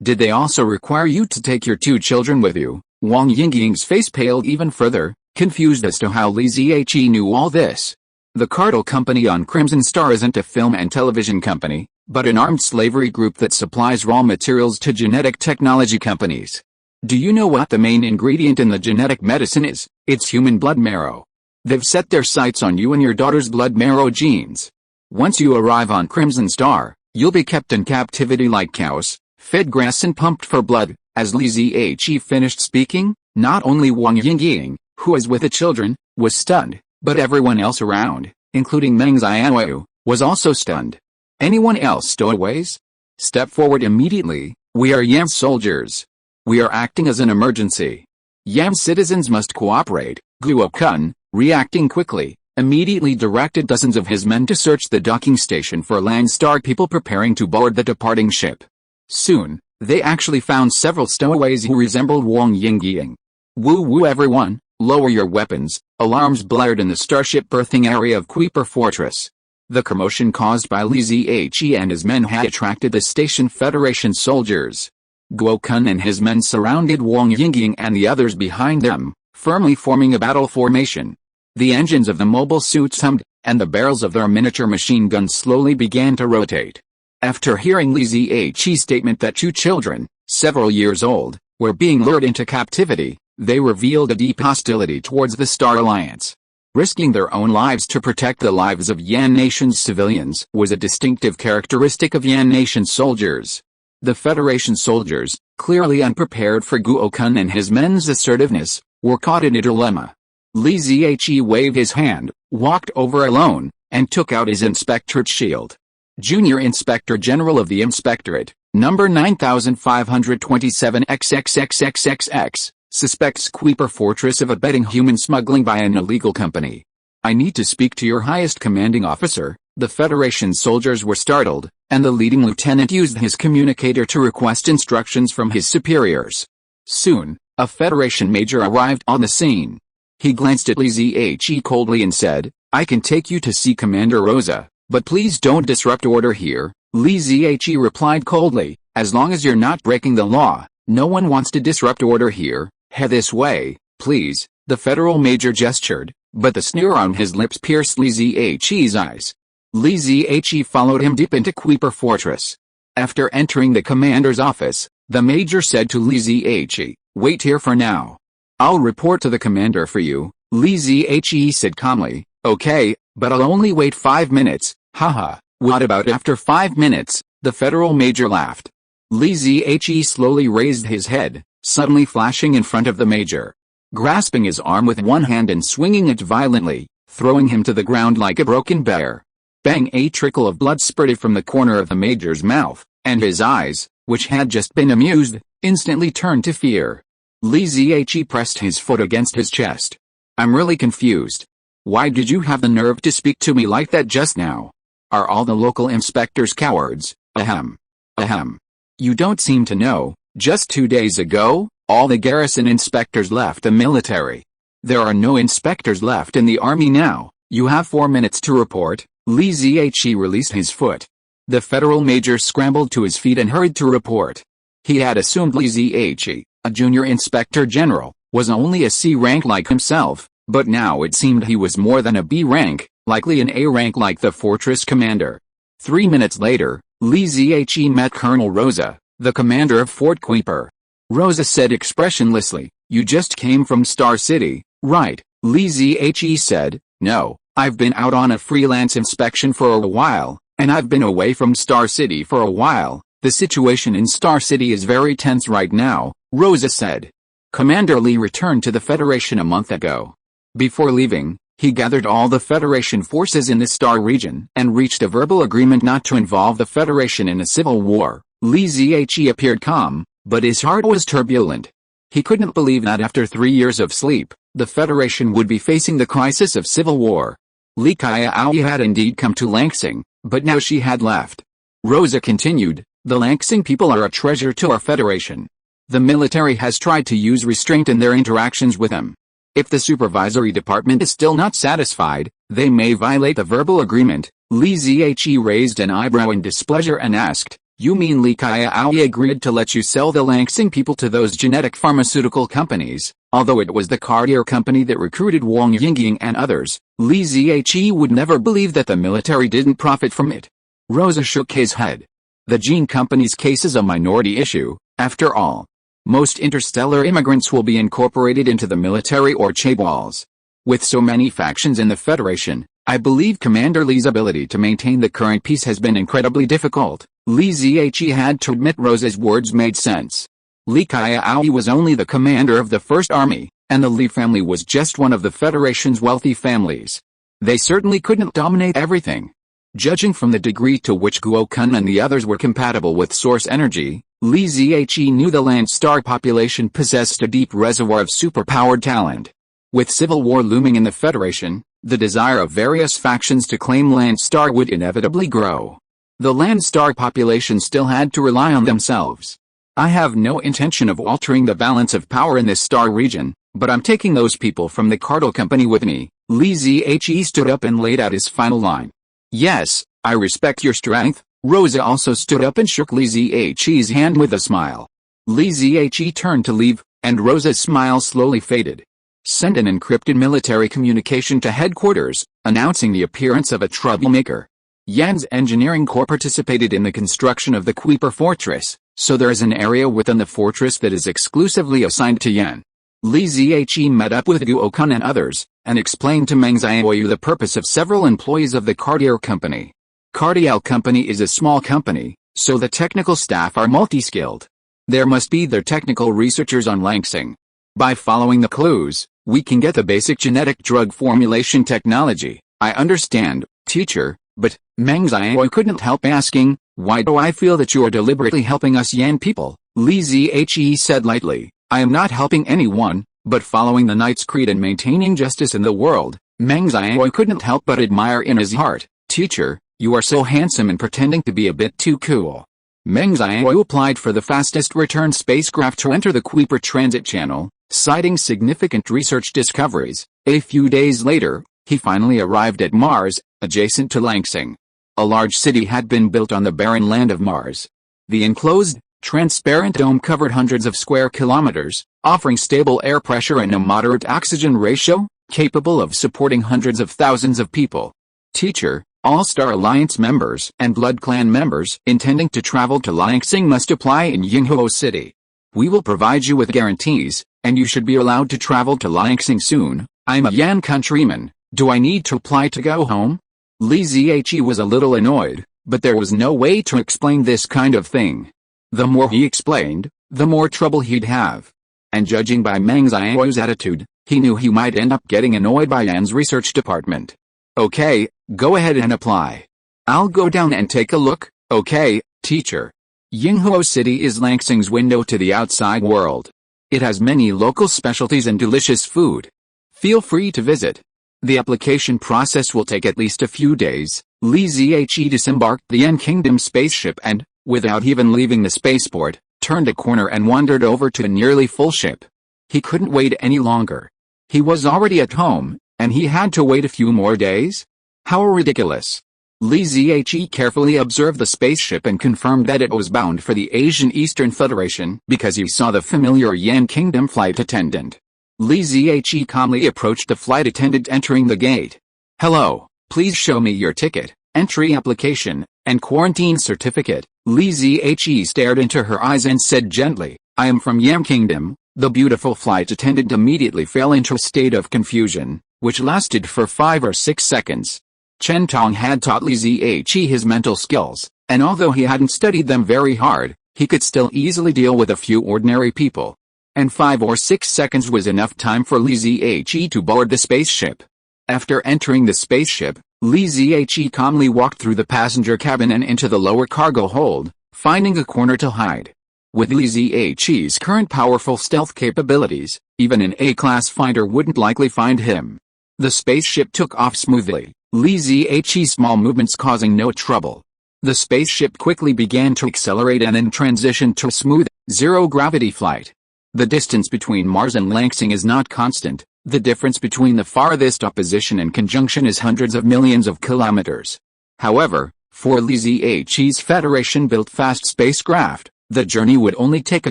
Did they also require you to take your two children with you?" Wang Yingying's face paled even further, confused as to how Li Zihe knew all this. The Cartel Company on Crimson Star isn't a film and television company, but an armed slavery group that supplies raw materials to genetic technology companies. Do you know what the main ingredient in the genetic medicine is? It's human blood marrow. They've set their sights on you and your daughter's blood marrow genes. Once you arrive on Crimson Star, you'll be kept in captivity like cows, fed grass and pumped for blood. As Li Zihe finished speaking, not only Wang Yingying, who was with the children, was stunned, but everyone else around, including Meng Xiaowan, was also stunned. Anyone else stowaways? Step forward immediately, we are Yam's soldiers. We are acting as an emergency. Yam's citizens must cooperate. Guo Kun, reacting quickly, immediately directed dozens of his men to search the docking station for Landstar people preparing to board the departing ship. Soon, they actually found several stowaways who resembled Wang Yingying. "Woo woo everyone, lower your weapons," alarms blared in the starship berthing area of Kuiper Fortress. The commotion caused by Li Zihe and his men had attracted the station Federation soldiers. Guo Kun and his men surrounded Wang Yingying and the others behind them, firmly forming a battle formation. The engines of the mobile suits hummed, and the barrels of their miniature machine guns slowly began to rotate. After hearing Li Zihe's statement that two children, several years old, were being lured into captivity, they revealed a deep hostility towards the Star Alliance. Risking their own lives to protect the lives of Yan Nation's civilians was a distinctive characteristic of Yan Nation's soldiers. The Federation soldiers, clearly unprepared for Guo Kun and his men's assertiveness, were caught in a dilemma. Li Zihe waved his hand, walked over alone, and took out his inspectorate shield. Junior Inspector General of the Inspectorate, number 9527 XXXXXX, suspects Kuiper Fortress of abetting human smuggling by an illegal company. I need to speak to your highest commanding officer." The Federation soldiers were startled, and the leading lieutenant used his communicator to request instructions from his superiors. Soon, a Federation major arrived on the scene. He glanced at Li Zihe coldly and said, "I can take you to see Commander Rosa, but please don't disrupt order here." Li Zihe replied coldly, "As long as you're not breaking the law, no one wants to disrupt order here. Head this way, please." The federal major gestured, but the sneer on his lips pierced Li Zihe's eyes. Li Zihe followed him deep into Kuiper Fortress. After entering the commander's office, the major said to Li Zihe, "Wait here for now. I'll report to the commander for you." Li Zihe said calmly, "Okay, but I'll only wait 5 minutes, haha." "What about after 5 minutes?" The federal major laughed. Li Zihe slowly raised his head, suddenly flashing in front of the major. Grasping his arm with one hand and swinging it violently, throwing him to the ground like a broken bear. Bang! A trickle of blood spurted from the corner of the major's mouth, and his eyes, which had just been amused, instantly turned to fear. Li Zihe pressed his foot against his chest. "I'm really confused. Why did you have the nerve to speak to me like that just now? Are all the local inspectors cowards? Ahem. Ahem. You don't seem to know, just 2 days ago, all the garrison inspectors left the military. There are no inspectors left in the army now. You have 4 minutes to report." Li Zihe released his foot. The federal major scrambled to his feet and hurried to report. He had assumed Li Zihe, a junior inspector general, was only a C rank like himself, but now it seemed he was more than a B rank, likely an A rank like the fortress commander. 3 minutes later, Li Zihe met Colonel Rosa, the commander of Fort Kuiper. Rosa said expressionlessly, "You just came from Star City, right?" Li Zihe said, "No, I've been out on a freelance inspection for a while, and I've been away from Star City for a while. The situation in Star City is very tense right now," Rosa said. Commander Li returned to the Federation a month ago. Before leaving, he gathered all the Federation forces in the Star region and reached a verbal agreement not to involve the Federation in a civil war. Li Zihe appeared calm, but his heart was turbulent. He couldn't believe that after 3 years of sleep, the Federation would be facing the crisis of civil war. Li Xiaowan had indeed come to Langsing, but now she had left. Rosa continued, "The Langsing people are a treasure to our Federation. The military has tried to use restraint in their interactions with them. If the supervisory department is still not satisfied, they may violate the verbal agreement." Li Zihe raised an eyebrow in displeasure and asked, "You mean Li Xiaowan agreed to let you sell the Langsing people to those genetic pharmaceutical companies, although it was the Cartier company that recruited Wang Yingying and others?" Li Zihe would never believe that the military didn't profit from it. Rosa shook his head. The Gene Company's case is a minority issue, after all. Most interstellar immigrants will be incorporated into the military or chaebols. With so many factions in the Federation, I believe Commander Li's ability to maintain the current peace has been incredibly difficult. Li Zihe had to admit Rosa's words made sense. Li Xiaowan was only the commander of the First Army, and the Li family was just one of the Federation's wealthy families. They certainly couldn't dominate everything. Judging from the degree to which Guo Kun and the others were compatible with source energy, Li Zihe knew the Land Star population possessed a deep reservoir of superpowered talent. With civil war looming in the Federation, the desire of various factions to claim Land Star would inevitably grow. The Land Star population still had to rely on themselves. "I have no intention of altering the balance of power in this star region, but I'm taking those people from the Cartel Company with me." Li Zihe stood up and laid out his final line. "Yes, I respect your strength." Rosa also stood up and shook Li Zihe's hand with a smile. Li Zihe turned to leave, and Rosa's smile slowly faded. "Send an encrypted military communication to headquarters, announcing the appearance of a troublemaker. Yan's Engineering Corps participated in the construction of the Kuiper Fortress, so there is an area within the fortress that is exclusively assigned to Yan." Li Zihe met up with Guo Kun and others, and explained to Meng Xiaoyu the purpose of several employees of the Cartier Company. Cartier Company is a small company, so the technical staff are multi-skilled. There must be their technical researchers on Langsing. By following the clues, we can get the basic genetic drug formulation technology. "I understand, teacher, but," Meng Xiaoyu couldn't help asking, "why do I feel that you are deliberately helping us Yan people?" Li Zihe said lightly, I am not helping anyone, but following the Knight's Creed and maintaining justice in the world. Meng Xiaowan couldn't help but admire in his heart. Teacher, you are so handsome and pretending to be a bit too cool. Meng Xiaowan applied for the fastest return spacecraft to enter the Kuiper Transit Channel, citing significant research discoveries. A few days later, he finally arrived at Mars, adjacent to Langsing. A large city had been built on the barren land of Mars. The enclosed, transparent dome covered hundreds of square kilometers, offering stable air pressure and a moderate oxygen ratio, capable of supporting hundreds of thousands of people. Teacher, All-Star Alliance members and Blood Clan members intending to travel to Langsing must apply in Yinghuo City. We will provide you with guarantees, and you should be allowed to travel to Langsing soon. I'm a Yan countryman, do I need to apply to go home? Li Zhe was a little annoyed, but there was no way to explain this kind of thing. The more he explained, the more trouble he'd have. And judging by Meng Xiaowan's attitude, he knew he might end up getting annoyed by Yan's research department. Okay, go ahead and apply. I'll go down and take a look. Okay, teacher. Yinghuo City is Langsing's window to the outside world. It has many local specialties and delicious food. Feel free to visit. The application process will take at least a few days. Li Zhe disembarked the Yan Kingdom spaceship and, without even leaving the spaceport, turned a corner and wandered over to a nearly full ship. He couldn't wait any longer. He was already at home, and he had to wait a few more days? How ridiculous. Li Zhe carefully observed the spaceship and confirmed that it was bound for the Asian Eastern Federation because he saw the familiar Yan Kingdom flight attendant. Li Zhe calmly approached the flight attendant entering the gate. Hello, please show me your ticket, entry application, and quarantine certificate. Li Zhe stared into her eyes and said gently, I am from Yan Kingdom. The beautiful flight attendant immediately fell into a state of confusion, which lasted for 5 or 6 seconds. Chen Tong had taught Li Zhe his mental skills, and although he hadn't studied them very hard, he could still easily deal with a few ordinary people. And 5 or 6 seconds was enough time for Li Zhe to board the spaceship. After entering the spaceship, Li Zhe calmly walked through the passenger cabin and into the lower cargo hold, finding a corner to hide. With Li Zhe's current powerful stealth capabilities, even an A-class fighter wouldn't likely find him. The spaceship took off smoothly, Li Zhe's small movements causing no trouble. The spaceship quickly began to accelerate and then transitioned to a smooth, zero-gravity flight. The distance between Mars and Langsing is not constant. The difference between the farthest opposition and conjunction is hundreds of millions of kilometers. However, for Li Zhe's Federation-built fast spacecraft, the journey would only take a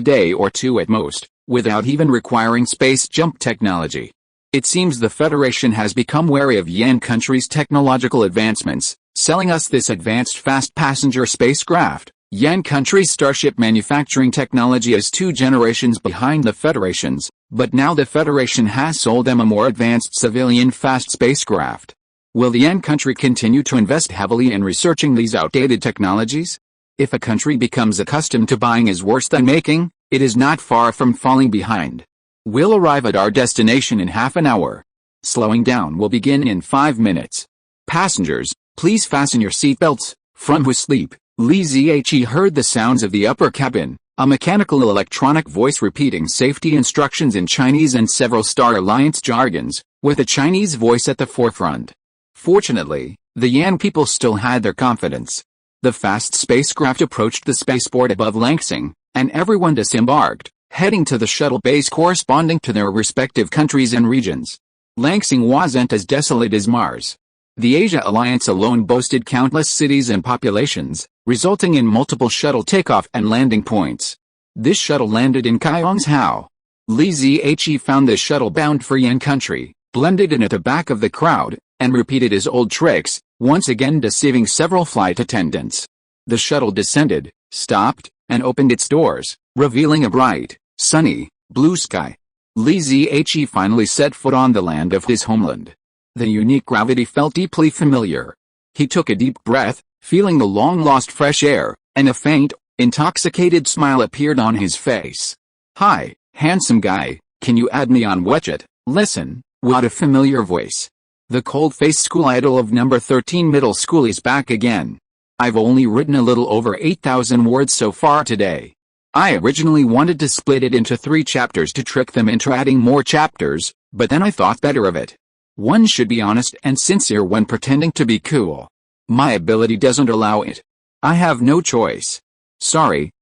day or two at most, without even requiring space jump technology. It seems the Federation has become wary of Yan country's technological advancements, selling us this advanced fast passenger spacecraft. Yan country's starship manufacturing technology is 2 generations behind the Federation's, but now the Federation has sold them a more advanced civilian fast spacecraft. Will the Yan country continue to invest heavily in researching these outdated technologies? If a country becomes accustomed to buying is worse than making, it is not far from falling behind. We'll arrive at our destination in half an hour. Slowing down will begin in 5 minutes. Passengers, please fasten your seatbelts. From his sleep, Li Zhe heard the sounds of the upper cabin, a mechanical electronic voice repeating safety instructions in Chinese and several Star Alliance jargons, with a Chinese voice at the forefront. Fortunately, the Yan people still had their confidence. The fast spacecraft approached the spaceport above Langsing, and everyone disembarked, heading to the shuttle base corresponding to their respective countries and regions. Langsing wasn't as desolate as Mars. The Asia Alliance alone boasted countless cities and populations, resulting in multiple shuttle takeoff and landing points. This shuttle landed in Kaiyongshao. Li Zhe found the shuttle bound for Yan country, blended in at the back of the crowd, and repeated his old tricks, once again deceiving several flight attendants. The shuttle descended, stopped, and opened its doors, revealing a bright, sunny, blue sky. Li Zhe finally set foot on the land of his homeland. The unique gravity felt deeply familiar. He took a deep breath, feeling the long-lost fresh air, and a faint, intoxicated smile appeared on his face. Hi, handsome guy, can you add me on WeChat? Listen, what a familiar voice. The cold-faced school idol of number 13 middle school is back again. I've only written a little over 8,000 words so far today. I originally wanted to split it into 3 chapters to trick them into adding more chapters, but then I thought better of it. One should be honest and sincere when pretending to be cool. My ability doesn't allow it. I have no choice. Sorry.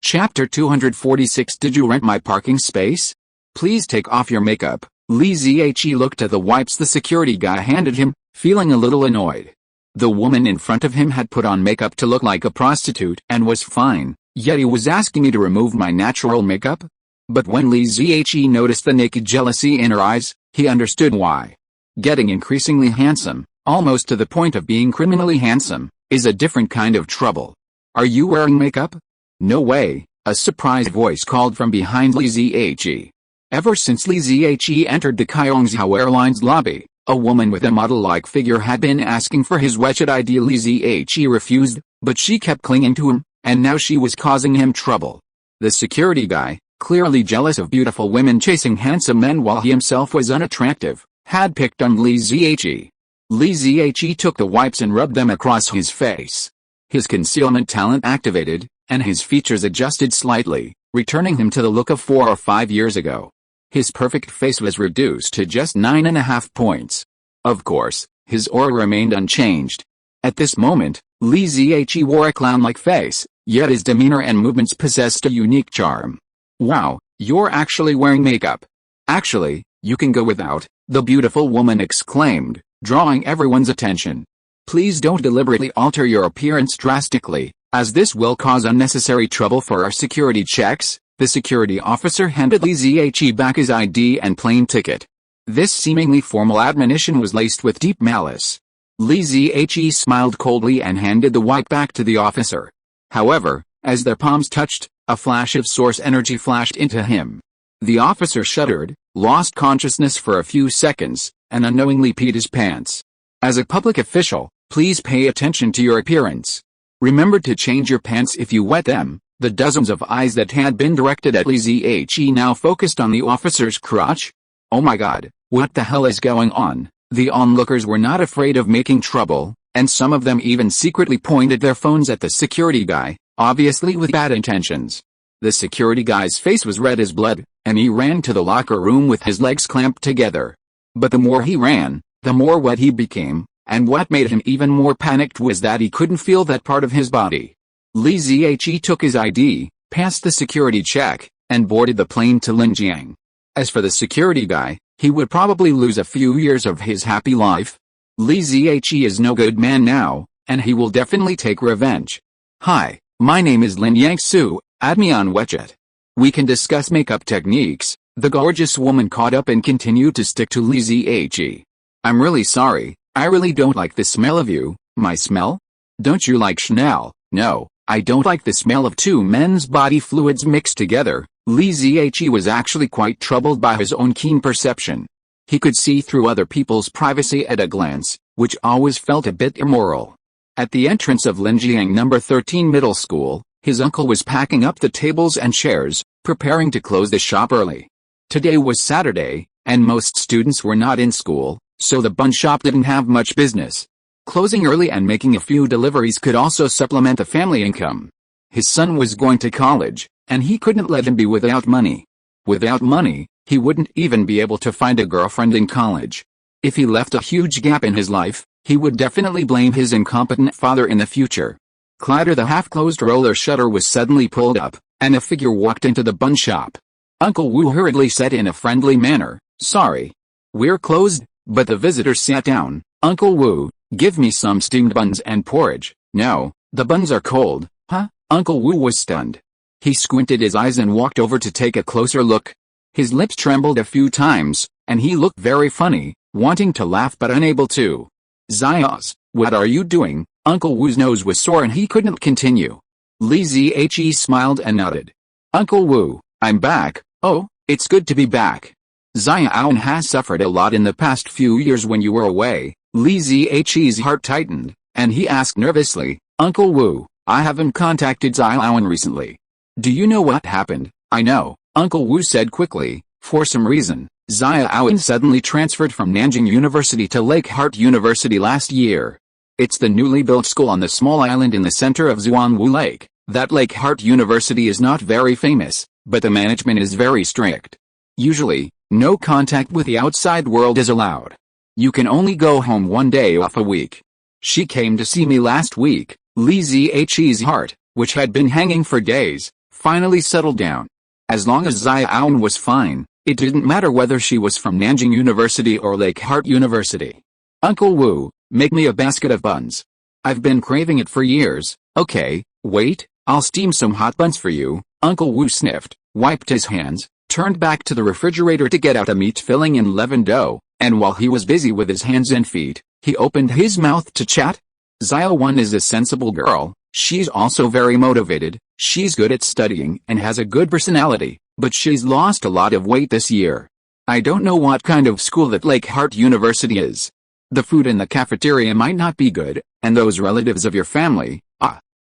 Chapter 246. Did you rent my parking space? Please take off your makeup. Li Zhe looked at the wipes the security guy handed him, feeling a little annoyed. The woman in front of him had put on makeup to look like a prostitute and was fine, yet he was asking me to remove my natural makeup? But when Li Zhe noticed the naked jealousy in her eyes, he understood why. Getting increasingly handsome, almost to the point of being criminally handsome, is a different kind of trouble. Are you wearing makeup? No way, a surprised voice called from behind Li Zhe. Ever since Li Zhe entered the Xiaowan Airlines lobby, a woman with a model-like figure had been asking for his wretched ID. Li Zhe refused, but she kept clinging to him, and now she was causing him trouble. The security guy, clearly jealous of beautiful women chasing handsome men while he himself was unattractive, had picked on Li Zhe. Li Zhe took the wipes and rubbed them across his face. His concealment talent activated, and his features adjusted slightly, returning him to the look of 4 or 5 years ago. His perfect face was reduced to just 9.5 points. Of course, his aura remained unchanged. At this moment, Li Zhe wore a clown-like face, yet his demeanor and movements possessed a unique charm. Wow, you're actually wearing makeup. Actually, you can go without, the beautiful woman exclaimed, drawing everyone's attention. Please don't deliberately alter your appearance drastically, as this will cause unnecessary trouble for our security checks. The security officer handed Li Zhe back his ID and plane ticket. This seemingly formal admonition was laced with deep malice. Li Zhe smiled coldly and handed the wipe back to the officer. However, as their palms touched, a flash of source energy flashed into him. The officer shuddered, lost consciousness for a few seconds, and unknowingly peed his pants. As a public official, please pay attention to your appearance. Remember to change your pants if you wet them. The dozens of eyes that had been directed at Li Zhe now focused on the officer's crotch. Oh my god, what the hell is going on? The onlookers were not afraid of making trouble, and some of them even secretly pointed their phones at the security guy, obviously with bad intentions. The security guy's face was red as blood, and he ran to the locker room with his legs clamped together. But the more he ran, the more wet he became, and what made him even more panicked was that he couldn't feel that part of his body. Li Zhe took his ID, passed the security check, and boarded the plane to Linjiang. As for the security guy, he would probably lose a few years of his happy life. Li Zhe is no good man now, and he will definitely take revenge. Hi, my name is Lin Yangsu, add me on WeChat. We can discuss makeup techniques. The gorgeous woman caught up and continued to stick to Li Zhe. I'm really sorry, I really don't like the smell of you. My smell? Don't you like Chanel? No, I don't like the smell of 2 men's body fluids mixed together. Li Zhe was actually quite troubled by his own keen perception. He could see through other people's privacy at a glance, which always felt a bit immoral. At the entrance of Linjiang No. 13 Middle School, his uncle was packing up the tables and chairs, preparing to close the shop early. Today was Saturday, and most students were not in school, so the bun shop didn't have much business. Closing early and making a few deliveries could also supplement the family income. His son was going to college, and he couldn't let him be without money. Without money, he wouldn't even be able to find a girlfriend in college. If he left a huge gap in his life, he would definitely blame his incompetent father in the future. Clatter! The half-closed roller shutter was suddenly pulled up, and a figure walked into the bun shop. Uncle Wu hurriedly said in a friendly manner, "Sorry. We're closed," but the visitor sat down. "Uncle Wu, give me some steamed buns and porridge." "No, the buns are cold." "Huh?" Uncle Wu was stunned. He squinted his eyes and walked over to take a closer look. His lips trembled a few times, and he looked very funny, wanting to laugh but unable to. "Xiaowan, what are you doing?" Uncle Wu's nose was sore and he couldn't continue. Li Zhe smiled and nodded. "Uncle Wu, I'm back." "Oh, it's good to be back. Xiaowan has suffered a lot in the past few years when you were away." Li Zhe's heart tightened, and he asked nervously, "Uncle Wu, I haven't contacted Xiaowan recently. Do you know what happened?" "I know," Uncle Wu said quickly. For some reason, Xiaowan suddenly transferred from Nanjing University to Lake Heart University last year. It's the newly built school on the small island in the center of Xuanwu Lake. That Lake Heart University is not very famous, but the management is very strict. Usually, no contact with the outside world is allowed. You can only go home one day off a week. She came to see me last week. Li Zhe's heart, which had been hanging for days, finally settled down. As long as Xiaowan was fine, it didn't matter whether she was from Nanjing University or Lake Heart University. Uncle Wu, make me a basket of buns. I've been craving it for years. Okay, wait, I'll steam some hot buns for you. Uncle Wu sniffed, wiped his hands, turned back to the refrigerator to get out a meat-filling and leavened dough, and while he was busy with his hands and feet, he opened his mouth to chat. Xiaowan is a sensible girl. She's also very motivated. She's good at studying and has a good personality, but she's lost a lot of weight this year. I don't know what kind of school that Lake Heart University is. The food in the cafeteria might not be good, and those relatives of your family,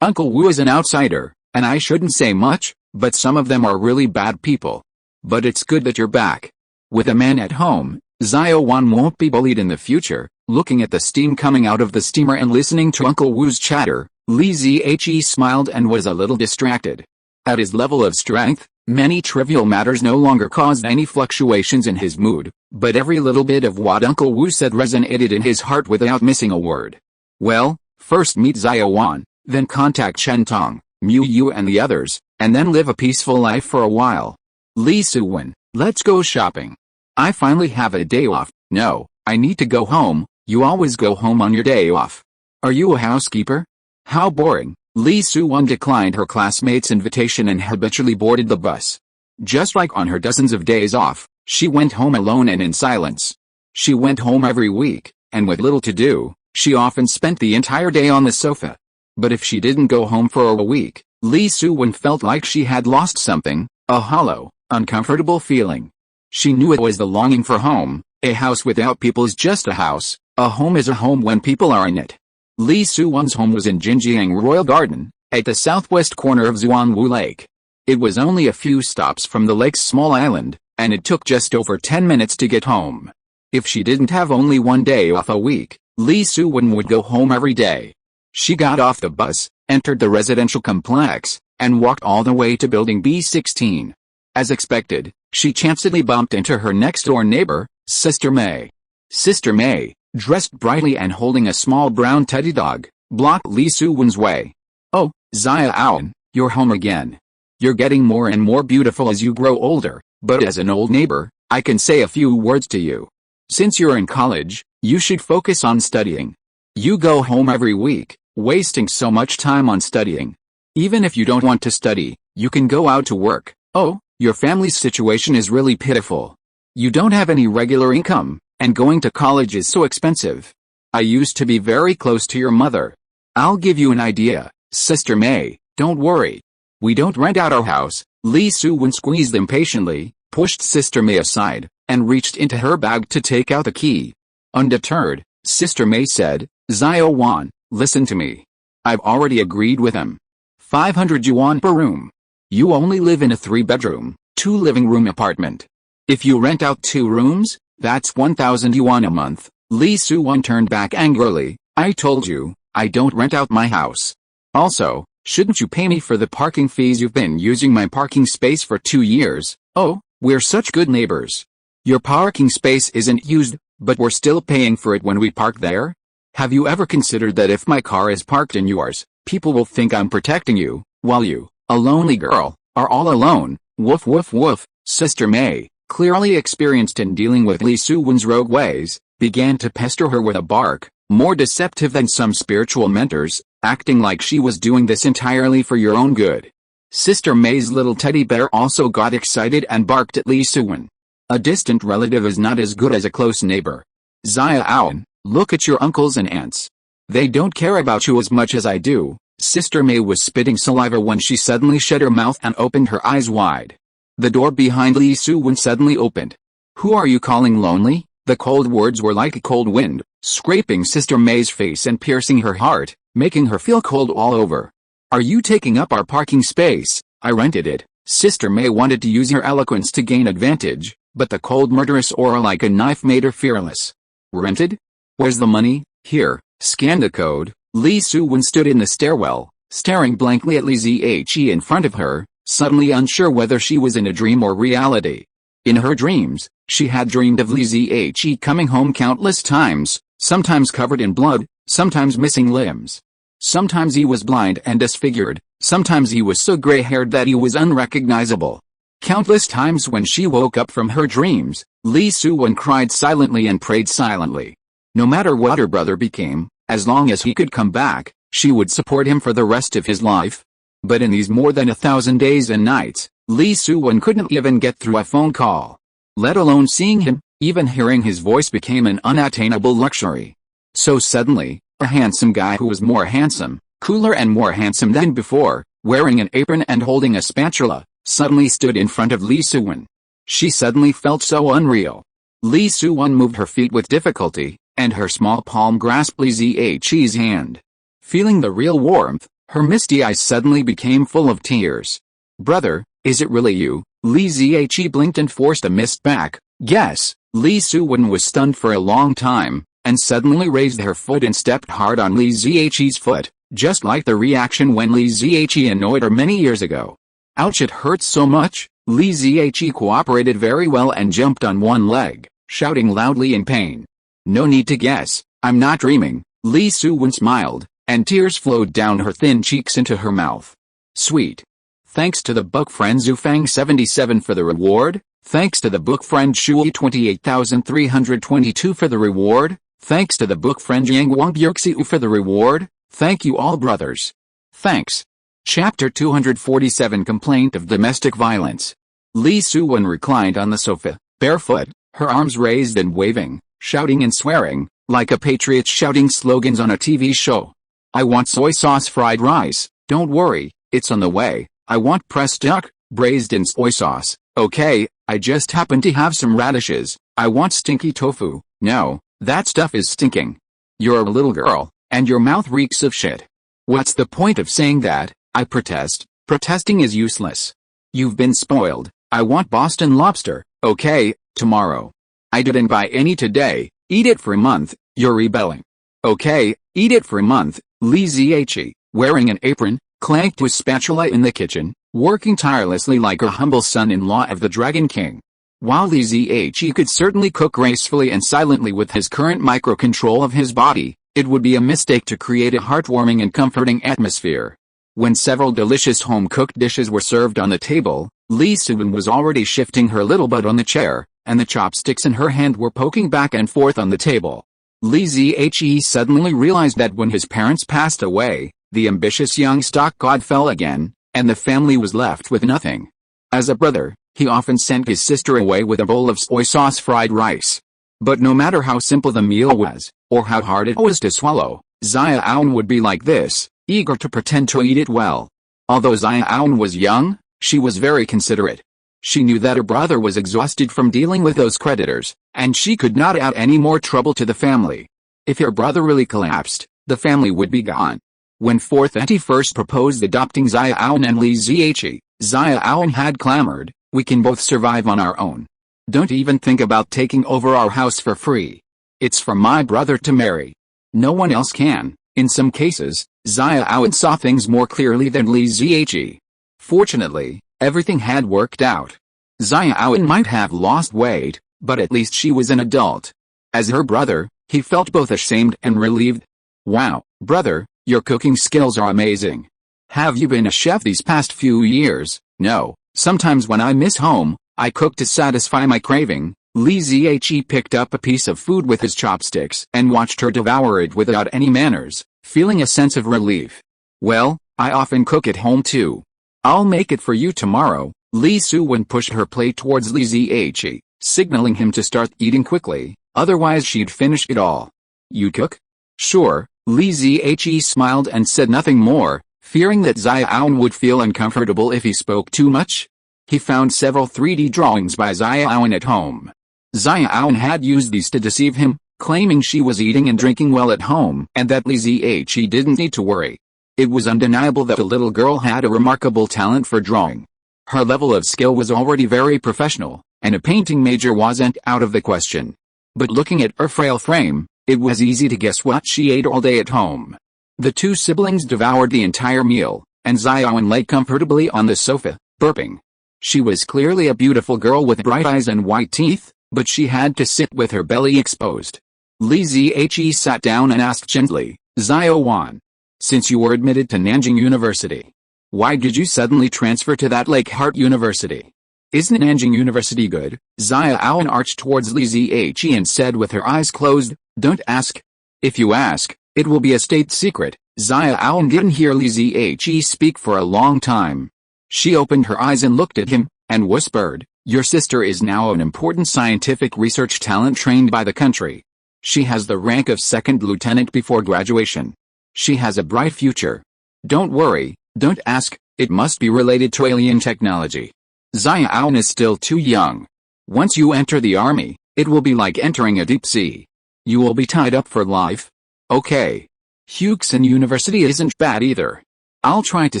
Uncle Wu is an outsider, and I shouldn't say much, but some of them are really bad people. But it's good that you're back. With a man at home, Xiaowan won't be bullied in the future. Looking at the steam coming out of the steamer and listening to Uncle Wu's chatter, Li Zhe smiled and was a little distracted. At his level of strength, many trivial matters no longer caused any fluctuations in his mood, but every little bit of what Uncle Wu said resonated in his heart without missing a word. Well, first meet Xiaowan, then contact Chen Tong, Mu Yu and the others, and then live a peaceful life for a while. Li Suwen, let's go shopping. I finally have a day off. No, I need to go home. You always go home on your day off. Are you a housekeeper? How boring. Li Suwen declined her classmate's invitation and habitually boarded the bus. Just like on her dozens of days off, she went home alone and in silence. She went home every week, and with little to do, she often spent the entire day on the sofa. But if she didn't go home for a week, Li Suwen felt like she had lost something, a hollow, uncomfortable feeling. She knew it was the longing for home. A house without people is just a house. A home is a home when people are in it. Li Suwen's home was in Jinjiang Royal Garden, at the southwest corner of Xuanwu Lake. It was only a few stops from the lake's small island, and it took just over 10 minutes to get home. If she didn't have only one day off a week, Li Suwen would go home every day. She got off the bus, entered the residential complex, and walked all the way to building B16. As expected, she chancedly bumped into her next-door neighbor, Sister May. Sister May, dressed brightly and holding a small brown teddy dog, blocked Li Suwen's way. Oh, Xiaowan, you're home again. You're getting more and more beautiful as you grow older, but as an old neighbor, I can say a few words to you. Since you're in college, you should focus on studying. You go home every week, wasting so much time on studying. Even if you don't want to study, you can go out to work. Oh, your family's situation is really pitiful. You don't have any regular income, and going to college is so expensive. I used to be very close to your mother. I'll give you an idea, Sister May, don't worry. We don't rent out our house. Li Suwen squeezed impatiently, pushed Sister May aside, and reached into her bag to take out the key. Undeterred, Sister May said, Xiaowan, listen to me. I've already agreed with him. 500 yuan per room. You only live in a 3-bedroom, 2-living-room apartment. If you rent out 2 rooms, that's 1,000 yuan a month. Li Suwen turned back angrily. I told you, I don't rent out my house. Also, shouldn't you pay me for the parking fees? You've been using my parking space for 2 years. Oh, we're such good neighbors. Your parking space isn't used, but we're still paying for it when we park there? Have you ever considered that if my car is parked in yours, people will think I'm protecting you, while you, a lonely girl, are all alone? Woof woof woof. Sister May, clearly experienced in dealing with Li Suwen's rogue ways, began to pester her with a bark, more deceptive than some spiritual mentors, acting like she was doing this entirely for your own good. Sister May's little teddy bear also got excited and barked at Li Suwen. A distant relative is not as good as a close neighbor. Xiaowan, look at your uncles and aunts. They don't care about you as much as I do. Sister May was spitting saliva when she suddenly shut her mouth and opened her eyes wide. The door behind Li Suwen suddenly opened. Who are you calling lonely? The cold words were like a cold wind, scraping Sister May's face and piercing her heart, making her feel cold all over. Are you taking up our parking space? I rented it. Sister May wanted to use her eloquence to gain advantage, but the cold murderous aura like a knife made her fearless. Rented? Where's the money? Here, scan the code. Li Suwen stood in the stairwell, staring blankly at Li Zihe in front of her, suddenly unsure whether she was in a dream or reality. In her dreams, she had dreamed of Li Zihe coming home countless times, sometimes covered in blood, sometimes missing limbs. Sometimes he was blind and disfigured, sometimes he was so gray-haired that he was unrecognizable. Countless times when she woke up from her dreams, Li Xiaowan cried silently and prayed silently. No matter what her brother became, as long as he could come back, she would support him for the rest of his life. But in these more than 1,000 days and nights, Li Xiaowan couldn't even get through a phone call. Let alone seeing him, even hearing his voice became an unattainable luxury. So suddenly, a handsome guy who was more handsome, cooler and more handsome than before, wearing an apron and holding a spatula, suddenly stood in front of Li Xiaowan. She suddenly felt so unreal. Li Xiaowan moved her feet with difficulty, and her small palm grasped Li Zihe's hand. Feeling the real warmth, her misty eyes suddenly became full of tears. "Brother, is it really you?" Li Zihe blinked and forced a mist back. "Yes." Li Xiaowan was stunned for a long time, and suddenly raised her foot and stepped hard on Li Zihe's foot, just like the reaction when Li Zihe annoyed her many years ago. "Ouch, it hurts so much." Li Zihe cooperated very well and jumped on one leg, shouting loudly in pain. "No need to guess, I'm not dreaming." Li Xiaowan smiled, and tears flowed down her thin cheeks into her mouth. "Sweet. Thanks to the book friend Zufang77 for the reward. Thanks to the book friend Shui 28322 for the reward. Thanks to the book friend Yang Bjerxiu for the reward. Thank you all, brothers. Thanks." Chapter 247 Complaint of Domestic Violence. Li Xiaowan reclined on the sofa, barefoot, her arms raised and waving, shouting and swearing, like a patriot shouting slogans on a TV show. "I want soy sauce fried rice, don't worry, it's on the way. I want pressed duck, braised in soy sauce, okay, I just happen to have some radishes. I want stinky tofu, no, that stuff is stinking. You're a little girl, and your mouth reeks of shit. What's the point of saying that? I protest. Protesting is useless. You've been spoiled. I want Boston lobster, okay, tomorrow. I didn't buy any today, eat it for a month, you're rebelling. Okay, eat it for a month." Li Zihe, wearing an apron, clanked his spatula in the kitchen, working tirelessly like a humble son-in-law of the Dragon King. While Li Zihe could certainly cook gracefully and silently with his current micro-control of his body, it would be a mistake to create a heartwarming and comforting atmosphere. When several delicious home-cooked dishes were served on the table, Li Xiaowan was already shifting her little butt on the chair, and the chopsticks in her hand were poking back and forth on the table. Li Zihe suddenly realized that when his parents passed away, the ambitious young stock god fell again, and the family was left with nothing. As a brother, he often sent his sister away with a bowl of soy sauce fried rice. But no matter how simple the meal was, or how hard it was to swallow, Xiaowan would be like this, eager to pretend to eat it well. Although Xiaowan was young, she was very considerate. She knew that her brother was exhausted from dealing with those creditors, and she could not add any more trouble to the family. If her brother really collapsed, the family would be gone. When Fourth Auntie first proposed adopting Xiaowan and Li Zihe, Xiaowan had clamored, "We can both survive on our own. Don't even think about taking over our house for free. It's for my brother to marry. No one else can." In some cases, Xiaowan saw things more clearly than Li Zihe. Fortunately, everything had worked out. Xiaowan might have lost weight, but at least she was an adult. As her brother, he felt both ashamed and relieved. "Wow, brother, your cooking skills are amazing. Have you been a chef these past few years?" "No, sometimes when I miss home, I cook to satisfy my craving." Li Zihe picked up a piece of food with his chopsticks and watched her devour it without any manners, feeling a sense of relief. "Well, I often cook at home too. I'll make it for you tomorrow." Li Xiaowan pushed her plate towards Li Zihe, signaling him to start eating quickly, otherwise she'd finish it all. "You cook?" "Sure." Li Zihe smiled and said nothing more, fearing that Xiaowan would feel uncomfortable if he spoke too much. He found several 3D drawings by Xiaowan at home. Xiaowan had used these to deceive him, claiming she was eating and drinking well at home and that Li Zihe didn't need to worry. It was undeniable that the little girl had a remarkable talent for drawing. Her level of skill was already very professional, and a painting major wasn't out of the question. But looking at her frail frame, it was easy to guess what she ate all day at home. The two siblings devoured the entire meal, and Xiaowan lay comfortably on the sofa, burping. She was clearly a beautiful girl with bright eyes and white teeth, but she had to sit with her belly exposed. Li Zhe sat down and asked gently, Xiaowan, since you were admitted to Nanjing University, why did you suddenly transfer to that Lake Heart University? Isn't Nanjing University good? Xiaowan arched towards Li Zhe and said with her eyes closed, don't ask. If you ask, it will be a state secret. Xiaowan didn't hear Li Zhe speak for a long time. She opened her eyes and looked at him, and whispered, your sister is now an important scientific research talent trained by the country. She has the rank of second lieutenant before graduation. She has a bright future. Don't worry, don't ask, it must be related to alien technology. Xiaowan is still too young. Once you enter the army, it will be like entering a deep sea. You will be tied up for life. Okay. Huxin University isn't bad either. I'll try to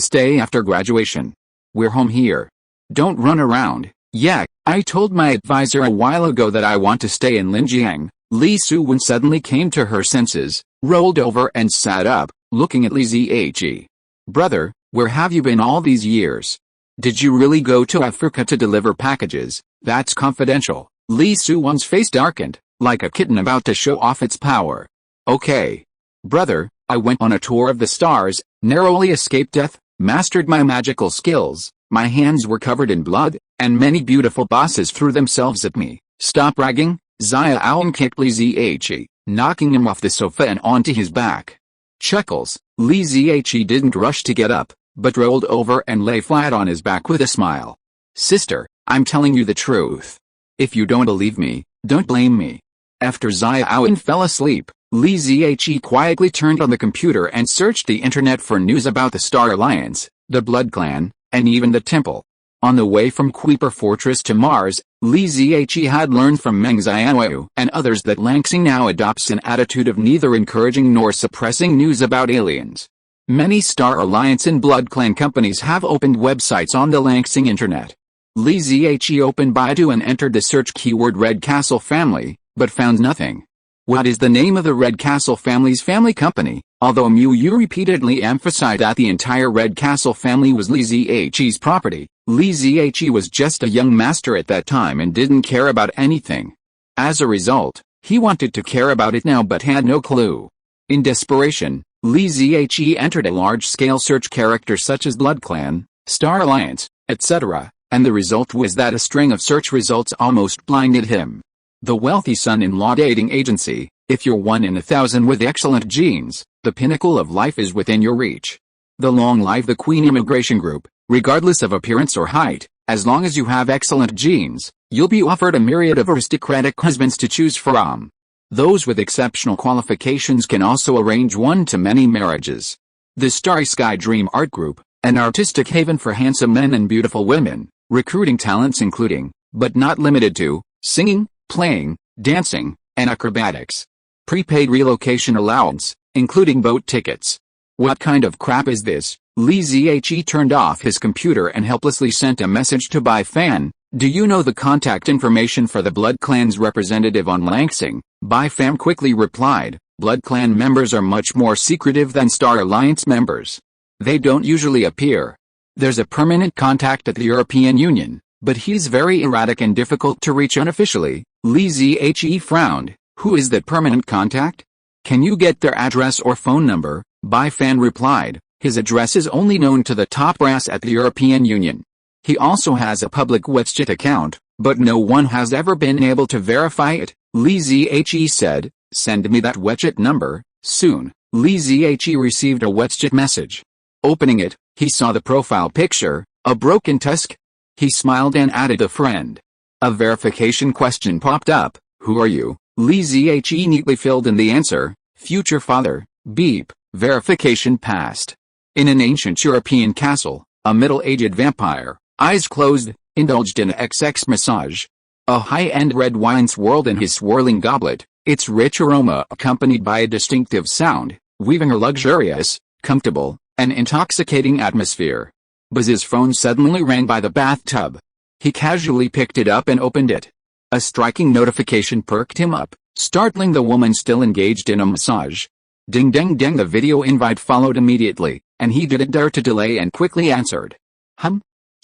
stay after graduation. We're home here. Don't run around. Yeah, I told my advisor a while ago that I want to stay in Linjiang. Li Suwen suddenly came to her senses, rolled over and sat up, looking at Li Zhe. Brother, where have you been all these years? Did you really go to Africa to deliver packages? That's confidential. Li Suwen's face darkened, like a kitten about to show off its power. Okay. Brother, I went on a tour of the stars, narrowly escaped death, mastered my magical skills, my hands were covered in blood, and many beautiful bosses threw themselves at me. Stop bragging. Xiaowan kicked Li Zhe, knocking him off the sofa and onto his back. Chuckles. Li Zhe didn't rush to get up, but rolled over and lay flat on his back with a smile. Sister, I'm telling you the truth. If you don't believe me, don't blame me. After Xiaowan fell asleep, Li Zhe quietly turned on the computer and searched the internet for news about the Star Alliance, the Blood Clan, and even the Temple. On the way from Kuiper Fortress to Mars, Li Zhe had learned from Meng Xiaowu and others that Langsing now adopts an attitude of neither encouraging nor suppressing news about aliens. Many Star Alliance and Blood Clan companies have opened websites on the Langsing internet. Li Zhe opened Baidu and entered the search keyword Red Castle Family, but found nothing. What is the name of the Red Castle family's family company? Although Mu Yu repeatedly emphasized that the entire Red Castle family was Li Zhe's property, Li Zhe was just a young master at that time and didn't care about anything. As a result, he wanted to care about it now but had no clue. In desperation, Li Zhe entered a large-scale search characters such as Blood Clan, Star Alliance, etc., and the result was that a string of search results almost blinded him. The wealthy son-in-law dating agency. If you're 1 in 1,000 with excellent genes, the pinnacle of life is within your reach. The long life the Queen Immigration Group. Regardless of appearance or height, as long as you have excellent genes, you'll be offered a myriad of aristocratic husbands to choose from. Those with exceptional qualifications can also arrange one-to-many marriages. The Starry Sky Dream Art Group, an artistic haven for handsome men and beautiful women, recruiting talents including, but not limited to, singing, playing, dancing, and acrobatics. Prepaid relocation allowance, including boat tickets. What kind of crap is this? Li Zhe turned off his computer and helplessly sent a message to Bai Fan. Do you know the contact information for the Blood Clan's representative on Langsing? Bai Fan quickly replied, Blood Clan members are much more secretive than Star Alliance members. They don't usually appear. There's a permanent contact at the European Union, but he's very erratic and difficult to reach unofficially. Li Zhe frowned. Who is that permanent contact? Can you get their address or phone number? Bai Fan replied, his address is only known to the top brass at the European Union. He also has a public WeChat account, but no one has ever been able to verify it. Li Zhe said, send me that WeChat number, soon. Li Zhe received a WeChat message. Opening it, he saw the profile picture, a broken tusk. He smiled and added a friend. A verification question popped up, who are you? Li Zhe neatly filled in the answer, future father, beep, verification passed. In an ancient European castle, a middle-aged vampire, eyes closed, indulged in a XX massage. A high-end red wine swirled in his swirling goblet, its rich aroma accompanied by a distinctive sound, weaving a luxurious, comfortable, and intoxicating atmosphere. Buzz's phone suddenly rang by the bathtub. He casually picked it up and opened it. A striking notification perked him up, startling the woman still engaged in a massage. Ding ding ding, the video invite followed immediately, and he didn't dare to delay and quickly answered.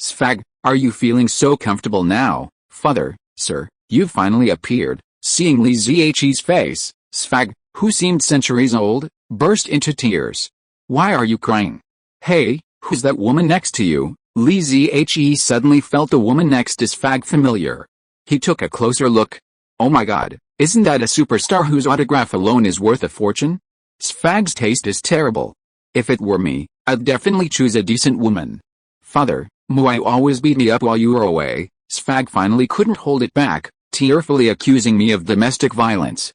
Sfag, are you feeling so comfortable now, father, sir? You finally appeared. Seeing Li Ziqi's face, Sfag, who seemed centuries old, burst into tears. Why are you crying? Hey, who's that woman next to you? Li Ziqi suddenly felt the woman next to Sfag familiar. He took a closer look. Oh my god, isn't that a superstar whose autograph alone is worth a fortune? Sfag's taste is terrible. If it were me, I'd definitely choose a decent woman. Father, Muai always beat me up while you were away. Sfag finally couldn't hold it back, tearfully accusing me of domestic violence.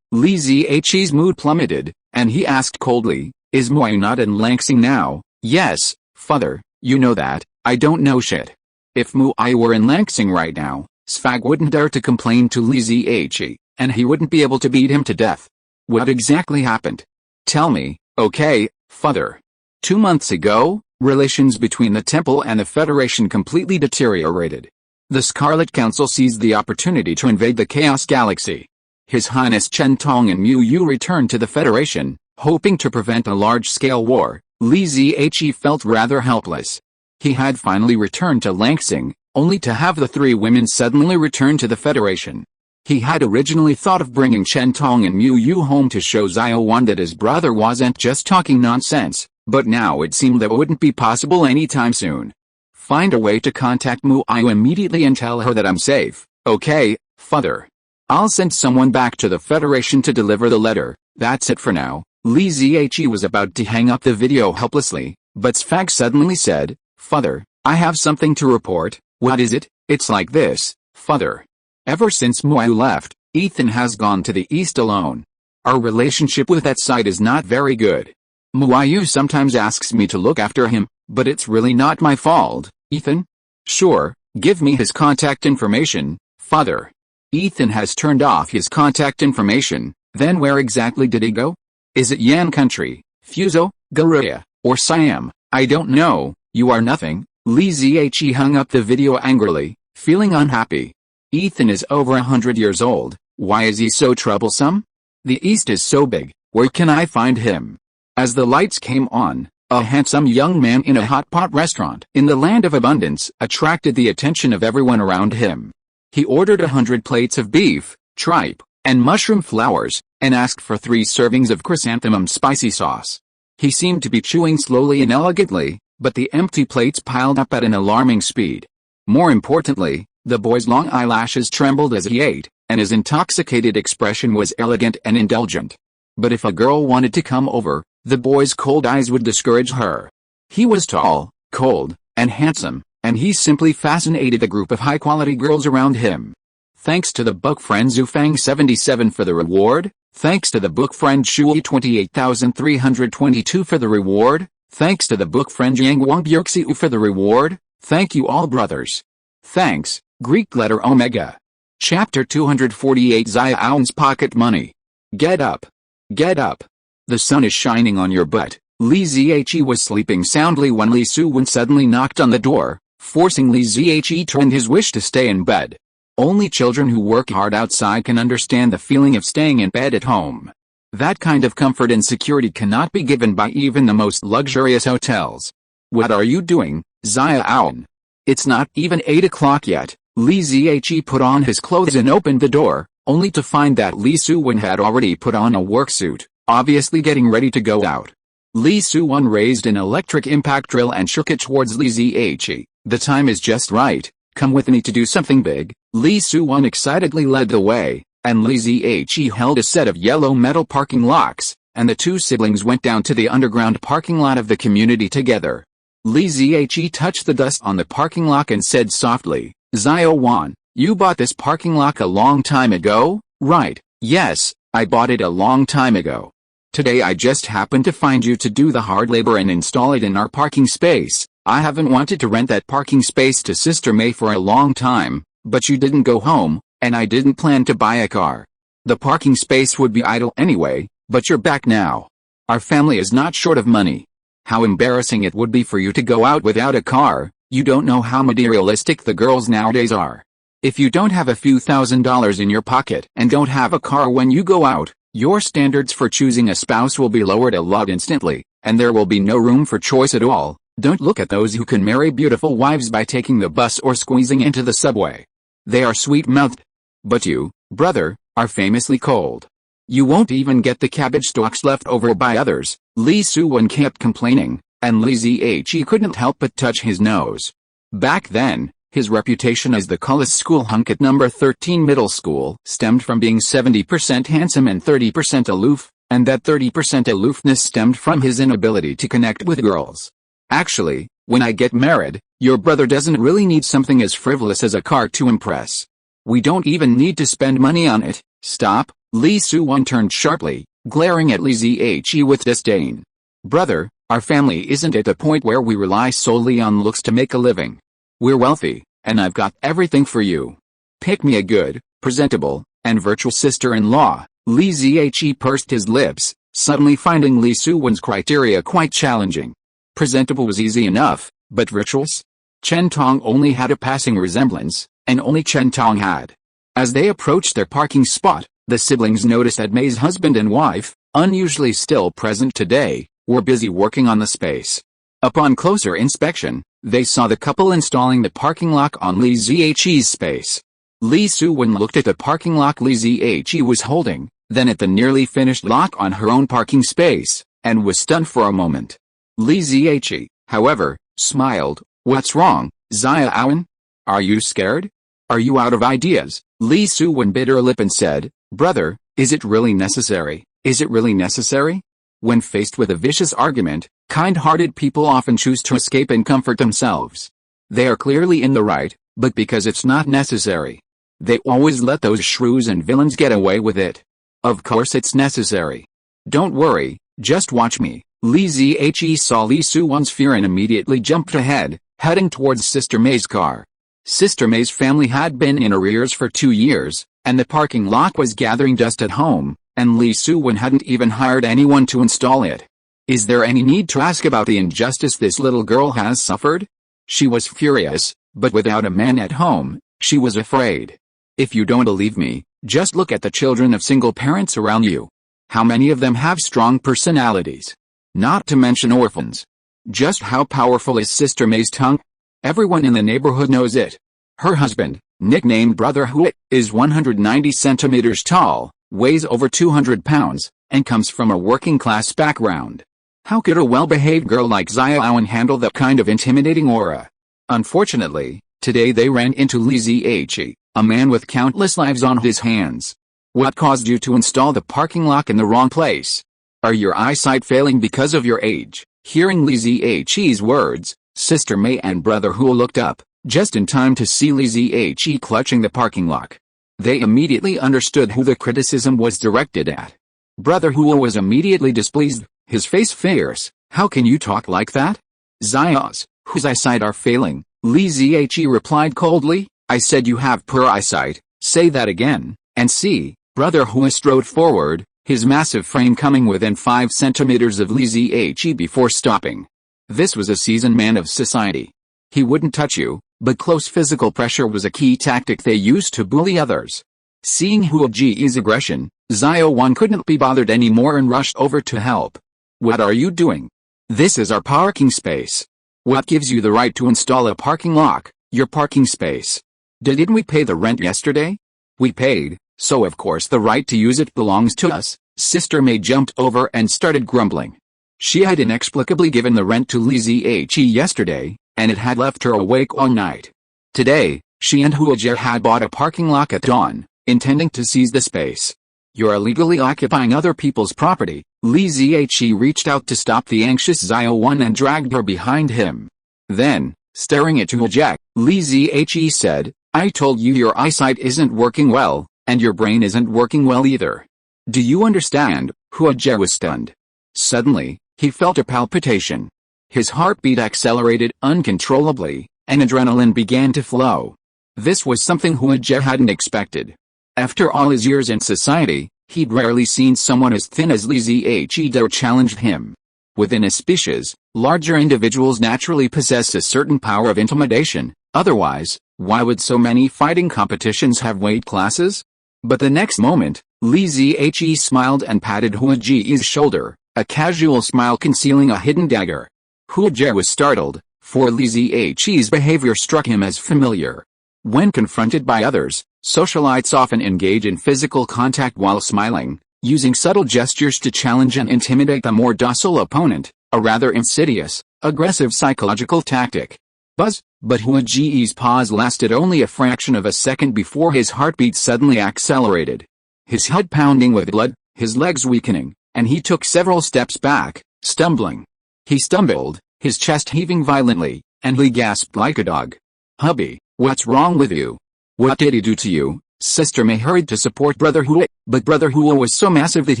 Li Ziqi's mood plummeted, and he asked coldly, is Muai not in Langsing now? Yes, father, you know that. I don't know shit. If Muai were in Langsing right now, Sfag wouldn't dare to complain to Li Ziqi, and he wouldn't be able to beat him to death. What exactly happened? Tell me, okay, father. 2 months ago, relations between the temple and the Federation completely deteriorated. The Scarlet Council seized the opportunity to invade the Chaos Galaxy. His Highness Chen Tong and Mu Yu returned to the Federation, hoping to prevent a large-scale war. Li Ziqi felt rather helpless. He had finally returned to Langsing, only to have the 3 women suddenly return to the Federation. He had originally thought of bringing Chen Tong and Mu Yu home to show Xiaowan that his brother wasn't just talking nonsense, but now it seemed that wouldn't be possible anytime soon. Find a way to contact Muai immediately and tell her that I'm safe. Okay, father. I'll send someone back to the Federation to deliver the letter. That's it for now. Li Ziqi was about to hang up the video helplessly, but Sfag suddenly said, Father, I have something to report. What is it? It's like this, father. Ever since Muai left, Ethan has gone to the east alone. Our relationship with that side is not very good. Muai sometimes asks me to look after him, but it's really not my fault. Ethan? Sure, give me his contact information, father. Ethan has turned off his contact information. Then where exactly did he go? Is it Yan country, Fuso, Garuya, or Siam? I don't know. You are nothing. Li Ziqi hung up the video angrily, feeling unhappy. Ethan is over 100 years old. Why is he so troublesome? The east is so big. Where can I find him? As the lights came on, a handsome young man in a hot pot restaurant in the land of abundance attracted the attention of everyone around him. He ordered 100 plates of beef, tripe, and mushroom flowers, and asked for 3 servings of chrysanthemum spicy sauce. He seemed to be chewing slowly and elegantly, but the empty plates piled up at an alarming speed. More importantly, the boy's long eyelashes trembled as he ate, and his intoxicated expression was elegant and indulgent. But if a girl wanted to come over, the boy's cold eyes would discourage her. He was tall, cold, and handsome, and he simply fascinated a group of high-quality girls around him. Thanks to the book friend Zufang77 for the reward. Thanks to the book friend Shui 28322 for the reward. Thanks to the book friend Yang Bjerksiu for the reward. Thank you all, brothers. Thanks. Greek letter Omega. Chapter 248, Xiaowan's pocket money. Get up. Get up. The sun is shining on your butt. Li Ziqi was sleeping soundly when Li Suwen suddenly knocked on the door, forcing Li Ziqi to end his wish to stay in bed. Only children who work hard outside can understand the feeling of staying in bed at home. That kind of comfort and security cannot be given by even the most luxurious hotels. What are you doing, Xiaowan? It's not even 8 o'clock yet. Li Ziqi put on his clothes and opened the door, only to find that Li Suwen had already put on a work suit, obviously getting ready to go out. Li Suwen raised an electric impact drill and shook it towards Li Ziqi. The time is just right. Come with me to do something big. Li Suwen excitedly led the way, and Li Ziqi held a set of yellow metal parking locks, and the 2 siblings went down to the underground parking lot of the community together. Li Ziqi touched the dust on the parking lot and said softly, Xiaowan, you bought this parking lot a long time ago, right? Yes, I bought it a long time ago. Today I just happened to find you to do the hard labor and install it in our parking space. I haven't wanted to rent that parking space to Sister May for a long time, but you didn't go home, and I didn't plan to buy a car. The parking space would be idle anyway, but you're back now. Our family is not short of money. How embarrassing it would be for you to go out without a car. You don't know how materialistic the girls nowadays are. If you don't have a few $1,000s in your pocket and don't have a car when you go out, Your standards for choosing a spouse will be lowered a lot instantly, and there will be no room for choice at all. Don't look at those who can marry beautiful wives by taking the bus or squeezing into the subway. They are sweet-mouthed. But you, brother, are famously cold. You won't even get the cabbage stalks left over by others. Li Suwan kept complaining, and Li Zhe couldn't help but touch his nose. Back then, his reputation as the coolest school hunk at number 13 middle school stemmed from being 70% handsome and 30% aloof, and that 30% aloofness stemmed from his inability to connect with girls. Actually, when I get married, your brother doesn't really need something as frivolous as a car to impress. We don't even need to spend money on it. Stop. Li Suwan turned sharply, glaring at Li Zhe with disdain. Brother, our family isn't at a point where we rely solely on looks to make a living. We're wealthy, and I've got everything for you. Pick me a good, presentable, and virtual sister-in-law. Li Zhe pursed his lips, suddenly finding Li Suwan's criteria quite challenging. Presentable was easy enough, but virtuous? Chen Tong only had a passing resemblance, and only Chen Tong had. As they approached their parking spot, the siblings noticed that May's husband and wife, unusually still present today, were busy working on the space. Upon closer inspection, they saw the couple installing the parking lock on Li Zhe's space. Li Suwan looked at the parking lock Li Zhe was holding, then at the nearly finished lock on her own parking space, and was stunned for a moment. Li Zhe, however, smiled. What's wrong, Xiaowan? Are you scared? Are you out of ideas? Li Suwan bit her lip and said, Brother, is it really necessary? Is it really necessary? When faced with a vicious argument, kind-hearted people often choose to escape and comfort themselves. They are clearly in the right, but because it's not necessary. They always let those shrews and villains get away with it. Of course it's necessary. Don't worry, just watch me. Li Zhe saw Li Suwan's fear and immediately jumped ahead, heading towards Sister May's car. Sister May's family had been in arrears for 2 years, and the parking lot was gathering dust at home, and Li Suwan hadn't even hired anyone to install it. Is there any need to ask about the injustice this little girl has suffered? She was furious, but without a man at home, she was afraid. If you don't believe me, just look at the children of single parents around you. How many of them have strong personalities? Not to mention orphans. Just how powerful is Sister May's tongue? Everyone in the neighborhood knows it. Her husband, nicknamed Brother Hu, is 190 centimeters tall, weighs over 200 pounds, and comes from a working-class background. How could a well-behaved girl like Xiaowan handle that kind of intimidating aura? Unfortunately, today they ran into Li Zhe, a man with countless lives on his hands. What caused you to install the parking lock in the wrong place? Are your eyesight failing because of your age? Hearing Li Zhe's words, Sister May and Brother Hu looked up, just in time to see Li Zhe clutching the parking lock. They immediately understood who the criticism was directed at. Brother Hu was immediately displeased, his face fierce. How can you talk like that? Xiao's, whose eyesight are failing? Li Zhe replied coldly. I said you have poor eyesight. Say that again, and see. Brother Hu strode forward, his massive frame coming within 5 centimeters of Li Zhe before stopping. This was a seasoned man of society. He wouldn't touch you, but close physical pressure was a key tactic they used to bully others. Seeing Hu Ji's aggression, Xiaowan couldn't be bothered anymore and rushed over to help. What are you doing? This is our parking space. What gives you the right to install a parking lock? Your parking space. Didn't we pay the rent yesterday? We paid, so of course the right to use it belongs to us. Sister May jumped over and started grumbling. She had inexplicably given the rent to Li Zhe yesterday, and it had left her awake all night. Today, she and Hu Jie had bought a parking lot at dawn, intending to seize the space. You're illegally occupying other people's property. Li Zhe reached out to stop the anxious Xiaowan and dragged her behind him. Then, staring at Hu Jie, Li Zhe said, I told you your eyesight isn't working well, and your brain isn't working well either. Do you understand? Hu Jie was stunned. Suddenly, he felt a palpitation. His heartbeat accelerated uncontrollably, and adrenaline began to flow. This was something Hu Jie hadn't expected. After all his years in society, he'd rarely seen someone as thin as Li Zhe dare challenge him. Within a species, larger individuals naturally possess a certain power of intimidation, otherwise, why would so many fighting competitions have weight classes? But the next moment, Li Zihe smiled and patted Hua Ji's shoulder, a casual smile concealing a hidden dagger. Hua Ji was startled, for Li Zihe's behavior struck him as familiar. When confronted by others, socialites often engage in physical contact while smiling, using subtle gestures to challenge and intimidate the more docile opponent, a rather insidious, aggressive psychological tactic. Buzz, but Hua Ji's pause lasted only a fraction of a second before his heartbeat suddenly accelerated. His head pounding with blood, his legs weakening, and he took several steps back, stumbling. He stumbled, his chest heaving violently, and he gasped like a dog. "Hubby, what's wrong with you? What did he do to you?" Sister Mei hurried to support Brother Hua, but Brother Hua was so massive that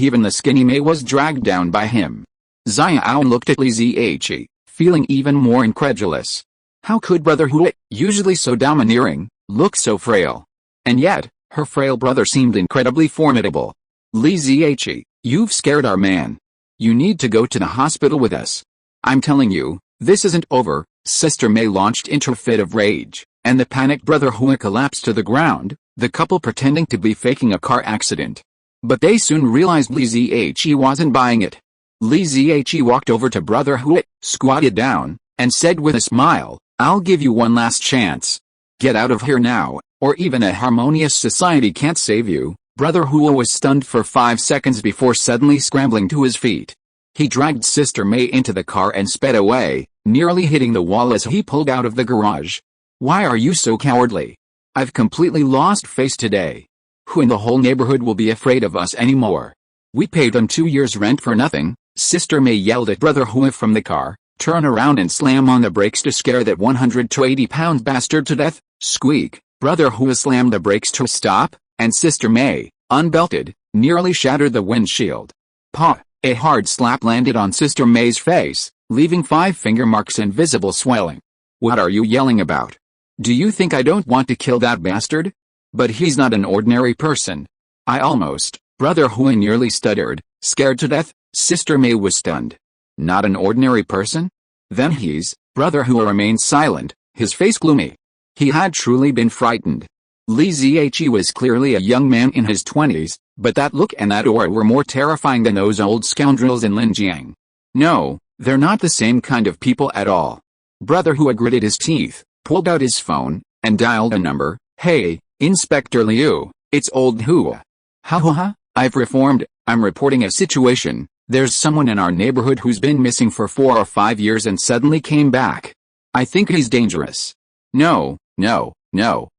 even the skinny Mei was dragged down by him. Xiaowan looked at Li Zihe, feeling even more incredulous. How could Brother Hua, usually so domineering, look so frail? And yet, her frail brother seemed incredibly formidable. "Li Zihe, you've scared our man. You need to go to the hospital with us. I'm telling you, this isn't over." Sister Mei launched into a fit of rage, and the panicked Brother Hua collapsed to the ground, the couple pretending to be faking a car accident. But they soon realized Li Zihe wasn't buying it. Li Zihe walked over to Brother Hua, squatted down, and said with a smile, "I'll give you one last chance. Get out of here now, or even a harmonious society can't save you." Brother Hua was stunned for 5 seconds before suddenly scrambling to his feet. He dragged Sister Mei into the car and sped away, nearly hitting the wall as he pulled out of the garage. "Why are you so cowardly? I've completely lost face today. Who in the whole neighborhood will be afraid of us anymore? We paid them 2 years' rent for nothing." Sister Mei yelled at Brother Hua from the car, "Turn around and slam on the brakes to scare that 180-pound bastard to death." Squeak! Brother Hua slammed the brakes to a stop, and Sister Mei, unbelted, nearly shattered the windshield. Paw! A hard slap landed on Sister Mei's face, leaving 5 finger marks and visible swelling. "What are you yelling about? Do you think I don't want to kill that bastard? But he's not an ordinary person. I almost..." Brother Hua nearly stuttered, scared to death. Sister Mei was stunned. "Not an ordinary person? Then he's..." Brother Hua remained silent, his face gloomy. He had truly been frightened. Li Zihe was clearly a young man in his 20s, but that look and that aura were more terrifying than those old scoundrels in Linjiang. No, they're not the same kind of people at all. Brother Hua gritted his teeth, pulled out his phone, and dialed a number. "Hey, Inspector Liu, it's old Hua. Ha, I've reformed. I'm reporting a situation. There's someone in our neighborhood who's been missing for 4 or 5 years and suddenly came back. I think he's dangerous." No.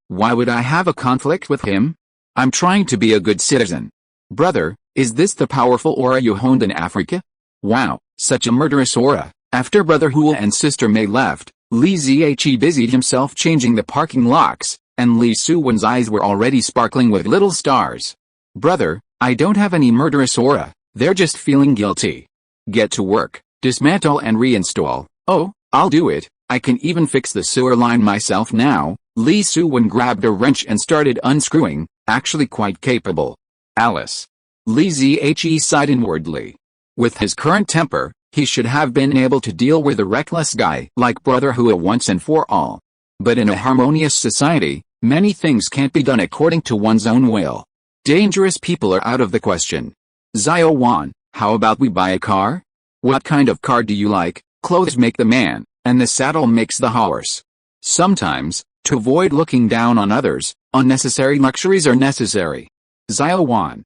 Why would I have a conflict with him? I'm trying to be a good citizen." "Brother, is this the powerful aura you honed in Africa? Wow, such a murderous aura." After Brother Hua and Sister Mei left, Li Zihe busied himself changing the parking locks, and Li Suwen's eyes were already sparkling with little stars. "Brother, I don't have any murderous aura, they're just feeling guilty. Get to work, dismantle and reinstall." "Oh, I'll do it. I can even fix the sewer line myself now." Li Suwen grabbed a wrench and started unscrewing, actually quite capable. "Alice." Li Zihe sighed inwardly. With his current temper, he should have been able to deal with a reckless guy like Brother Hua once and for all. But in a harmonious society, many things can't be done according to one's own will. Dangerous people are out of the question. "Xiaowan, how about we buy a car? What kind of car do you like?" "Clothes make the man, and the saddle makes the horse. Sometimes, to avoid looking down on others, unnecessary luxuries are necessary." Xiaowan,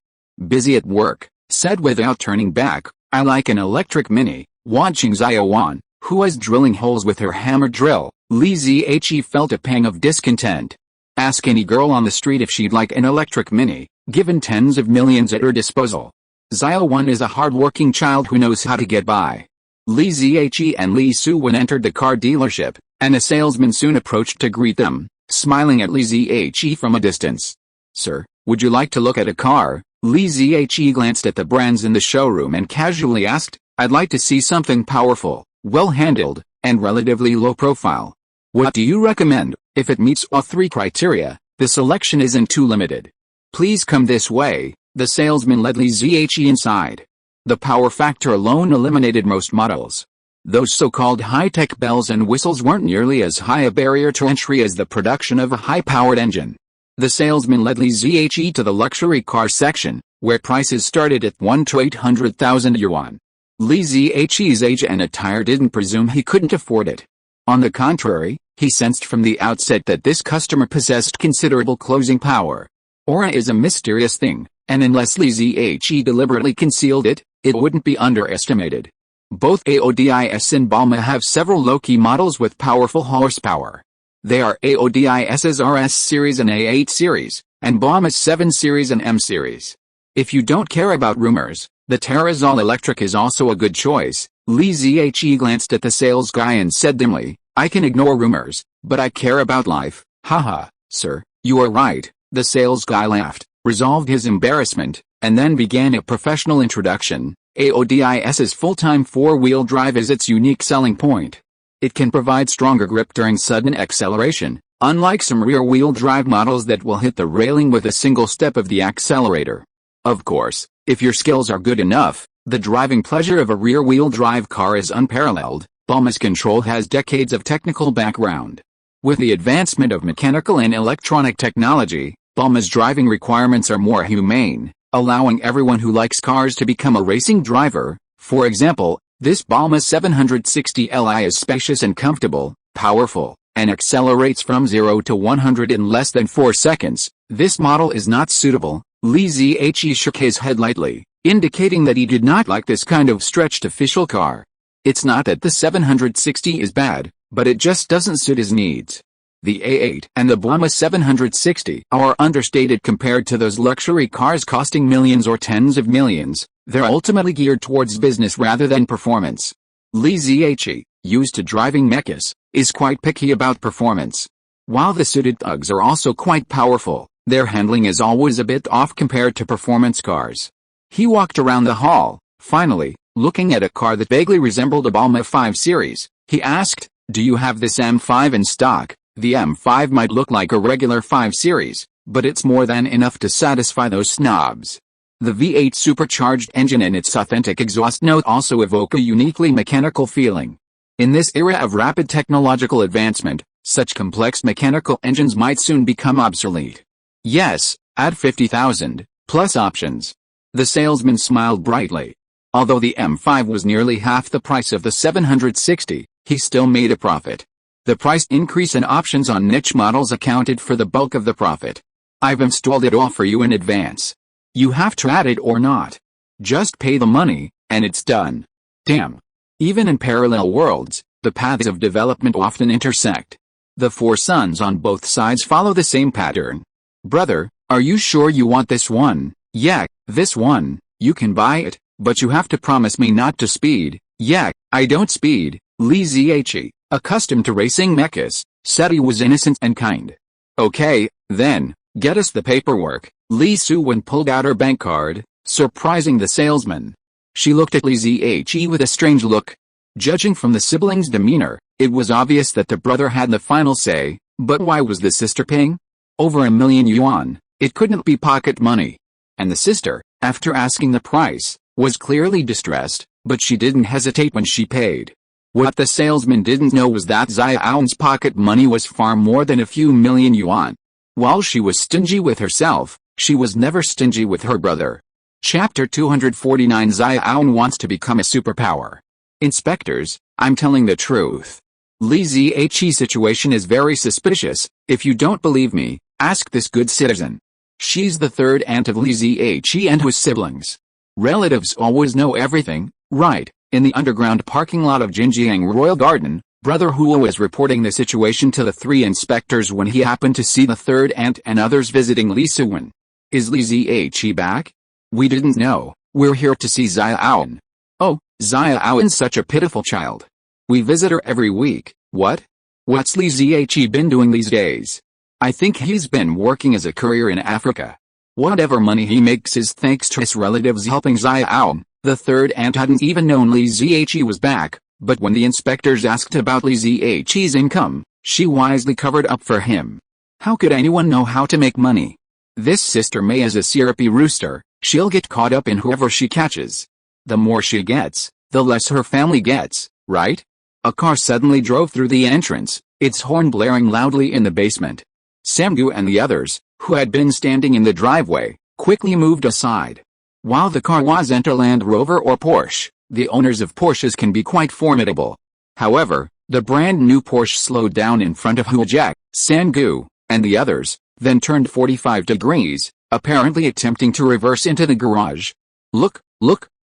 busy at work, said without turning back, "I like an electric Mini." Watching Xiaowan, who was drilling holes with her hammer drill, Li Zihe felt a pang of discontent. Ask any girl on the street if she'd like an electric Mini, given tens of millions at her disposal. Xiaowan is a hard-working child who knows how to get by. Li Zihe and Li Suwen entered the car dealership, and a salesman soon approached to greet them, smiling at Li Zihe from a distance. "Sir, would you like to look at a car?" Li Zihe glanced at the brands in the showroom and casually asked. "I'd like to see something powerful, well-handled, and relatively low profile." "What do you recommend?" "If it meets all 3 criteria, the selection isn't too limited." "Please come this way." The salesman led Li Zihe inside. The power factor alone eliminated most models. Those so-called high-tech bells and whistles weren't nearly as high a barrier to entry as the production of a high-powered engine. The salesman led Li Zihe to the luxury car section, where prices started at 1 to 800,000 yuan. Li Zihe's age and attire didn't presume he couldn't afford it. On the contrary, he sensed from the outset that this customer possessed considerable closing power. Aura is a mysterious thing, and unless Li Zihe deliberately concealed it, it wouldn't be underestimated. Both AODIS and Balma have several low-key models with powerful horsepower. They are AODIS's RS series and A8 series, and Balma's 7 series and M series. If you don't care about rumors, the Terrazol Electric is also a good choice. Li Zihe glanced at the sales guy and said dimly, I can ignore rumors, but I care about life. Haha, sir, you are right. The sales guy laughed, resolved his embarrassment, and then began a professional introduction. AODIS's full-time four-wheel drive is its unique selling point. It can provide stronger grip during sudden acceleration, unlike some rear-wheel drive models that will hit the railing with a single step of the accelerator. Of course, if your skills are good enough, the driving pleasure of a rear-wheel drive car is unparalleled. Balma's control has decades of technical background. With the advancement of mechanical and electronic technology, Balma's driving requirements are more humane, allowing everyone who likes cars to become a racing driver. For example, this Balma 760 Li is spacious and comfortable, powerful, and accelerates from 0 to 100 in less than 4 seconds. This model is not suitable. Li Zihe shook his head lightly, indicating that he did not like this kind of stretched official car. It's not that the 760 is bad, but it just doesn't suit his needs. The A8 and the Balma 760 are understated compared to those luxury cars costing millions or tens of millions. They're ultimately geared towards business rather than performance. Li Zihe, used to driving mechas, is quite picky about performance. While the suited thugs are also quite powerful, their handling is always a bit off compared to performance cars. He walked around the hall. Finally, looking at a car that vaguely resembled a Balma 5 series, he asked, do you have this M5 in stock? The M5 might look like a regular 5 series, but it's more than enough to satisfy those snobs. The V8 supercharged engine and its authentic exhaust note also evoke a uniquely mechanical feeling. In this era of rapid technological advancement, such complex mechanical engines might soon become obsolete. Yes, add 50,000, plus options. The salesman smiled brightly. Although the M5 was nearly half the price of the 760, he still made a profit. The price increase and options on niche models accounted for the bulk of the profit. I've installed it all for you in advance. You have to add it or not. Just pay the money, and it's done. Damn. Even in parallel worlds, the paths of development often intersect. The 4 sons on both sides follow the same pattern. Brother, are you sure you want this one? Yeah, this one. You can buy it, but you have to promise me not to speed. Yeah, I don't speed. Li Zihe, accustomed to racing mechas, said he was innocent and kind. Okay, then, get us the paperwork. Li Xiaowan pulled out her bank card, surprising the salesman. She looked at Li Zihe with a strange look. Judging from the siblings' demeanor, it was obvious that the brother had the final say, but why was the sister paying? Over 1 million yuan, it couldn't be pocket money. And the sister, after asking the price, was clearly distressed, but she didn't hesitate when she paid. What the salesman didn't know was that Xiaowan's pocket money was far more than a few million yuan. While she was stingy with herself, she was never stingy with her brother. Chapter 249 Xiaowan wants to become a superpower. Inspectors, I'm telling the truth. Li Zihe's situation is very suspicious. If you don't believe me, ask this good citizen. She's the third aunt of Li Zihe and his siblings. Relatives always know everything, right? In the underground parking lot of Jinjiang Royal Garden, Brother Huo was reporting the situation to the 3 inspectors when he happened to see the third aunt and others visiting Li Xiaowan. Is Li Zihe back? We didn't know. We're here to see Xiaowan. Oh, Xiaowan's such a pitiful child. We visit her every week. What? What's Li Zihe been doing these days? I think he's been working as a courier in Africa. Whatever money he makes is thanks to his relatives helping Xiaowan. The third aunt hadn't even known Li Zihe was back, but when the inspectors asked about Li Zihe's income, she wisely covered up for him. How could anyone know how to make money? This sister May is a syrupy rooster. She'll get caught up in whoever she catches. The more she gets, the less her family gets, right? A car suddenly drove through the entrance, its horn blaring loudly in the basement. Samgu and the others, who had been standing in the driveway, quickly moved aside. While the car wasn't a Land Rover or Porsche, the owners of Porsches can be quite formidable. However, the brand new Porsche slowed down in front of Huajek, Sang-gu, and the others, then turned 45 degrees, apparently attempting to reverse into the garage. Look,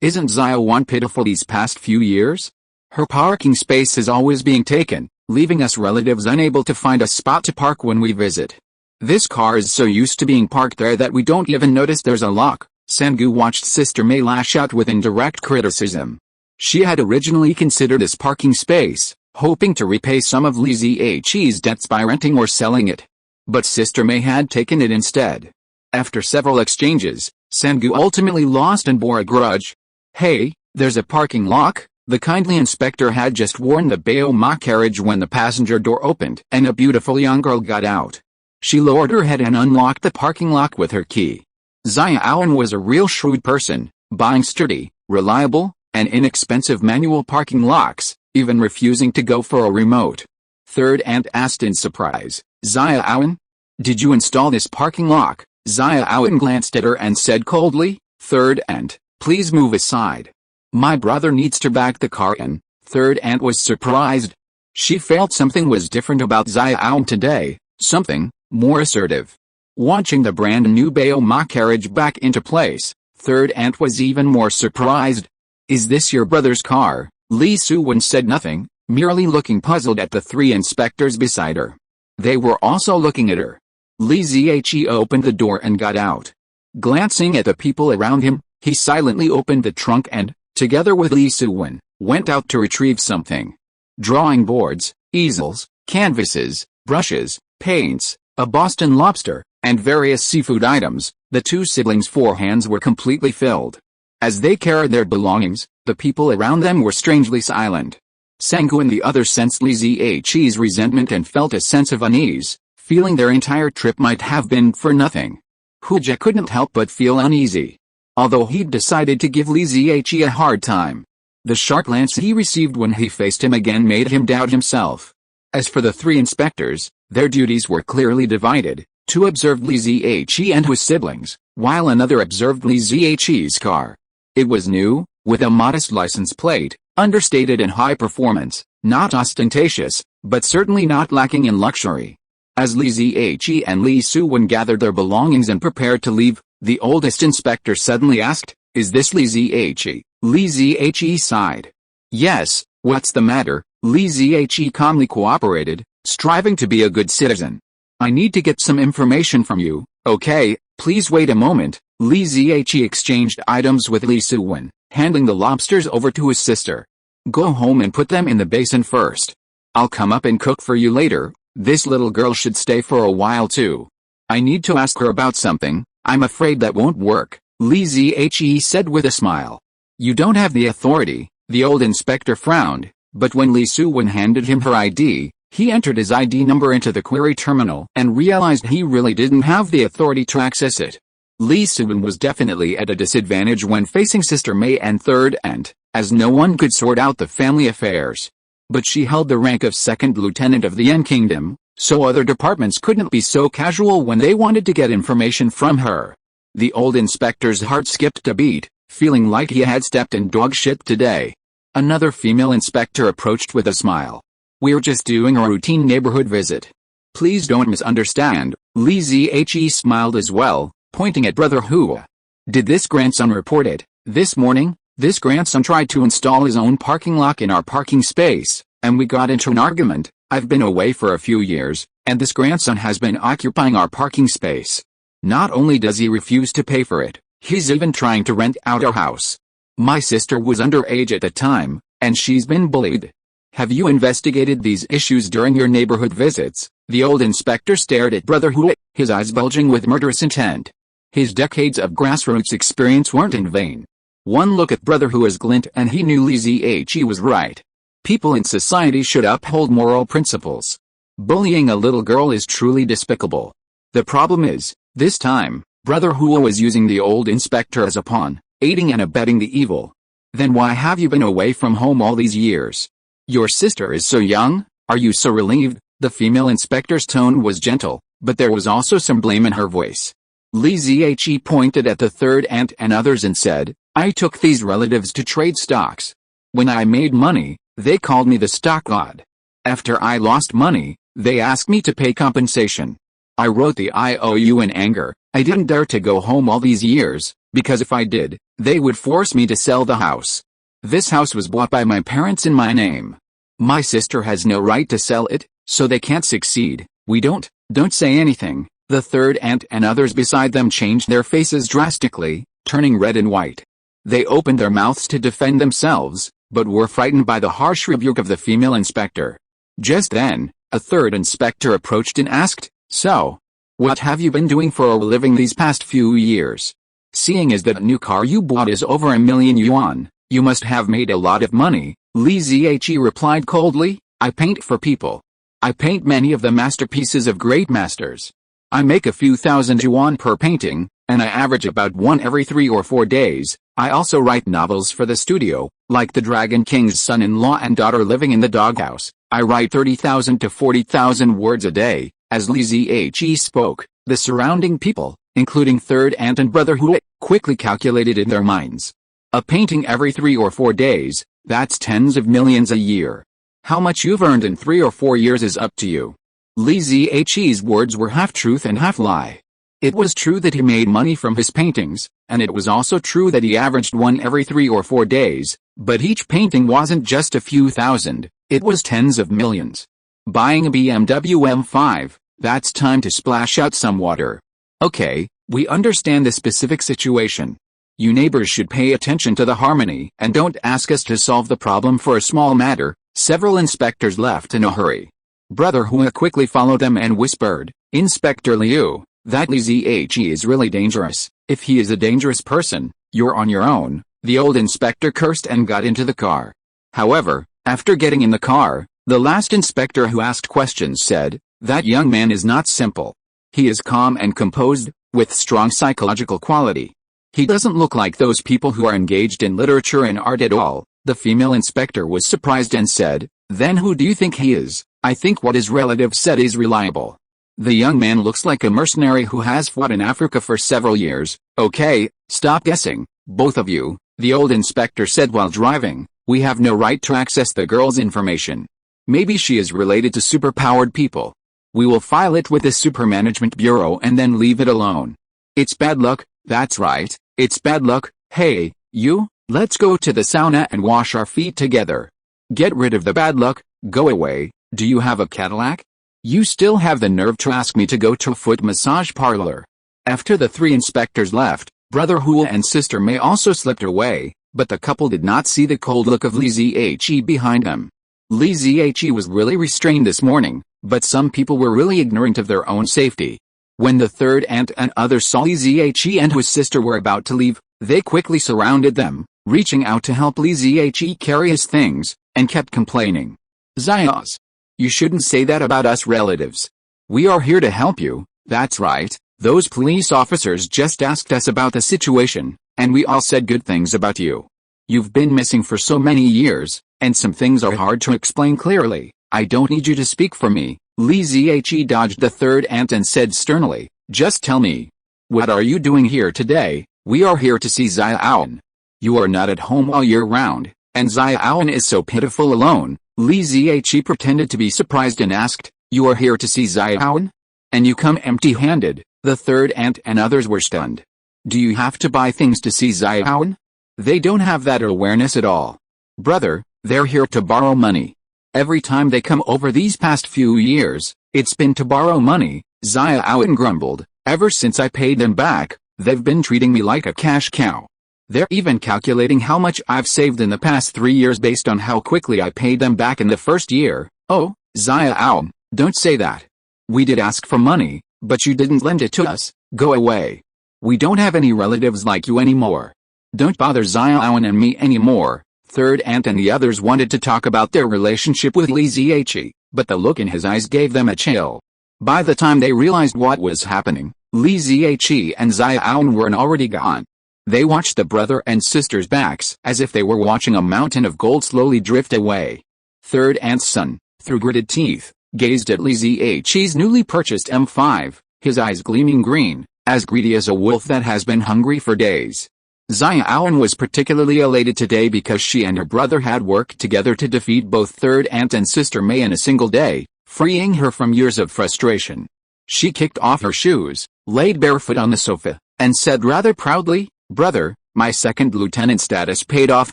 isn't Xiaowan pitiful these past few years? Her parking space is always being taken, leaving us relatives unable to find a spot to park when we visit. This car is so used to being parked there that we don't even notice there's a lock. Sang-gu watched Sister May lash out with indirect criticism. She had originally considered this parking space, hoping to repay some of Li Ziyi's debts by renting or selling it. But Sister May had taken it instead. After several exchanges, Sang-gu ultimately lost and bore a grudge. Hey, there's a parking lock, the kindly inspector had just warned the Bao-ma carriage when the passenger door opened and a beautiful young girl got out. She lowered her head and unlocked the parking lock with her key. Xiaowan was a real shrewd person, buying sturdy, reliable, and inexpensive manual parking locks, even refusing to go for a remote. Third aunt asked in surprise, Xiaowan? Did you install this parking lock? Xiaowan glanced at her and said coldly, Third aunt, please move aside. My brother needs to back the car in. Third aunt was surprised. She felt something was different about Xiaowan today, something more assertive. Watching the brand new Bao-ma carriage back into place, third aunt was even more surprised. Is this your brother's car? Li Suwen said nothing, merely looking puzzled at the three inspectors beside her. They were also looking at her. Li Ziyi opened the door and got out. Glancing at the people around him, he silently opened the trunk and, together with Li Suwen, went out to retrieve something. Drawing boards, easels, canvases, brushes, paints, a Boston lobster, and various seafood items, the two siblings' forehands were completely filled. As they carried their belongings, the people around them were strangely silent. Sang-gu and the others sensed Li Ziyi's resentment and felt a sense of unease, feeling their entire trip might have been for nothing. Huja couldn't help but feel uneasy. Although he'd decided to give Li Ziyi a hard time. The sharp glance he received when he faced him again made him doubt himself. As for the three inspectors, their duties were clearly divided. Two observed Li Ziyi and his siblings, while another observed Li Ziyi's car. It was new, with a modest license plate, understated and high performance, not ostentatious, but certainly not lacking in luxury. As Li Ziyi and Li Suwen gathered their belongings and prepared to leave, the oldest inspector suddenly asked, Is this Li Ziyi? Li Ziyi sighed. Yes, what's the matter? Li Ziyi calmly cooperated, striving to be a good citizen. I need to get some information from you, okay, please wait a moment. Li Ziyi exchanged items with Li Suwen, handing the lobsters over to his sister. Go home and put them in the basin first. I'll come up and cook for you later. This little girl should stay for a while too. I need to ask her about something. I'm afraid that won't work, Li Ziyi said with a smile. You don't have the authority, the old inspector frowned, but when Li Suwen handed him her ID, he entered his ID number into the query terminal and realized he really didn't have the authority to access it. Li Suwen was definitely at a disadvantage when facing Sister May and third aunt, as no one could sort out the family affairs. But she held the rank of second lieutenant of the Yen Kingdom, so other departments couldn't be so casual when they wanted to get information from her. The old inspector's heart skipped a beat, feeling like he had stepped in dog shit today. Another female inspector approached with a smile. We're just doing a routine neighborhood visit. Please don't misunderstand. Li Ziyi smiled as well, pointing at Brother Hua. Did this grandson report it? This morning, this grandson tried to install his own parking lock in our parking space, and we got into an argument. I've been away for a few years, and this grandson has been occupying our parking space. Not only does he refuse to pay for it, he's even trying to rent out our house. My sister was underage at the time, and she's been bullied. Have you investigated these issues during your neighborhood visits? The old inspector stared at Brother Hua, his eyes bulging with murderous intent. His decades of grassroots experience weren't in vain. One look at Brother Hua's glint and he knew Li Ziyi was right. People in society should uphold moral principles. Bullying a little girl is truly despicable. The problem is, this time, Brother Hua was using the old inspector as a pawn, aiding and abetting the evil. Then why have you been away from home all these years? Your sister is so young, are you so relieved? The female inspector's tone was gentle, but there was also some blame in her voice. Li Zihe pointed at the third aunt and others and said, I took these relatives to trade stocks. When I made money, they called me the stock god. After I lost money, they asked me to pay compensation. I wrote the IOU in anger. I didn't dare to go home all these years, because if I did, they would force me to sell the house. This house was bought by my parents in my name. My sister has no right to sell it, so they can't succeed. We don't say anything. The third aunt and others beside them changed their faces drastically, turning red and white. They opened their mouths to defend themselves, but were frightened by the harsh rebuke of the female inspector. Just then, a third inspector approached and asked, So, what have you been doing for a living these past few years? Seeing as that new car you bought is over 1,000,000 yuan, you must have made a lot of money. Li Zihe replied coldly, I paint for people. I paint many of the masterpieces of great masters. I make a few thousand yuan per painting, and I average about one every 3 or 4 days. I also write novels for the studio, like The Dragon King's son-in-law and daughter living in the doghouse. I write 30,000 to 40,000 words a day. As Li Zihe spoke, the surrounding people, including third aunt and brother Hu, quickly calculated in their minds. A painting every 3 or 4 days, that's tens of millions a year. How much you've earned in 3 or 4 years is up to you. Li Zihe's words were half truth and half lie. It was true that he made money from his paintings, and it was also true that he averaged one every 3 or 4 days, but each painting wasn't just a few thousand, it was tens of millions. Buying a BMW M5, that's time to splash out some water. Okay, we understand the specific situation. You neighbors should pay attention to the harmony and don't ask us to solve the problem for a small matter. Several inspectors left in a hurry. Brother Hua quickly followed them and whispered, Inspector Liu, that Li Zihe is really dangerous. If he is a dangerous person, you're on your own. The old inspector cursed and got into the car. However, after getting in the car, the last inspector who asked questions said, that young man is not simple. He is calm and composed, with strong psychological quality. He doesn't look like those people who are engaged in literature and art at all. The female inspector was surprised and said, Then who do you think he is? I think what his relative said is reliable. The young man looks like a mercenary who has fought in Africa for several years. Okay, stop guessing, both of you, the old inspector said while driving. We have no right to access the girl's information. Maybe she is related to superpowered people. We will file it with the Super Management Bureau and then leave it alone. It's bad luck, that's right, it's bad luck. Hey, you, let's go to the sauna and wash our feet together. Get rid of the bad luck, go away. Do you have a Cadillac? You still have the nerve to ask me to go to a foot massage parlor. After the 3 inspectors left, Brother Hua and Sister Mei also slipped away, but the couple did not see the cold look of Li Zihe behind them. Li Zihe was really restrained this morning, but some people were really ignorant of their own safety. When the third aunt and others saw Li Zihe and his sister were about to leave, they quickly surrounded them, reaching out to help Li Zihe carry his things, and kept complaining. Zias, you shouldn't say that about us relatives. We are here to help you. That's right, those police officers just asked us about the situation, and we all said good things about you. You've been missing for so many years, and some things are hard to explain clearly. I don't need you to speak for me. Li Zihe dodged the third aunt and said sternly, Just tell me. What are you doing here today? We are here to see Xiaowan. You are not at home all year round, and Xiaowan is so pitiful alone. Li Zihe pretended to be surprised and asked, You are here to see Xiaowan? And you come empty-handed? The third aunt and others were stunned. Do you have to buy things to see Xiaowan? They don't have that awareness at all. Brother, they're here to borrow money. Every time they come over these past few years, it's been to borrow money. Xiaowan grumbled. Ever since I paid them back, they've been treating me like a cash cow. They're even calculating how much I've saved in the past 3 years based on how quickly I paid them back in the first year. Oh, Xiaowan, don't say that. We did ask for money, but you didn't lend it to us. Go away. We don't have any relatives like you anymore. Don't bother Xiaowan and me anymore. Third aunt and the others wanted to talk about their relationship with Li Zihe, but the look in his eyes gave them a chill. By the time they realized what was happening, Li Zihe and Xiaowan were already gone. They watched the brother and sister's backs as if they were watching a mountain of gold slowly drift away. Third aunt's son, through gritted teeth, gazed at Li Ziyi's newly purchased M5, his eyes gleaming green, as greedy as a wolf that has been hungry for days. Xiaowan was particularly elated today because she and her brother had worked together to defeat both third aunt and sister Mei in a single day, freeing her from years of frustration. She kicked off her shoes, laid barefoot on the sofa, and said rather proudly, "Brother, my second lieutenant status paid off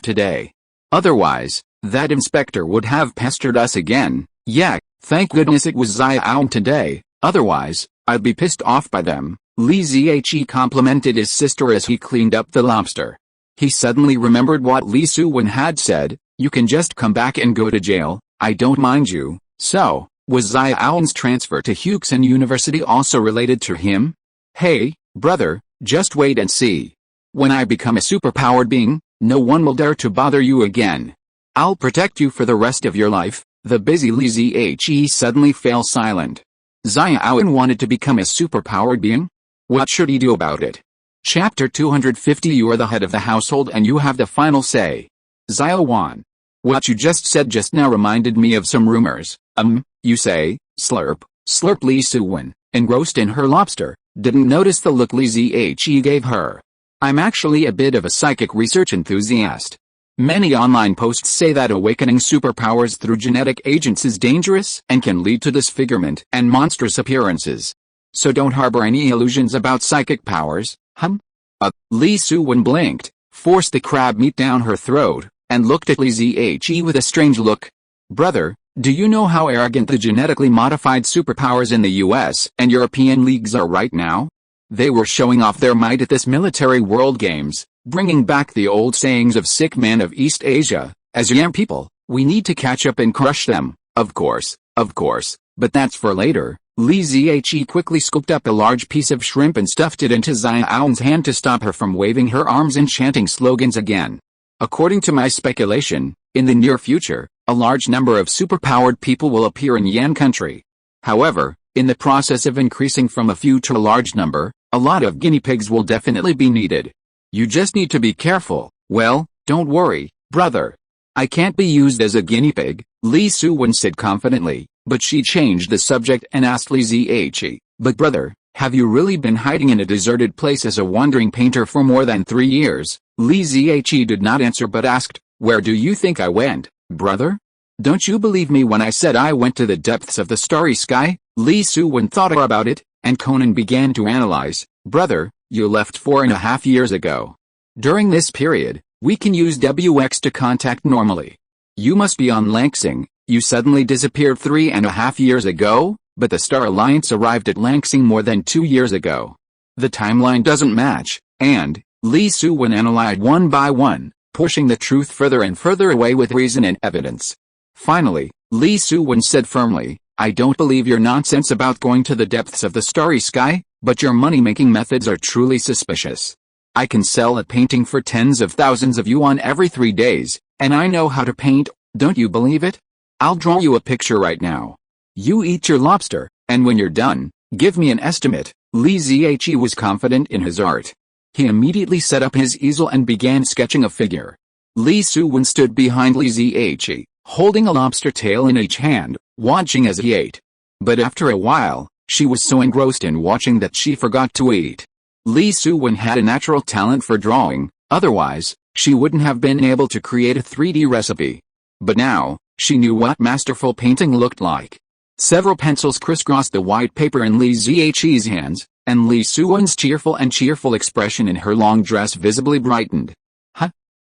today. Otherwise, that inspector would have pestered us again. Yeah, thank goodness it was Xiaowan today, otherwise, I'd be pissed off by them." Li Ziyi complimented his sister as he cleaned up the lobster. He suddenly remembered what Li Suwen had said, "You can just come back and go to jail, I don't mind you." So, was Xiaowan's transfer to Huxin University also related to him? "Hey, brother, just wait and see. When I become a superpowered being, no one will dare to bother you again. I'll protect you for the rest of your life." The busy Li Ziyi suddenly fell silent. Xiaowan wanted to become a superpowered being? What should he do about it? Chapter 250. You are the head of the household and you have the final say. Xiaowan. What you just said just now reminded me of some rumors. You say, slurp, slurp. Li Suwen, engrossed in her lobster, didn't notice the look Li Ziyi gave her. I'm actually a bit of a psychic research enthusiast. Many online posts say that awakening superpowers through genetic agents is dangerous and can lead to disfigurement and monstrous appearances. So don't harbor any illusions about psychic powers, Li Suwen blinked, forced the crab meat down her throat, and looked at Li Ziyi with a strange look. Brother, do you know how arrogant the genetically modified superpowers in the US and European leagues are right now? They were showing off their might at this military world games, bringing back the old sayings of sick men of East Asia. As young people, we need to catch up and crush them, of course, but that's for later. Li Ziyi quickly scooped up a large piece of shrimp and stuffed it into Xiaowan's hand to stop her from waving her arms and chanting slogans again. According to my speculation, in the near future, a large number of superpowered people will appear in Yan country. However, in the process of increasing from a few to a large number, a lot of guinea pigs will definitely be needed. You just need to be careful. Well, don't worry, brother. I can't be used as a guinea pig, Li Suwen said confidently. But she changed the subject and asked Li Ziyi, "But brother, have you really been hiding in a deserted place as a wandering painter for more than 3 years?" Li Ziyi did not answer but asked, "Where do you think I went, brother? Don't you believe me when I said I went to the depths of the starry sky?" Li Suwen thought about it, and Conan began to analyze. "Brother, you left 4.5 years ago. During this period, we can use WX to contact normally. You must be on Langsing. You suddenly disappeared 3.5 years ago, but the Star Alliance arrived at Langsing more than 2 years ago. The timeline doesn't match, and," Li Suwen analyzed one by one, pushing the truth further and further away with reason and evidence. Finally, Li Suwen said firmly, "I don't believe your nonsense about going to the depths of the starry sky, but your money-making methods are truly suspicious. I can sell a painting for tens of thousands of yuan every 3 days, and I know how to paint, don't you believe it? I'll draw you a picture right now. You eat your lobster, and when you're done, give me an estimate." Li Ziyi was confident in his art. He immediately set up his easel and began sketching a figure. Li Suwen stood behind Li Ziyi, holding a lobster tail in each hand, watching as he ate. But after a while, she was so engrossed in watching that she forgot to eat. Li Suwen had a natural talent for drawing, otherwise, she wouldn't have been able to create a 3D recipe. But now, she knew what masterful painting looked like. Several pencils crisscrossed the white paper in Li Ziyi's hands, and Li Suwen's cheerful expression in her long dress visibly brightened.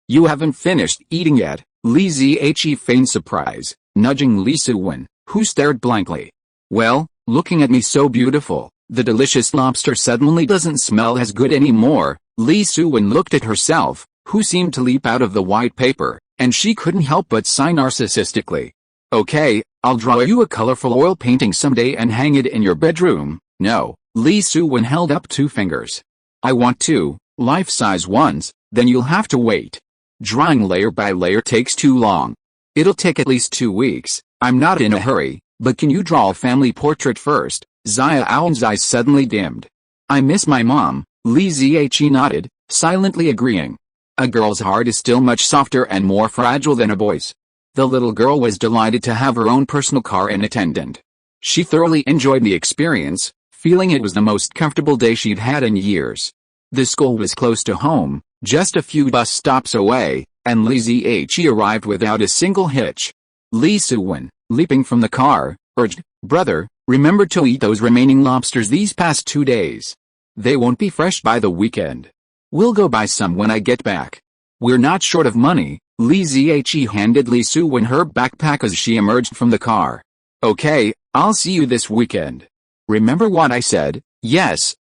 You haven't finished eating yet?" Li Ziyi feigned surprise, nudging Li Suwen, who stared blankly. "Well, looking at me so beautiful, the delicious lobster suddenly doesn't smell as good anymore." Li Suwen looked at herself, who seemed to leap out of the white paper, and she couldn't help but sigh narcissistically. "Okay, I'll draw you a colorful oil painting someday and hang it in your bedroom." "No," Li Suwen held up 2 fingers. "I want 2, life-size ones, then you'll have to wait. Drawing layer by layer takes too long. It'll take at least 2 weeks. I'm not in a hurry, but can you draw a family portrait first?" Xiaowan's eyes suddenly dimmed. "I miss my mom," Li Ziyi nodded, silently agreeing. A girl's heart is still much softer and more fragile than a boy's. The little girl was delighted to have her own personal car and attendant. She thoroughly enjoyed the experience, feeling it was the most comfortable day she'd had in years. The school was close to home, just a few bus stops away, and Li Zihe arrived without a single hitch. Li Xiaowan, leaping from the car, urged, "Brother, remember to eat those remaining lobsters these past 2 days. They won't be fresh by the weekend. We'll go buy some when I get back. We're not short of money." Li Zihe handed Li Xiaowan her backpack as she emerged from the car. "Okay, I'll see you this weekend. Remember what I said?" Yes,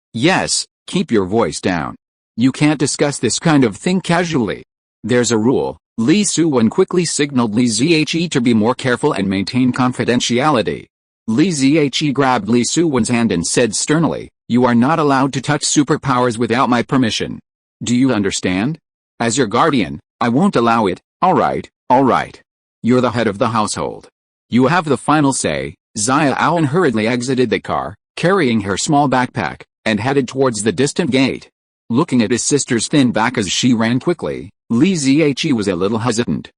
keep your voice down. You can't discuss this kind of thing casually. There's a rule." Li Xiaowan quickly signaled Li Zihe to be more careful and maintain confidentiality. Li Zihe grabbed Li Xiaowan's hand and said sternly, "You are not allowed to touch superpowers without my permission. Do you understand? As your guardian, I won't allow it." All right. You're the head of the household. You have the final say." Xiaowan hurriedly exited the car, carrying her small backpack, and headed towards the distant gate. Looking at his sister's thin back as she ran quickly, Li Zihe was a little hesitant.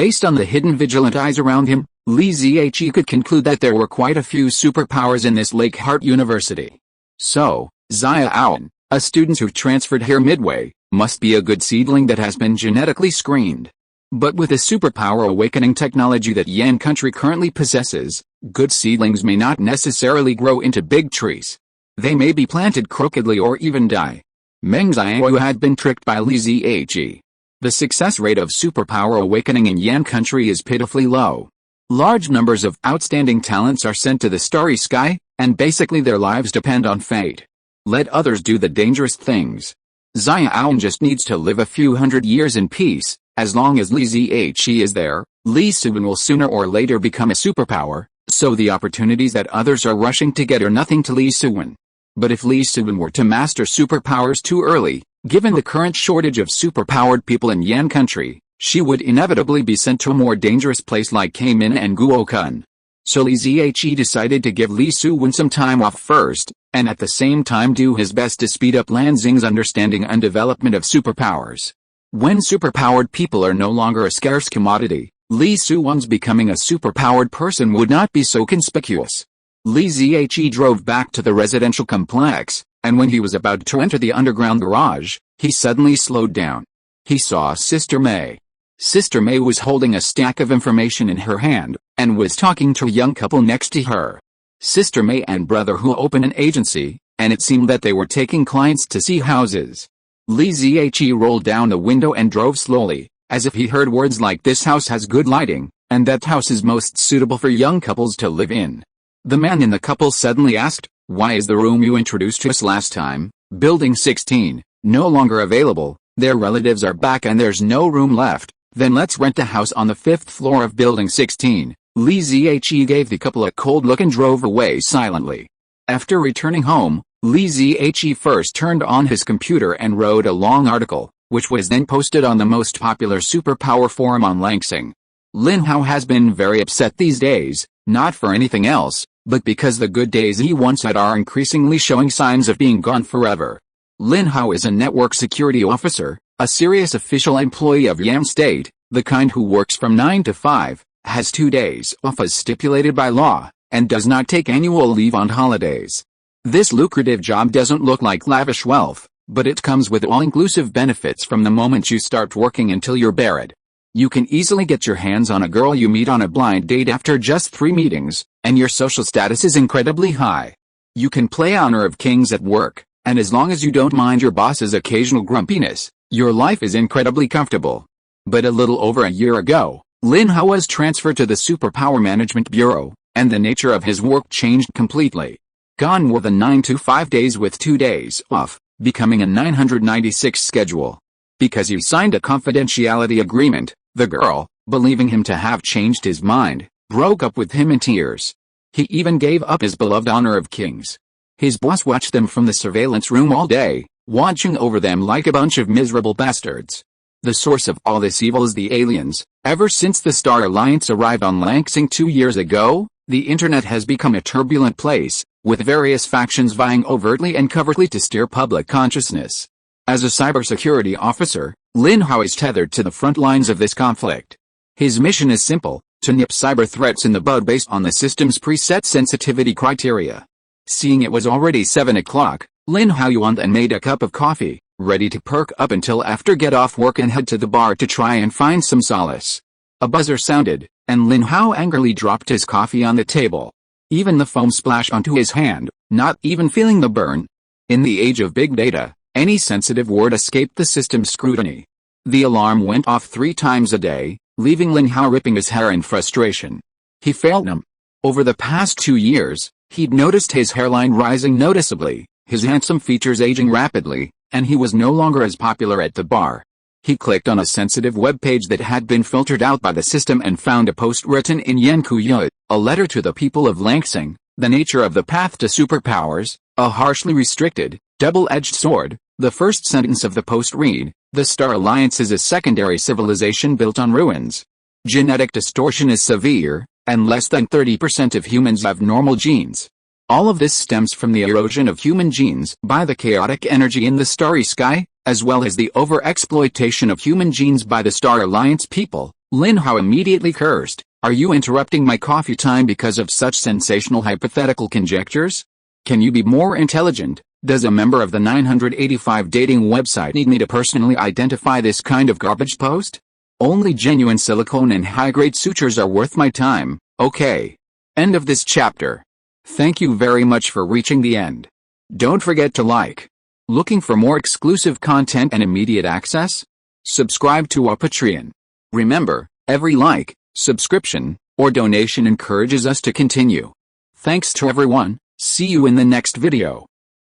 Based on the hidden vigilant eyes around him, Li Zihe could conclude that there were quite a few superpowers in this Lake Heart University. So, Xiaowan, a student who transferred here midway, must be a good seedling that has been genetically screened. But with the superpower awakening technology that Yan country currently possesses, good seedlings may not necessarily grow into big trees. They may be planted crookedly or even die. Meng Xiao had been tricked by Li Zihe. The success rate of superpower awakening in Yan country is pitifully low. Large numbers of outstanding talents are sent to the starry sky, and basically their lives depend on fate. Let others do the dangerous things. Xiaowan just needs to live a few hundred years in peace. As long as Li Zihe is there, Li Xiaowan will sooner or later become a superpower, so the opportunities that others are rushing to get are nothing to Li Xiaowan. But if Li Xiaowan were to master superpowers too early, given the current shortage of superpowered people in Yan country, she would inevitably be sent to a more dangerous place like Kaimin and Guokun. So Li Zihe decided to give Li Xiaowan some time off first, and at the same time do his best to speed up Lan Xing's understanding and development of superpowers. When superpowered people are no longer a scarce commodity, Li Xiaowan's becoming a superpowered person would not be so conspicuous. Li Zihe drove back to the residential complex, and when he was about to enter the underground garage, he suddenly slowed down. He saw Sister Mei. Sister Mei was holding a stack of information in her hand, and was talking to a young couple next to her. Sister Mei and brother who opened an agency, and it seemed that they were taking clients to see houses. Li Zihe rolled down the window and drove slowly, as if he heard words like "this house has good lighting, and that house is most suitable for young couples to live in." The man in the couple suddenly asked, "Why is the room you introduced to us last time, Building 16, no longer available? Their relatives are back and there's no room left. Then let's rent a house on the 5th floor of Building 16. Li Zihe gave the couple a cold look and drove away silently. After returning home, Li Zihe first turned on his computer and wrote a long article, which was then posted on the most popular superpower forum on Langsing. Lin Hao has been very upset these days, not for anything else, but because the good days he once had are increasingly showing signs of being gone forever. Lin Hao is a network security officer, a serious official employee of Yan State, the kind who works from 9 to 5, has 2 days off as stipulated by law, and does not take annual leave on holidays. This lucrative job doesn't look like lavish wealth, but it comes with all-inclusive benefits from the moment you start working until you're buried. You can easily get your hands on a girl you meet on a blind date after just 3 meetings, and your social status is incredibly high. You can play honor of kings at work, and as long as you don't mind your boss's occasional grumpiness, your life is incredibly comfortable. But a little over a year ago, Lin Hao was transferred to the Superpower Management Bureau, and the nature of his work changed completely. Gone were the 9 to 5 days with 2 days off, becoming a 996 schedule. Because he signed a confidentiality agreement, the girl, believing him to have changed his mind, broke up with him in tears. He even gave up his beloved honor of kings. His boss watched them from the surveillance room all day, watching over them like a bunch of miserable bastards. The source of all this evil is the aliens. Ever since the Star Alliance arrived on Langsing 2 years ago, the internet has become a turbulent place, with various factions vying overtly and covertly to steer public consciousness. As a cybersecurity officer, Lin Hao is tethered to the front lines of this conflict. His mission is simple: to nip cyber threats in the bud based on the system's preset sensitivity criteria. Seeing it was already 7 o'clock, Lin Xiaowan then made a cup of coffee, ready to perk up until after get off work and head to the bar to try and find some solace. A buzzer sounded, and Lin Hao angrily dropped his coffee on the table. Even the foam splashed onto his hand, not even feeling the burn. In the age of big data, any sensitive word escaped the system's scrutiny. The alarm went off 3 times a day, leaving Lin Hao ripping his hair in frustration. He felt numb. Over the past 2 years, he'd noticed his hairline rising noticeably, his handsome features aging rapidly, and he was no longer as popular at the bar. He clicked on a sensitive web page that had been filtered out by the system and found a post written in Yankuyu, a letter to the people of Langsing, the nature of the path to superpowers, a harshly restricted, double-edged sword. The first sentence of the post read, "The Star Alliance is a secondary civilization built on ruins. Genetic distortion is severe, and less than 30% of humans have normal genes. All of this stems from the erosion of human genes by the chaotic energy in the starry sky, as well as the over-exploitation of human genes by the Star Alliance people." Lin Hao immediately cursed. "Are you interrupting my coffee time because of such sensational hypothetical conjectures? Can you be more intelligent? Does a member of the 985 dating website need me to personally identify this kind of garbage post? Only genuine silicone and high-grade sutures are worth my time, okay?" End of this chapter. Thank you very much for reaching the end. Don't forget to like. Looking for more exclusive content and immediate access? Subscribe to our Patreon. Remember, every like, subscription, or donation encourages us to continue. Thanks to everyone. See you in the next video.